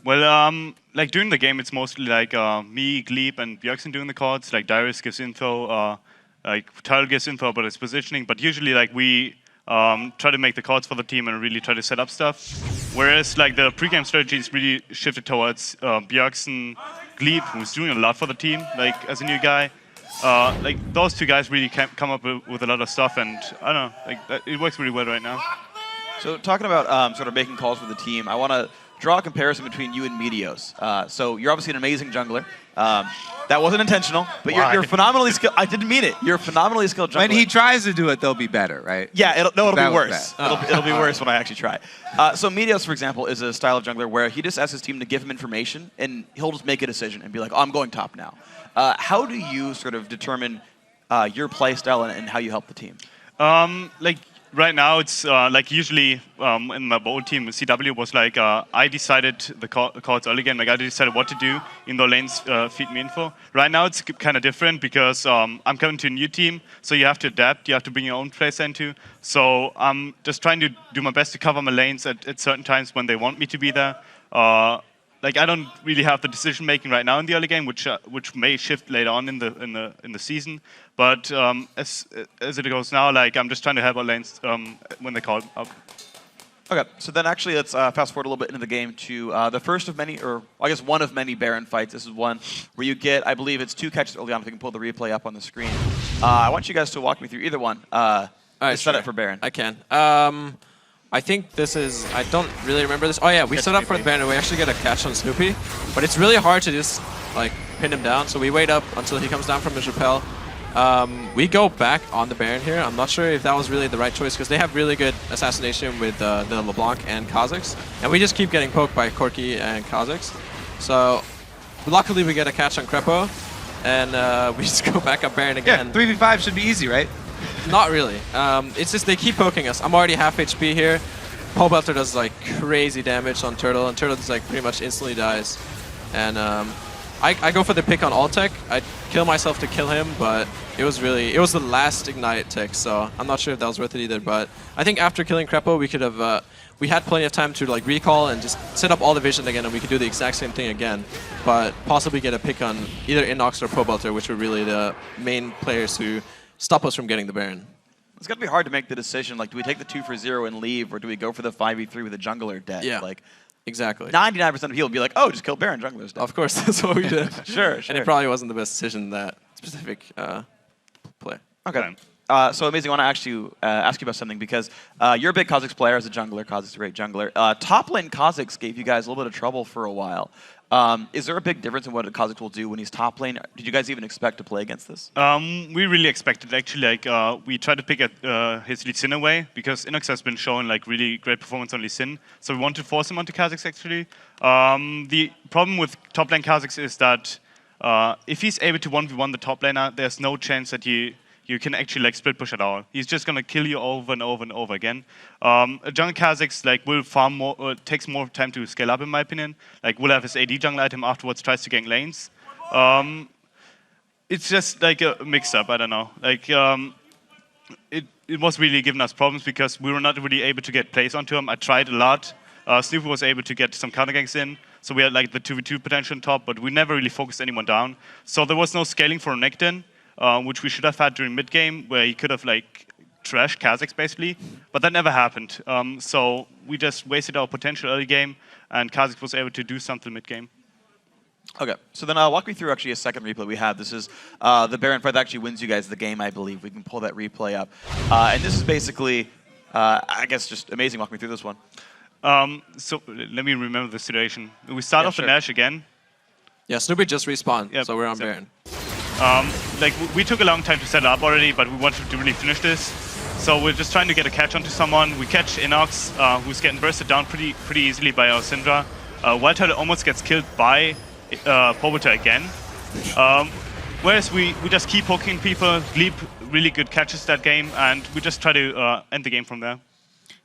Well, like during the game, it's mostly like me, Gleep, and Bjergsen doing the calls. Like Darius gives info, like Turtle gives info about his positioning. But usually, like we try to make the calls for the team and really try to set up stuff. Whereas like the pre-game strategy is really shifted towards Bjergsen, Gleep, who's doing a lot for the team, like as a new guy. Like those 2 guys really come up with a lot of stuff, and I don't know, like it works really well right now. So talking about sort of making calls for the team, I want to draw a comparison between you and Meteos. So you're obviously an amazing jungler. That wasn't intentional, but you're phenomenally skilled. I didn't mean it. You're a phenomenally skilled jungler. When he tries to do it, they'll be better, right? Yeah, it'll be worse. Bad. It'll be worse when I actually try. So Meteos, for example, is a style of jungler where he just asks his team to give him information, and he'll just make a decision and be like, oh, I'm going top now. How do you sort of determine your play style and how you help the team? Like right now, it's like usually in my old team, CW was like I decided the calls early game. Like I decided what to do in the lanes, feed me info. Right now, it's kind of different because I'm coming to a new team, so you have to adapt. You have to bring your own play into. So I'm just trying to do my best to cover my lanes at certain times when they want me to be there. Like I don't really have the decision making right now in the early game, which may shift later on in the season. But as it goes now, like I'm just trying to help our lanes when they call up. Okay, so then actually let's fast forward a little bit into the game to the first of many, or I guess one of many Baron fights. This is one where you get, I believe it's 2 catches early on. If you can pull the replay up on the screen, I want you guys to walk me through either one. Set up for Baron. I can. I think this is, I don't really remember this. Oh yeah, we set up for the Baron and we actually get a catch on Snoopy. But it's really hard to just like pin him down. So we wait up until he comes down from his rappel. We go back on the Baron here. I'm not sure if that was really the right choice because they have really good assassination with the LeBlanc and Kha'Zix. And we just keep getting poked by Corki and Kha'Zix. So luckily we get a catch on Crepo. And we just go back up Baron again. Yeah, 3v5 should be easy, right? Not really. It's just they keep poking us. I'm already half HP here. Pole Belter does like crazy damage on Turtle, and Turtle just like pretty much instantly dies. And I go for the pick on Altec. I kill myself to kill him, but it was the last Ignite tick, so I'm not sure if that was worth it either. But I think after killing Crepo, we could have we had plenty of time to like recall and just set up all the vision again, and we could do the exact same thing again, but possibly get a pick on either Inox or Pole Belter, which were really the main players who stop us from getting the Baron. It's going to be hard to make the decision, like, do we take the 2 for 0 and leave, or do we go for the 5v3 with a jungler dead? Yeah, like, exactly. 99% of people would be like, oh, just kill Baron, jungler's dead. Of course, that's what we did. Sure. And it probably wasn't the best decision in that specific play. Okay. So Amazing, I want to actually ask you about something, because you're a big Kha'Zix player as a jungler. Kha'Zix is a great jungler. Top lane Kha'Zix gave you guys a little bit of trouble for a while. Is there a big difference in what a Kha'Zix will do when he's top lane? Did you guys even expect to play against this? We really expected, actually. Like we tried to pick his Lee Sin away because Inox has been showing like really great performance on Lee Sin. So we wanted to force him onto Kha'Zix, actually. The problem with top lane Kha'Zix is that if he's able to 1v1 the top laner, there's no chance that you can actually like split push at all. He's just gonna kill you over and over and over again. A jungle Kha'Zix like will farm more, takes more time to scale up in my opinion. Like will have his AD jungle item afterwards, tries to gank lanes. It's just like a mix up. I don't know. Like it was really giving us problems because we were not really able to get plays onto him. I tried a lot. Snoopy was able to get some counter ganks in. So we had like the 2v2 potential on top, but we never really focused anyone down. So there was no scaling for Nectin. Which we should have had during mid-game, where he could have like trashed Kha'Zix basically, but that never happened. So we just wasted our potential early game, and Kha'Zix was able to do something mid-game. Okay, so then walk me through actually a second replay we have. This is the Baron fight that actually wins you guys the game, I believe. We can pull that replay up. And this is basically I guess just amazing. Walk me through this one. So let me remember the situation. We start off the Nash again. Yeah, Snoopy just respawned, so we're on Baron. Like we took a long time to set up already, but we wanted to really finish this. So we're just trying to get a catch onto someone. We catch Inox, who's getting bursted down pretty easily by our Syndra. Wildtail almost gets killed by Pobota again. Whereas we just keep poking people, leap really good catches that game, and we just try to end the game from there.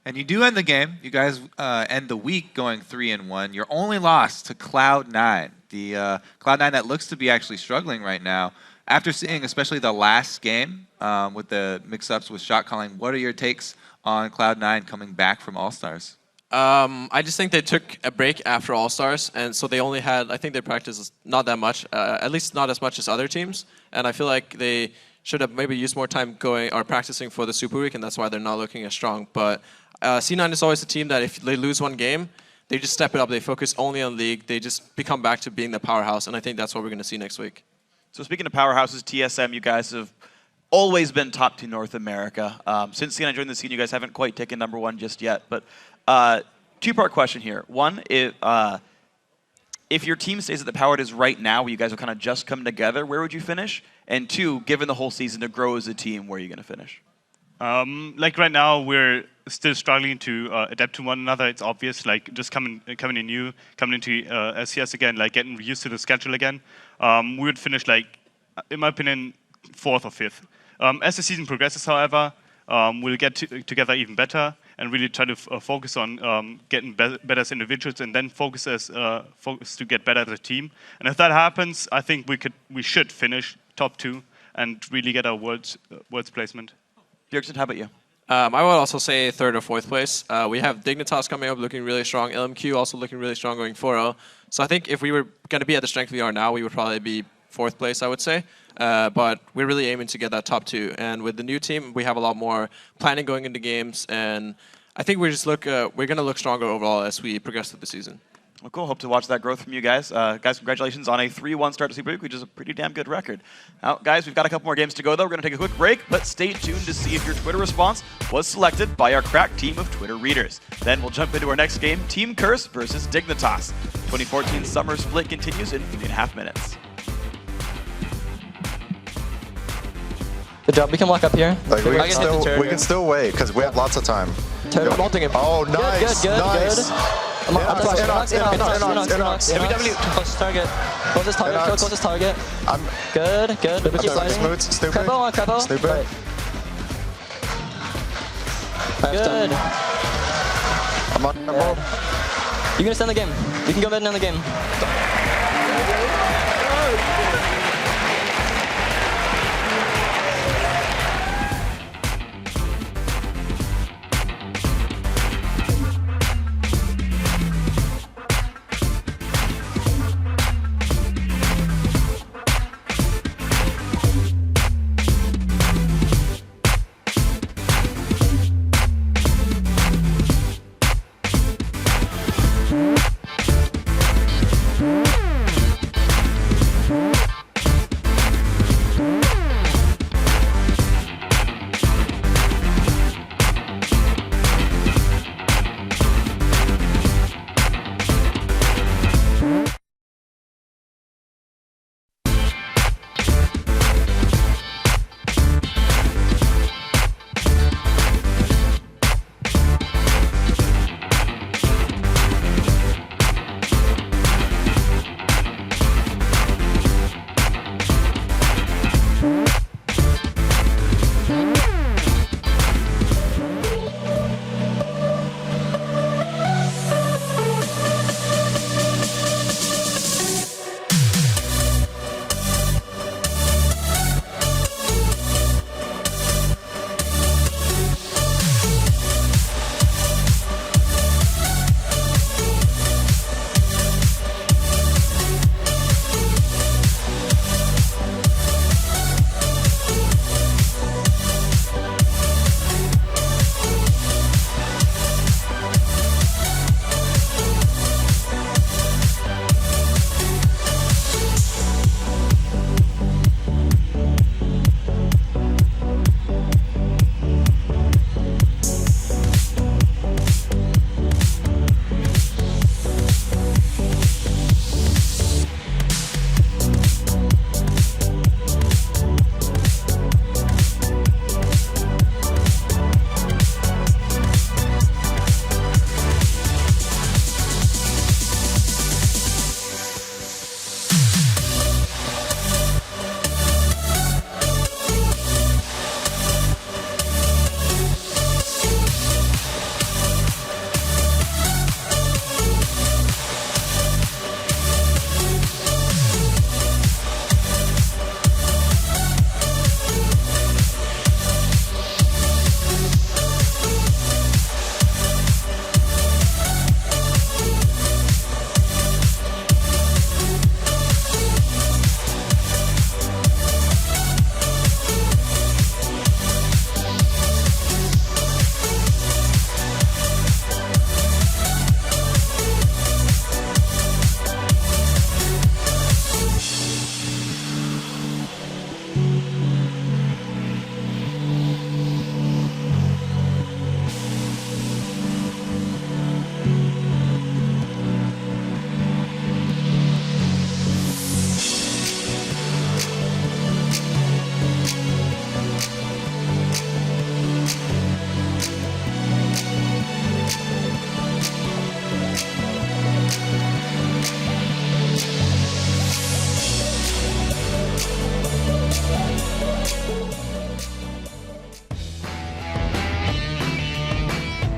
And you do end the game. You guys end the week going 3-1. You're only lost to Cloud9. The Cloud9 that looks to be actually struggling right now. After seeing especially the last game with the mix-ups with shot calling, what are your takes on Cloud9 coming back from All-Stars? I just think they took a break after All-Stars, and so they only had, I think they practiced not that much, at least not as much as other teams. And I feel like they should have maybe used more time going or practicing for the Super Week, and that's why they're not looking as strong. But C9 is always a team that if they lose one game, they just step it up. They focus only on League. They just become back to being the powerhouse, and I think that's what we're going to see next week. So speaking of powerhouses, TSM, you guys have always been top 2 North America. Since C9 joined the scene, you guys haven't quite taken #1 just yet. But two-part question here. One, if your team stays at the power it is right now, where you guys have kind of just come together, where would you finish? And two, given the whole season to grow as a team, where are you going to finish? Like right now, we're still struggling to adapt to one another. It's obvious, like just coming into LCS again, like getting used to the schedule again. We would finish, like, in my opinion, 4th or 5th. As the season progresses, however, we'll get together even better and really try to focus on getting better as individuals, and then focus to get better as a team. And if that happens, I think we should finish top 2 and really get our world's placement. Bjergsen, how about you? I would also say 3rd or 4th place. We have Dignitas coming up looking really strong. LMQ also looking really strong going 4-0. So I think if we were going to be at the strength we are now, we would probably be 4th place, I would say. But we're really aiming to get that top 2. And with the new team, we have a lot more planning going into games. And I think we're going to look stronger overall as we progress through the season. Well, cool. Hope to watch that growth from you guys. Guys, congratulations on a 3-1 start to Super Week, which is a pretty damn good record. Now, guys, we've got a couple more games to go, though. We're going to take a quick break, but stay tuned to see if your Twitter response was selected by our crack team of Twitter readers. Then we'll jump into our next game, Team Curse versus Dignitas. 2014 Summer Split continues in 3.5 minutes. Good job. We can walk up here. Like, we can still wait because we have lots of time. Oh, nice. Good. Nice. Inox. Close target. Closest target. Kill closest target. Good. Keep sliding. Stupid. Crepo on Crepo. Stupid. Right. Good. I'm on. You're gonna stand the game. You can go mid and end the game.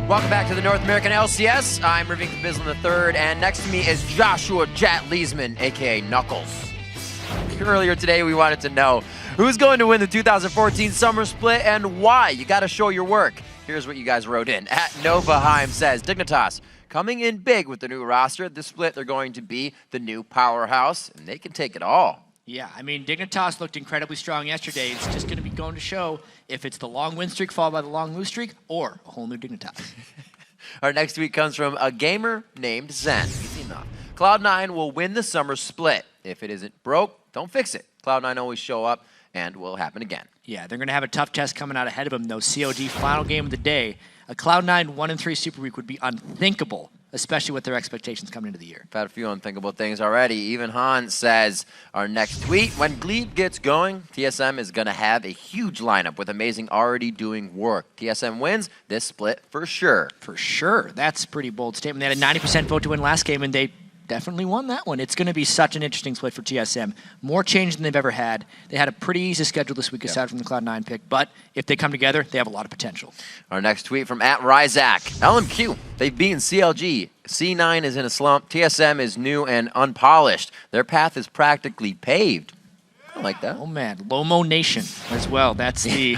Welcome back to the North American LCS. I'm Ravink Bislin III, and next to me is Joshua Jet Leesman, aka Knuckles. Earlier today, we wanted to know who's going to win the 2014 Summer Split and why. You got to show your work. Here's what you guys wrote in. At Novaheim says, Dignitas, coming in big with the new roster. This split, they're going to be the new powerhouse, and they can take it all. Yeah, I mean, Dignitas looked incredibly strong yesterday. It's just going to be going to show if it's the long win streak followed by the long lose streak or a whole new Dignitas. Our next tweet comes from a gamer named Zen. Easy enough. Cloud9 will win the Summer Split. If it isn't broke, don't fix it. Cloud9 always show up, and will happen again. Yeah, they're going to have a tough test coming out ahead of them, though. COD final game of the day. A Cloud9 1-3 Super Week would be unthinkable, especially with their expectations coming into the year. I've had a few unthinkable things already. Even Han says, our next tweet, when Glebe gets going, TSM is going to have a huge lineup with Amazing already doing work. TSM wins this split for sure. For sure. That's a pretty bold statement. They had a 90% vote to win last game, and they definitely won that one. It's going to be such an interesting split for TSM. More change than they've ever had. They had a pretty easy schedule this week aside from the Cloud9 pick, but if they come together, they have a lot of potential. Our next tweet from @Ryzak. LMQ, they've beaten CLG. C9 is in a slump. TSM is new and unpolished. Their path is practically paved. I like that. Oh, man. Lomo Nation as well. That's the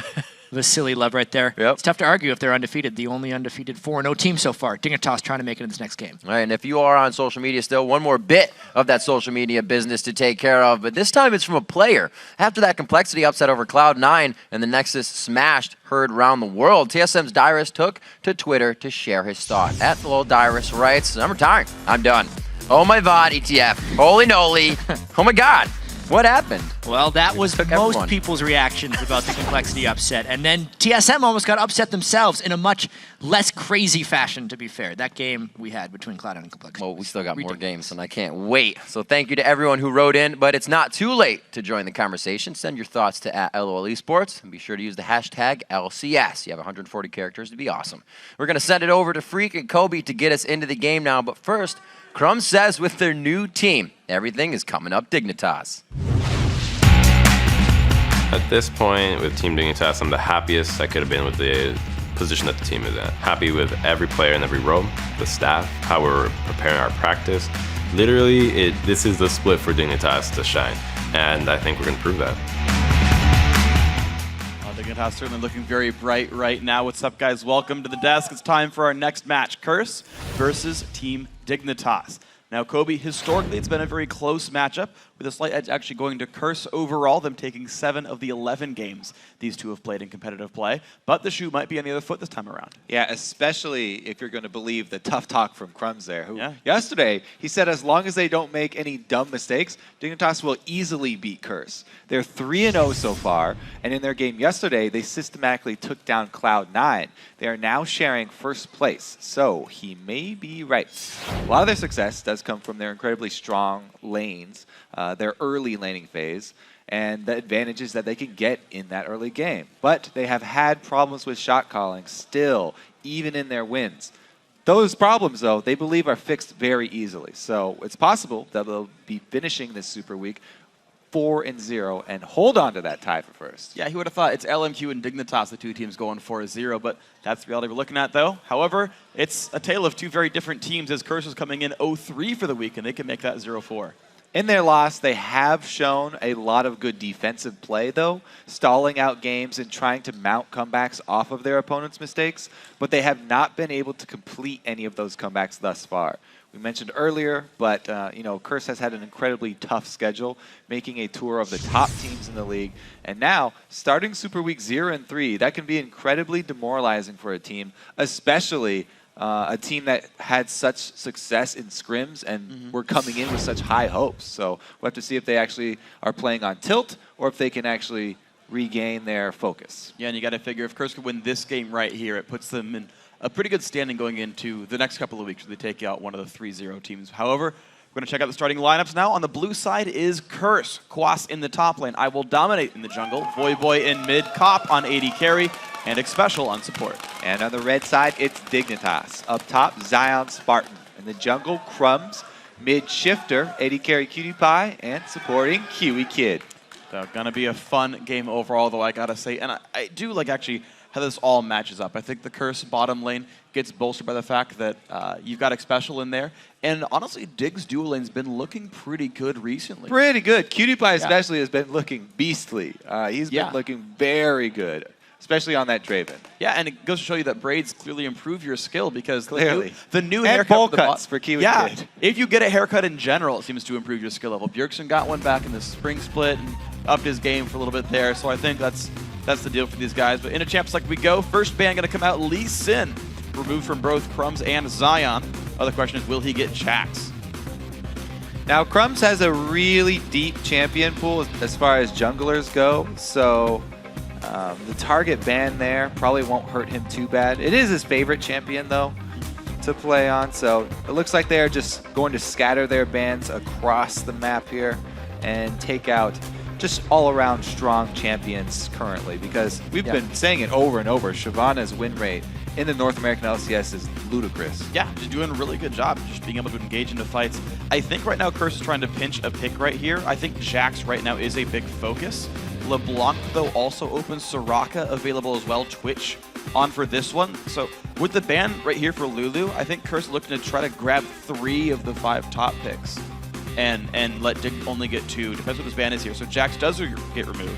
Vasily love right there. Yep. It's tough to argue if they're undefeated. The only undefeated 4-0 team so far. Dignitas trying to make it in this next game. All right, and if you are on social media still, one more bit of that social media business to take care of, but this time it's from a player. After that Complexity upset over Cloud9 and the Nexus smashed heard around the world, TSM's Dyrus took to Twitter to share his thought. @Dyrus writes, I'm retiring. I'm done. Oh my VOD, ETF. Holy noly. Oh my God. What happened? Well, that was most everyone. people's reactions about the Complexity upset. And then TSM almost got upset themselves in a much less crazy fashion, to be fair. That game we had between Cloud9 and Complexity. Well, we still got more games, and I can't wait. So thank you to everyone who wrote in, but it's not too late to join the conversation. Send your thoughts to @LOL Esports, and be sure to use the hashtag LCS. You have 140 characters to be awesome. We're going to send it over to Freak and Kobe to get us into the game now, but first, Crumb says with their new team, everything is coming up Dignitas. At this point, with Team Dignitas, I'm the happiest I could have been with the position that the team is at. Happy with every player in every row, the staff, how we're preparing our practice. Literally, this is the split for Dignitas to shine, and I think we're going to prove that. Dignitas certainly looking very bright right now. What's up, guys? Welcome to the desk. It's time for our next match, Curse versus Team Dignitas. Now, Kobe, historically, it's been a very close matchup, with a slight edge actually going to Curse overall, them taking 7 of the 11 games these two have played in competitive play. But the shoe might be on the other foot this time around. Yeah, especially if you're going to believe the tough talk from Crumbs there, who yesterday, he said as long as they don't make any dumb mistakes, Dignitas will easily beat Curse. They're 3-0 so far, and in their game yesterday, they systematically took down Cloud9. They are now sharing first place, so he may be right. A lot of their success does come from their incredibly strong lanes, their early laning phase, and the advantages that they can get in that early game. But they have had problems with shot calling still, even in their wins. Those problems, though, they believe are fixed very easily. So it's possible that they'll be finishing this Super Week 4-0 and hold on to that tie for first. Yeah, he would have thought it's LMQ and Dignitas, the two teams going 4-0, but that's the reality we're looking at, though. However, it's a tale of two very different teams, as Curse is coming in 0-3 for the week, and they can make that 0-4. In their loss, they have shown a lot of good defensive play, though, stalling out games and trying to mount comebacks off of their opponent's mistakes, but they have not been able to complete any of those comebacks thus far. We mentioned earlier, but Curse has had an incredibly tough schedule, making a tour of the top teams in the league. And now, starting Super Week 0-3, that can be incredibly demoralizing for a team, especially a team that had such success in scrims and were coming in with such high hopes. So we'll have to see if they actually are playing on tilt or if they can actually regain their focus. Yeah, and you got to figure if Curse could win this game right here, it puts them in a pretty good standing going into the next couple of weeks where they take out one of the 3-0 teams. However, we're going to check out the starting lineups now. On the blue side is Curse. Quas in the top lane. I Will Dominate in the jungle. Voyboy in mid. Cop on AD carry. And Xpecial on support. And on the red side, it's Dignitas. Up top, Zion Spartan. In the jungle, Crumbs. Mid shifter, AD carry Cutie Pie. And supporting Kiwi Kid. So going to be a fun game overall, though, I got to say. And I do like actually how this all matches up. I think the Curse bottom lane gets bolstered by the fact that you've got Xpecial in there. And honestly, Dig's dual lane's been looking pretty good recently. Pretty good. Cutie Pie especially has been looking beastly. He's been looking very good, especially on that Draven. Yeah, and it goes to show you that braids clearly improve your skill because Clearly. the new And haircut bowl for the cuts for Kiwi Yeah, Kid. if you get a haircut in general, it seems to improve your skill level. Bjergsen got one back in the spring split and upped his game for a little bit there, so I think that's the deal for these guys. But in a champs like we go, first ban going to come out, Lee Sin, removed from both Crumbs and Zion. Other question is, will he get Jax? Now, Crumbs has a really deep champion pool as far as junglers go, so the target ban there probably won't hurt him too bad. It is his favorite champion, though, to play on, so it looks like they're just going to scatter their bans across the map here and take out just all-around strong champions currently, because we've been saying it over and over, Shyvana's win rate in the North American LCS is ludicrous. Yeah, just doing a really good job, just being able to engage into fights. I think right now Curse is trying to pinch a pick right here. I think Jax right now is a big focus. LeBlanc, though, also opens Soraka available as well, Twitch on for this one. So with the ban right here for Lulu, I think Curse is looking to try to grab 3 of the 5 top picks and let Dig only get 2. Depends what his ban is here. So Jax does get removed.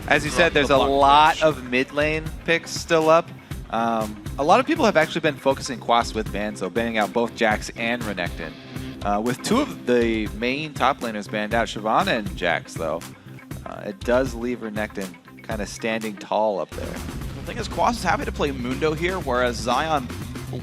As you said, there's a lot of mid lane picks still up. A lot of people have actually been focusing Quas with bans, though, banning out both Jax and Renekton. With 2 of the main top laners banned out, Shyvana and Jax, though, it does leave Renekton kind of standing tall up there. The thing is, Quas is happy to play Mundo here, whereas Zion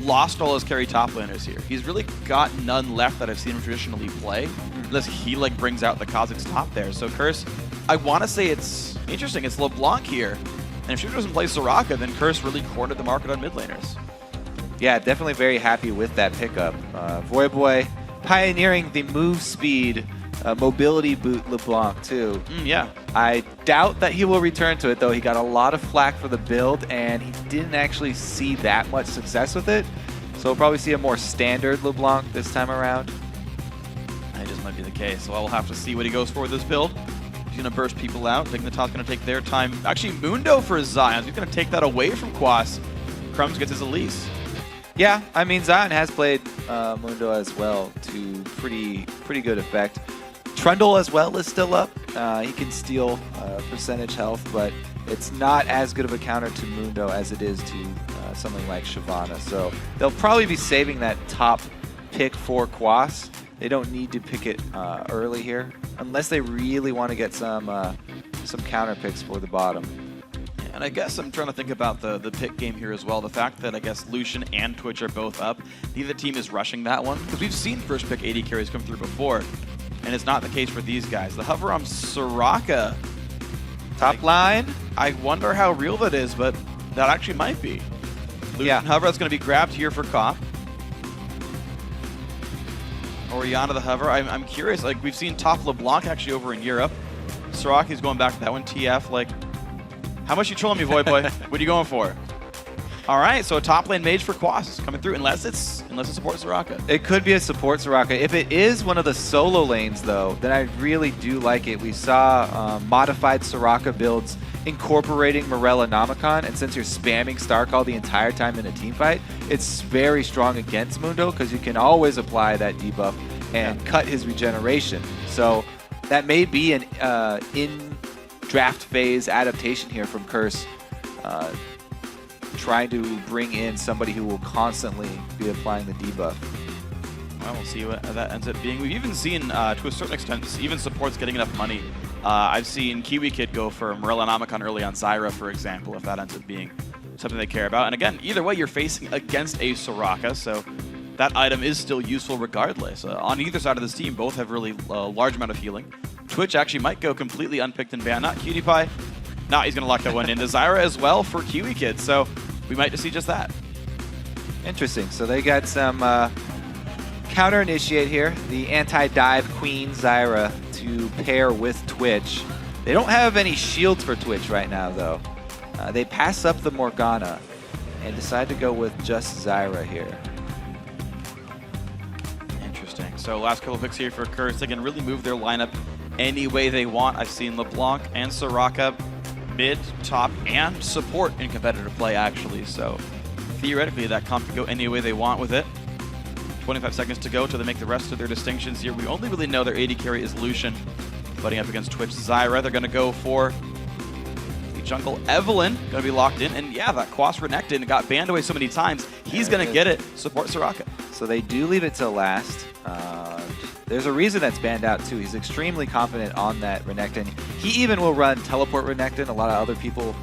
lost all his carry top laners here. He's really got none left that I've seen him traditionally play, unless he like brings out the Kha'Zix top there. So Curse, I want to say it's interesting. It's LeBlanc here, and if Shooter doesn't play Soraka, then Curse really cornered the market on mid laners. Yeah, definitely very happy with that pickup. Voyboy pioneering the move speed mobility boot LeBlanc too. Yeah. I doubt that he will return to it, though. He got a lot of flack for the build, and he didn't actually see that much success with it. So we'll probably see a more standard LeBlanc this time around. That just might be the case. Well, we'll have to see what he goes for with this build. He's going to burst people out. Dignitas going to take their time. Actually, Mundo for Zion. He's going to take that away from Quas. Crumbs gets his Elise. Yeah, I mean, Zion has played Mundo as well to pretty good effect. Trundle as well is still up. He can steal percentage health, but it's not as good of a counter to Mundo as it is to something like Shyvana. So they'll probably be saving that top pick for Quas. They don't need to pick it early here, unless they really want to get some counter picks for the bottom. And I guess I'm trying to think about the pick game here as well. The fact that I guess Lucian and Twitch are both up. Neither team is rushing that one, because we've seen first pick AD carries come through before, and it's not the case for these guys. The hover on Soraka. Top line. I wonder how real that is, but that actually might be. Lucian hover that's going to be grabbed here for Cop. Orianna the hover. I'm curious. Like, we've seen top LeBlanc actually over in Europe. Soraka's going back to that one. TF, like, how much you trolling me, Voyboy? What are you going for? All right, so a top lane mage for Quas is coming through, unless it supports Soraka. It could be a support Soraka. If it is one of the solo lanes, though, then I really do like it. We saw modified Soraka builds incorporating Morella Nomicon, and since you're spamming Star Call the entire time in a team fight, it's very strong against Mundo, because you can always apply that debuff and cut his regeneration. So that may be an in-draft phase adaptation here from Curse, trying to bring in somebody who will constantly be applying the debuff. Well, we'll see what that ends up being. We've even seen, to a certain extent, this even supports getting enough money. I've seen Kiwi Kid go for Morella Nomicon early on Zyra, for example, if that ends up being something they care about. And again, either way, you're facing against a Soraka, so that item is still useful regardless. On either side of this team, both have really large amount of healing. Twitch actually might go completely unpicked and ban, not Cutie Pie. No, he's going to lock that one into Zyra as well for Kiwi Kid, so we might just see just that. Interesting. So they got some counter initiate here. The anti-dive queen Zyra to pair with Twitch. They don't have any shields for Twitch right now, though. They pass up the Morgana and decide to go with just Zyra here. Interesting. So last couple picks here for Curse. They can really move their lineup any way they want. I've seen LeBlanc and Soraka mid, top, and support in competitive play, actually. So theoretically, that comp can go any way they want with it. 25 seconds to go till they make the rest of their distinctions here. We only really know their AD carry is Lucian, butting up against Twitch Zyra. They're going to go for the jungle Evelyn, going to be locked in. And yeah, that Quas Renekton got banned away so many times. He's going to get it. Support Soraka. So they do leave it till last. There's a reason that's banned out too. He's extremely confident on that Renekton. He even will run teleport Renekton. A lot of other people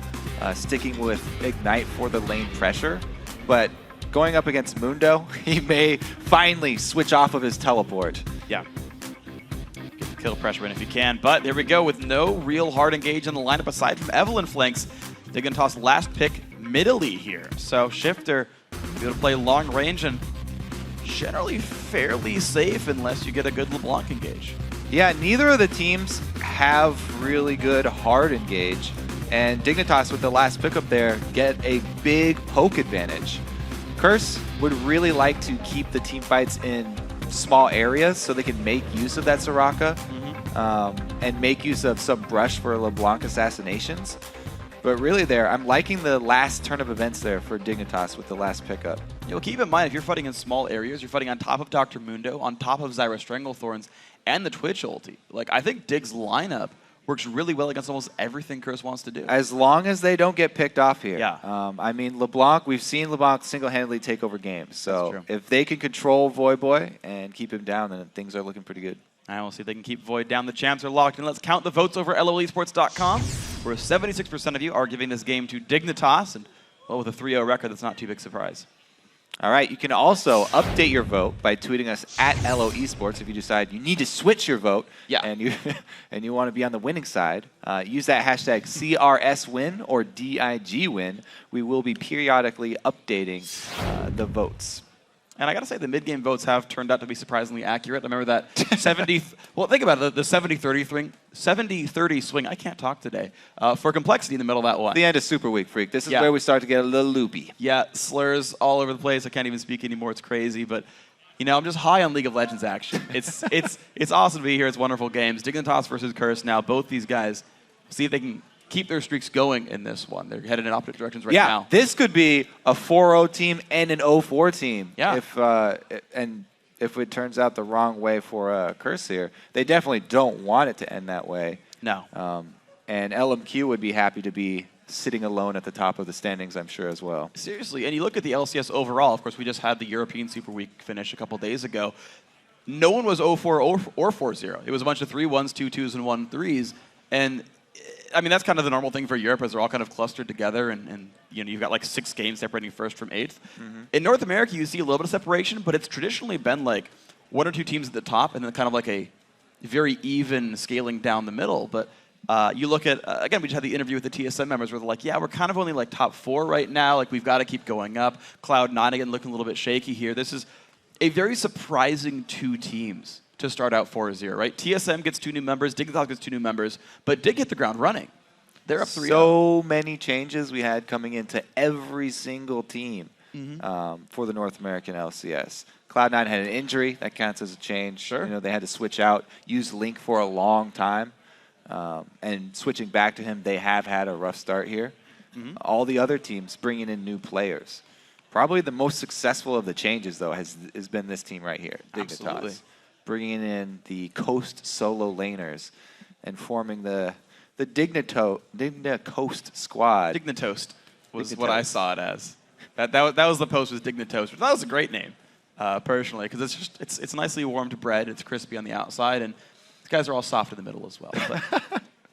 sticking with Ignite for the lane pressure. But going up against Mundo, he may finally switch off of his teleport. Yeah. Get the kill pressure in if you can. But there we go with no real hard engage in the lineup aside from Evelyn flanks. They're going to toss last pick middly here. So Shifter will be able to play long range and generally fairly safe unless you get a good LeBlanc engage. Yeah, neither of the teams have really good hard engage. And Dignitas with the last pickup there get a big poke advantage. Curse would really like to keep the team fights in small areas so they can make use of that Soraka and make use of some brush for LeBlanc assassinations. But really there, I'm liking the last turn of events there for Dignitas with the last pickup. You'll keep in mind, if you're fighting in small areas, you're fighting on top of Dr. Mundo, on top of Zyra Stranglethorns, and the Twitch ulti. Like, I think Dig's lineup works really well against almost everything Curse wants to do. As long as they don't get picked off here. Yeah. I mean, LeBlanc, we've seen LeBlanc single-handedly take over games. So if they can control Void Boy and keep him down, then things are looking pretty good. I will see if they can keep Void down. The champs are locked in. Let's count the votes over LOLesports.com, where 76% of you are giving this game to Dignitas. And, well, with a 3-0 record, that's not too big a surprise. All right, you can also update your vote by tweeting us at LO Esports if you decide you need to switch your vote and you want to be on the winning side. Use that hashtag CRSWin or DIGWin. We will be periodically updating the votes. And I got to say, the mid-game votes have turned out to be surprisingly accurate. I remember that 70... well, think about it. The 70-30 swing. I can't talk today. For complexity in the middle of that one. The end of Superweek, Freak. This is where we start to get a little loopy. Yeah, slurs all over the place. I can't even speak anymore. It's crazy. But, you know, I'm just high on League of Legends action. It's awesome to be here. It's wonderful games. Dignitas versus Curse now. Both these guys, see if they can keep their streaks going in this one. They're headed in opposite directions right now. This could be a 4-0 team and an 0-4 team. Yeah. If it turns out the wrong way for Curse here. They definitely don't want it to end that way. No. And LMQ would be happy to be sitting alone at the top of the standings, I'm sure, as well. Seriously, and you look at the LCS overall. Of course, we just had the European Super Week finish a couple days ago. No one was 0-4 or 4-0. It was a bunch of 3-1s, 2-2s, and 1-3s. And I mean, that's kind of the normal thing for Europe, as they're all kind of clustered together, and you know, you've got like 6 games separating first from 8th. In North America, you see a little bit of separation, but it's traditionally been like 1 or 2 teams at the top, and then kind of like a very even scaling down the middle. But you look at, again, we just had the interview with the TSM members where they're like, yeah, we're kind of only like top 4 right now. Like, we've got to keep going up. Cloud9, again, looking a little bit shaky here. This is a very surprising 2 teams to start out 4-0, right? TSM gets 2 new members, Dignitas gets 2 new members, but Dig hit the ground running. They're up 3-0. So many changes we had coming into every single team for the North American LCS. Cloud9 had an injury. That counts as a change. Sure. You know, they had to switch out, use Link for a long time. And switching back to him, they have had a rough start here. All the other teams bringing in new players. Probably the most successful of the changes, though, has been this team right here, Dignitas. Absolutely. Bringing in the Coast solo laners and forming the Dignicoast squad. Dignitoast was what I saw it as. That was the post, was Dignitoast. That was a great name, personally, because it's just it's nicely warmed bread. It's crispy on the outside, and these guys are all soft in the middle as well. But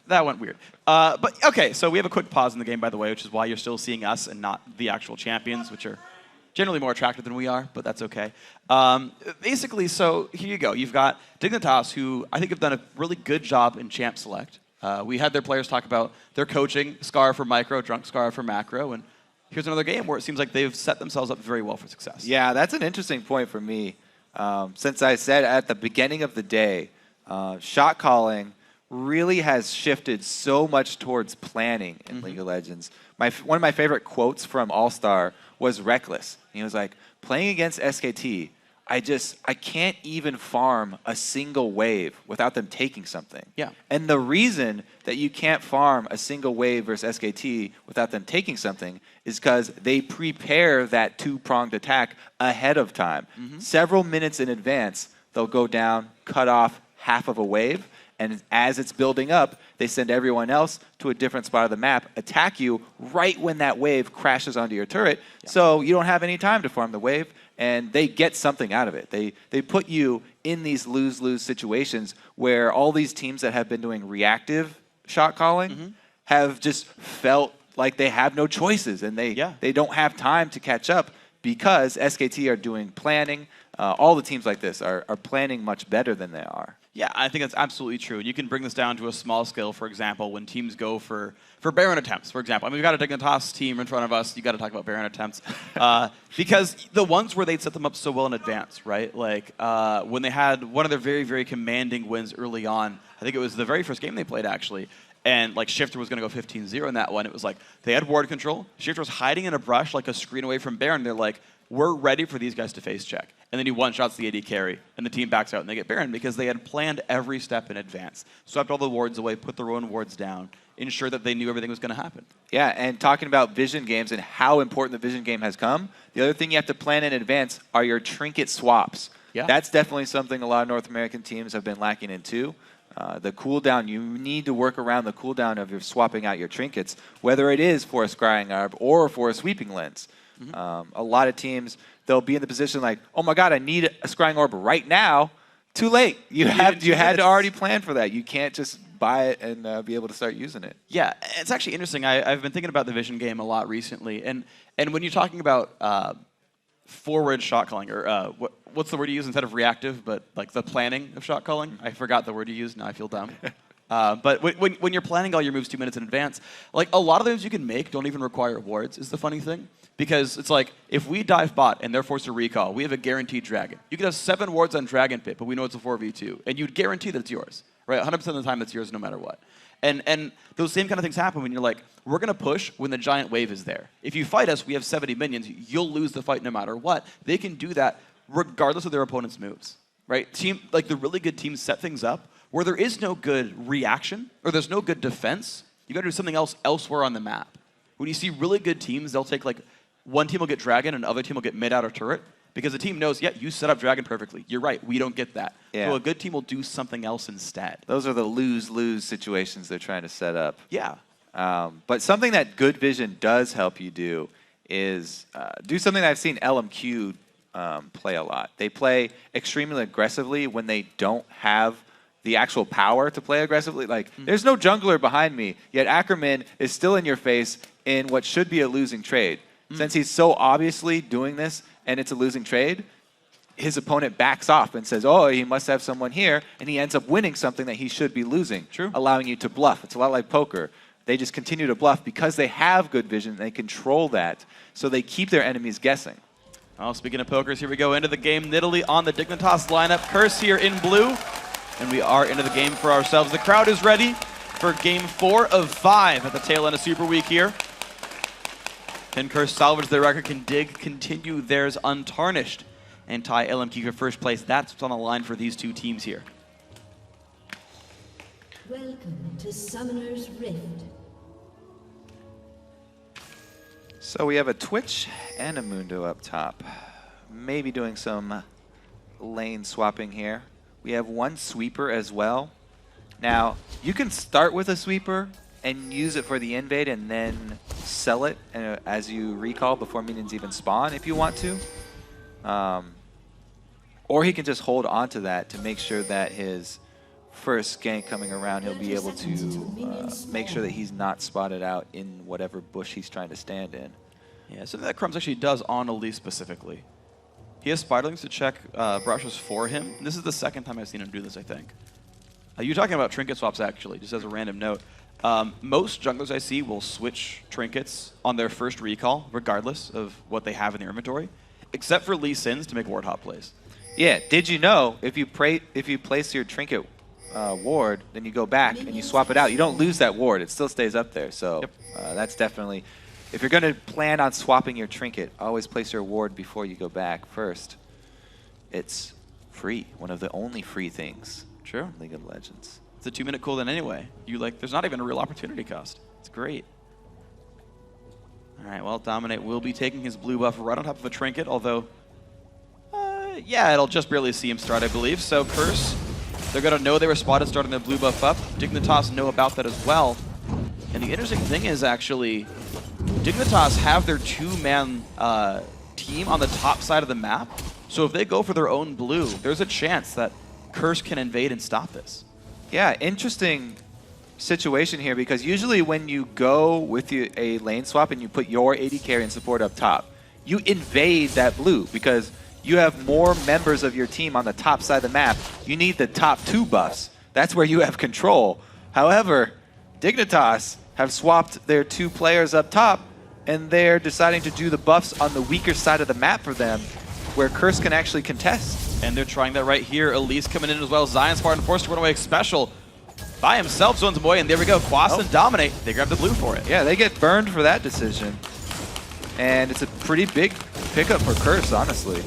that went weird. But okay, so we have a quick pause in the game, by the way, which is why you're still seeing us and not the actual champions, which are generally more attractive than we are, but that's okay. Basically, so here you go. You've got Dignitas, who I think have done a really good job in Champ Select. We had their players talk about their coaching, Scar for micro, Drunk Scar for macro, and here's another game where it seems like they've set themselves up very well for success. Yeah, that's an interesting point for me. Since I said at the beginning of the day, shot calling really has shifted so much towards planning in League of Legends. One of my favorite quotes from All-Star was Reckless. He was like, playing against SKT, I can't even farm a single wave without them taking something. Yeah. And the reason that you can't farm a single wave versus SKT without them taking something is because they prepare that two-pronged attack ahead of time. Several minutes in advance, they'll go down, cut off half of a wave, and as it's building up, they send everyone else to a different spot of the map, attack you right when that wave crashes onto your turret, so you don't have any time to farm the wave, and they get something out of it. They put you in these lose-lose situations where all these teams that have been doing reactive shot calling have just felt like they have no choices, and they don't have time to catch up because SKT are doing planning. All the teams like this are planning much better than they are. Yeah, I think that's absolutely true. You can bring this down to a small scale, for example, when teams go for Baron attempts, for example. I mean, we've got a Dignitas team in front of us. You got to talk about Baron attempts. Because the ones where they'd set them up so well in advance, right? Like when they had one of their very, very commanding wins early on, I think it was the very first game they played, actually, and like Shifter was going to go 15-0 in that one. It was like they had ward control. Shifter was hiding in a brush like a screen away from Baron. They're like, we're ready for these guys to face check. And then he one-shots the AD carry, and the team backs out and they get Baron because they had planned every step in advance. Swept all the wards away, put their own wards down, ensured that they knew everything was going to happen. Yeah, and talking about vision games and how important the vision game has come, the other thing you have to plan in advance are your trinket swaps. Yeah. That's definitely something a lot of North American teams have been lacking in too. The cooldown, you need to work around the cooldown of your swapping out your trinkets, whether it is for a scrying orb or for a sweeping lens. A lot of teams, they'll be in the position like, oh my god, I need a scrying orb right now. Too late. You had to already plan for that. You can't just buy it and be able to start using it. Yeah, it's actually interesting. I've been thinking about the vision game a lot recently, and when you're talking about forward shot calling, or what's the word you use instead of reactive, but like the planning of shot calling? I forgot the word you used. Now I feel dumb. But when you're planning all your moves 2 minutes in advance, like a lot of those you can make don't even require wards, is the funny thing. Because it's like, if we dive bot and they're forced to recall, we have a guaranteed dragon. You could have 7 wards on Dragon Pit, but we know it's a 4v2. And you'd guarantee that it's yours, right? 100% of the time it's yours no matter what. And those same kind of things happen when you're like, we're going to push when the giant wave is there. If you fight us, we have 70 minions. You'll lose the fight no matter what. They can do that regardless of their opponent's moves, right? Like the really good teams set things up where there is no good reaction or there's no good defense. You got to do something else elsewhere on the map. When you see really good teams, they'll take like, one team will get Dragon and another team will get mid outer turret because the team knows, yeah, you set up Dragon perfectly. You're right, we don't get that. Yeah. So a good team will do something else instead. Those are the lose-lose situations they're trying to set up. Yeah. But something that good vision does help you do is do something that I've seen LMQ play a lot. They play extremely aggressively when they don't have the actual power to play aggressively. Like, there's no jungler behind me, yet Ackerman is still in your face in what should be a losing trade. Since he's so obviously doing this and it's a losing trade, his opponent backs off and says, oh, he must have someone here, and he ends up winning something that he should be losing, allowing you to bluff. It's a lot like poker. They just continue to bluff because they have good vision. They control that, so they keep their enemies guessing. Well, speaking of pokers, here we go into the game. Nidalee on the Dignitas lineup. Curse here in blue, and we are into the game for ourselves. The crowd is ready for game 4 of 5 at the tail end of Superweek here. Can Curse salvage their record? Can Dig continue theirs untarnished and tie LMQ for first place? That's what's on the line for these two teams here. Welcome to Summoner's Rift. So we have a Twitch and a Mundo up top. Maybe doing some lane swapping here. We have one sweeper as well. Now, you can start with a sweeper and use it for the invade and then sell it as you recall before minions even spawn if you want to. Or he can just hold on to that to make sure that his first gank coming around, he'll be able to make sure that he's not spotted out in whatever bush he's trying to stand in. Yeah, something that Crumbs actually does on Elise specifically. He has Spiderlings to check brushes for him. And this is the second time I've seen him do this, I think. You're talking about trinket swaps, actually, just as a random note. Most junglers I see will switch trinkets on their first recall, regardless of what they have in their inventory, except for Lee Sin's to make ward hop plays. Yeah, did you know if you place your trinket ward, then you go back and you swap it out, you don't lose that ward. It still stays up there. So that's definitely, if you're going to plan on swapping your trinket, always place your ward before you go back first. it's free. One of the only free things. True. In League of Legends. It's a 2-minute cooldown anyway. There's not even a real opportunity cost. It's great. All right, well, Dominate will be taking his blue buff right on top of a trinket, although, yeah, it'll just barely see him start, I believe. So Curse, they're going to know they were spotted starting their blue buff up. Dignitas know about that as well. And the interesting thing is, actually, Dignitas have their 2-man team on the top side of the map. So if they go for their own blue, there's a chance that Curse can invade and stop this. Yeah, interesting situation here, because usually when you go with a lane swap and you put your AD carry and support up top, you invade that blue because you have more members of your team on the top side of the map. You need the top 2 buffs. That's where you have control. However, Dignitas have swapped their 2 players up top, and they're deciding to do the buffs on the weaker side of the map for them, where Curse can actually contest. And they're trying that right here. Elise coming in as well. Zion Spartan forced to run away special by himself. Zones him away, and there we go. Quas and Dominate. They grab the blue for it. Yeah, they get burned for that decision. And it's a pretty big pickup for Curse, honestly.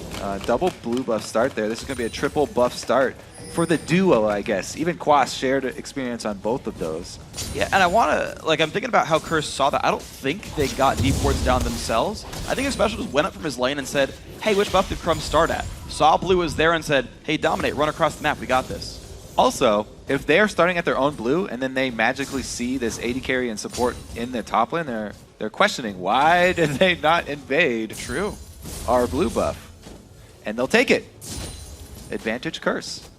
Double blue buff start there. This is going to be a triple buff start for the duo, I guess. Even Quas shared experience on both of those. Yeah, and I want to, I'm thinking about how Curse saw that. I don't think they got deep wards down themselves. I think his special just went up from his lane and said, hey, which buff did Crumb start at? Saw blue was there and said, hey, Dominate, run across the map. We got this. Also, if they're starting at their own blue and then they magically see this AD carry and support in the top lane, they're questioning, why did they not invade our blue buff? And they'll take it. Advantage Curse.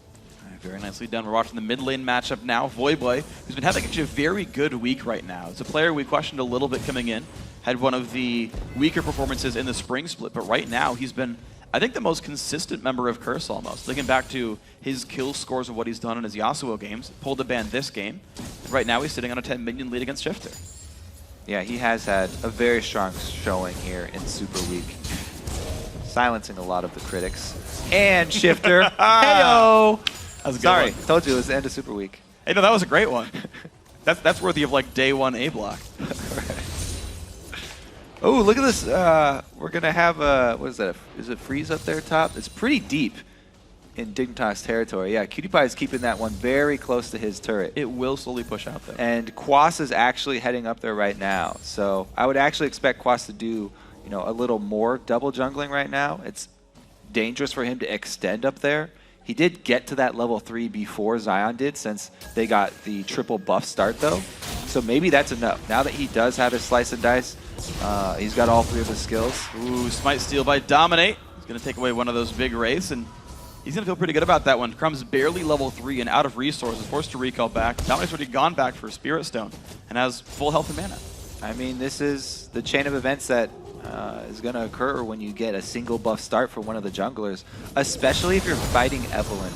Very nicely done. We're watching the mid lane matchup now. Voyboy, who's been having actually a very good week right now. It's a player we questioned a little bit coming in. Had one of the weaker performances in the spring split, but right now he's been, I think, the most consistent member of Curse almost. Thinking back to his kill scores and what he's done in his Yasuo games. Pulled the ban this game. And right now he's sitting on a 10 minion lead against Shifter. Yeah, he has had a very strong showing here in Superweek. Silencing a lot of the critics. And Shifter. Heyo! Sorry, told you it was the end of Superweek. Hey, no, that was a great one. That's worthy of like day 1 A block. Oh, look at this. We're going to have what is that? Is it Freeze up there top? It's pretty deep in Dignitas territory. Yeah, Cutie Pie is keeping that one very close to his turret. It will slowly push out though. And Quas is actually heading up there right now. So I would actually expect Quas to do, a little more double jungling right now. It's dangerous for him to extend up there. He did get to that level 3 before Zion did, since they got the triple buff start though. So maybe that's enough. Now that he does have his slice and dice, he's got all 3 of his skills. Ooh, Smite Steal by Dominate. He's going to take away one of those big wraiths, and he's going to feel pretty good about that one. Crumb's barely level 3 and out of resources, forced to recall back. Dominate's already gone back for Spirit Stone and has full health and mana. I mean, this is the chain of events that is going to occur when you get a single buff start for one of the junglers, especially if you're fighting Evelyn.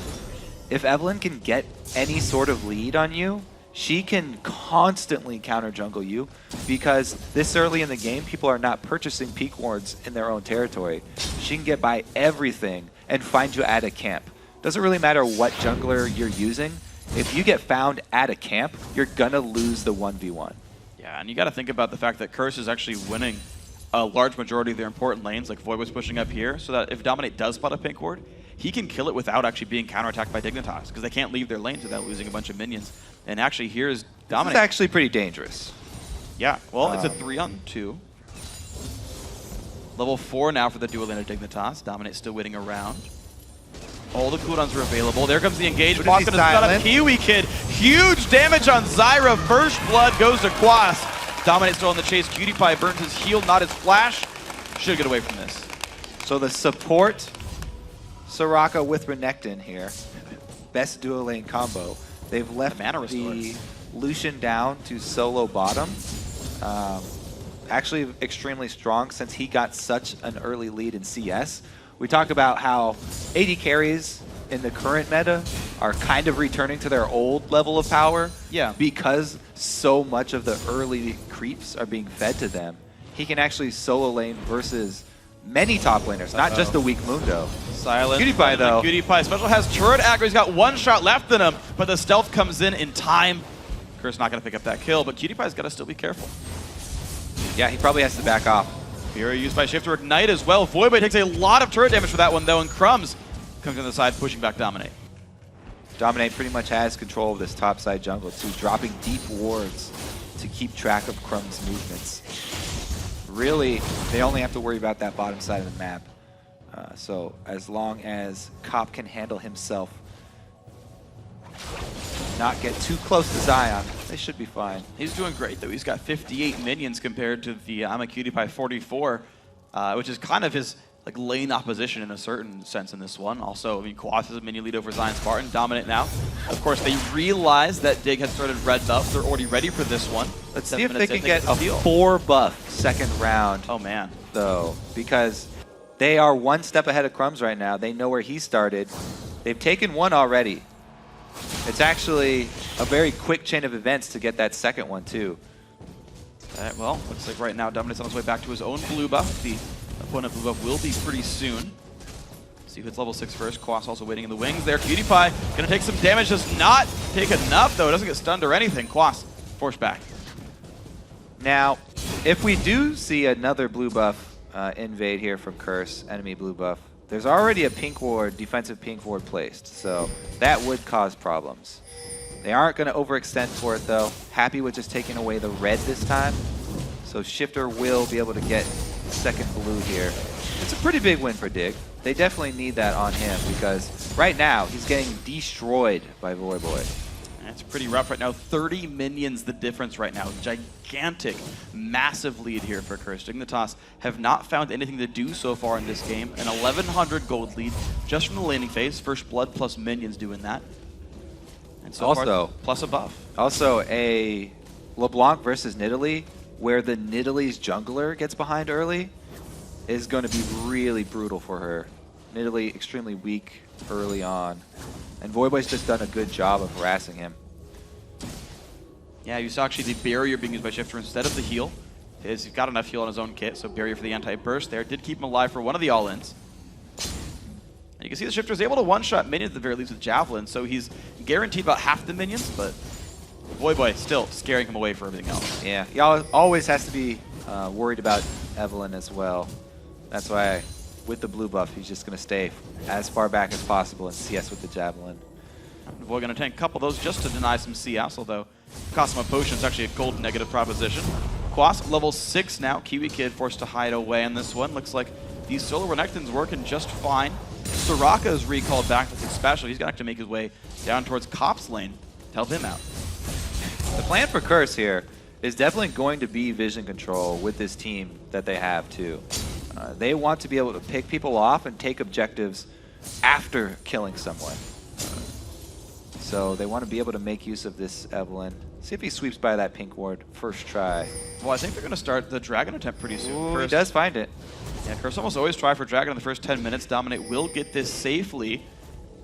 If Evelyn can get any sort of lead on you, she can constantly counter jungle you, because this early in the game, people are not purchasing peak wards in their own territory. She can get by everything and find you at a camp. Doesn't really matter what jungler you're using. If you get found at a camp, you're going to lose the 1v1. Yeah, and you got to think about the fact that Curse is actually winning a large majority of their important lanes, like Void was pushing up here, so that if Dominate does spot a pink ward, he can kill it without actually being counterattacked by Dignitas, because they can't leave their lanes without losing a bunch of minions. And actually, here's Dominate. This is actually pretty dangerous. Yeah, well, it's a 3-on-2. Level 4 now for the dual lane of Dignitas. Dominate still waiting around. All the cooldowns are available. There comes the engage. Boston has got a Kiwi Kid. Huge damage on Zyra. First blood goes to Quas. Dominate still on the chase. Cutie Pie burns his heal, not his flash. Should get away from this. So the support Soraka with Renekton here. Best dual lane combo. They've left the Lucian down to solo bottom. Actually extremely strong since he got such an early lead in CS. We talk about how AD carries in the current meta are kind of returning to their old level of power. Yeah. Because so much of the early creeps are being fed to them. He can actually solo lane versus many top laners, not just the weak Mundo. Silence. Cutie Pie though. Cutie Pie special has turret aggro. He's got 1 shot left in him, but the stealth comes in time. Curse not going to pick up that kill, but Cutie Pie's got to still be careful. Yeah, he probably has to back off. Fury used by Shifter Ignite as well. Voidboy takes a lot of turret damage for that one though, and Crumbs comes on the side, pushing back Dominate. Dominate pretty much has control of this top side jungle too, dropping deep wards to keep track of Crumb's movements. Really, they only have to worry about that bottom side of the map. So as long as Cop can handle himself, not get too close to Zion, they should be fine. He's doing great though. He's got 58 minions compared to the I'm a Cutie Pie 44, which is kind of his like lane opposition in a certain sense in this one. Also, I mean, Quas has a minion lead over Zion Spartan. Dominate now. Of course, they realize that Dig has started red buff. They're already ready for this one. Let's see if they can get a 4 buff second round. Oh man. Though, because they are one step ahead of Crumbs right now. They know where he started. They've taken one already. It's actually a very quick chain of events to get that second one too. Well, looks like right now Dominate's on his way back to his own blue buff. The opponent blue buff will be pretty soon. See who hits level 6 first. Quas also waiting in the wings there. Cutie Pie gonna take some damage. Does not take enough though. Doesn't get stunned or anything. Quas forced back. Now, if we do see another blue buff invade here from Curse, enemy blue buff, there's already a pink ward, defensive pink ward placed, so that would cause problems. They aren't going to overextend for it though. Happy with just taking away the red this time, so Shifter will be able to get second blue here. It's a pretty big win for Dig. They definitely need that on him because right now he's getting destroyed by Voyboy. It's pretty rough right now. 30 minions the difference right now. Gigantic, massive lead here for Curse. Dignitas have not found anything to do so far in this game. An 1,100 gold lead just from the laning phase. First blood plus minions doing that. And so also, far, plus a buff. Also, a LeBlanc versus Nidalee, where the Nidalee's jungler gets behind early, is going to be really brutal for her. Nidalee extremely weak early on. And Voyboy's just done a good job of harassing him. Yeah, you saw actually the barrier being used by Shifter instead of the heal. He's got enough heal on his own kit, so barrier for the anti-burst there. Did keep him alive for one of the all-ins. And you can see the Shifter is able to one-shot minions at the very least with Javelin, so he's guaranteed about half the minions, but Voyboy still scaring him away for everything else. Yeah, he always has to be worried about Evelynn as well. That's why with the blue buff, he's just going to stay as far back as possible and CS with the Javelin. Voy going to tank a couple of those just to deny some CS, although cost him a potion. It's actually a gold negative proposition. Quas level 6 now. Kiwi Kid forced to hide away on this one. Looks like these Solar Renekton's working just fine. Soraka is recalled back with his special. He's going to have to make his way down towards Cop's lane to help him out. The plan for Curse here is definitely going to be vision control with this team that they have too. They want to be able to pick people off and take objectives after killing someone. So they want to be able to make use of this Evelynn. See if he sweeps by that pink ward first try. Well, I think they're going to start the Dragon attempt pretty soon. Ooh, he does find it. Yeah, Curse almost always try for Dragon in the first 10 minutes. Dominate will get this safely.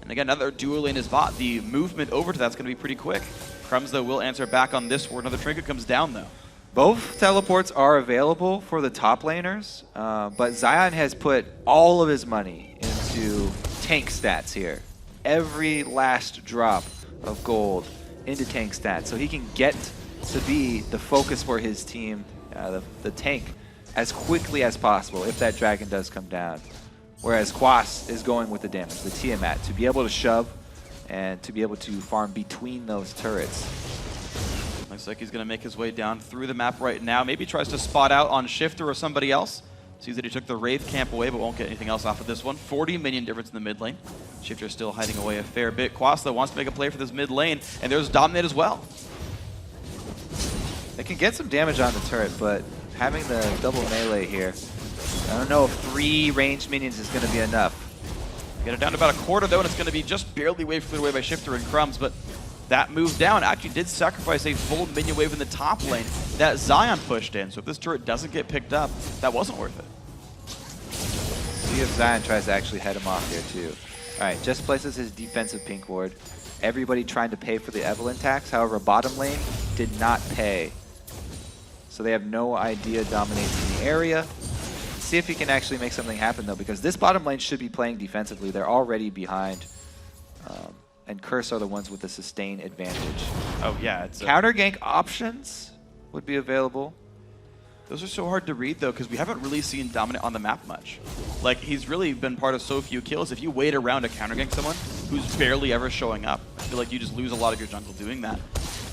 And again, now that their dual lane is bot, the movement over to that's going to be pretty quick. Crumbs, though, will answer back on this ward. Another trinket comes down, though. Both teleports are available for the top laners, but Zion has put all of his money into tank stats here. Every last drop of gold into tank stats, so he can get to be the focus for his team, the tank, as quickly as possible if that dragon does come down. Whereas Quas is going with the damage, the Tiamat, to be able to shove and to be able to farm between those turrets. Looks like he's going to make his way down through the map right now. Maybe tries to spot out on Shifter or somebody else. Sees that he took the Wraith camp away, but won't get anything else off of this one. 40 minion difference in the mid lane. Shifter still hiding away a fair bit. Quas, though, wants to make a play for this mid lane, and there's Dominate as well. They can get some damage on the turret, but having the double melee here, I don't know if 3 ranged minions is going to be enough. Get it down to about a quarter, though, and it's going to be just barely wave cleared away by Shifter and Crumbs, but that move down actually did sacrifice a full minion wave in the top lane that Zion pushed in. So if this turret doesn't get picked up, that wasn't worth it. See if Zion tries to actually head him off here too. Alright, just places his defensive pink ward. Everybody trying to pay for the Evelynn tax, however bottom lane did not pay. So they have no idea dominates in the area. See if he can actually make something happen though, because this bottom lane should be playing defensively. They're already behind. And Curse are the ones with the sustain advantage. Oh yeah, it's counter gank options would be available. Those are so hard to read, though, because we haven't really seen Dominate on the map much. Like, he's really been part of so few kills. If you wait around to counter-gank someone who's barely ever showing up, I feel like you just lose a lot of your jungle doing that.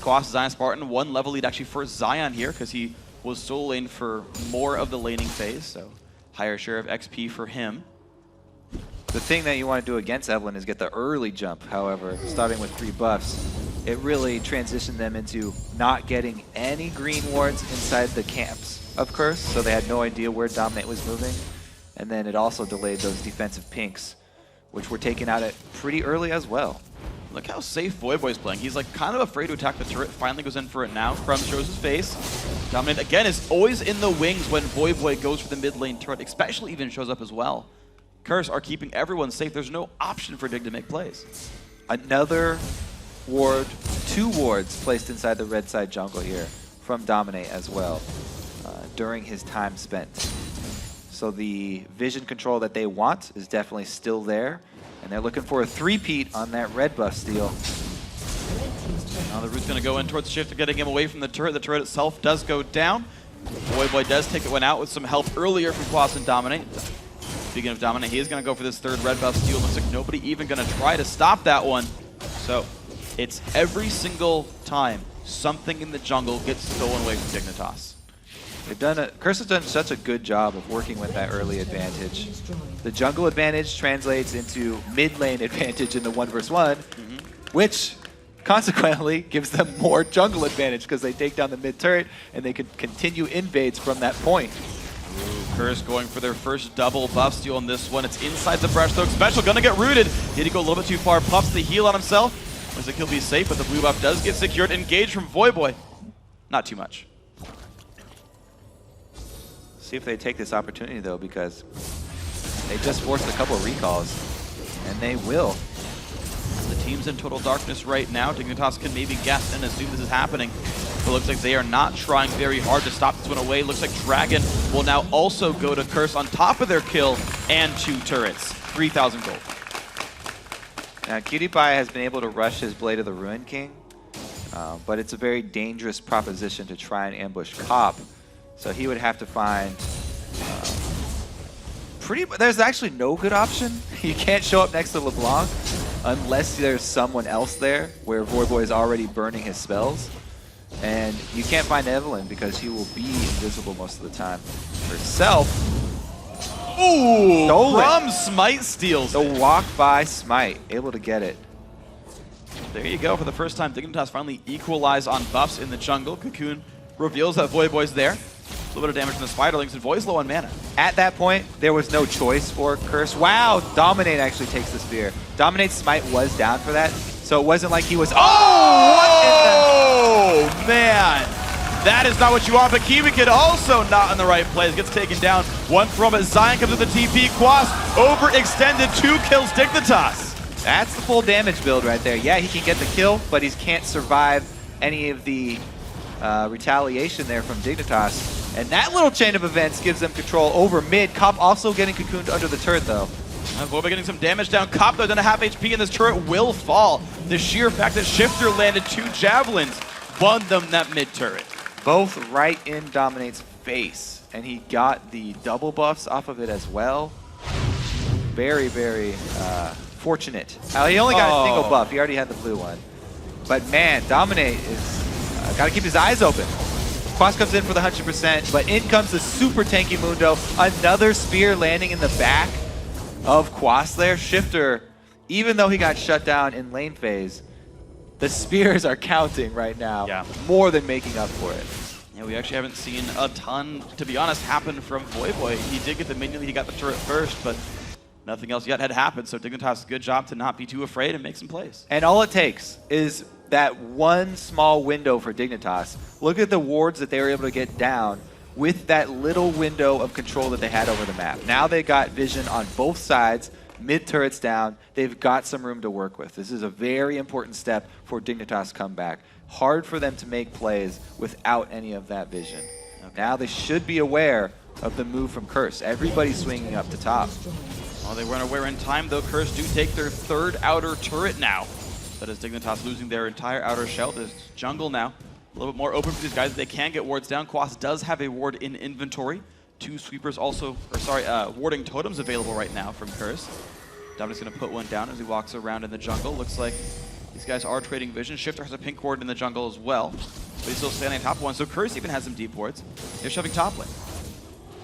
Quas, Zion, Spartan, 1 level lead actually for Zion here, because he was solo lane for more of the laning phase, so higher share of XP for him. The thing that you want to do against Evelynn is get the early jump, however, starting with 3 buffs. It really transitioned them into not getting any green wards inside the camps of Curse, so they had no idea where Dominate was moving. And then it also delayed those defensive pinks, which were taken out at pretty early as well. Look how safe Voyboy's playing. He's like kind of afraid to attack the turret, finally goes in for it now. Crum shows his face. Dominate, again, is always in the wings when Voyboy goes for the mid lane turret, especially even shows up as well. Curse are keeping everyone safe. There's no option for Dig to make plays. Another ward, 2 wards placed inside the red side jungle here from Dominate as well during his time spent. So the vision control that they want is definitely still there, and they're looking for a 3-peat on that red buff steal. Now the root's going to go in towards Shifter, getting him away from the turret. The turret itself does go down. Voyboy does take it one out with some help earlier from Quas and Dominate. Speaking of Dominate, he is going to go for this 3rd red buff steal. Looks like nobody even going to try to stop that one. So it's every single time something in the jungle gets stolen away from Dignitas. Curse has done such a good job of working with that early advantage. The jungle advantage translates into mid lane advantage in the 1v1, which consequently gives them more jungle advantage because they take down the mid turret and they can continue invades from that point. Curse going for their first double buff steal on this one. It's inside the brushstroke special, gonna get rooted. Did he go a little bit too far? Puffs the heal on himself. Looks like he'll be safe, but the blue buff does get secured. Engage from Voyboy. Not too much. See if they take this opportunity though, because they just forced a couple of recalls, and they will. The team's in total darkness right now. Dignitas can maybe guess and assume this is happening. But looks like they are not trying very hard to stop this one away. Looks like Dragon will now also go to Curse on top of their kill and 2 turrets. 3,000 gold. Now Cutie Pie has been able to rush his Blade of the Ruin King, but it's a very dangerous proposition to try and ambush Cop. So he would have to find there's actually no good option. You can't show up next to LeBlanc unless there's someone else there where Voyboy is already burning his spells. And you can't find Evelynn because she will be invisible most of the time herself. Ooh! From Smite steals the walk by Smite, able to get it. There you go. For the first time, Dignitas finally equalize on buffs in the jungle. Cocoon reveals that Voyboy's there. A little bit of damage from the Spiderlings, and Voy's low on mana. At that point, there was no choice for Curse. Wow, Dominate actually takes the spear. Dominate's Smite was down for that, so it wasn't like he was, Oh, man. That is not what you want, but Kiwi Kid also not in the right place. Gets taken down. 1 from it. Zion comes with the TP. Quas overextended. 2 kills Dignitas. That's the full damage build right there. Yeah, he can get the kill, but he can't survive any of the retaliation there from Dignitas. And that little chain of events gives them control over mid. Cop also getting cocooned under the turret though. Voyboy getting some damage down. Cop though, down to half HP, and this turret will fall. The sheer fact that Shifter landed 2 javelins won them that mid turret. Both right in Dominate's face, and he got the double buffs off of it as well. Very, very fortunate. He only got a single buff. He already had the blue one. But man, Dominate is got to keep his eyes open. Quas comes in for the 100%, but in comes the super tanky Mundo. Another spear landing in the back of Quas there. Shifter, even though he got shut down in lane phase, the spears are counting right now. Yeah. More than making up for it. Yeah, we actually haven't seen a ton, to be honest, happen from Voyboy. He did get the minion, he got the turret first, but nothing else yet had happened. So Dignitas, good job to not be too afraid and make some plays. And all it takes is that one small window for Dignitas. Look at the wards that they were able to get down with that little window of control that they had over the map. Now they got vision on both sides, mid turrets down. They've got some room to work with. This is a very important step for Dignitas' comeback. Hard for them to make plays without any of that vision. Okay. Now they should be aware of the move from Curse. Everybody's swinging up to top. Well, they weren't aware in time, though. Curse do take their 3rd outer turret now. That is Dignitas losing their entire outer shell. There's jungle now. A little bit more open for these guys. They can get wards down. Quas does have a ward in inventory. 2 sweepers also, or sorry, warding totems available right now from Curse. Dominic's going to put one down as he walks around in the jungle. Looks like these guys are trading vision. Shifter has a pink ward in the jungle as well, but he's still standing on top of one. So Curse even has some deep wards. They're shoving top lane.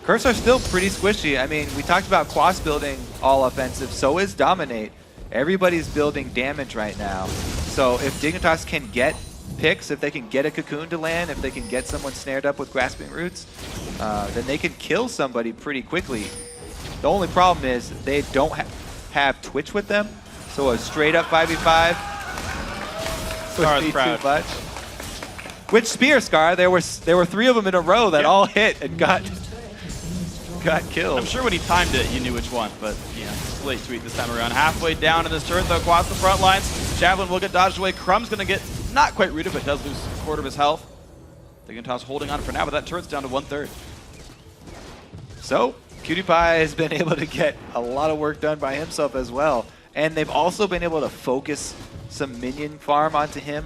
Curse are still pretty squishy. I mean, we talked about Quas building all offensive. So is Dominate. Everybody's building damage right now. So if Dignitas can get picks, if they can get a cocoon to land, if they can get someone snared up with grasping roots, then they can kill somebody pretty quickly. The only problem is they don't have Twitch with them, so a straight up 5v5 would be too much. Which Spear, Scar, there were 3 of them in a row that all hit and got killed. I'm sure when he timed it, you knew which one, but yeah, it's late tweet this time around. Halfway down in this turret, though, across the front lines. Javelin will get dodged away. Crumb's going to get not quite rooted, but does lose a quarter of his health. Dignitas holding on for now, but that turret's down to 1/3. So, Cutie Pie has been able to get a lot of work done by himself as well. And they've also been able to focus some minion farm onto him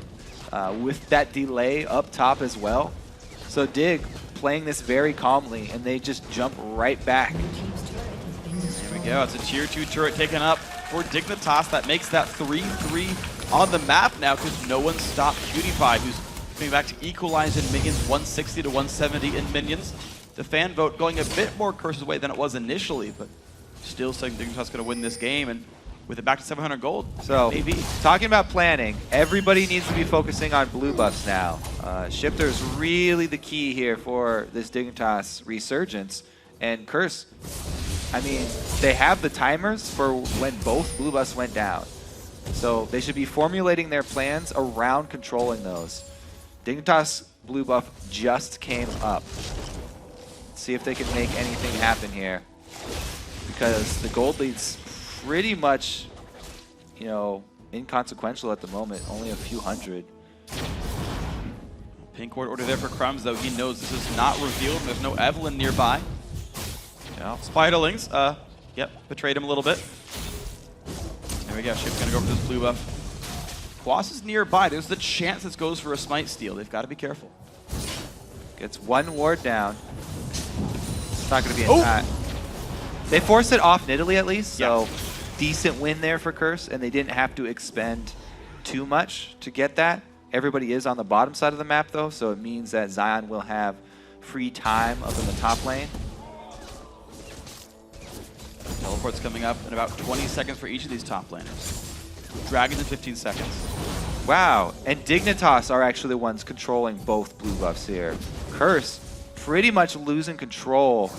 with that delay up top as well. So Dig playing this very calmly, and they just jump right back. There we go. It's a tier 2 turret taken up for Dignitas. That makes that 3-3 on the map now because no one stopped Cutie Pie, who's coming back to equalize in minions, 160 to 170 in minions. The fan vote going a bit more Curse's way than it was initially, but still saying Dignitas going to win this game, and with it back to 700 gold. So, maybe. Talking about planning, everybody needs to be focusing on blue buffs now. Shifter's really the key here for this Dignitas resurgence. And Curse, I mean, they have the timers for when both blue buffs went down. So they should be formulating their plans around controlling those. Dignitas blue buff just came up. Let's see if they can make anything happen here. Because the gold lead's pretty much, you know, inconsequential at the moment. Only a few hundred. Pink ward order there for Crumbs, though he knows this is not revealed. There's no Evelyn nearby. Yeah, Spiderlings, yep, betrayed him a little bit. There we go, Shift's gonna go for this blue buff. Quas is nearby. There's the chance this goes for a smite steal. They've got to be careful. Gets 1 ward down. It's not gonna be in time. They forced it off Nidalee at least, so decent win there for Curse, and they didn't have to expend too much to get that. Everybody is on the bottom side of the map though, so it means that Zion will have free time up in the top lane. Teleport's coming up in about 20 seconds for each of these top laners. Dragons in 15 seconds. Wow, and Dignitas are actually the ones controlling both blue buffs here. Curse pretty much losing control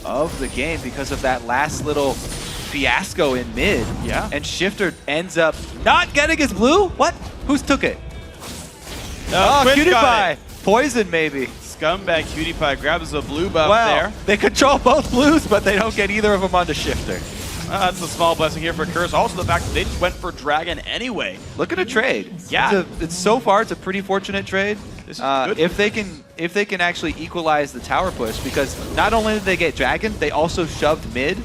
of the game because of that last little fiasco in mid. Yeah. And Shifter ends up not getting his blue? What? Who's took it? Oh, Cutie Pie. Poison maybe. Scumbag Cutie Pie grabs a blue buff there. They control both blues, but they don't get either of them onto Shifter. That's a small blessing here for Curse. Also the fact that they just went for Dragon anyway. Look at a trade. Yeah. It's so far, it's a pretty fortunate trade. This is good. If they can actually equalize the tower push, because not only did they get Dragon, they also shoved mid.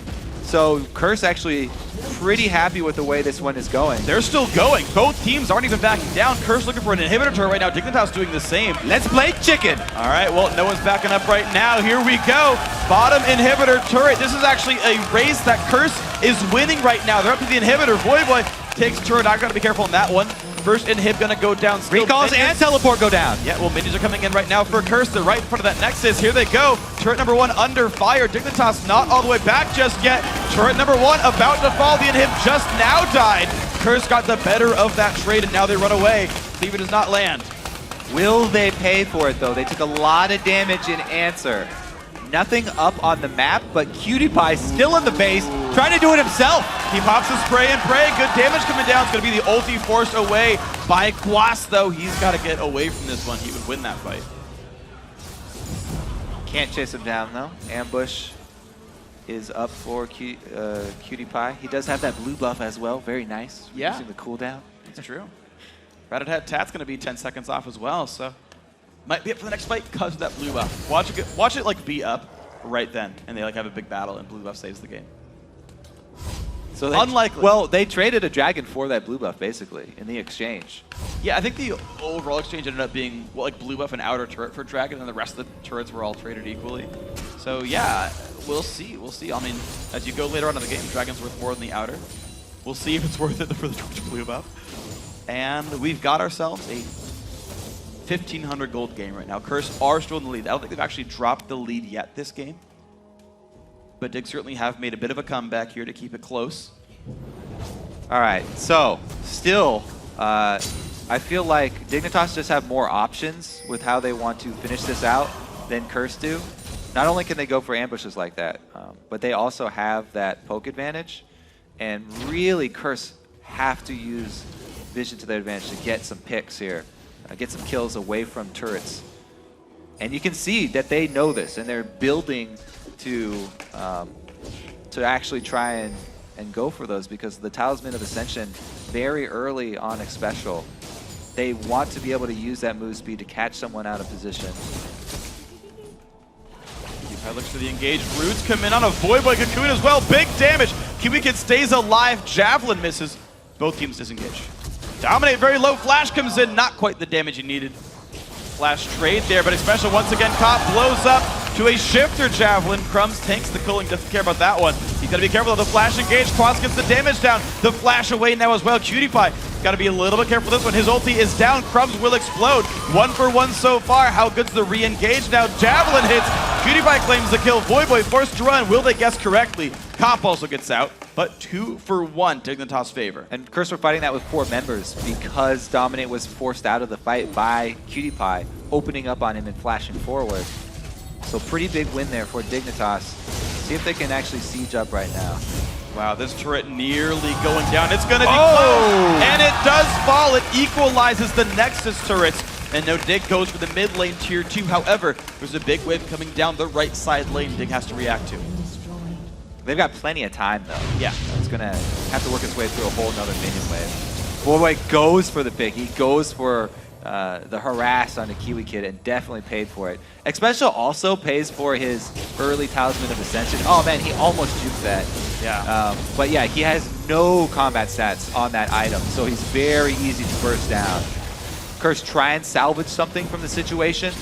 So Curse actually pretty happy with the way this one is going. They're still going. Both teams aren't even backing down. Curse looking for an inhibitor turret right now. Dignitas doing the same. Let's play chicken. All right, well, no one's backing up right now. Here we go. Bottom inhibitor turret. This is actually a race that Curse is winning right now. They're up to the inhibitor. Voivoi takes turret. I've got to be careful on that one. First inhib gonna go down. Still Recalls minions. and teleport go down. Yeah, well, minions are coming in right now for Curse. They're right in front of that Nexus. Here they go. Turret number 1 under fire. Dignitas not all the way back just yet. Turret number 1 about to fall. The inhib just now died. Curse got the better of that trade, and now they run away. Cleaver does not land. Will they pay for it, though? They took a lot of damage in answer. Nothing up on the map, but Cutie Pie still in the base, trying to do it himself. He pops his spray and pray. Good damage coming down. It's going to be the ulti forced away by Quas, though. He's got to get away from this one. He would win that fight. Can't chase him down, though. Ambush is up for Cutie Pie. He does have that blue buff as well. Very nice. Yeah. Using the cooldown. That's true. Rat-a-tat Tat's going to be 10 seconds off as well, so might be up for the next fight because of that blue buff. Watch it like be up right then, and they like have a big battle, and blue buff saves the game. So unlikely. Well, they traded a dragon for that blue buff, basically, in the exchange. Yeah, I think the overall exchange ended up being like blue buff and outer turret for dragon, and the rest of the turrets were all traded equally. So yeah, we'll see. We'll see. I mean, as you go later on in the game, dragon's worth more than the outer. We'll see if it's worth it for the Torch blue buff. And we've got ourselves a 1,500 gold game right now. Curse are still in the lead. I don't think they've actually dropped the lead yet this game. But Dig certainly have made a bit of a comeback here to keep it close. All right, so still, I feel like Dignitas just have more options with how they want to finish this out than Curse do. Not only can they go for ambushes like that, but they also have that poke advantage. And really, Curse have to use vision to their advantage to get some picks here, get some kills away from turrets. And you can see that they know this, and they're building to actually try and go for those, because the Talisman of Ascension, very early on Xpecial, they want to be able to use that move speed to catch someone out of position. He looks for the engaged. Roots come in on a Void Boy Cocoon as well. Big damage. Kiwi Kid stays alive. Javelin misses. Both teams disengage. Dominate very low. Flash comes in. Not quite the damage he needed. Flash trade there, but Xpecial once again caught. Blows up to a Shifter Javelin. Crumbs tanks the cooling. Doesn't care about that one. He's got to be careful of the Flash engage. Quas gets the damage down. The Flash away now as well. Cutie Pie got to be a little bit careful with this one. His ulti is down. Crumbs will explode. 1 for 1 so far. How good's the re-engage now? Javelin hits. Cutie Pie claims the kill. Void Boy forced to run. Will they guess correctly? Cop also gets out, but 2 for 1 Dignitas' favor. And Curse were fighting that with 4 members because Dominate was forced out of the fight by Cutie Pie, opening up on him and flashing forward. So pretty big win there for Dignitas. See if they can actually siege up right now. Wow, this turret nearly going down. It's going to be close, and it does fall. It equalizes the Nexus turrets. And no, Dig goes for the mid lane tier 2. However, there's a big wave coming down the right side lane Dig has to react to. They've got plenty of time, though. Yeah. It's going to have to work its way through a whole nother minion wave. Void Boy goes for the pick. He goes for the harass on the Kiwi Kid and definitely paid for it. Xpecial also pays for his early Talisman of Ascension. Oh, man, he almost juked that. Yeah. But yeah, he has no combat stats on that item, so he's very easy to burst down. Curse try and salvage something from the situation.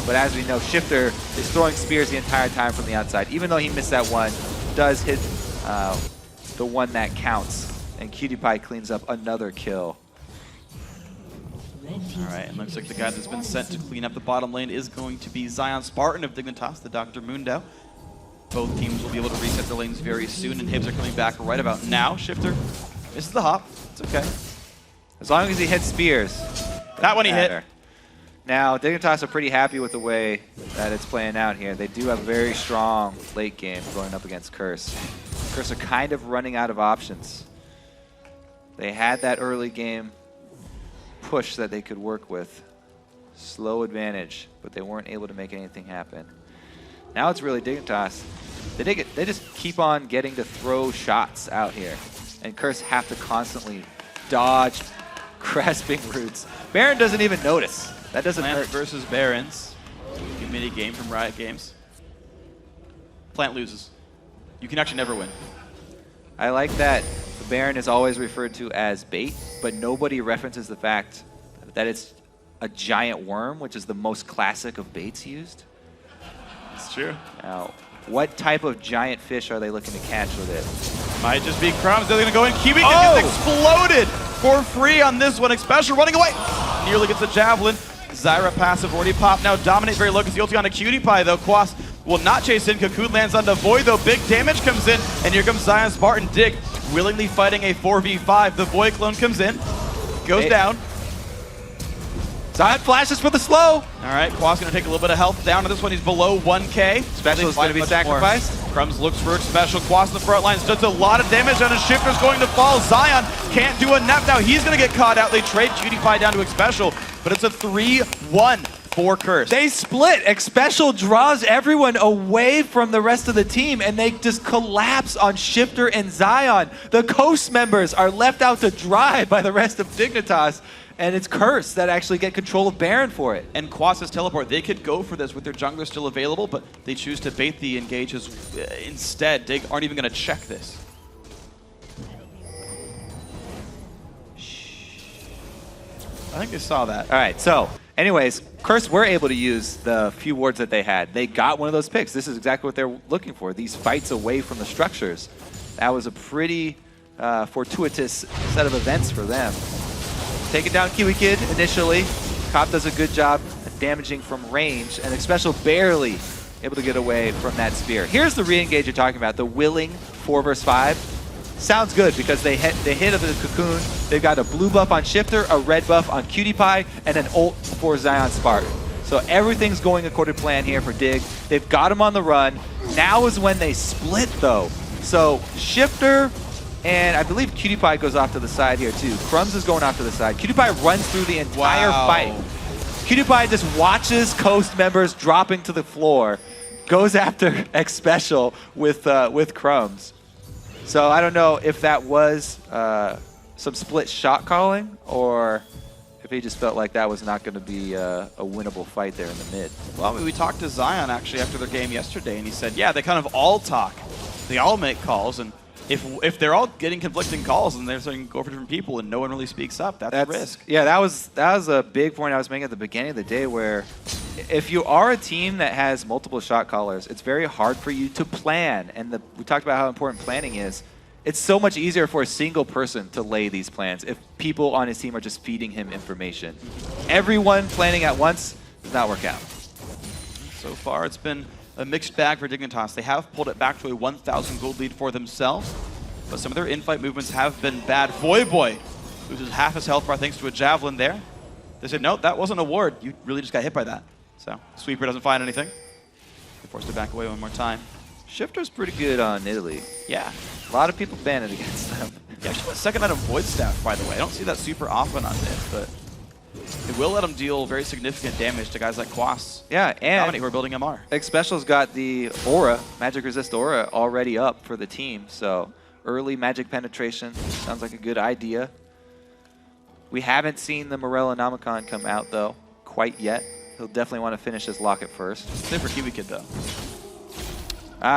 But as we know, Shifter is throwing spears the entire time from the outside. Even though he missed that one, does hit the one that counts. And Cutie Pie cleans up another kill. All right, and looks like the guy that's been sent to clean up the bottom lane is going to be Zion Spartan of Dignitas, the Dr. Mundo. Both teams will be able to reset their lanes very soon, and Hibs are coming back right about now. Shifter misses the hop. It's okay. As long as he hits spears. That one he hit. Now, Dignitas are pretty happy with the way that it's playing out here. They do have a very strong late game going up against Curse. Curse are kind of running out of options. They had that early game push that they could work with. Slow advantage, but they weren't able to make anything happen. Now it's really Dignitas. They just keep on getting to throw shots out here. And Curse have to constantly dodge grasping roots. Baron doesn't even notice. That doesn't Plant hurt. versus Barons. New mini game from Riot Games. Plant loses. You can actually never win. I like that the Baron is always referred to as bait, but nobody references the fact that it's a giant worm, which is the most classic of baits used. It's true. Now, what type of giant fish are they looking to catch with it? Might just be Crumbs. They're going to go in. Kiwi gets exploded for free on this one. Xpecial running away. Nearly gets the Javelin. Zyra passive already popped. Now Dominate very low because the ulti on a Cutie Pie, though. Quas will not chase in. Cocoon lands on the Void, though. Big damage comes in. And here comes Zion Spartan. Dig willingly fighting a 4v5. The Void clone comes in. Goes down. Zion flashes for the slow. All right, Quas going to take a little bit of health down on this one. He's below 1k. Xpecial is going to be sacrificed. Crumbs looks for Xpecial. Quas in the front lines does a lot of damage, and a Shifter's going to fall. Zion can't do enough. Now he's going to get caught out. They trade Cutie Pie down to Xpecial, but it's a 3-1 for Curse. They split. Xpecial draws everyone away from the rest of the team, and they just collapse on Shifter and Zion. The Coast members are left out to dry by the rest of Dignitas. And it's Curse that actually get control of Baron for it. And Quas's teleport, they could go for this with their jungler still available, but they choose to bait the engages instead. They aren't even going to check this. I think they saw that. All right, so anyways, Curse were able to use the few wards that they had. They got one of those picks. This is exactly what they're looking for, these fights away from the structures. That was a pretty fortuitous set of events for them. Taking down Kiwi Kid initially. Cop does a good job damaging from range, and Special barely able to get away from that spear. Here's the re-engage you're talking about, the willing 4 vs 5. Sounds good because they hit the Cocoon. They've got a blue buff on Shifter, a red buff on Cutie Pie, and an ult for Zion Spartan. So everything's going according to plan here for Dig. They've got him on the run. Now is when they split though. So Shifter and I believe Cutie Pie goes off to the side here too. Crumbs is going off to the side. Cutie Pie runs through the entire fight. Cutie Pie just watches Coast members dropping to the floor, goes after X Special with Crumbs. So I don't know if that was some split shot calling or if he just felt like that was not going to be a winnable fight there in the mid. Well, we talked to Zion actually after their game yesterday, and he said, yeah, they kind of all talk. They all make calls, and if they're all getting conflicting calls and they're saying go for different people and no one really speaks up, that's a risk. Yeah, that was a big point I was making at the beginning of the day, where if you are a team that has multiple shot callers, it's very hard for you to plan. And we talked about how important planning is. It's so much easier for a single person to lay these plans if people on his team are just feeding him information. Everyone planning at once does not work out. So far, it's been a mixed bag for Dignitas. They have pulled it back to a 1,000 gold lead for themselves, but some of their in-fight movements have been bad. Voyboy loses half his health bar thanks to a javelin there. They said, no, that wasn't a ward. You really just got hit by that. So Sweeper doesn't find anything. They're forced to back away one more time. Shifter's pretty good on Italy. Yeah. A lot of people banned against them. Yeah, she went second out of Void Staff, by the way. I don't see that super often on this, but it will let him deal very significant damage to guys like Quas. Yeah, and Dominic, who are building MR. X Special's got the aura, magic resist aura, already up for the team. So early magic penetration sounds like a good idea. We haven't seen the Morel Anomicon come out though, quite yet. He'll definitely want to finish his locket first. Same for Kiwi Kid though.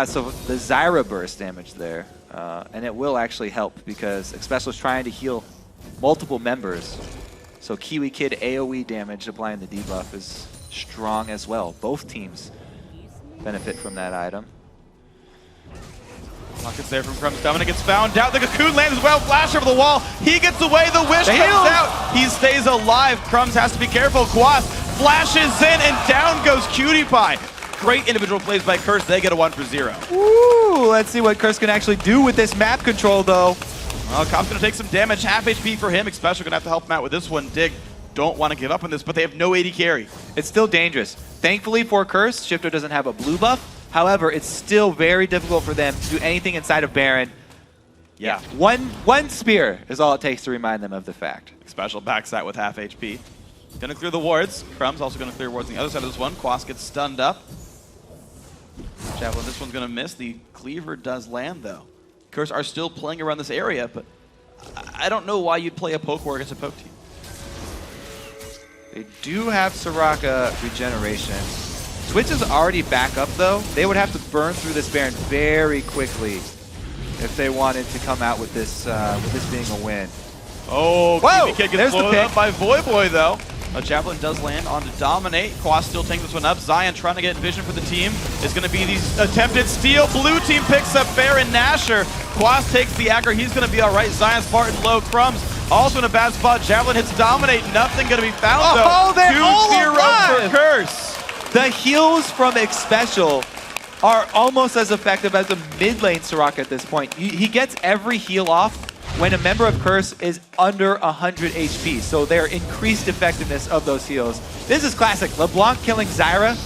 So the Zyra burst damage there, and it will actually help because X Special is trying to heal multiple members. So Kiwi Kid AoE damage applying the debuff is strong as well. Both teams benefit from that item. Rockets there from Crumbs. Dominic gets found out. The Cocoon lands as well. Flash over the wall. He gets away. The Wish comes out. He stays alive. Crumbs has to be careful. Quas flashes in, and down goes Cutie Pie. Great individual plays by Curse. They get a 1 for 0. Ooh, let's see what Curse can actually do with this map control, though. Well, Cop's going to take some damage. Half HP for him. Especially going to have to help him out with this one. Dig don't want to give up on this, but they have no AD carry. It's still dangerous. Thankfully for Curse, Shifter doesn't have a blue buff. However, it's still very difficult for them to do anything inside of Baron. Yeah. One spear is all it takes to remind them of the fact. Special backs that with half HP. Gonna clear the wards. Crumbs also gonna clear wards on the other side of this one. Quas gets stunned up. Javelin, this one's gonna miss. The cleaver does land though. Curse are still playing around this area, but I don't know why you'd play a poke war against a poke team. They do have Soraka regeneration. Twitch is already back up though. They would have to burn through this Baron very quickly if they wanted to come out with this being a win. Oh, Kiwi Kid gets blown pick up by Voyboy though. A Javelin does land on to Dominate. Quas still takes this one up. Zion trying to get vision for the team. It's going to be these attempted steal. Blue team picks up Baron Nashor. Quas takes the aggro. He's going to be all right. Zion Spartan low. Crumbs also in a bad spot. Javelin hits Dominate. Nothing going to be found though. Oh, they're all 2-0 for Curse. The heals from X Special are almost as effective as a mid lane Soraka at this point. He gets every heal off when a member of Curse is under 100 HP, so their increased effectiveness of those heals. This is classic. LeBlanc killing Zyra.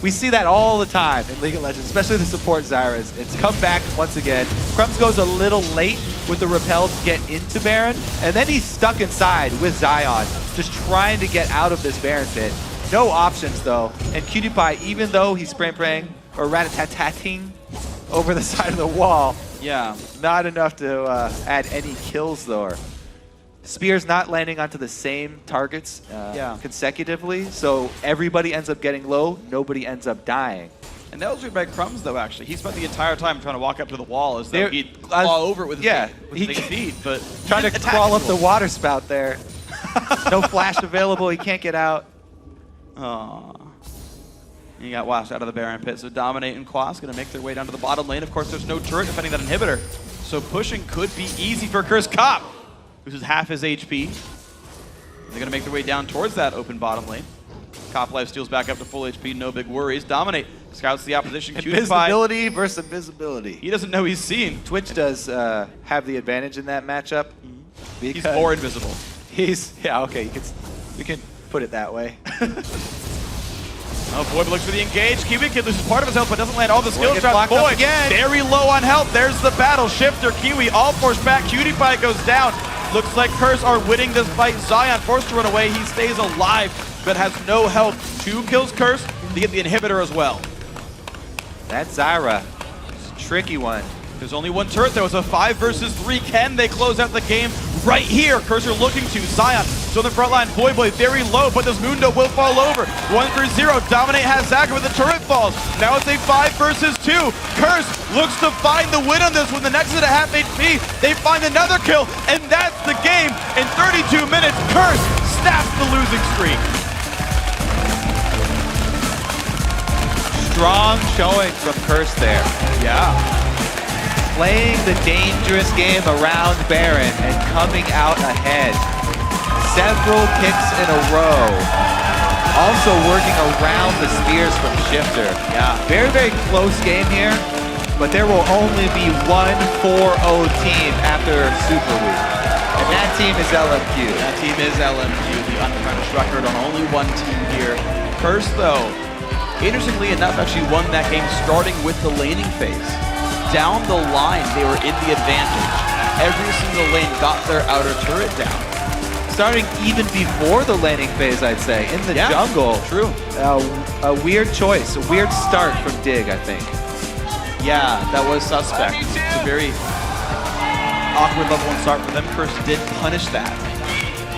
We see that all the time in League of Legends, especially the support Zyras. It's come back once again. Crumbs goes a little late with the repel to get into Baron, and then he's stuck inside with Zion, just trying to get out of this Baron pit. No options though, and Cutie Pie, even though he's spraying or rat-a-tat-tatting over the side of the wall, yeah, not enough to add any kills though. Spear's not landing onto the same targets consecutively, so everybody ends up getting low, nobody ends up dying. And that was read by Crumbs though, actually. He spent the entire time trying to walk up to the wall as though he'd claw over with his big feet, but trying to crawl up the water spout there. No flash available. He can't get out. Aww. He got washed out of the Baron pit, so Dominate and Quas going to make their way down to the bottom lane. Of course, there's no turret defending that inhibitor, so pushing could be easy for Curse Cop, who's half his HP. They're going to make their way down towards that open bottom lane. Cop life steals back up to full HP, no big worries. Dominate scouts the opposition. Invisibility versus invisibility. He doesn't know he's seen. Twitch does have the advantage in that matchup. He's more invisible. Yeah, okay, you can put it that way. Oh, Void looks for the engage. Kiwi Kid loses part of his health, but doesn't land all the skill shots. Void again. Very low on health. There's the battle. Shifter, Kiwi, all forced back. Cutie Pie goes down. Looks like Curse are winning this fight. Zion forced to run away. He stays alive, but has no health. 2 kills Curse to get the inhibitor as well. That Zyra, it's a tricky one. There's only 1 turret, though. It's a 5 versus 3. Can they close out the game right here? Cursor looking to Zion. So on the front line, Boy very low, but this Mundo will fall over. 1 for 0. Dominate has Zaka, but the turret falls. Now it's a 5 versus 2. Curse looks to find the win on this one. The next is at half HP. They find another kill, and that's the game. In 32 minutes, Curse snaps the losing streak. Strong showing from Curse there. Yeah. Playing the dangerous game around Baron and coming out ahead. Several picks in a row. Also working around the spears from Shifter. Yeah. Very, very close game here, but there will only be 1 4-0 team after Super Week. And that team is LMQ. That team is LMQ, the unpunished record on only 1 team here. Curse, though, interestingly enough, actually won that game starting with the laning phase. Down the line, they were in the advantage. Every single lane got their outer turret down. Starting even before the laning phase, I'd say. In the jungle. True. A weird choice, a weird start from Dig, I think. Yeah, that was suspect. It's a very awkward level 1 start for them. Curse did punish that.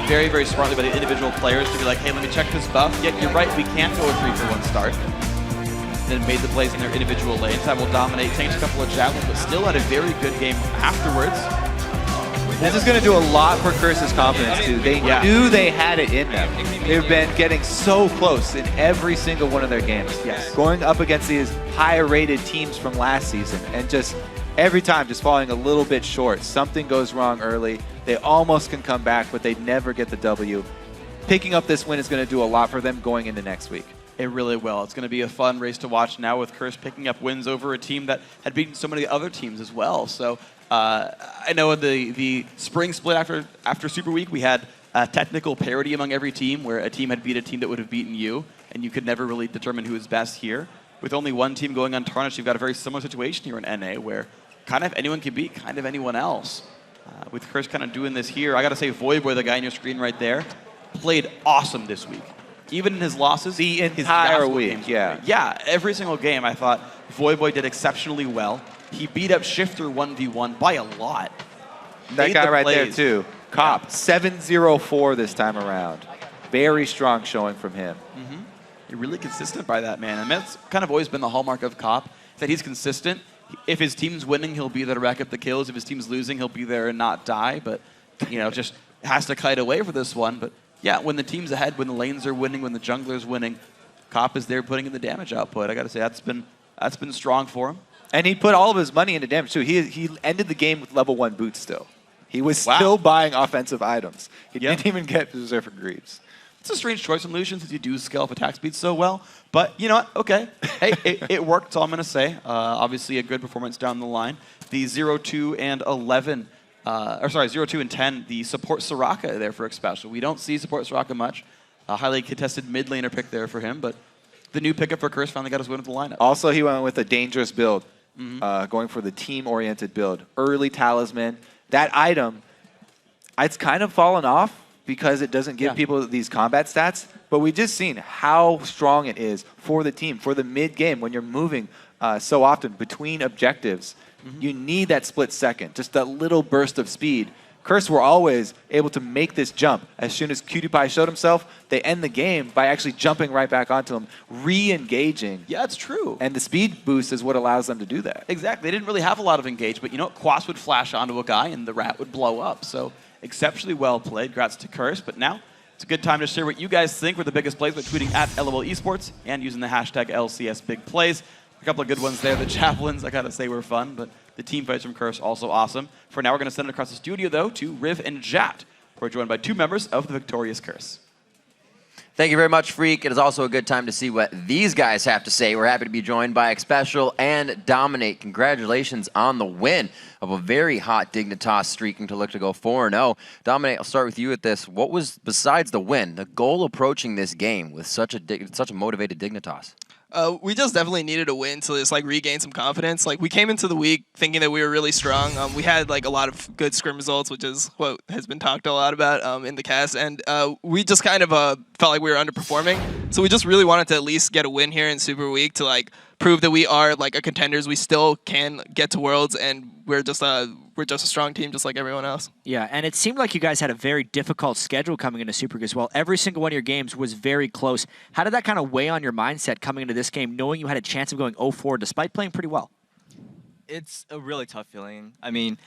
Very, very smartly by the individual players to be like, hey, let me check this buff. Yet you're right, we can't go a 3 for 1 start. Then made the plays in their individual lanes. That will dominate. Takes a couple of javelins, but still had a very good game afterwards. This is going to do a lot for Curse's confidence, too. They knew they had it in them. They've been getting so close in every single one of their games. Yes. Going up against these higher-rated teams from last season, and just every time just falling a little bit short. Something goes wrong early. They almost can come back, but they never get the W. Picking up this win is going to do a lot for them going into next week. It really will. It's going to be a fun race to watch now with Curse picking up wins over a team that had beaten so many other teams as well. So I know in the spring split after Super Week, we had technical parity among every team where a team had beat a team that would have beaten you, and you could never really determine who was best here. With only 1 team going untarnished, you've got a very similar situation here in NA where kind of anyone can beat kind of anyone else. With Curse kind of doing this here, I got to say Voidboy, the guy on your screen right there, played awesome this week. Even in his losses, the entire week, yeah, every single game, I thought Voidboy did exceptionally well. He beat up Shifter 1v1 by a lot. That guy right there, too. Cop, 7-0-4 this time around. Very strong showing from him. You're really consistent by that, man. And that's kind of always been the hallmark of Cop, that he's consistent. If his team's winning, he'll be there to rack up the kills. If his team's losing, he'll be there and not die. But, you know, just has to kite away for this one. But yeah, when the team's ahead, when the lanes are winning, when the jungler's winning, Cop is there putting in the damage output. I got to say, that's been strong for him. And he put all of his money into damage, too. He ended the game with level 1 boots still. He was still buying offensive items. He didn't even get Berserker Greaves. It's a strange choice in Lucian since you do scale up attack speed so well. But you know what? Okay. Hey, it worked, that's all I'm going to say. Obviously, a good performance down the line. The 0-2 and 11, 0-2 and 10, the support Soraka there for X-Special. We don't see support Soraka much. A highly contested mid laner pick there for him, but the new pickup for Curse finally got his win with the lineup. Also, he went with a dangerous build, going for the team-oriented build. Early Talisman. That item, it's kind of fallen off because it doesn't give people these combat stats, but we've just seen how strong it is for the team, for the mid-game, when you're moving so often between objectives. You need that split second, just that little burst of speed. Curse were always able to make this jump. As soon as Cutie Pie showed himself, they end the game by actually jumping right back onto him, re-engaging. Yeah, it's true. And the speed boost is what allows them to do that. Exactly. They didn't really have a lot of engage, but you know, Quas would flash onto a guy and the rat would blow up. So exceptionally well played. Congrats to Curse. But now it's a good time to share what you guys think were the biggest plays by tweeting at LOL Esports and using the hashtag LCS Big Plays. A couple of good ones there. The javelins, I gotta say, were fun, but the team fights from Curse also awesome. For now, we're gonna send it across the studio though to Riv and Jat. We're joined by 2 members of the victorious Curse. Thank you very much, Freak. It is also a good time to see what these guys have to say. We're happy to be joined by Xpecial and Dominate. Congratulations on the win of a very hot Dignitas streaking to look to go 4-0. Dominate, I'll start with you at this. What was, besides the win, the goal approaching this game with such a motivated Dignitas? We just definitely needed a win to just like regain some confidence. Like we came into the week thinking that we were really strong. We had like a lot of good scrim results, which is what has been talked a lot about in the cast, and we just kind of felt like we were underperforming. So we just really wanted to at least get a win here in Super Week to like prove that we are like a contenders. We still can get to Worlds, and we're just a strong team, just like everyone else. Yeah, and it seemed like you guys had a very difficult schedule coming into Super Week as well. Every single one of your games was very close. How did that kind of weigh on your mindset coming into this game, knowing you had a chance of going 0-4 despite playing pretty well? It's a really tough feeling. I mean,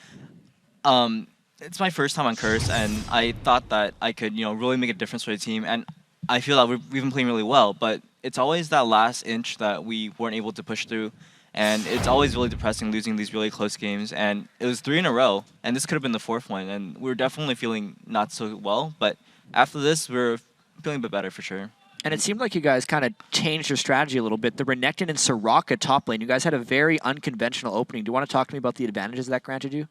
it's my first time on Curse, and I thought that I could, really make a difference for the team. And I feel that we've been playing really well, but it's always that last inch that we weren't able to push through. And it's always really depressing losing these really close games. And it was 3 in a row, and this could have been the 4th one. And we were definitely feeling not so well. But after this, we're feeling a bit better for sure. And it seemed like you guys kind of changed your strategy a little bit. The Renekton and Soraka top lane, you guys had a very unconventional opening. Do you want to talk to me about the advantages that granted you?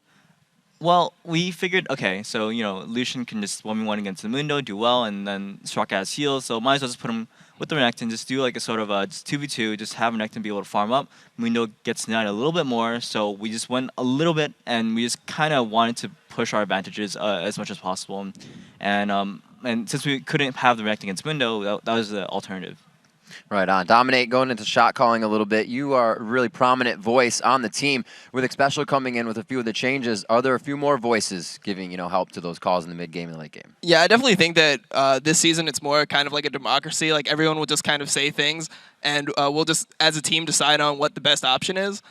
Well, we figured, okay, so, Lucian can just 1v1 against the Mundo, do well, and then Soraka has heals, so might as well just put him with the Renekton, just do like a sort of just 2v2, just have Renekton be able to farm up. Mundo gets denied a little bit more, so we just went a little bit, and we just kind of wanted to push our advantages as much as possible. And since we couldn't have the Renekton against Mundo, that was the alternative. Right on. Dominate, going into shot calling a little bit. You are a really prominent voice on the team. With Xpecial coming in with a few of the changes, are there a few more voices giving help to those calls in the mid game and the late game? Yeah, I definitely think that this season it's more kind of like a democracy. Like everyone will just kind of say things, and we'll just, as a team, decide on what the best option is.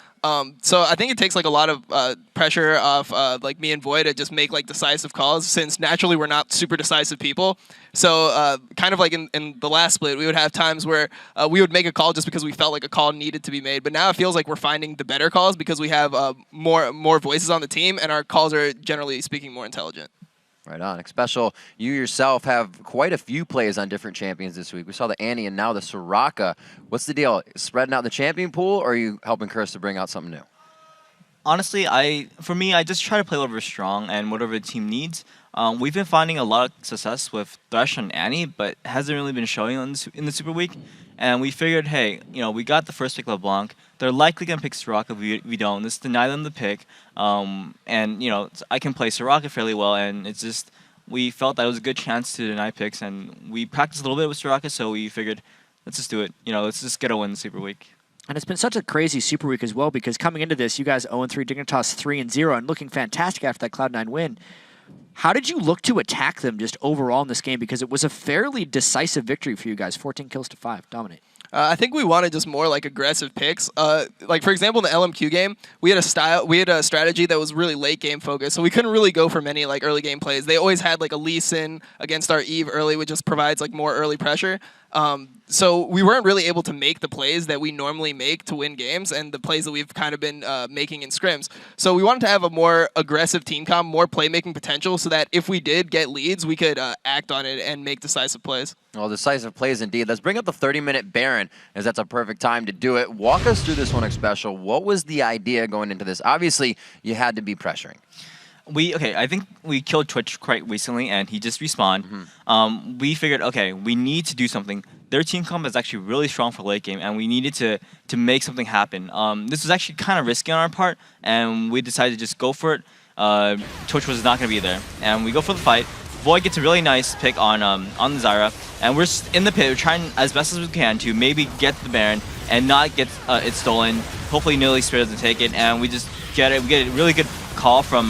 So I think it takes like a lot of pressure off like me and Void to just make like decisive calls, since naturally we're not super decisive people. So kind of like in the last split, we would have times where we would make a call just because we felt like a call needed to be made. But now it feels like we're finding the better calls because we have more voices on the team, and our calls are generally speaking more intelligent. Right on. Xpecial, you yourself have quite a few plays on different champions this week. We saw the Annie and now the Soraka. What's the deal? Spreading out the champion pool, or are you helping Curse to bring out something new? Honestly, for me, I just try to play whatever is strong and whatever the team needs. We've been finding a lot of success with Thresh and Annie, but it hasn't really been showing in the Super Week. And we figured, hey, we got the first pick LeBlanc. They're likely going to pick Soraka if we don't. Let's deny them the pick. And, I can play Soraka fairly well, and it's just, we felt that it was a good chance to deny picks, and we practiced a little bit with Soraka, so we figured, let's just do it. Let's just get a win in Super Week. And it's been such a crazy Super Week as well, because coming into this, you guys 0-3, Dignitas 3-0, and looking fantastic after that Cloud9 win. How did you look to attack them just overall in this game? Because it was a fairly decisive victory for you guys, 14 kills to 5. Dominate. I think we wanted just more like aggressive picks. Like for example, in the LMQ game, we had a strategy that was really late game focused, so we couldn't really go for many like early game plays. They always had like a Lee Sin against our Eve early, which just provides like more early pressure. So we weren't really able to make the plays that we normally make to win games, and the plays that we've kind of been making in scrims. So we wanted to have a more aggressive team comp, more playmaking potential, so that if we did get leads, we could act on it and make decisive plays. Well, decisive plays indeed. Let's bring up the 30-minute Baron, as that's a perfect time to do it. Walk us through this one, Xpecial. What was the idea going into this? Obviously, you had to be pressuring. I think we killed Twitch quite recently, and he just respawned. We figured, okay, we need to do something. Their team comp is actually really strong for late game, and we needed to make something happen. This was actually kind of risky on our part, and we decided to just go for it. Twitch was not going to be there, and we go for the fight. Void gets a really nice pick on the Zyra, and we're just in the pit. We're trying as best as we can to maybe get the Baron and not get it stolen. Hopefully, Nilly Spirit doesn't take it, and we just get it. We get a really good call from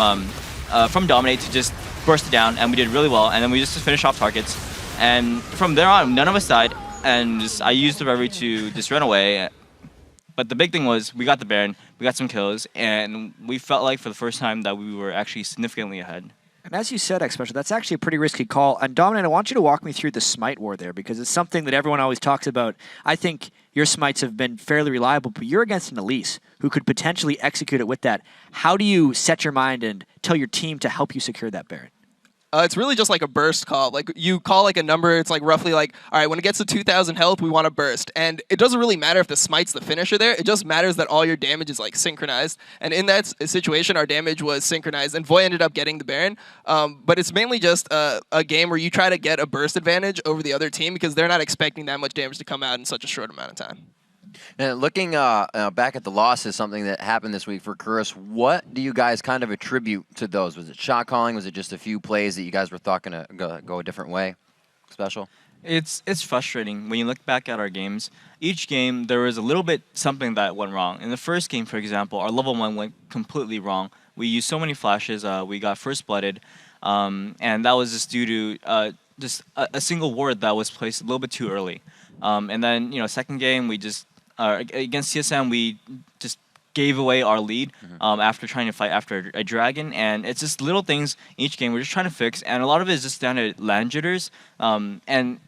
Dominate to just burst it down, and we did really well. And then we just finish off targets, and from there on, none of us died. And I used the Reverie to just run away. But the big thing was we got the Baron, we got some kills, and we felt like for the first time that we were actually significantly ahead. And as you said, X-Special, that's actually a pretty risky call. And Dominant, I want you to walk me through the smite war there, because it's something that everyone always talks about. I think your smites have been fairly reliable, but you're against an Elise who could potentially execute it with that. How do you set your mind and tell your team to help you secure that Baron? It's really just like a burst call. Like you call like a number, it's like roughly like, all right, when it gets to 2,000 health, we want to burst. And it doesn't really matter if the smite's the finisher there. It just matters that all your damage is like synchronized. And in that situation, our damage was synchronized, and Voy ended up getting the Baron. But it's mainly just a game where you try to get a burst advantage over the other team because they're not expecting that much damage to come out in such a short amount of time. And looking back at the losses, something that happened this week for Curse, what do you guys kind of attribute to those? Was it shot calling? Was it just a few plays that you guys were thought going to go a different way? Special? It's frustrating when you look back at our games. Each game, there was a little bit something that went wrong. In the first game, for example, our level 1 went completely wrong. We used so many flashes. We got first blooded, and that was just due to just a single ward that was placed a little bit too early. And then, second game, we just against CSM, we just gave away our lead after trying to fight after a dragon, and it's just little things each game we're just trying to fix, and a lot of it is just down to land jitters. And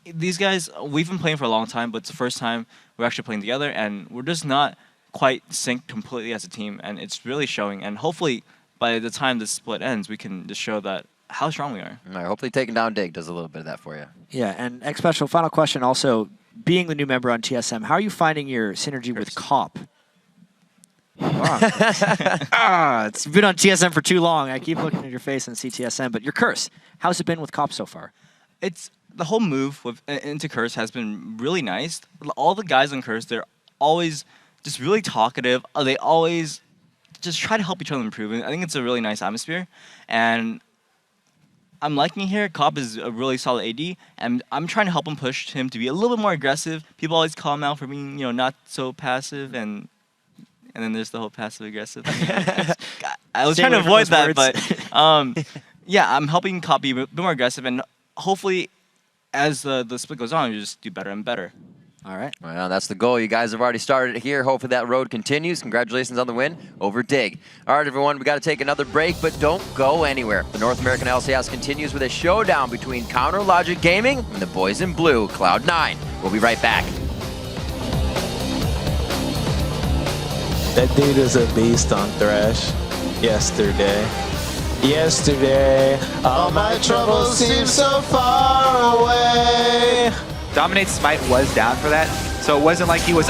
these guys, we've been playing for a long time, but it's the first time we're actually playing together, and we're just not quite synced completely as a team, and it's really showing. And hopefully, by the time this split ends, we can just show that how strong we are. All right, hopefully taking down Dig does a little bit of that for you. Yeah, and X-Special, final question also. Being the new member on TSM, how are you finding your synergy with Cop? Wow. It's been on TSM for too long. I keep looking at your face and see TSM, but your Curse, how's it been with Cop so far? It's the whole move into Curse has been really nice. All the guys on Curse, they're always just really talkative. They always just try to help each other improve. And I think it's a really nice atmosphere. And I'm liking here. Cobb is a really solid AD, and I'm trying to help him push him to be a little bit more aggressive. People always call him out for being, not so passive, and then there's the whole passive aggressive thing. I was trying to avoid that, but yeah, I'm helping Cobb be a bit more aggressive, and hopefully, as the split goes on, you just do better and better. All right. Well, that's the goal. You guys have already started it here. Hopefully that road continues. Congratulations on the win over Dig. All right, everyone, we got to take another break, but don't go anywhere. The North American LCS continues with a showdown between Counter Logic Gaming and the boys in blue, Cloud9. We'll be right back. That dude was a beast on Thresh yesterday. All my troubles seem so far away. Dominate's smite was down for that, so it wasn't like he was.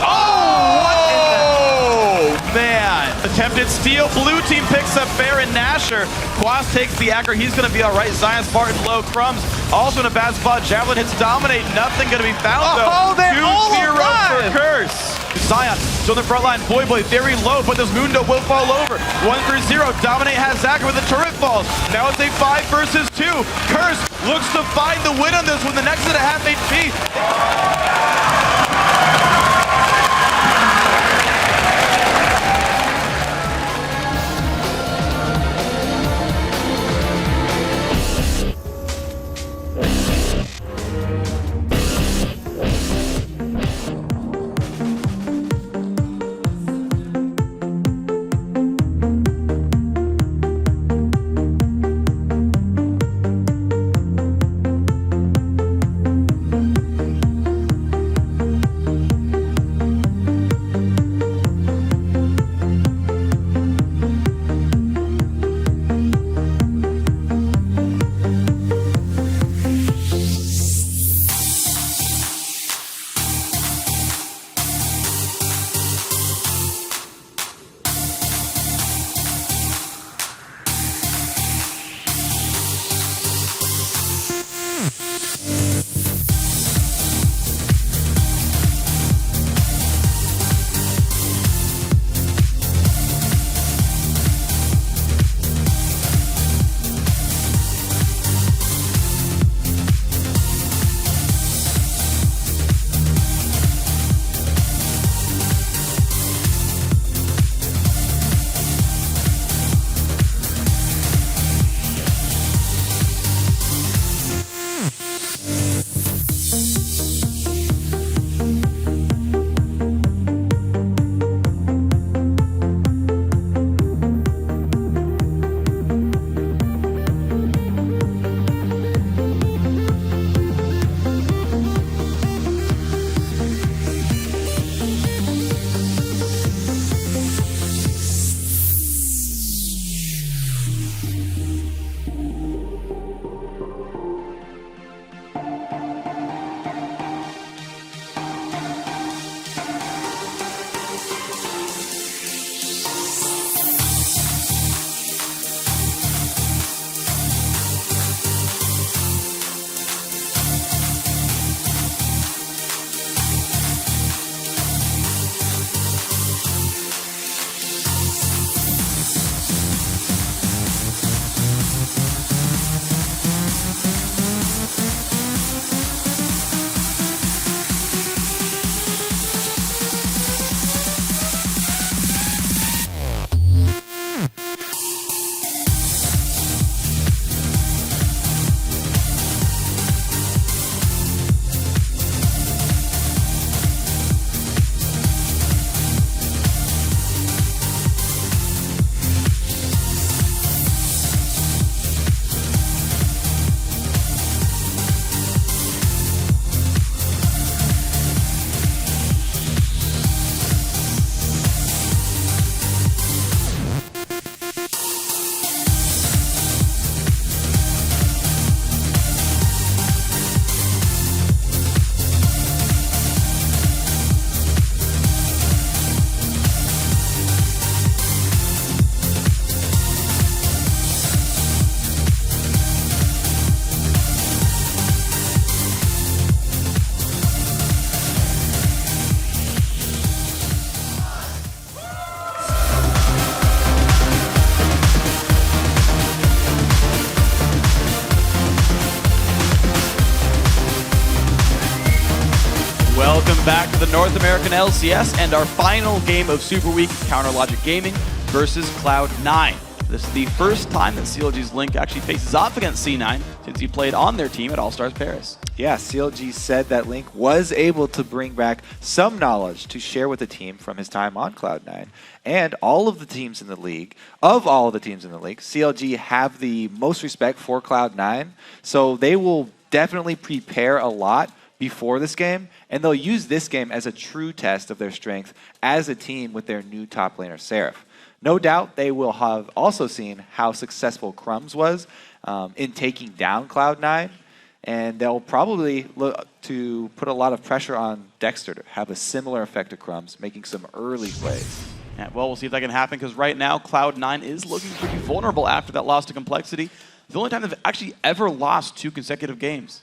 Man! Attempted steal. Blue team picks up Baron Nashor. Quas takes the Acker. He's going to be all right. Zion Spartan low. Crumbs also in a bad spot. Javelin hits Dominate. Nothing going to be found, though. 2-0 for Curse. Zion still in the front line. Boy very low, but this Mundo will fall over. 1-0. Dominate has Acker with the turret falls. Now it's a 5 versus 2. Curse looks to find the win on this one. The next at a half HP. back to the North American LCS and our final game of Super Week, Counter Logic Gaming versus Cloud9. This is the first time that CLG's Link actually faces off against C9 since he played on their team at All-Stars Paris. Yeah, CLG said that Link was able to bring back some knowledge to share with the team from his time on Cloud9. And all of the teams in the league, CLG have the most respect for Cloud9. So they will definitely prepare a lot before this game, and they'll use this game as a true test of their strength as a team with their new top laner, Seraph. No doubt they will have also seen how successful Crumbs was in taking down Cloud9, and they'll probably look to put a lot of pressure on Dexter to have a similar effect to Crumbs, making some early plays. Yeah, well, we'll see if that can happen, because right now Cloud9 is looking pretty vulnerable after that loss to Complexity. The only time they've actually ever lost 2 consecutive games.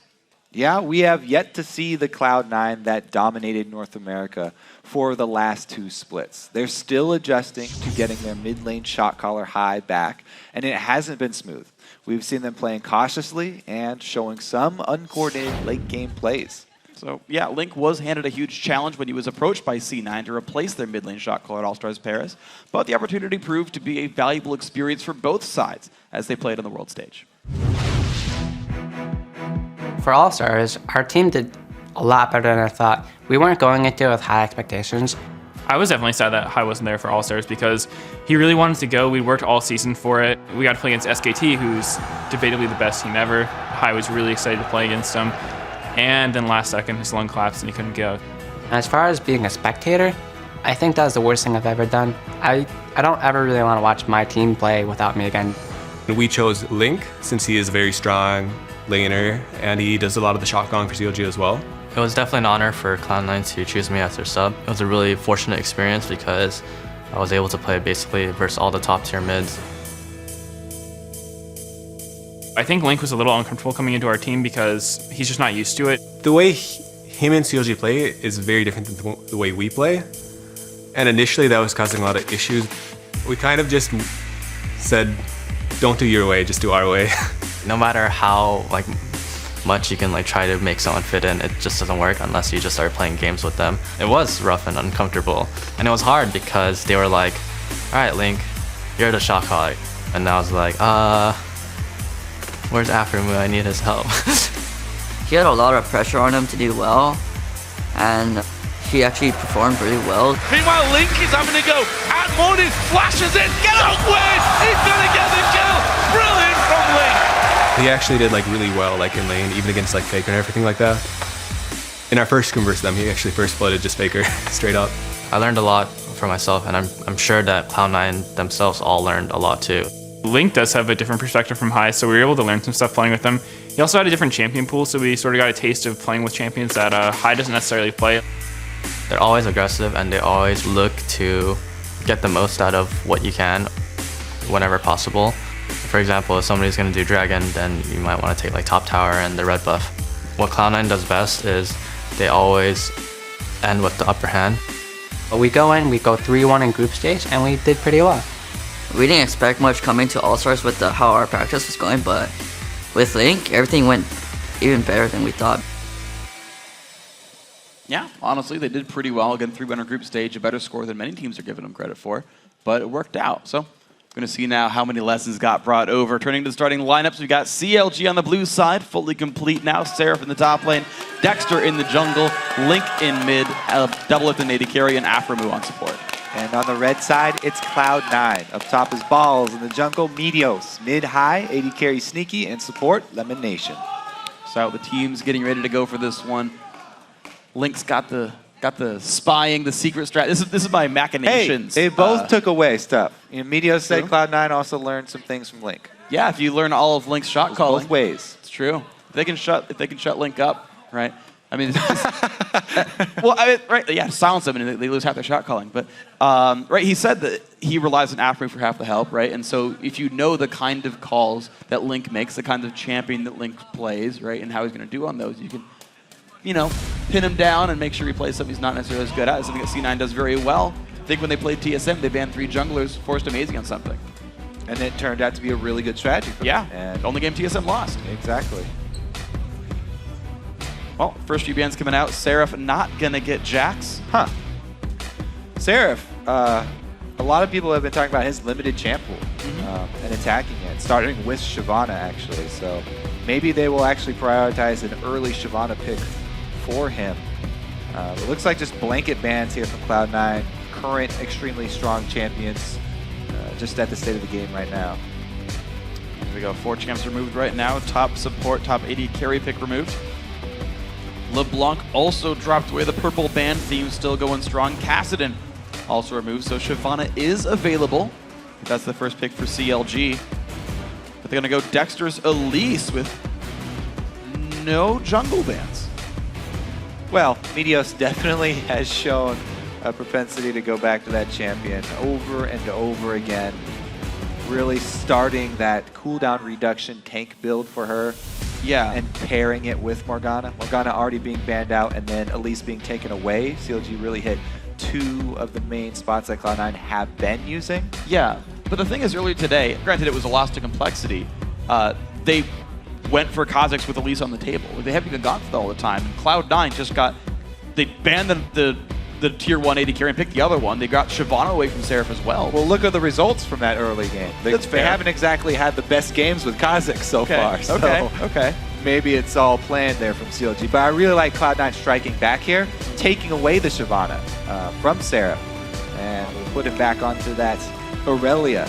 Yeah, we have yet to see the Cloud9 that dominated North America for the last 2 splits. They're still adjusting to getting their mid lane shot caller high back, and it hasn't been smooth. We've seen them playing cautiously and showing some uncoordinated late game plays. So yeah, Link was handed a huge challenge when he was approached by C9 to replace their mid lane shot caller at All-Stars Paris, but the opportunity proved to be a valuable experience for both sides as they played on the world stage. For All-Stars, our team did a lot better than I thought. We weren't going into it with high expectations. I was definitely sad that Hai wasn't there for All-Stars because he really wanted to go. We worked all season for it. We got to play against SKT, who's debatably the best team ever. Hai was really excited to play against them. And then last second, his lung collapsed and he couldn't go. As far as being a spectator, I think that was the worst thing I've ever done. I don't ever really want to watch my team play without me again. We chose Link since he is a very strong laner, and he does a lot of the shot calling for CLG as well. It was definitely an honor for Cloud9 to choose me as their sub. It was a really fortunate experience because I was able to play basically versus all the top tier mids. I think Link was a little uncomfortable coming into our team because he's just not used to it. The way him and CLG play is very different than the way we play. And initially that was causing a lot of issues. We kind of just said, don't do your way, just do our way. No matter how much you can try to make someone fit in, it just doesn't work unless you just start playing games with them. It was rough and uncomfortable, and it was hard because they were like, all right, Link, you're the shot caller. And I was like, where's Afremu? I need his help. He had a lot of pressure on him to do well, and he actually performed really well. Meanwhile, Link is having to go. Atmodis flashes in, get up win! He's gonna get the kill! Brilliant from Link! He actually did really well in lane, even against Faker and everything like that. In our first scrim versus them, he actually first blooded just Faker, straight up. I learned a lot for myself, and I'm sure that Cloud9 themselves all learned a lot too. Link does have a different perspective from Hai, so we were able to learn some stuff playing with him. He also had a different champion pool, so we sort of got a taste of playing with champions that Hai doesn't necessarily play. They're always aggressive, and they always look to get the most out of what you can whenever possible. For example, if somebody's going to do Dragon, then you might want to take top tower and the red buff. What Cloud9 does best is they always end with the upper hand. We go in, we go 3-1 in group stage, and we did pretty well. We didn't expect much coming to All-Stars with how our practice was going, but with Link, everything went even better than we thought. Yeah, honestly, they did pretty well. Again, 3-1 group stage, a better score than many teams are giving them credit for, but it worked out. So we're going to see now how many lessons got brought over. Turning to the starting lineups, we got CLG on the blue side, fully complete now. Seraph in the top lane, Dexter in the jungle, Link in mid, Doublelift and AD carry, and Afremu on support. And on the red side, it's Cloud9. Up top is Balls. In the jungle, Meteos. Mid-high, AD carry Sneaky, and support, Lemon Nation. So the team's getting ready to go for this one. Link's got the spying, the secret strat. This is my machinations. Hey, they both took away stuff. Meteos said Cloud9 also learned some things from Link. Yeah, if you learn all of Link's shot calling. Both ways. It's true. If they can shut Link up, right? I mean, right? Yeah, silence them and they lose half their shot calling. But right, he said that he relies on Afremu for half the help, right? And so if you know the kind of calls that Link makes, the kind of champion that Link plays, right, and how he's going to do on those, you can, pin him down and make sure he plays something he's not necessarily as good at. Something that C9 does very well. I think when they played TSM, they banned 3 junglers, forced Amazing on something. And it turned out to be a really good strategy for them. And only game TSM lost. Exactly. Well, first few bans coming out. Seraph not going to get Jax. Huh. Seraph, a lot of people have been talking about his limited champ pool and attacking it, starting with Shyvana, actually. So maybe they will actually prioritize an early Shyvana pick for him. It looks like just blanket bans here from Cloud9. Current extremely strong champions just at the state of the game right now. Here we go. 4 champs removed right now. Top support, top AD carry pick removed. LeBlanc also dropped away. The purple band theme still going strong. Kassadin also removed, so Shyvana is available. That's the first pick for CLG. But they're going to go Dexter's Elise with no jungle bans. Well, Meteos definitely has shown a propensity to go back to that champion over and over again. Really starting that cooldown reduction tank build for her. Yeah. And pairing it with Morgana. Morgana already being banned out and then Elise being taken away. CLG really hit 2 of the main spots that Cloud9 have been using. Yeah, but the thing is, earlier today, granted it was a loss to complexity, they went for Kha'Zix with Elise on the table. They haven't even gone for that all the time. And Cloud9 just got, they banned the tier 1 AD carry and picked the other one. They got Shyvana away from Seraph as well. Well, look at the results from that early game. They haven't exactly had the best games with Kha'Zix so far. So okay. Maybe it's all planned there from CLG. But I really like Cloud9 striking back here, taking away the Shyvana from Seraph. And we'll put him back onto that Aurelia.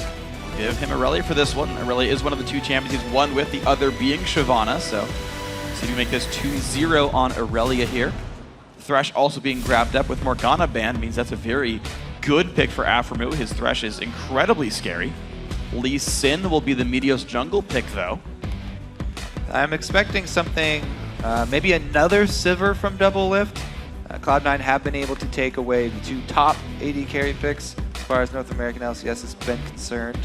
Give him Aurelia for this one. Aurelia is one of the 2 champions he's won with, the other being Shyvana. So see if we make this 2-0 on Aurelia here. Thresh also being grabbed up with Morgana banned means that's a very good pick for Aphromoo. His Thresh is incredibly scary. Lee Sin will be the Meteos jungle pick, though. I'm expecting something, maybe another Sivir from Double Lift. Cloud9 have been able to take away the 2 top AD carry picks as far as North American LCS has been concerned.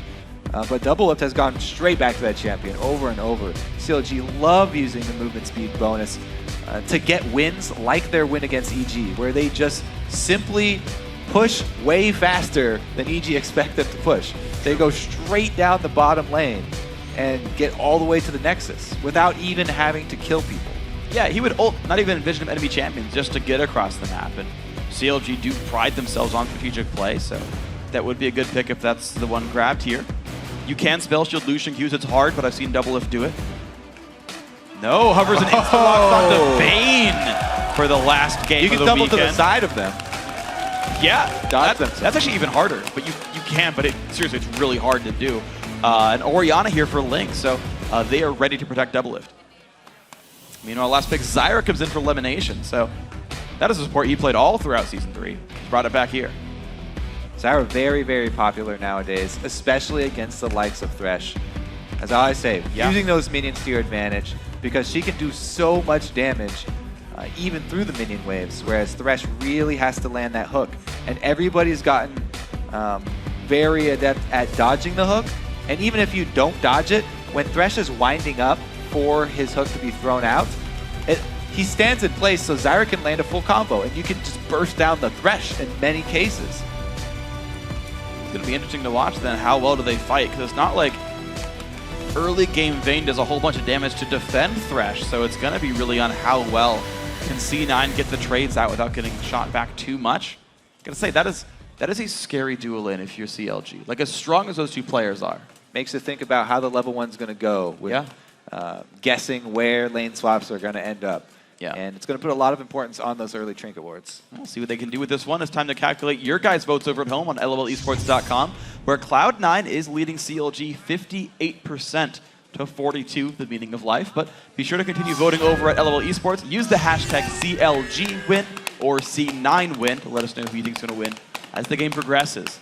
But Double Lift has gone straight back to that champion over and over. CLG love using the movement speed bonus to get wins like their win against EG, where they just simply push way faster than EG expect them to push. They go straight down the bottom lane and get all the way to the Nexus without even having to kill people. Yeah, he would not even envision enemy champions just to get across the map. And CLG do pride themselves on strategic play, so that would be a good pick if that's the one grabbed here. You can spell shield Lucian Q's, it's hard, but I've seen Double Lift do it. No, hovers and insta-locks onto Bane for the last game You can of the double weekend. to the side of them. Yeah, that's actually even harder, but you can, but seriously, it's really hard to do. And Orianna here for Link, so they are ready to protect Double Lift. Meanwhile, last pick, Zyra comes in for Elimination, so that is a support he played all throughout Season 3. He's brought it back here. Zyra very, very popular nowadays, especially against the likes of Thresh. As I always say, using those minions to your advantage, because she can do so much damage even through the minion waves, whereas Thresh really has to land that hook. And everybody's gotten very adept at dodging the hook, and even if you don't dodge it, when Thresh is winding up for his hook to be thrown out, he stands in place so Zyra can land a full combo, and you can just burst down the Thresh in many cases. It's going to be interesting to watch then how well do they fight, because it's not like early game Vayne does a whole bunch of damage to defend Thresh, so it's going to be really on how well can C9 get the trades out without getting shot back too much. I'm going to say that is a scary duel in if you're CLG. Like, as strong as those 2 players are. Makes you think about how the level 1's going to go with guessing where lane swaps are going to end up. Yeah. And it's going to put a lot of importance on those early trinket wards. We'll see what they can do with this one. It's time to calculate your guys' votes over at home on LOLesports.com, where Cloud9 is leading CLG 58% to 42, the meaning of life. But be sure to continue voting over at LOL Esports. Use the hashtag CLGWin or C9Win to let us know who you think is going to win as the game progresses.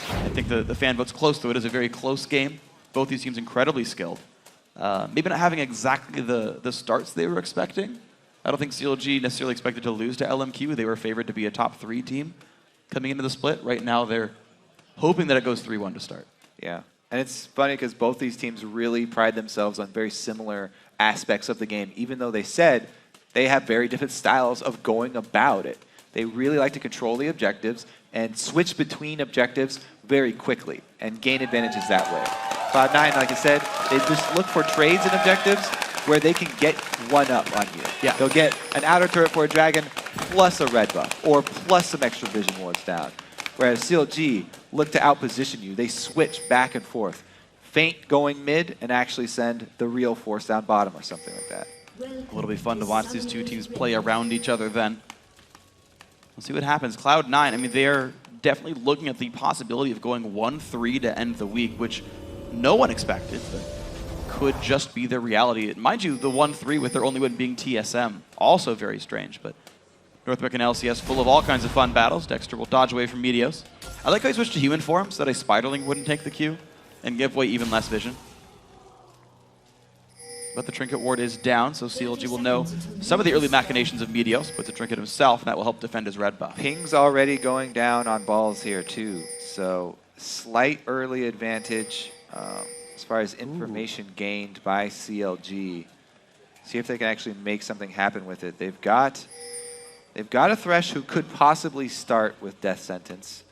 I think the fan vote's close to it. It's a very close game. Both these teams incredibly skilled. Maybe not having exactly the starts they were expecting. I don't think CLG necessarily expected to lose to LMQ. They were favored to be a top 3 team coming into the split. Right now, they're hoping that it goes 3-1 to start. Yeah. And it's funny because both these teams really pride themselves on very similar aspects of the game, even though they said they have very different styles of going about it. They really like to control the objectives and switch between objectives very quickly and gain advantages that way. Cloud9, like I said, they just look for trades and objectives, where they can get one up on you. Yeah. They'll get an outer turret for a dragon plus a red buff or plus some extra vision wards down. Whereas CLG look to outposition you. They switch back and forth. Feint going mid and actually send the real force down bottom or something like that. It'll be fun to watch these two teams play around each other then. We'll see what happens. Cloud9, I mean, they're definitely looking at the possibility of going 1-3 to end the week, which no one expected, but could just be their reality. Mind you, the 1-3 with their only win being TSM, also very strange, but North American LCS full of all kinds of fun battles. Dexter will dodge away from Meteos. I like how he switched to human form so that a Spiderling wouldn't take the Q and give away even less vision. But the Trinket Ward is down, so CLG will know some of the early machinations of Meteos, puts a Trinket himself, and that will help defend his red buff. Ping's already going down on balls here too, so slight early advantage as far as information gained by CLG. See if they can actually make something happen with it. They've got a Thresh who could possibly start with Death Sentence.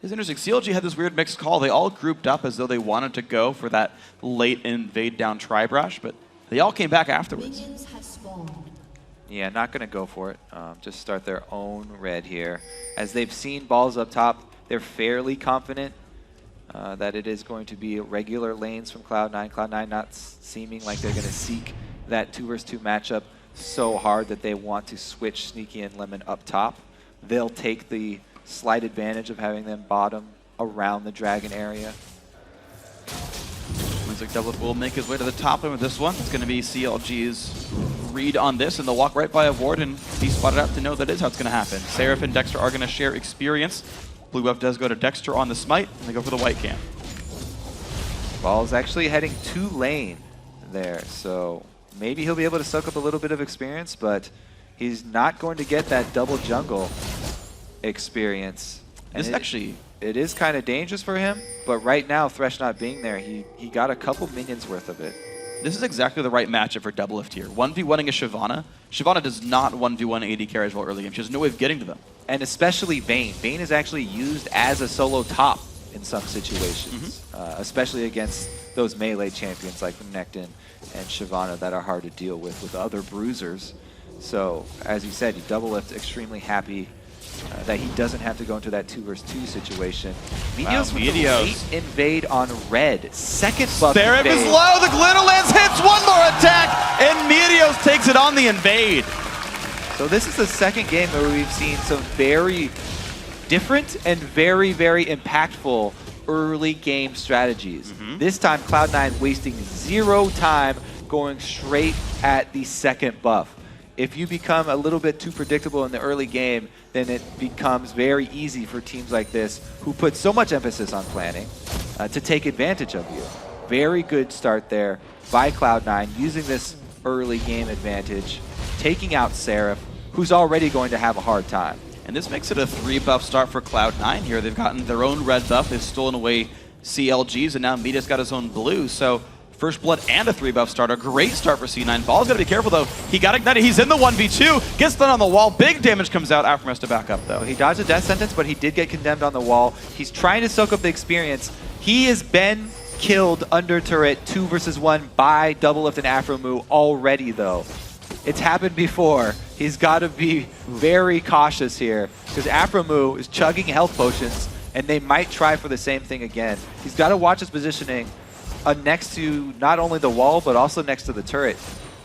It's interesting. CLG had this weird mixed call. They all grouped up as though they wanted to go for that late invade down Tri-Brush, but they all came back afterwards. Yeah, not going to go for it. Just start their own red here. As they've seen balls up top, they're fairly confident that it is going to be regular lanes from Cloud9. Cloud9 not seeming like they're going to seek that 2v2 matchup so hard that they want to switch Sneaky and Lemon up top. They'll take the slight advantage of having them bottom around the dragon area. Looks like Doublelift will make his way to the top lane with this one. It's going to be CLG's read on this, and they'll walk right by a ward and be spotted out to know that is how it's going to happen. Seraph and Dexter are going to share experience. Blue buff does go to Dexter on the smite, and they go for the white camp. Ball's actually heading to lane there, so maybe he'll be able to soak up a little bit of experience, but he's not going to get that double jungle experience. This actually, it is kind of dangerous for him, but right now, Thresh not being there, he got a couple minions worth of it. This is exactly the right matchup for Doublelift here. 1v1ing a Shyvana. Shyvana does not 1v1 AD carries well early game. She has no way of getting to them. And especially Vayne. Vayne is actually used as a solo top in some situations, especially against those melee champions like Nectin and Shyvana that are hard to deal with other bruisers. So, as you said, Doublelift extremely happy that he doesn't have to go into that 2v2 situation. Meteos with the late invade on red. Second buff Seraph is low, the Glitter Lance hits one more attack, and Meteos takes it on the invade. So this is the second game where we've seen some very different and very, very impactful early game strategies. This time, Cloud9 wasting 0 time going straight at the second buff. If you become a little bit too predictable in the early game, then it becomes very easy for teams like this who put so much emphasis on planning to take advantage of you. Very good start there by Cloud9 using this early game advantage, taking out Seraph, who's already going to have a hard time. And this makes it a 3-buff start for Cloud9 here. They've gotten their own red buff, they've stolen away CLG's, and now Meteos got his own blue. So First Blood and a 3-buff start. A great start for C9. Ball's got to be careful, though. He got ignited. He's in the 1v2. Gets done on the wall. Big damage comes out. After has to back up, though. He dodged a death sentence, but he did get condemned on the wall. He's trying to soak up the experience. He has been killed under turret 2 versus 1 by Doublelift and Afromoo already, though. It's happened before. He's got to be very cautious here because Afromoo is chugging health potions, and they might try for the same thing again. He's got to watch his positioning next to not only the wall, but also next to the turret.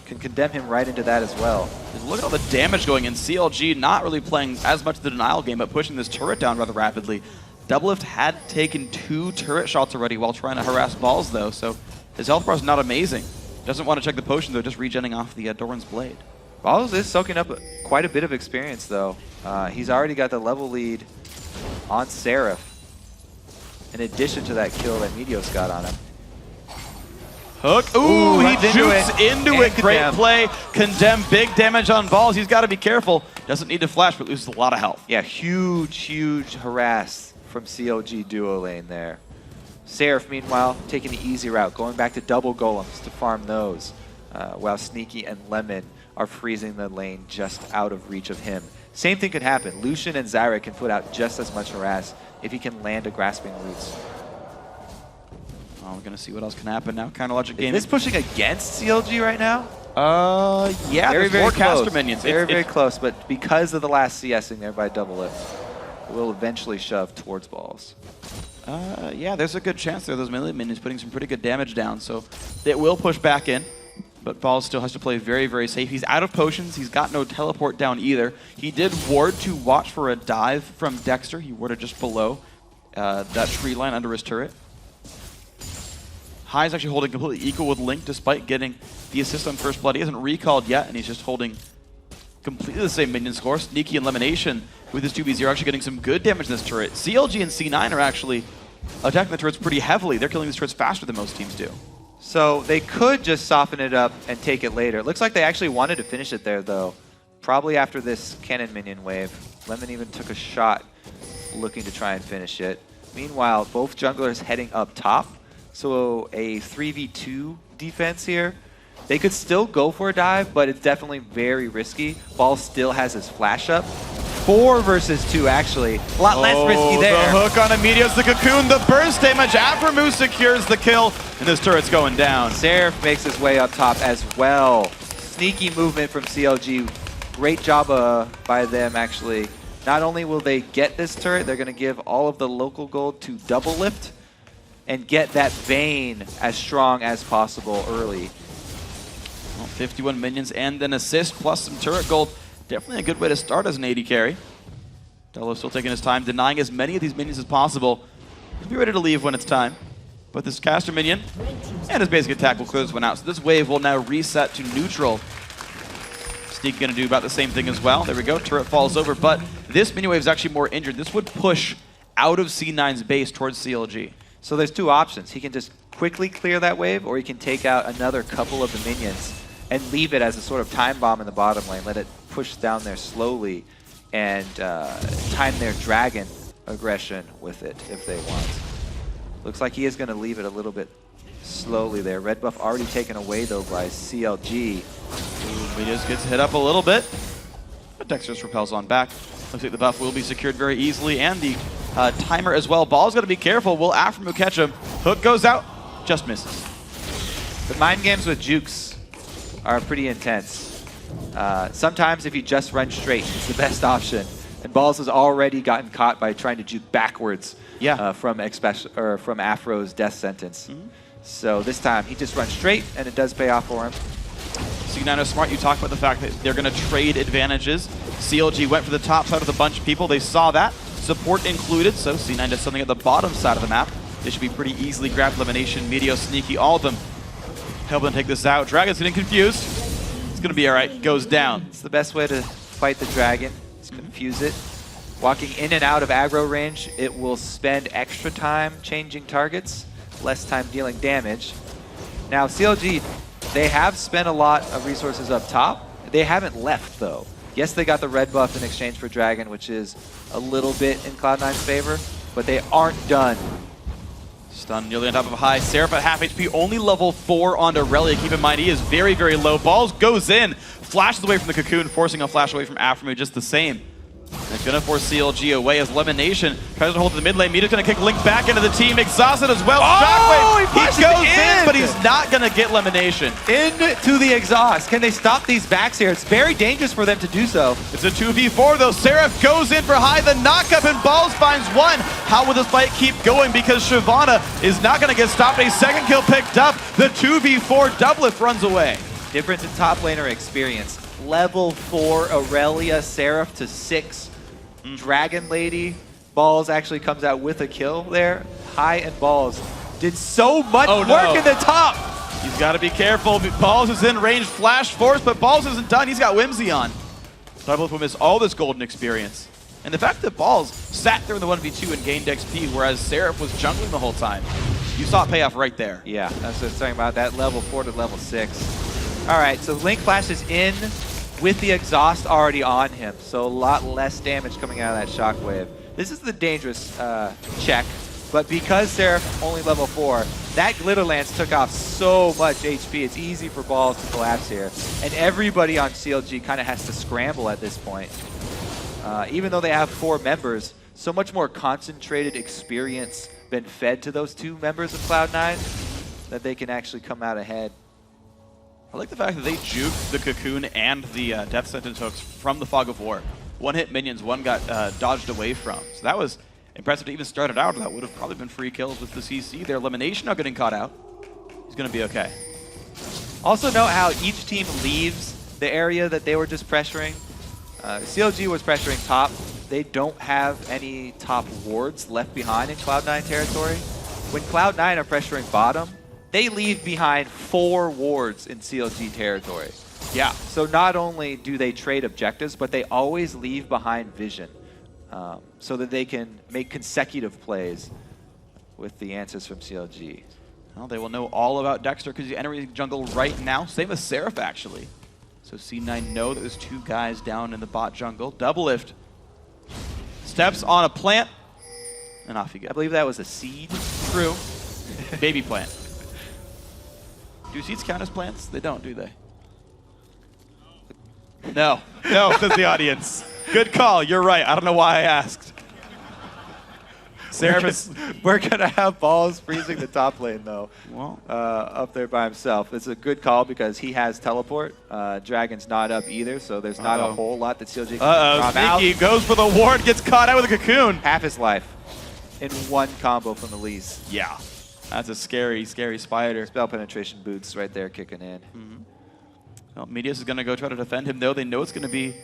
Can condemn him right into that as well. Look at all the damage going in. CLG not really playing as much of the denial game, but pushing this turret down rather rapidly. Doublelift had taken 2 turret shots already while trying to harass balls, though, so his health bar is not amazing. Doesn't want to check the potion, though, just regenning off the Doran's Blade. Balls is soaking up quite a bit of experience, though. He's already got the level lead on Seraph, in addition to that kill that Meteos got on him. Hook. Ooh, he jukes into it. Great play. Condemn. Big damage on balls. He's got to be careful. Doesn't need to flash, but loses a lot of health. Yeah, huge harass from CLG duo lane there. Seraph, meanwhile, taking the easy route, going back to double golems to farm those, while Sneaky and Lemon are freezing the lane just out of reach of him. Same thing could happen. Lucian and Zyra can put out just as much harass if he can land a Grasping Roots. Well, we're going to see what else can happen now. Counter Logic Is Gaming. this pushing against CLG right now? Yeah, very, there's very more close. caster minions. Very, very close, but because of the last CSing there by Double Lift, it will eventually shove towards balls. Yeah, there's a good chance there. Those melee minions putting some pretty good damage down, so it will push back in. But Balls still has to play very, very safe. He's out of potions. He's got no teleport down either. He did ward to watch for a dive from Dexter. He warded just below that tree line under his turret. High is actually holding completely equal with Link despite getting the assist on First Blood. He hasn't recalled yet, and he's just holding completely the same minion score. Sneaky and Elimination with his 2v0 actually getting some good damage in this turret. CLG and C9 are actually attacking the turrets pretty heavily. They're killing these turrets faster than most teams do. So they could just soften it up and take it later. It looks like they actually wanted to finish it there, though. Probably after this cannon minion wave. Lemon even took a shot looking to try and finish it. Meanwhile, both junglers heading up top. So a 3v2 defense here. They could still go for a dive, but it's definitely very risky. Ball still has his flash up. 4 versus 2, actually. A lot less risky there. The hook on Immediate's the Cocoon, the burst damage. Aphromoo secures the kill, and this turret's going down. Seraph makes his way up top as well. Sneaky movement from CLG. Great job by them, actually. Not only will they get this turret, they're going to give all of the local gold to Double Lift and get that Vayne as strong as possible early. Well, 51 minions and an assist plus some turret gold. Definitely a good way to start as an AD carry. Delo still taking his time, denying as many of these minions as possible. He'll be ready to leave when it's time. But this caster minion and his basic attack will clear this one out. So this wave will now reset to neutral. Sneak going to do about the same thing as well. There we go, turret falls over, but this minion wave is actually more injured. This would push out of C9's base towards CLG. So there's two options. He can just quickly clear that wave, or he can take out another couple of the minions and leave it as a sort of time bomb in the bottom lane, let it push down there slowly and time their dragon aggression with it if they want. Looks like he is going to leave it a little bit slowly there. Red buff already taken away though by CLG. He just gets hit up a little bit, but Dexter just repels on back. Looks like the buff will be secured very easily, and the timer as well. Ball's got to be careful. Will Aphromoo catch him? Hook goes out, just misses. The mind games with jukes are pretty intense. Sometimes if you just run straight, it's the best option. And Balls has already gotten caught by trying to juke backwards from Afro's death sentence. So this time he just runs straight, and it does pay off for him. C9 is smart. You talk about the fact that they're going to trade advantages. CLG went for the top side with a bunch of people. They saw that. Support included, so C9 does something at the bottom side of the map. They should be pretty easily grabbed. Elimination, Meteor, Sneaky, all of them help them take this out. Dragon's getting confused. It's going to be all right. Goes down. It's the best way to fight the dragon. Just confuse it. Walking in and out of aggro range, it will spend extra time changing targets, less time dealing damage. Now CLG, they have spent a lot of resources up top. They haven't left though. Yes, they got the red buff in exchange for Dragon, which is a little bit in Cloud9's favor, but they aren't done. Stun nearly on top of High. Seraph at half HP, only level 4 on Aurelia. Keep in mind, he is very, very low. Balls goes in, flashes away from the Cocoon, forcing a flash away from Aphromoo just the same. And it's going to force CLG away as Elimination tries to hold the mid lane. Mita's going to kick Link back into the team. Exhausted as well. Oh, Shockwave, he goes in, but he's not going to get Elimination. Into the exhaust. Can they stop these backs here? It's very dangerous for them to do so. It's a 2v4 though. Seraph goes in for High. The knockup and Balls finds one. How will this fight keep going? Because Shyvana is not going to get stopped. A second kill picked up. The 2v4 Doublelift runs away. Difference in top laner experience. Level 4 Aurelia, Seraph to 6 Dragon Lady. Balls actually comes out with a kill there. High and Balls did so much work in the top. He's got to be careful. Balls is in range, flash force, but Balls isn't done. He's got Whimsy on. Doublelift will miss all this golden experience. And the fact that Balls sat there in the 1v2 and gained XP, whereas Seraph was jungling the whole time. You saw it pay off right there. Yeah, that's what I was talking about, that level 4 to level 6. All right, so Link flashes in with the exhaust already on him, so a lot less damage coming out of that shockwave. This is the dangerous check, but because Seraph only level 4, that Glitter Lance took off so much HP, it's easy for Balls to collapse here. And everybody on CLG kind of has to scramble at this point. Even though they have 4 members, so much more concentrated experience been fed to those 2 members of Cloud9 that they can actually come out ahead. I like the fact that they juked the Cocoon and the Death Sentence hooks from the Fog of War. One hit minions, one got dodged away from. So that was impressive to even start it out. That would have probably been free kills with the CC. Their elimination now getting caught out. He's going to be okay. Also note how each team leaves the area that they were just pressuring. CLG was pressuring top. They don't have any top wards left behind in Cloud9 territory. When Cloud9 are pressuring bottom, they leave behind 4 wards in CLG territory. Yeah. So not only do they trade objectives, but they always leave behind vision so that they can make consecutive plays with the answers from CLG. Well, they will know all about Dexter because he's entering jungle right now. Same as Seraph, actually. So C9 know that there's 2 guys down in the bot jungle. Double lift. Steps on a plant. And off you go. I believe that was a seed. True. Baby plant. Do seeds count as plants? They don't, do they? No. No, says the audience. Good call. You're right. I don't know why I asked. We're gonna have Balls freezing the top lane though. Well, up there by himself. It's a good call because he has teleport. Dragon's not up either, so there's not a whole lot that CLG can drop out. Sneaky goes for the ward, gets caught out with a Cocoon. Half his life in one combo from the Lees. Yeah, that's a scary, scary spider. Spell penetration boots right there kicking in. Well, Medius is going to go try to defend him, though. They know it's going to be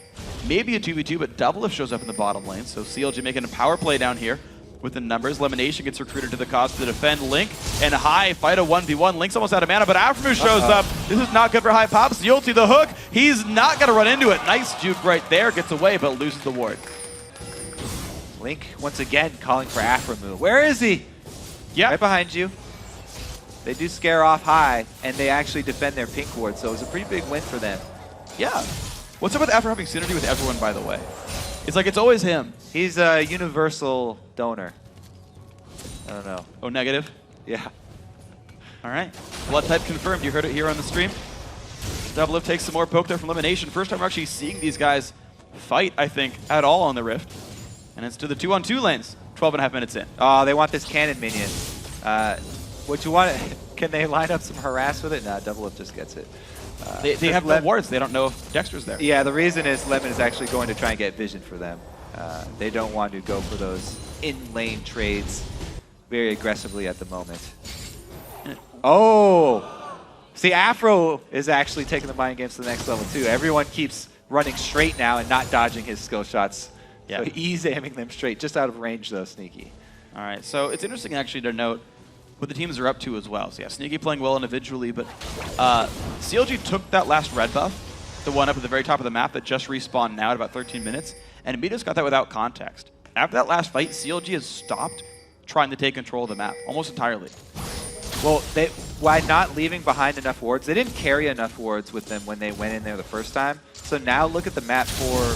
maybe a 2v2, but Double Lift shows up in the bottom lane. So CLG making a power play down here with the numbers. Elimination gets recruited to the cause to defend Link. And High fight a 1v1. Link's almost out of mana, but Afremu shows up. This is not good for High. Pops the ulti, the hook. He's not going to run into it. Nice juke right there. Gets away, but loses the ward. Link, once again, calling for Afremu. Where is he? Yeah. Right behind you. They do scare off High, and they actually defend their pink ward, so it was a pretty big win for them. Yeah. What's up with Afro having synergy with everyone, by the way? It's like it's always him. He's a universal donor. I don't know. Oh, negative? Yeah. All right. Blood type confirmed. You heard it here on the stream. Double Lift takes some more poke there from elimination. First time we're actually seeing these guys fight, I think, at all on the Rift. And it's to the 2-on-2 lanes. 12.5 minutes in. Oh, they want this cannon minion. What you want? Can they line up some harass with it? Nah, Double Lift just gets it. They have no wards. They don't know if Dexter's there. Yeah, the reason is Lemon is actually going to try and get vision for them. They don't want to go for those in-lane trades very aggressively at the moment. Oh! See, Afro is actually taking the mind games to the next level, too. Everyone keeps running straight now and not dodging his skill shots. Yeah. So he's aiming them straight, just out of range, though, Sneaky. All right, so it's interesting, actually, to note what the teams are up to as well. So yeah, Sneaky playing well individually, but CLG took that last red buff, the one up at the very top of the map that just respawned now at about 13 minutes, and Medius got that without context. After that last fight, CLG has stopped trying to take control of the map, almost entirely. Well, by not leaving behind enough wards, they didn't carry enough wards with them when they went in there the first time. So now look at the map for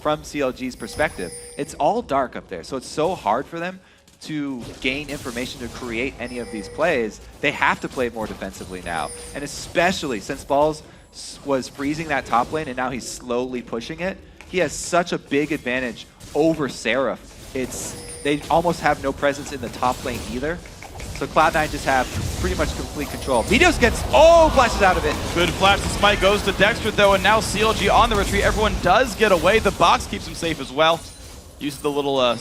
from CLG's perspective. It's all dark up there, so it's so hard for them to gain information to create any of these plays. They have to play more defensively now. And especially since Balls was freezing that top lane and now he's slowly pushing it, he has such a big advantage over Seraph. They almost have no presence in the top lane either. So Cloud9 just have pretty much complete control. Medios gets, flashes out of it. Good flash, the smite goes to Dexter though, and now CLG on the retreat. Everyone does get away. The box keeps him safe as well. Uses the little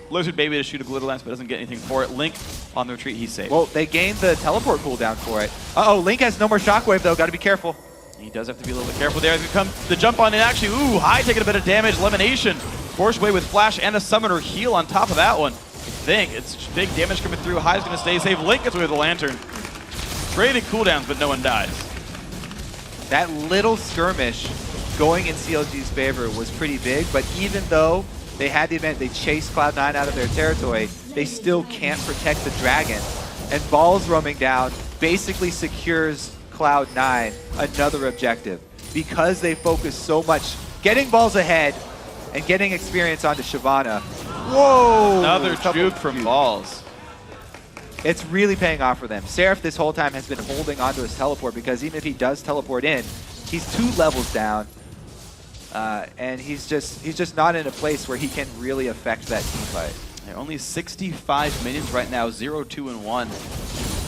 lizard baby to shoot a glitter lance, but doesn't get anything for it. Link on the retreat, he's safe. Well, they gained the teleport cooldown for it. Link has no more shockwave though, gotta be careful. He does have to be a little bit careful there as we come the jump on in. Actually, High taking a bit of damage. Elimination. Forced away with flash and a summoner heal on top of that one. I think it's big damage coming through. High's gonna stay safe. Link gets away with the lantern. Trading cooldowns, but no one dies. That little skirmish going in CLG's favor was pretty big, but even though they had the advantage, they chased Cloud9 out of their territory, they still can't protect the dragon. And Balls roaming down basically secures Cloud9 another objective because they focus so much getting Balls ahead and getting experience onto Shyvana. Whoa! Another juke from Balls. It's really paying off for them. Seraph this whole time has been holding onto his teleport because even if he does teleport in, he's 2 levels down. And he's just not in a place where he can really affect that team fight. They're only 65 minions right now, 0, 2, and 1.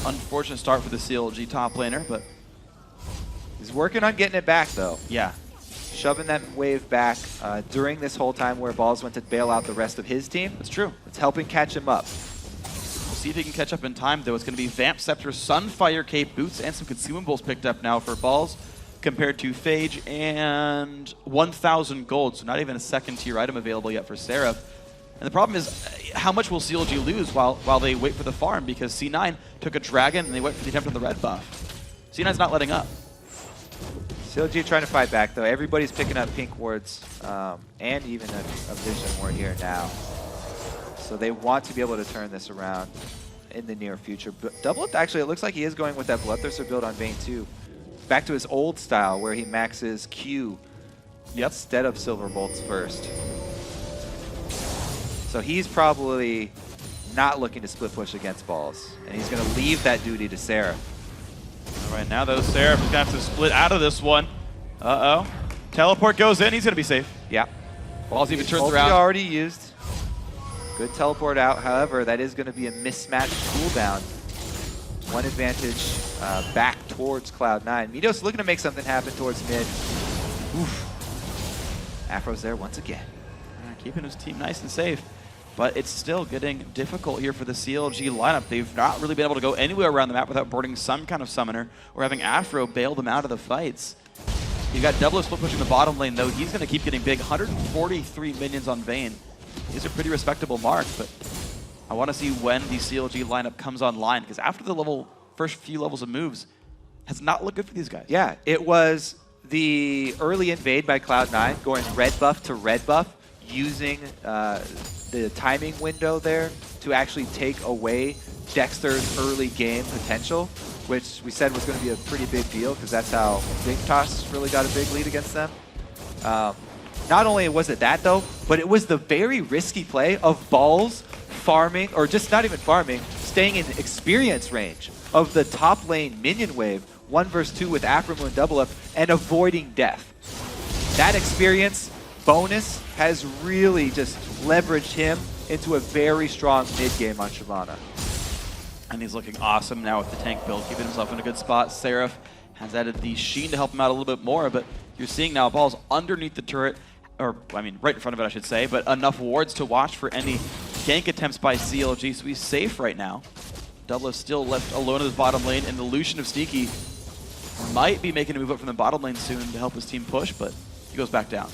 Unfortunate start for the CLG top laner, but he's working on getting it back, though. Yeah. Shoving that wave back during this whole time where Balls went to bail out the rest of his team. That's true. It's helping catch him up. We'll see if he can catch up in time, though. It's going to be Vamp, Scepter, Sunfire, Cape, Boots, and some consumables picked up now for Balls, compared to Phage and 1,000 gold, so not even a second-tier item available yet for Seraph. And the problem is, how much will CLG lose while they wait for the farm? Because C9 took a dragon and they went for the attempt on the red buff. C9's not letting up. CLG trying to fight back, though. Everybody's picking up pink wards and even a vision ward here now. So they want to be able to turn this around in the near future. But Doublelift, actually, it looks like he is going with that Bloodthirster build on Vayne 2. Back to his old style where he maxes Q instead of Silver Bolts first. So he's probably not looking to split push against Balls. And he's going to leave that duty to Seraph. All right, now though, Seraph is going to have to split out of this one. Uh-oh. Teleport goes in. He's going to be safe. Yeah. Balls even turns Ulti around. already used. Good teleport out. However, that is going to be a mismatched cooldown. One advantage back towards Cloud9. Midos looking to make something happen towards mid. Oof. Afro's there once again. Keeping his team nice and safe. But it's still getting difficult here for the CLG lineup. They've not really been able to go anywhere around the map without boarding some kind of summoner or having Afro bail them out of the fights. You've got Double split pushing the bottom lane, though. He's going to keep getting big. 143 minions on Vayne. These are pretty respectable marks, but I want to see when the CLG lineup comes online, because after the first few levels of moves, has not looked good for these guys. Yeah, it was the early invade by Cloud9, going red buff to red buff, using the timing window there to actually take away Dexter's early game potential, which we said was going to be a pretty big deal because that's how DIGNITAS really got a big lead against them. Not only was it that, though, but it was the very risky play of Balls farming, or just not even farming, staying in experience range of the top lane minion wave, 1 versus 2 with Afromu and Doublelift, and avoiding death. That experience bonus has really just leveraged him into a very strong mid-game on Shyvana. And he's looking awesome now with the tank build, keeping himself in a good spot. Seraph has added the Sheen to help him out a little bit more, but you're seeing now Balls underneath the turret, or I mean right in front of it I should say, but enough wards to watch for any gank attempts by CLG, so he's safe right now. Doublelift still left alone in his bottom lane, and the Lucian of Sneaky might be making a move up from the bottom lane soon to help his team push, but he goes back down.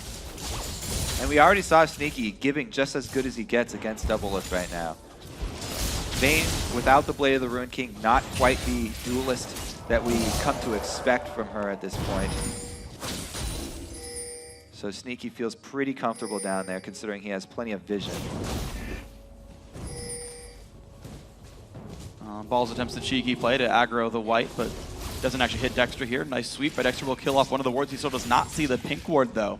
And we already saw Sneaky giving just as good as he gets against Doublelift right now. Vayne, without the Blade of the Ruined King, not quite the duelist that we come to expect from her at this point. So Sneaky feels pretty comfortable down there, considering he has plenty of vision. Balls attempts the cheeky play to aggro the white, but doesn't actually hit Dexter here. Nice sweep, but Dexter will kill off one of the wards. He still does not see the pink ward, though.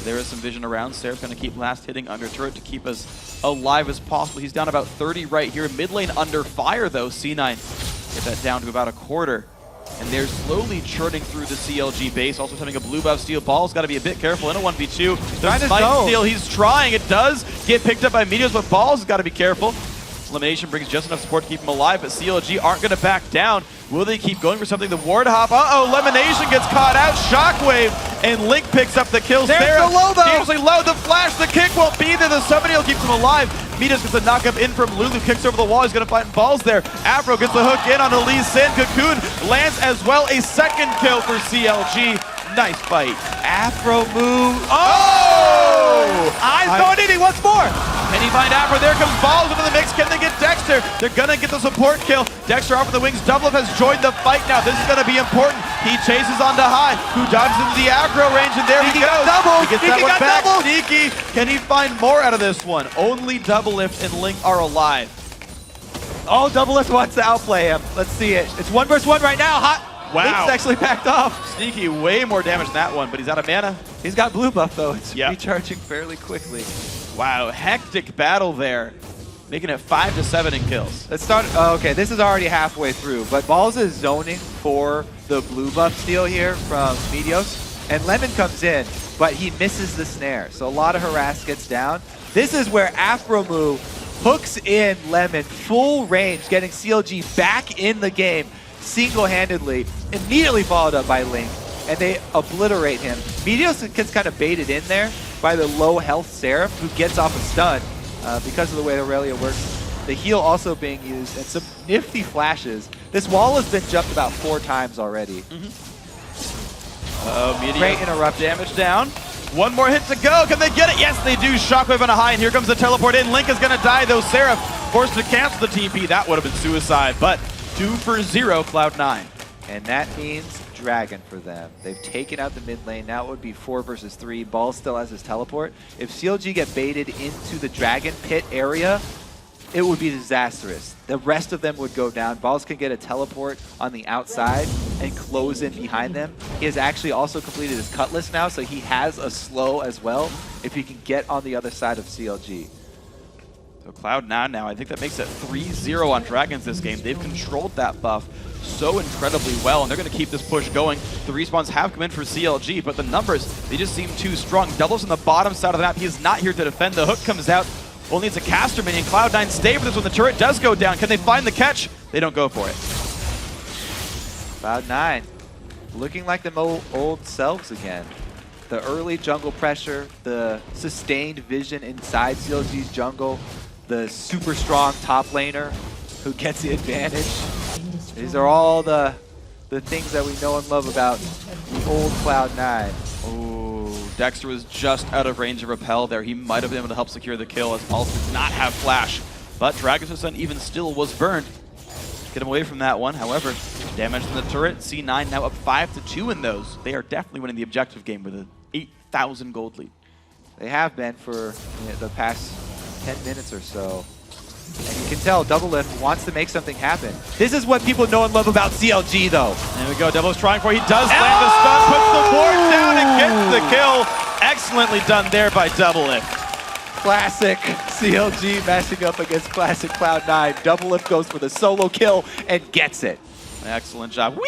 There is some vision around. Seraph's going to keep last hitting under turret to keep as alive as possible. He's down about 30 right here. Mid lane under fire, though. C9 get that down to about a quarter. And they're slowly churning through the CLG base. Also having a blue buff steal. Ball's got to be a bit careful in a 1v2. The spike steal, he's trying. It does get picked up by Meteos, but Balls has got to be careful. Elimination brings just enough support to keep him alive, but CLG aren't going to back down. Will they keep going for something? The ward hop. Uh-oh, Elimination gets caught out. Shockwave, and Link picks up the kill. There's the low, though. Dangerously low. The flash, the kick won't be there. The summon heal keeps him alive. Meteos gets a knock-up in from Lulu. Kicks over the wall. He's going to find Balls there. Afro gets the hook in on Elise. Sand Cocoon lands as well. A second kill for CLG. Nice fight. Afro move. Oh! Eyes going in. He wants more. Can he find Afro? There comes Balls into the mix. Can they get Dexter? They're going to get the support kill. Dexter off of the wings. Doublelift has joined the fight now. This is going to be important. He chases onto High, who dives into the aggro range, and there he goes. He gets that one back. Sneaky. Can he find more out of this one? Only Doublelift and Link are alive. Oh, Doublelift wants to outplay him. Let's see it. It's 1 versus 1 right now. Wow. Link's actually backed off. Sneaky, way more damage than that one, but he's out of mana. He's got blue buff, though. It's recharging fairly quickly. Wow, hectic battle there. Making it 5 to 7 in kills. Let's start. Oh, okay, this is already halfway through, but Balls is zoning for the blue buff steal here from Meteos, and Lemon comes in, but he misses the snare, so a lot of harass gets down. This is where Afromu hooks in Lemon, full range, getting CLG back in the game single-handedly, immediately followed up by Link, and they obliterate him. Meteos gets kind of baited in there by the low health Seraph, who gets off a stun because of the way Aurelia works. The heal also being used, and some nifty flashes. This wall has been jumped about 4 times already. Meteos. Great interrupt. Damage down. One more hit to go. Can they get it? Yes, they do. Shockwave on a high, and here comes the teleport in. Link is going to die, though. Seraph forced to cancel the TP. That would have been suicide, but 2 for 0, Cloud9. And that means Dragon for them. They've taken out the mid lane. Now it would be 4 versus 3. Ball still has his teleport. If CLG get baited into the Dragon Pit area, it would be disastrous. The rest of them would go down. Balls can get a teleport on the outside and close in behind them. He has actually also completed his Cutlass now, so he has a slow as well if he can get on the other side of CLG. So Cloud9 now, I think that makes it 3-0 on Dragons this game. They've controlled that buff so incredibly well, and they're going to keep this push going. The respawns have come in for CLG, but the numbers, they just seem too strong. Doubles on the bottom side of the map. He is not here to defend. The hook comes out. Only it's a caster minion. Cloud9 stay for this when the turret does go down. Can they find the catch? They don't go for it. Cloud9 looking like the old selves again. The early jungle pressure, the sustained vision inside CLG's jungle, the super strong top laner who gets the advantage. These are all the things that we know and love about the old Cloud9. Oh, Dexter was just out of range of repel there. He might have been able to help secure the kill as Pulse did not have flash. But Dragon's Son even still was burned. Get him away from that one. However, damage from the turret. C9 now up 5-2 in those. They are definitely winning the objective game with an 8,000 gold lead. They have been for the past 10 minutes or so. And you can tell Doublelift wants to make something happen. This is what people know and love about CLG, though. There we go. Doublelift's trying for it. He does land the stun, puts the board down, and gets the kill. Excellently done there by Doublelift. Classic CLG matching up against classic Cloud9. Doublelift goes for the solo kill and gets it. Excellent job. Whee!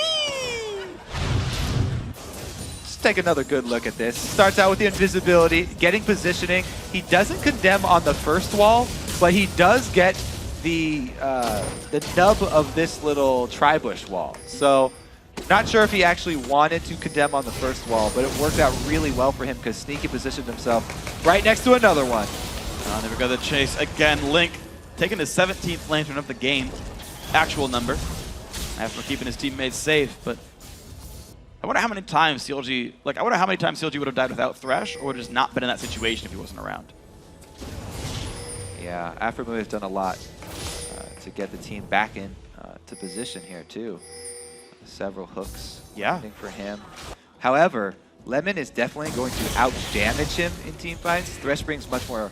Let's take another good look at this. Starts out with the invisibility, getting positioning. He doesn't condemn on the first wall, but he does get the nub of this little tri-bush wall. So not sure if he actually wanted to condemn on the first wall, but it worked out really well for him because Sneaky positioned himself right next to another one. There we go, the chase again. Link taking his 17th lantern of the game. Actual number. After keeping his teammates safe, but I wonder how many times CLG, would have died without Thresh, or would have just not been in that situation if he wasn't around. Yeah, Afromoon has done a lot to get the team back in to position here too. Several hooks landing for him. However, Lemon is definitely going to out-damage him in teamfights. Thresh brings much more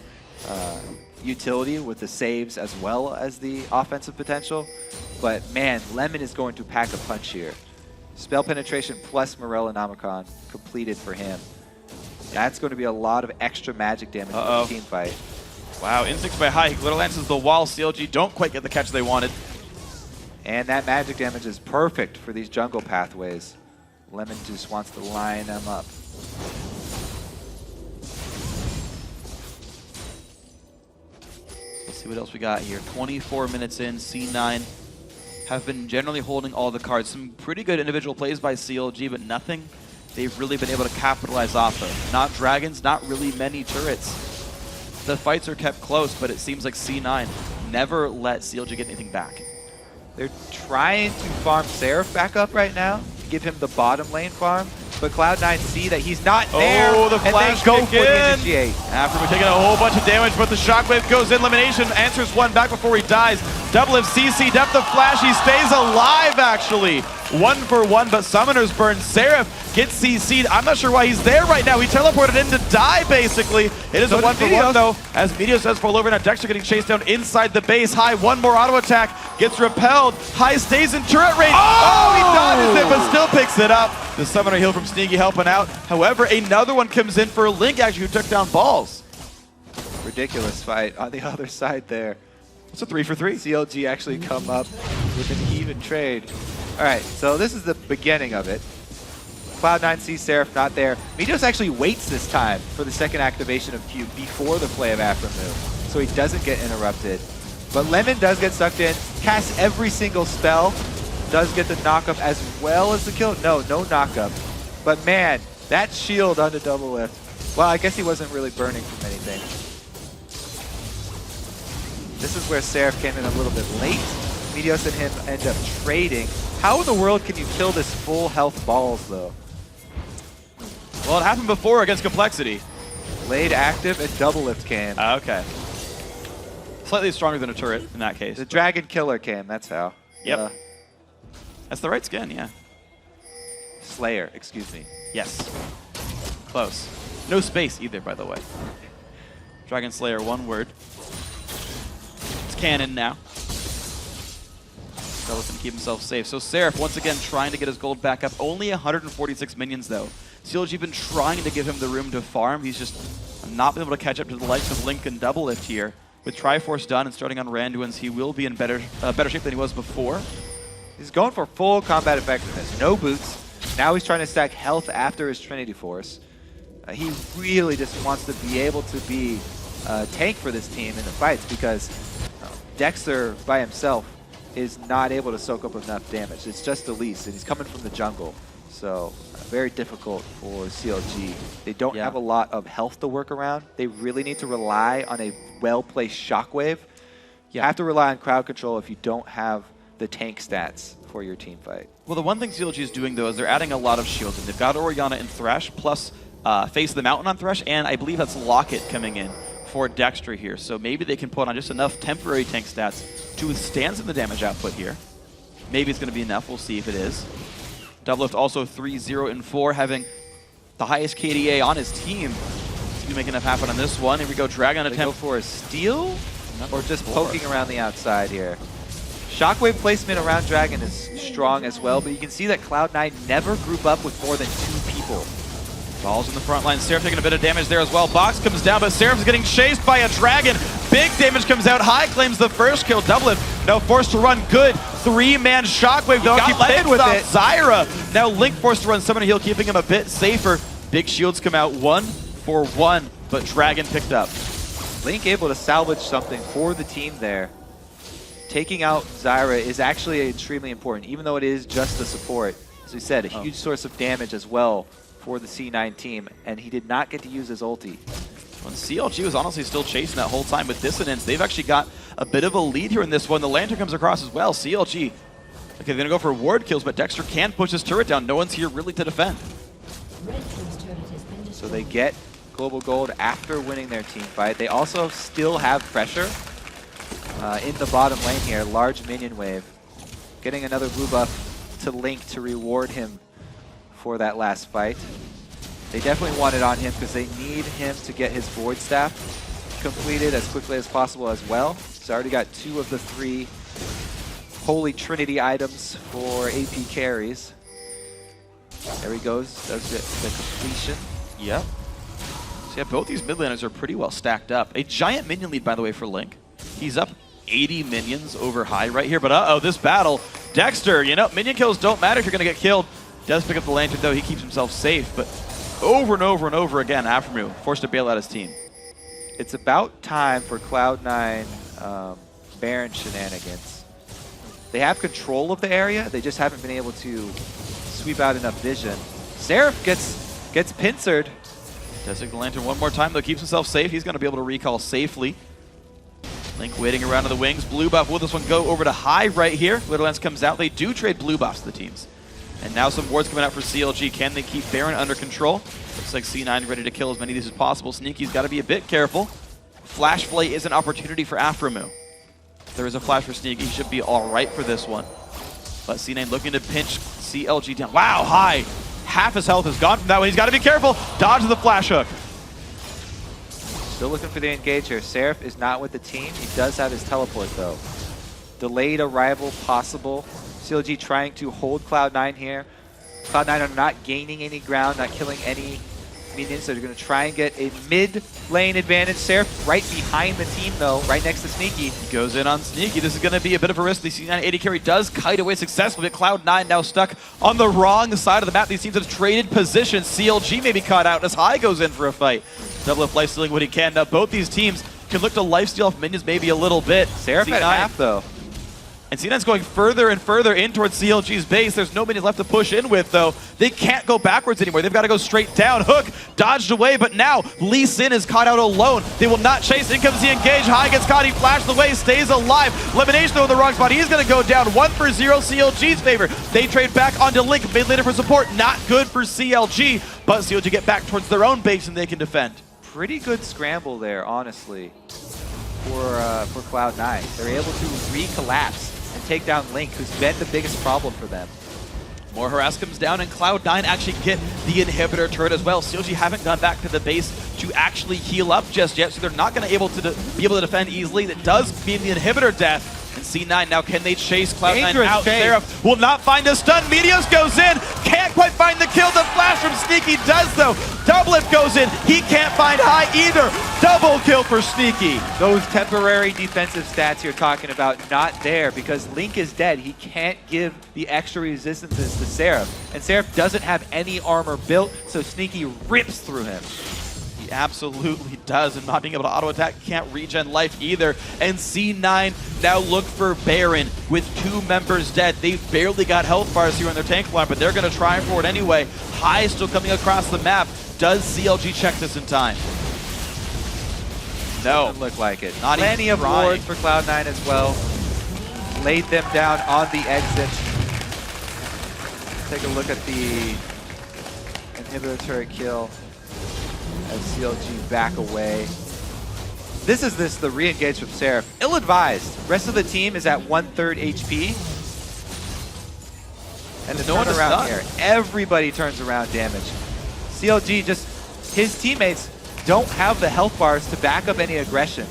utility with the saves as well as the offensive potential. But man, Lemon is going to pack a punch here. Spell penetration plus Morel and Omicron completed for him. That's going to be a lot of extra magic damage in the team fight. Wow, instincts by high. He little lances the wall. CLG don't quite get the catch they wanted. And that magic damage is perfect for these jungle pathways. Lemon just wants to line them up. Let's see what else we got here. 24 minutes in, C9 have been generally holding all the cards. Some pretty good individual plays by CLG, but nothing they've really been able to capitalize off of. Not dragons, not really many turrets. The fights are kept close, but it seems like C9 never let CLG get anything back. They're trying to farm Seraph back up right now, give him the bottom lane farm, but Cloud9 see that he's not there, the flash and they go kick for the in. initiate. After we're taking a whole bunch of damage, but the shockwave goes in. Elimination answers one back before he dies. Doublelift CC, depth of flash, he stays alive actually. 1 for 1, but Summoner's burn. Seraph gets CC'd. I'm not sure why he's there right now. He teleported in to die, basically. It is a 1 for 1, though, as Meteos does fall over. Now Dexter getting chased down inside the base. High, one more auto attack. Gets repelled. High stays in turret range. Oh, he dodges it, but still picks it up. The Summoner heal from Sneaky helping out. However, another one comes in for Link, actually, who took down Balls. Ridiculous fight on the other side there. It's a 3 for 3. CLG actually come up with an even trade. All right, so this is the beginning of it. Cloud9 sees Seraph not there. Meteos actually waits this time for the second activation of Q before the play of Afromoon. so he doesn't get interrupted. But Lemon does get sucked in, casts every single spell, does get the knockup as well as the kill. No knockup. But man, that shield onto double lift. Well, I guess he wasn't really burning from anything. This is where Seraph came in a little bit late. Meteos and him end up trading. How in the world can you kill this full health balls, though? Well, it happened before against Complexity. Blade active and double lift came. Okay. Slightly stronger than a turret in that case. The Dragon Killer came, that's how. Yep. That's the right skin, yeah. Slayer, excuse me. Yes. Close. No space either, by the way. Dragon Slayer, one word. It's canon now. Della's gonna keep himself safe. So Seraph, once again, trying to get his gold back up. Only 146 minions, though. CLG been trying to give him the room to farm. He's just not been able to catch up to the likes of Link and Double Lift here. With Triforce done and starting on Randuin's, he will be in better shape than he was before. He's going for full combat effectiveness. No boots. Now he's trying to stack health after his Trinity Force. He really just wants to be able to be a tank for this team in the fights because Dexter by himself is not able to soak up enough damage. It's just Elise, and he's coming from the jungle. So very difficult for CLG. They don't have a lot of health to work around. They really need to rely on a well-placed Shockwave. You have to rely on crowd control if you don't have the tank stats for your team fight. Well, the one thing CLG is doing, though, is they're adding a lot of shields. And they've got Orianna and Thresh, plus Face of the Mountain on Thresh, and I believe that's Locket coming in for Dexter here. So maybe they can put on just enough temporary tank stats to withstand some of the damage output here. Maybe it's going to be enough. We'll see if it is. Double Lift also 3-0-4, having the highest KDA on his team. He's going to make enough happen on this one. Here we go, Dragon attempt. Go for a steal or just poking around the outside here. Shockwave placement around Dragon is strong as well, but you can see that Cloud9 never group up with more than 2 people. Balls in the front line. Seraph taking a bit of damage there as well. Box comes down, but Seraph's getting chased by a Dragon. Big damage comes out. High claims the first kill. Double Lift now forced to run good. 3-man Shockwave. Don't keep Lemon with it. Zyra. Now Link forced to run Summoner Heal, keeping him a bit safer. Big shields come out 1 for 1, but Dragon picked up. Link able to salvage something for the team there. Taking out Zyra is actually extremely important, even though it is just the support. As we said, a huge source of damage as well for the C9 team, and he did not get to use his ulti. When CLG was honestly still chasing that whole time with Dissonance, they've actually got a bit of a lead here in this one. The Lantern comes across as well. CLG, okay, they're going to go for ward kills, but Dexter can push his turret down. No one's here really to defend. So they get global gold after winning their team fight. They also still have pressure in the bottom lane here. Large minion wave. Getting another blue buff to Link to reward him for that last fight. They definitely want it on him because they need him to get his Void Staff completed as quickly as possible as well. So already got 2 of the 3 Holy Trinity items for AP carries. There he goes, does the completion. Yep. So yeah, both these mid laners are pretty well stacked up. A giant minion lead, by the way, for Link. He's up 80 minions over high right here, but uh-oh, this battle. Dexter, you know, minion kills don't matter if you're going to get killed. Does pick up the Lantern, though. He keeps himself safe, but over and over and over again, Afremu forced to bail out his team. It's about time for Cloud9 Baron shenanigans. They have control of the area. They just haven't been able to sweep out enough vision. Seraph gets pincered. Does take the Lantern one more time, though. Keeps himself safe. He's going to be able to recall safely. Link waiting around to the wings. Blue buff. Will this one go over to high right here? Little Lance comes out. They do trade blue buffs to the teams. And now some wards coming out for CLG. Can they keep Baron under control? Looks like C9 ready to kill as many of these as possible. Sneaky's got to be a bit careful. Flash Flay is an opportunity for Afremu. If there is a flash for Sneaky, he should be all right for this one. But C9 looking to pinch CLG down. Wow, high. Half his health is gone from that one. He's got to be careful. Dodge the flash hook. Still looking for the engage here. Seraph is not with the team. He does have his teleport, though. Delayed arrival possible. CLG trying to hold Cloud9 here. Cloud9 are not gaining any ground, not killing any minions, so they're going to try and get a mid lane advantage. Seraph right behind the team, though, right next to Sneaky. He goes in on Sneaky. This is going to be a bit of a risk. The C9 AD carry does kite away successfully, but Cloud9 now stuck on the wrong side of the map. These teams have traded positions. CLG may be caught out as High goes in for a fight. Double Lift life stealing what he can. Now both these teams can look to lifesteal off minions maybe a little bit. Seraph at half, though. And C9's going further and further in towards CLG's base. There's no minions left to push in with, though. They can't go backwards anymore. They've got to go straight down. Hook dodged away, but now Lee Sin is caught out alone. They will not chase. In comes the engage. High gets caught. He flashed away, stays alive. Lemonation, though, in the wrong spot. He's going to go down 1-0 CLG's favor. They trade back onto Link, mid laner for support. Not good for CLG, but CLG get back towards their own base and they can defend. Pretty good scramble there, honestly, for Cloud9. They're able to recollapse and take down Link, who's been the biggest problem for them. More harass comes down, and Cloud9 actually get the inhibitor turret as well. CLG haven't gone back to the base to actually heal up just yet, so they're not going to be able to defend easily. That does mean the inhibitor death. And C9 now, can they chase Cloud9 out? Seraph will not find a stun. Meteos goes in, can't quite find the kill. The flash from Sneaky does, though. Doublelift goes in, he can't find High either. Double kill for Sneaky. Those temporary defensive stats you're talking about, not there, because Link is dead. He can't give the extra resistances to Seraph. And Seraph doesn't have any armor built, so Sneaky rips through him. He absolutely does, and not being able to auto-attack, can't regen life either. And C9 now look for Baron with 2 members dead. They've barely got health bars here on their tank line, but they're going to try for it anyway. High still coming across the map. Does CLG check this in time? No. Doesn't look like it. Not Plenty of wards for Cloud9 as well. Laid them down on the exit. Take a look at the inhibitor turret kill as CLG back away. This is the re-engage from Seraph. Ill-advised. Rest of the team is at 1/3 HP. And the turnaround here. Everybody turns around damage. CLG his teammates don't have the health bars to back up any aggression.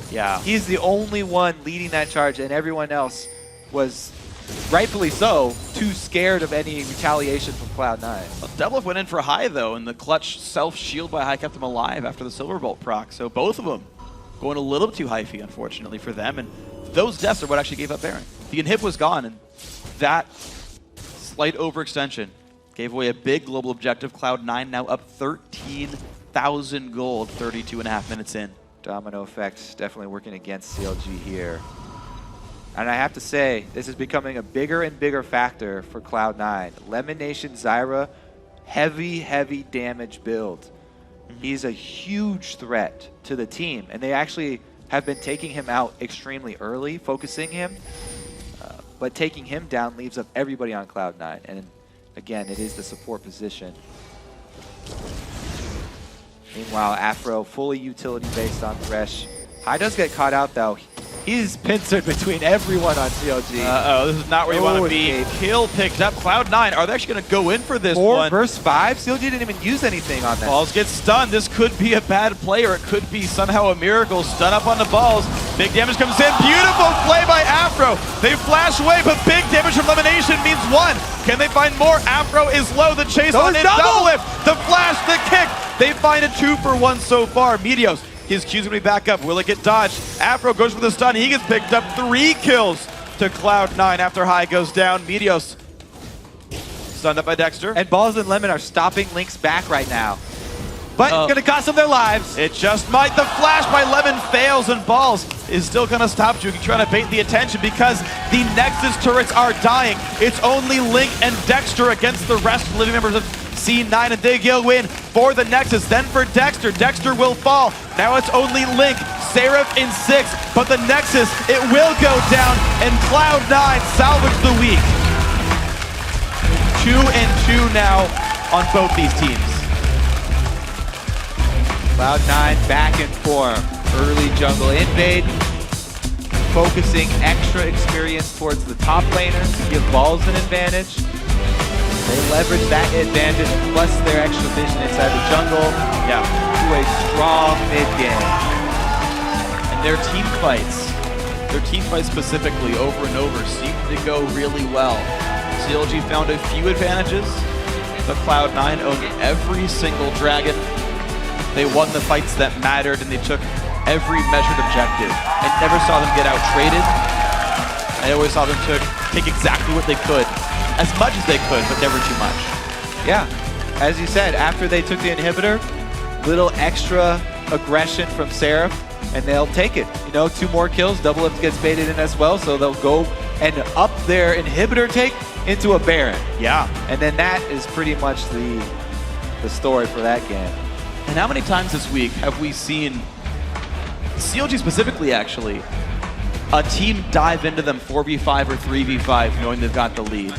Yeah. He's the only one leading that charge, and everyone else was, rightfully so, too scared of any retaliation from Cloud9. Well, Doublelift went in for High, though, and the clutch self-shield by High kept him alive after the Silverbolt proc. So both of them going a little bit too hyphy, unfortunately, for them. And those deaths are what actually gave up Baron. The inhib was gone, and that slight overextension gave away a big global objective. Cloud9 now up 13,000 gold, 32.5 minutes in. Domino effect definitely working against CLG here. And I have to say, this is becoming a bigger and bigger factor for Cloud9. Lemon Nation Zyra, heavy damage build. He's a huge threat to the team, and they actually have been taking him out extremely early, focusing him. But taking him down leaves up everybody on Cloud9. And again, it is the support position. Meanwhile, Afro fully utility based on Thresh. High does get caught out though. He's pincered between everyone on CLG. Uh-oh, this is not where you want to be. Kill picked up. Cloud9, are they actually going to go in for this 4 versus 5? CLG didn't even use anything on that. Balls get stunned. This could be a bad play, or it could be somehow a miracle. Stun up on the balls. Big damage comes in. Beautiful play by Afro. They flash away, but big damage from Elimination means 1. Can they find more? Afro is low. The chase on it. Doublelift. The flash, the kick. They find a 2-for-1 so far. Meteos. His Q's gonna be back up. Will it get dodged? Afro goes for the stun. He gets picked up. 3 kills to Cloud9 after High goes down. Meteos stunned up by Dexter. And Balls and Lemon are stopping Link's back right now. But it's gonna cost them their lives. It just might. The flash by Lemon fails, and Balls is still gonna stop Juki, trying to bait the attention because the Nexus turrets are dying. It's only Link and Dexter against the rest of the living members of C9, and they win for the Nexus, then for Dexter. Dexter will fall. Now it's only Link, Seraph in 6, but the Nexus, it will go down, and Cloud9 salvage the week. 2-2 now on both these teams. Cloud9 back in form. Early jungle invade, focusing extra experience towards the top laners to give Balls an advantage. They leverage that advantage plus their extra vision inside the jungle to a strong mid game. And their team fights specifically over and over seem to go really well. CLG found a few advantages, but Cloud9 owned every single dragon. They won the fights that mattered, and they took every measured objective. I never saw them get out-traded. I always saw them take exactly what they could. As much as they could, but never too much. Yeah, as you said, after they took the inhibitor, little extra aggression from Seraph, and they'll take it. You know, 2 more kills, Double Lift gets baited in as well, so they'll go and up their inhibitor take into a Baron. Yeah. And then that is pretty much the story for that game. And how many times this week have we seen, CLG specifically actually, a team dive into them 4v5 or 3v5 knowing they've got the lead?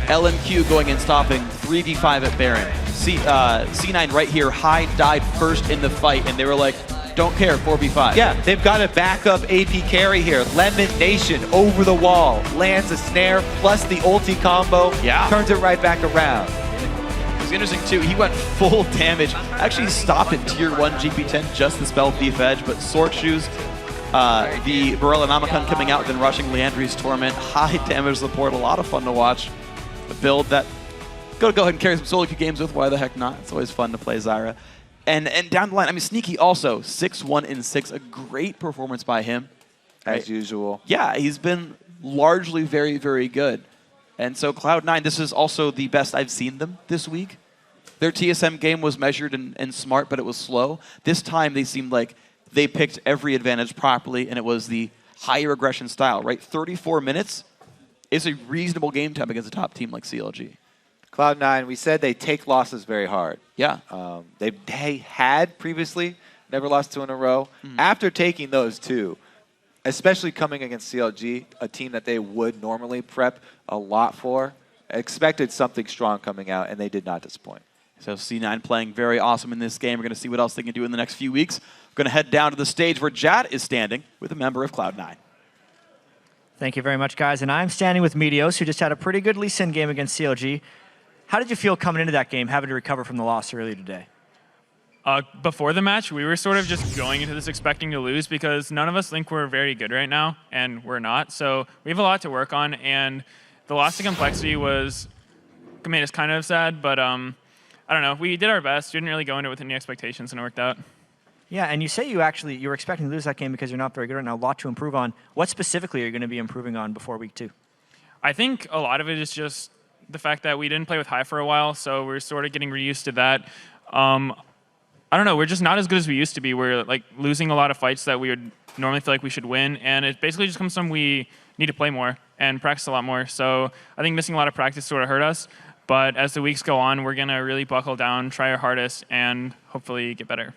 LMQ going and stopping 3v5 at Baron. C9 right here, High died first in the fight, and they were like, don't care, 4v5. Yeah, they've got a backup AP carry here. Lemon Nation over the wall, lands a snare plus the ulti combo, turns it right back around. It's interesting too, he went full damage. Actually stopped at tier 1 GP10, just the spell Thief Edge, but Sword Shoes, the Barella Namikon coming out, then rushing Leandri's Torment, high damage support, a lot of fun to watch. A build that go ahead and carry some solo queue games with, why the heck not? It's always fun to play Zyra. And down the line, I mean, Sneaky also, 6-1-6, a great performance by him. As usual. Yeah, he's been largely very, very good. And so Cloud9, this is also the best I've seen them this week. Their TSM game was measured and smart, but it was slow. This time they seemed like they picked every advantage properly, and it was the higher aggression style, right? 34 minutes is a reasonable game time against a top team like CLG. Cloud9, we said they take losses very hard. Yeah. They had previously never lost 2 in a row. After taking those 2, especially coming against CLG, a team that they would normally prep a lot for, expected something strong coming out, and they did not disappoint. So C9 playing very awesome in this game. We're going to see what else they can do in the next few weeks. We're going to head down to the stage where Jad is standing with a member of Cloud9. Thank you very much, guys. And I'm standing with Meteos, who just had a pretty good Lee Sin game against CLG. How did you feel coming into that game, having to recover from the loss earlier today? Before the match, we were sort of just going into this expecting to lose because none of us think we're very good right now, and we're not. So we have a lot to work on, and the loss to complexity made us kind of sad, but I don't know. We did our best. We didn't really go into it with any expectations, and it worked out. Yeah, and you say you were expecting to lose that game because you're not very good right now. A lot to improve on. What specifically are you going to be improving on before week 2? I think a lot of it is just the fact that we didn't play with High for a while, so we're sort of getting reused to that. I don't know. We're just not as good as we used to be. We're like losing a lot of fights that we would normally feel like we should win, and it basically just comes from we need to play more and practice a lot more. So I think missing a lot of practice sort of hurt us. But as the weeks go on, we're going to really buckle down, try our hardest, and hopefully get better.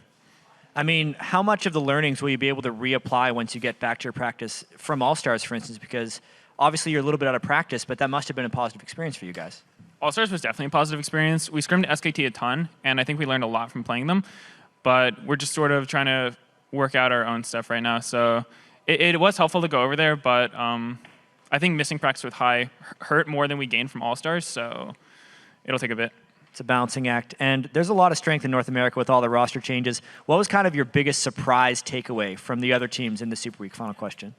I mean, how much of the learnings will you be able to reapply once you get back to your practice from All-Stars, for instance? Because obviously you're a little bit out of practice, but that must have been a positive experience for you guys. All-Stars was definitely a positive experience. We scrimmed SKT a ton, and I think we learned a lot from playing them. But we're just sort of trying to work out our own stuff right now. So it was helpful to go over there, but I think missing practice with High hurt more than we gained from All-Stars, so it'll take a bit. It's a balancing act. And there's a lot of strength in North America with all the roster changes. What was kind of your biggest surprise takeaway from the other teams in the Super Week? Final question.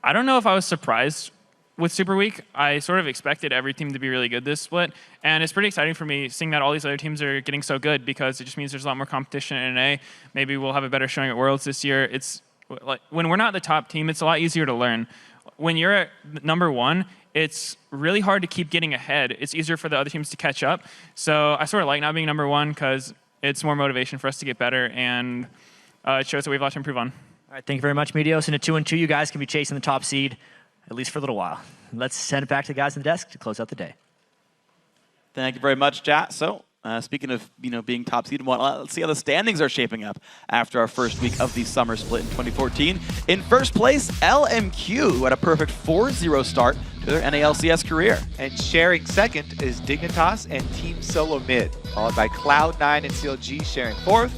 I don't know if I was surprised with Super Week. I sort of expected every team to be really good this split. And it's pretty exciting for me seeing that all these other teams are getting so good because it just means there's a lot more competition in NA. Maybe we'll have a better showing at Worlds this year. It's like when we're not the top team, it's a lot easier to learn. When you're at #1, it's really hard to keep getting ahead. It's easier for the other teams to catch up. So I sort of like not being #1 because it's more motivation for us to get better, and it shows that we have a lot to improve on. All right, thank you very much, Meteos. And at 2-2, you guys can be chasing the top seed, at least for a little while. Let's send it back to the guys on the desk to close out the day. Thank you very much, Jat. So, speaking of being top seed, let's see how the standings are shaping up after our first week of the summer split in 2014. In first place, LMQ, who had a perfect 4-0 start to their NALCS career. And sharing second is Dignitas and Team SOLOMID, followed by Cloud9 and CLG sharing fourth.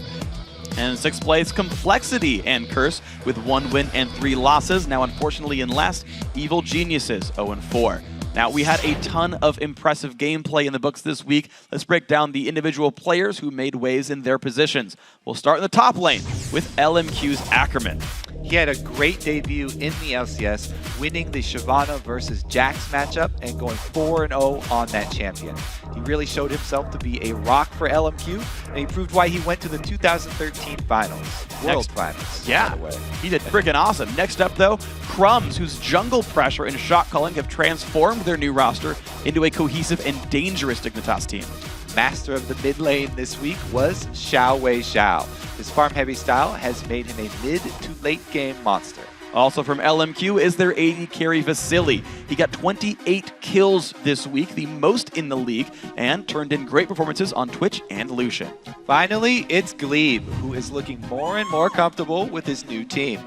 And in sixth place, Complexity and Curse with 1 win and 3 losses. Now, unfortunately, in last, Evil Geniuses 0-4. Now, we had a ton of impressive gameplay in the books this week. Let's break down the individual players who made waves in their positions. We'll start in the top lane with LMQ's Ackerman. He had a great debut in the LCS, winning the Shyvana versus Jax matchup and going 4-0 on that champion. He really showed himself to be a rock for LMQ, and he proved why he went to the 2013 finals, World Finals. Yeah, by the way. He did freaking awesome. Next up, though, Crumbs, whose jungle pressure and shot calling have transformed their new roster into a cohesive and dangerous Dignitas team. Master of the mid lane this week was Xiao Wei Xiao. His farm-heavy style has made him a mid to late game monster. Also from LMQ is their AD carry Vasily. He got 28 kills this week, the most in the league, and turned in great performances on Twitch and Lucian. Finally, it's Glebe, who is looking more and more comfortable with his new team.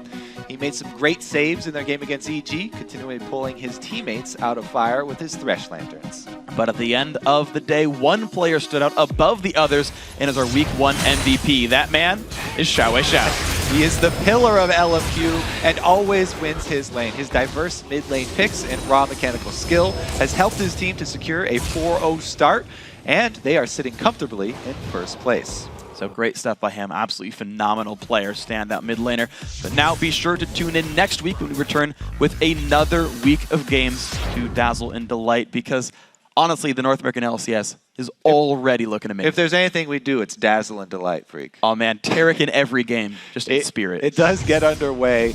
He made some great saves in their game against EG, continually pulling his teammates out of fire with his Thresh Lanterns. But at the end of the day, one player stood out above the others and is our Week 1 MVP. That man is Xiaowei Xiao. He is the pillar of LMQ and always wins his lane. His diverse mid lane picks and raw mechanical skill has helped his team to secure a 4-0 start, and they are sitting comfortably in first place. So great stuff by him. Absolutely phenomenal player, standout mid laner. But now be sure to tune in next week when we return with another week of games to dazzle and delight, because honestly, the North American LCS is already looking amazing. If there's anything we do, it's dazzle and delight, Freak. Oh man, Tarek in every game, just in spirit. It does get underway,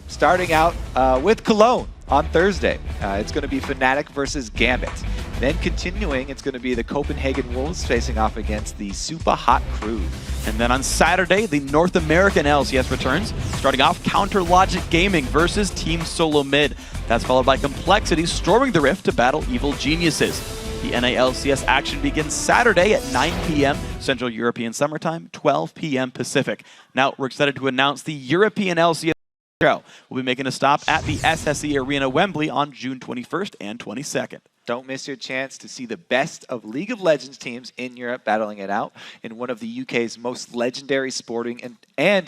starting out with Cologne on Thursday. It's going to be Fnatic versus Gambit. Then continuing, it's going to be the Copenhagen Wolves facing off against the Super Hot Crew. And then on Saturday, the North American LCS returns, starting off Counter Logic Gaming versus Team SOLOMID. That's followed by Complexity storming the Rift to battle Evil Geniuses. The NALCS action begins Saturday at 9 p.m. Central European Summertime, 12 p.m. Pacific. Now, we're excited to announce the European LCS show. We'll be making a stop at the SSE Arena Wembley on June 21st and 22nd. Don't miss your chance to see the best of League of Legends teams in Europe battling it out in one of the UK's most legendary sporting and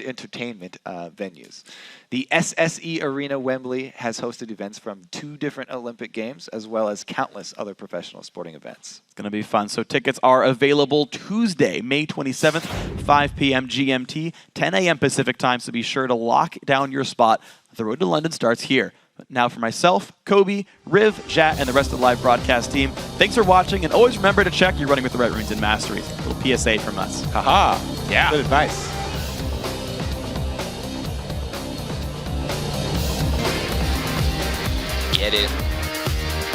entertainment venues. The SSE Arena Wembley has hosted events from 2 different Olympic Games, as well as countless other professional sporting events. It's going to be fun. So tickets are available Tuesday, May 27th, 5 p.m. GMT, 10 a.m. Pacific time, so be sure to lock down your spot. The road to London starts here. Now for myself, Kobe, Riv, Jat, and the rest of the live broadcast team, thanks for watching, and always remember to check you're running with the right runes and masteries. A little PSA from us. Haha. Yeah. Good advice. Get it.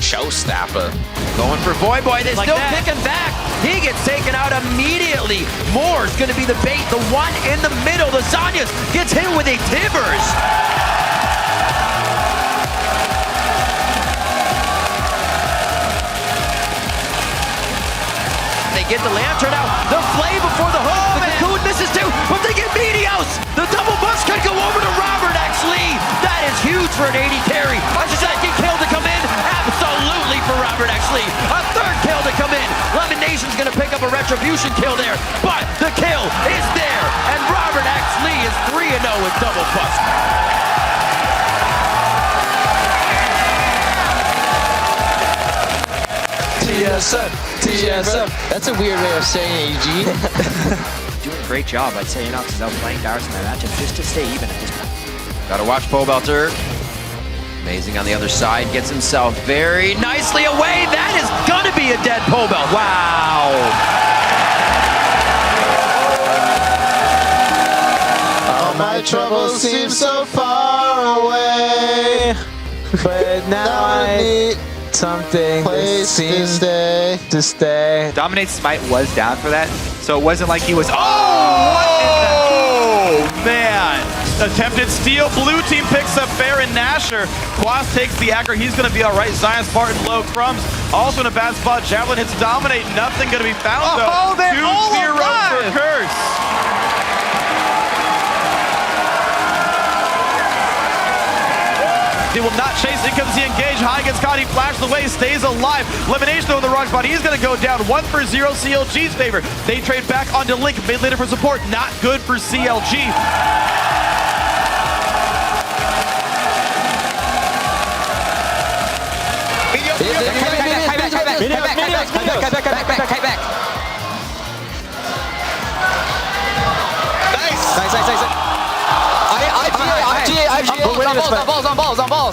Showstopper. Going for Voyboy. They're still kicking back. He gets taken out immediately. Moore's going to be the bait. The one in the middle. The Zanyas gets hit with a Tibbers. They get the Lantern out. The Flame before the hook. The Cocoon misses too, but they get Meteos. The double bust could go over to Robert X. Lee. That is huge for an 80 carry. A second kill to come in. Absolutely for Robert X. Lee. A third kill to come in. Lemon Nation's going to pick up a retribution kill there, but the kill is there. And Robert X. Lee is 3-0 with double bust. TSM, TSM. That's a weird way of saying AG. Doing a great job, I'd say, since I was playing Darius in that matchup, just to stay even at this point. Gotta watch Pobelter. Amazing on the other side, gets himself very nicely away. That is gonna be a dead Pobelt. Wow. All my troubles seem so far away, but now I need something that seems to stay. Dominate Smite was down for that, so it wasn't like he was. Oh, man. Attempted steal. Blue team picks up Baron Nashor. Quas takes the aggro. He's going to be all right. Zion Spartan low crumbs. Also in a bad spot. Javelin hits Dominate. Nothing going to be found, though. Oh, they're all 2-0 alive. for Curse. They will not chase. In comes the engage. High gets caught. He flashes away. Stays alive. Elimination though in the wrong spot. He's going to go down 1-0 CLG's favor. They trade back onto Link. Mid laner for support. Not good for CLG. IGA. On balls.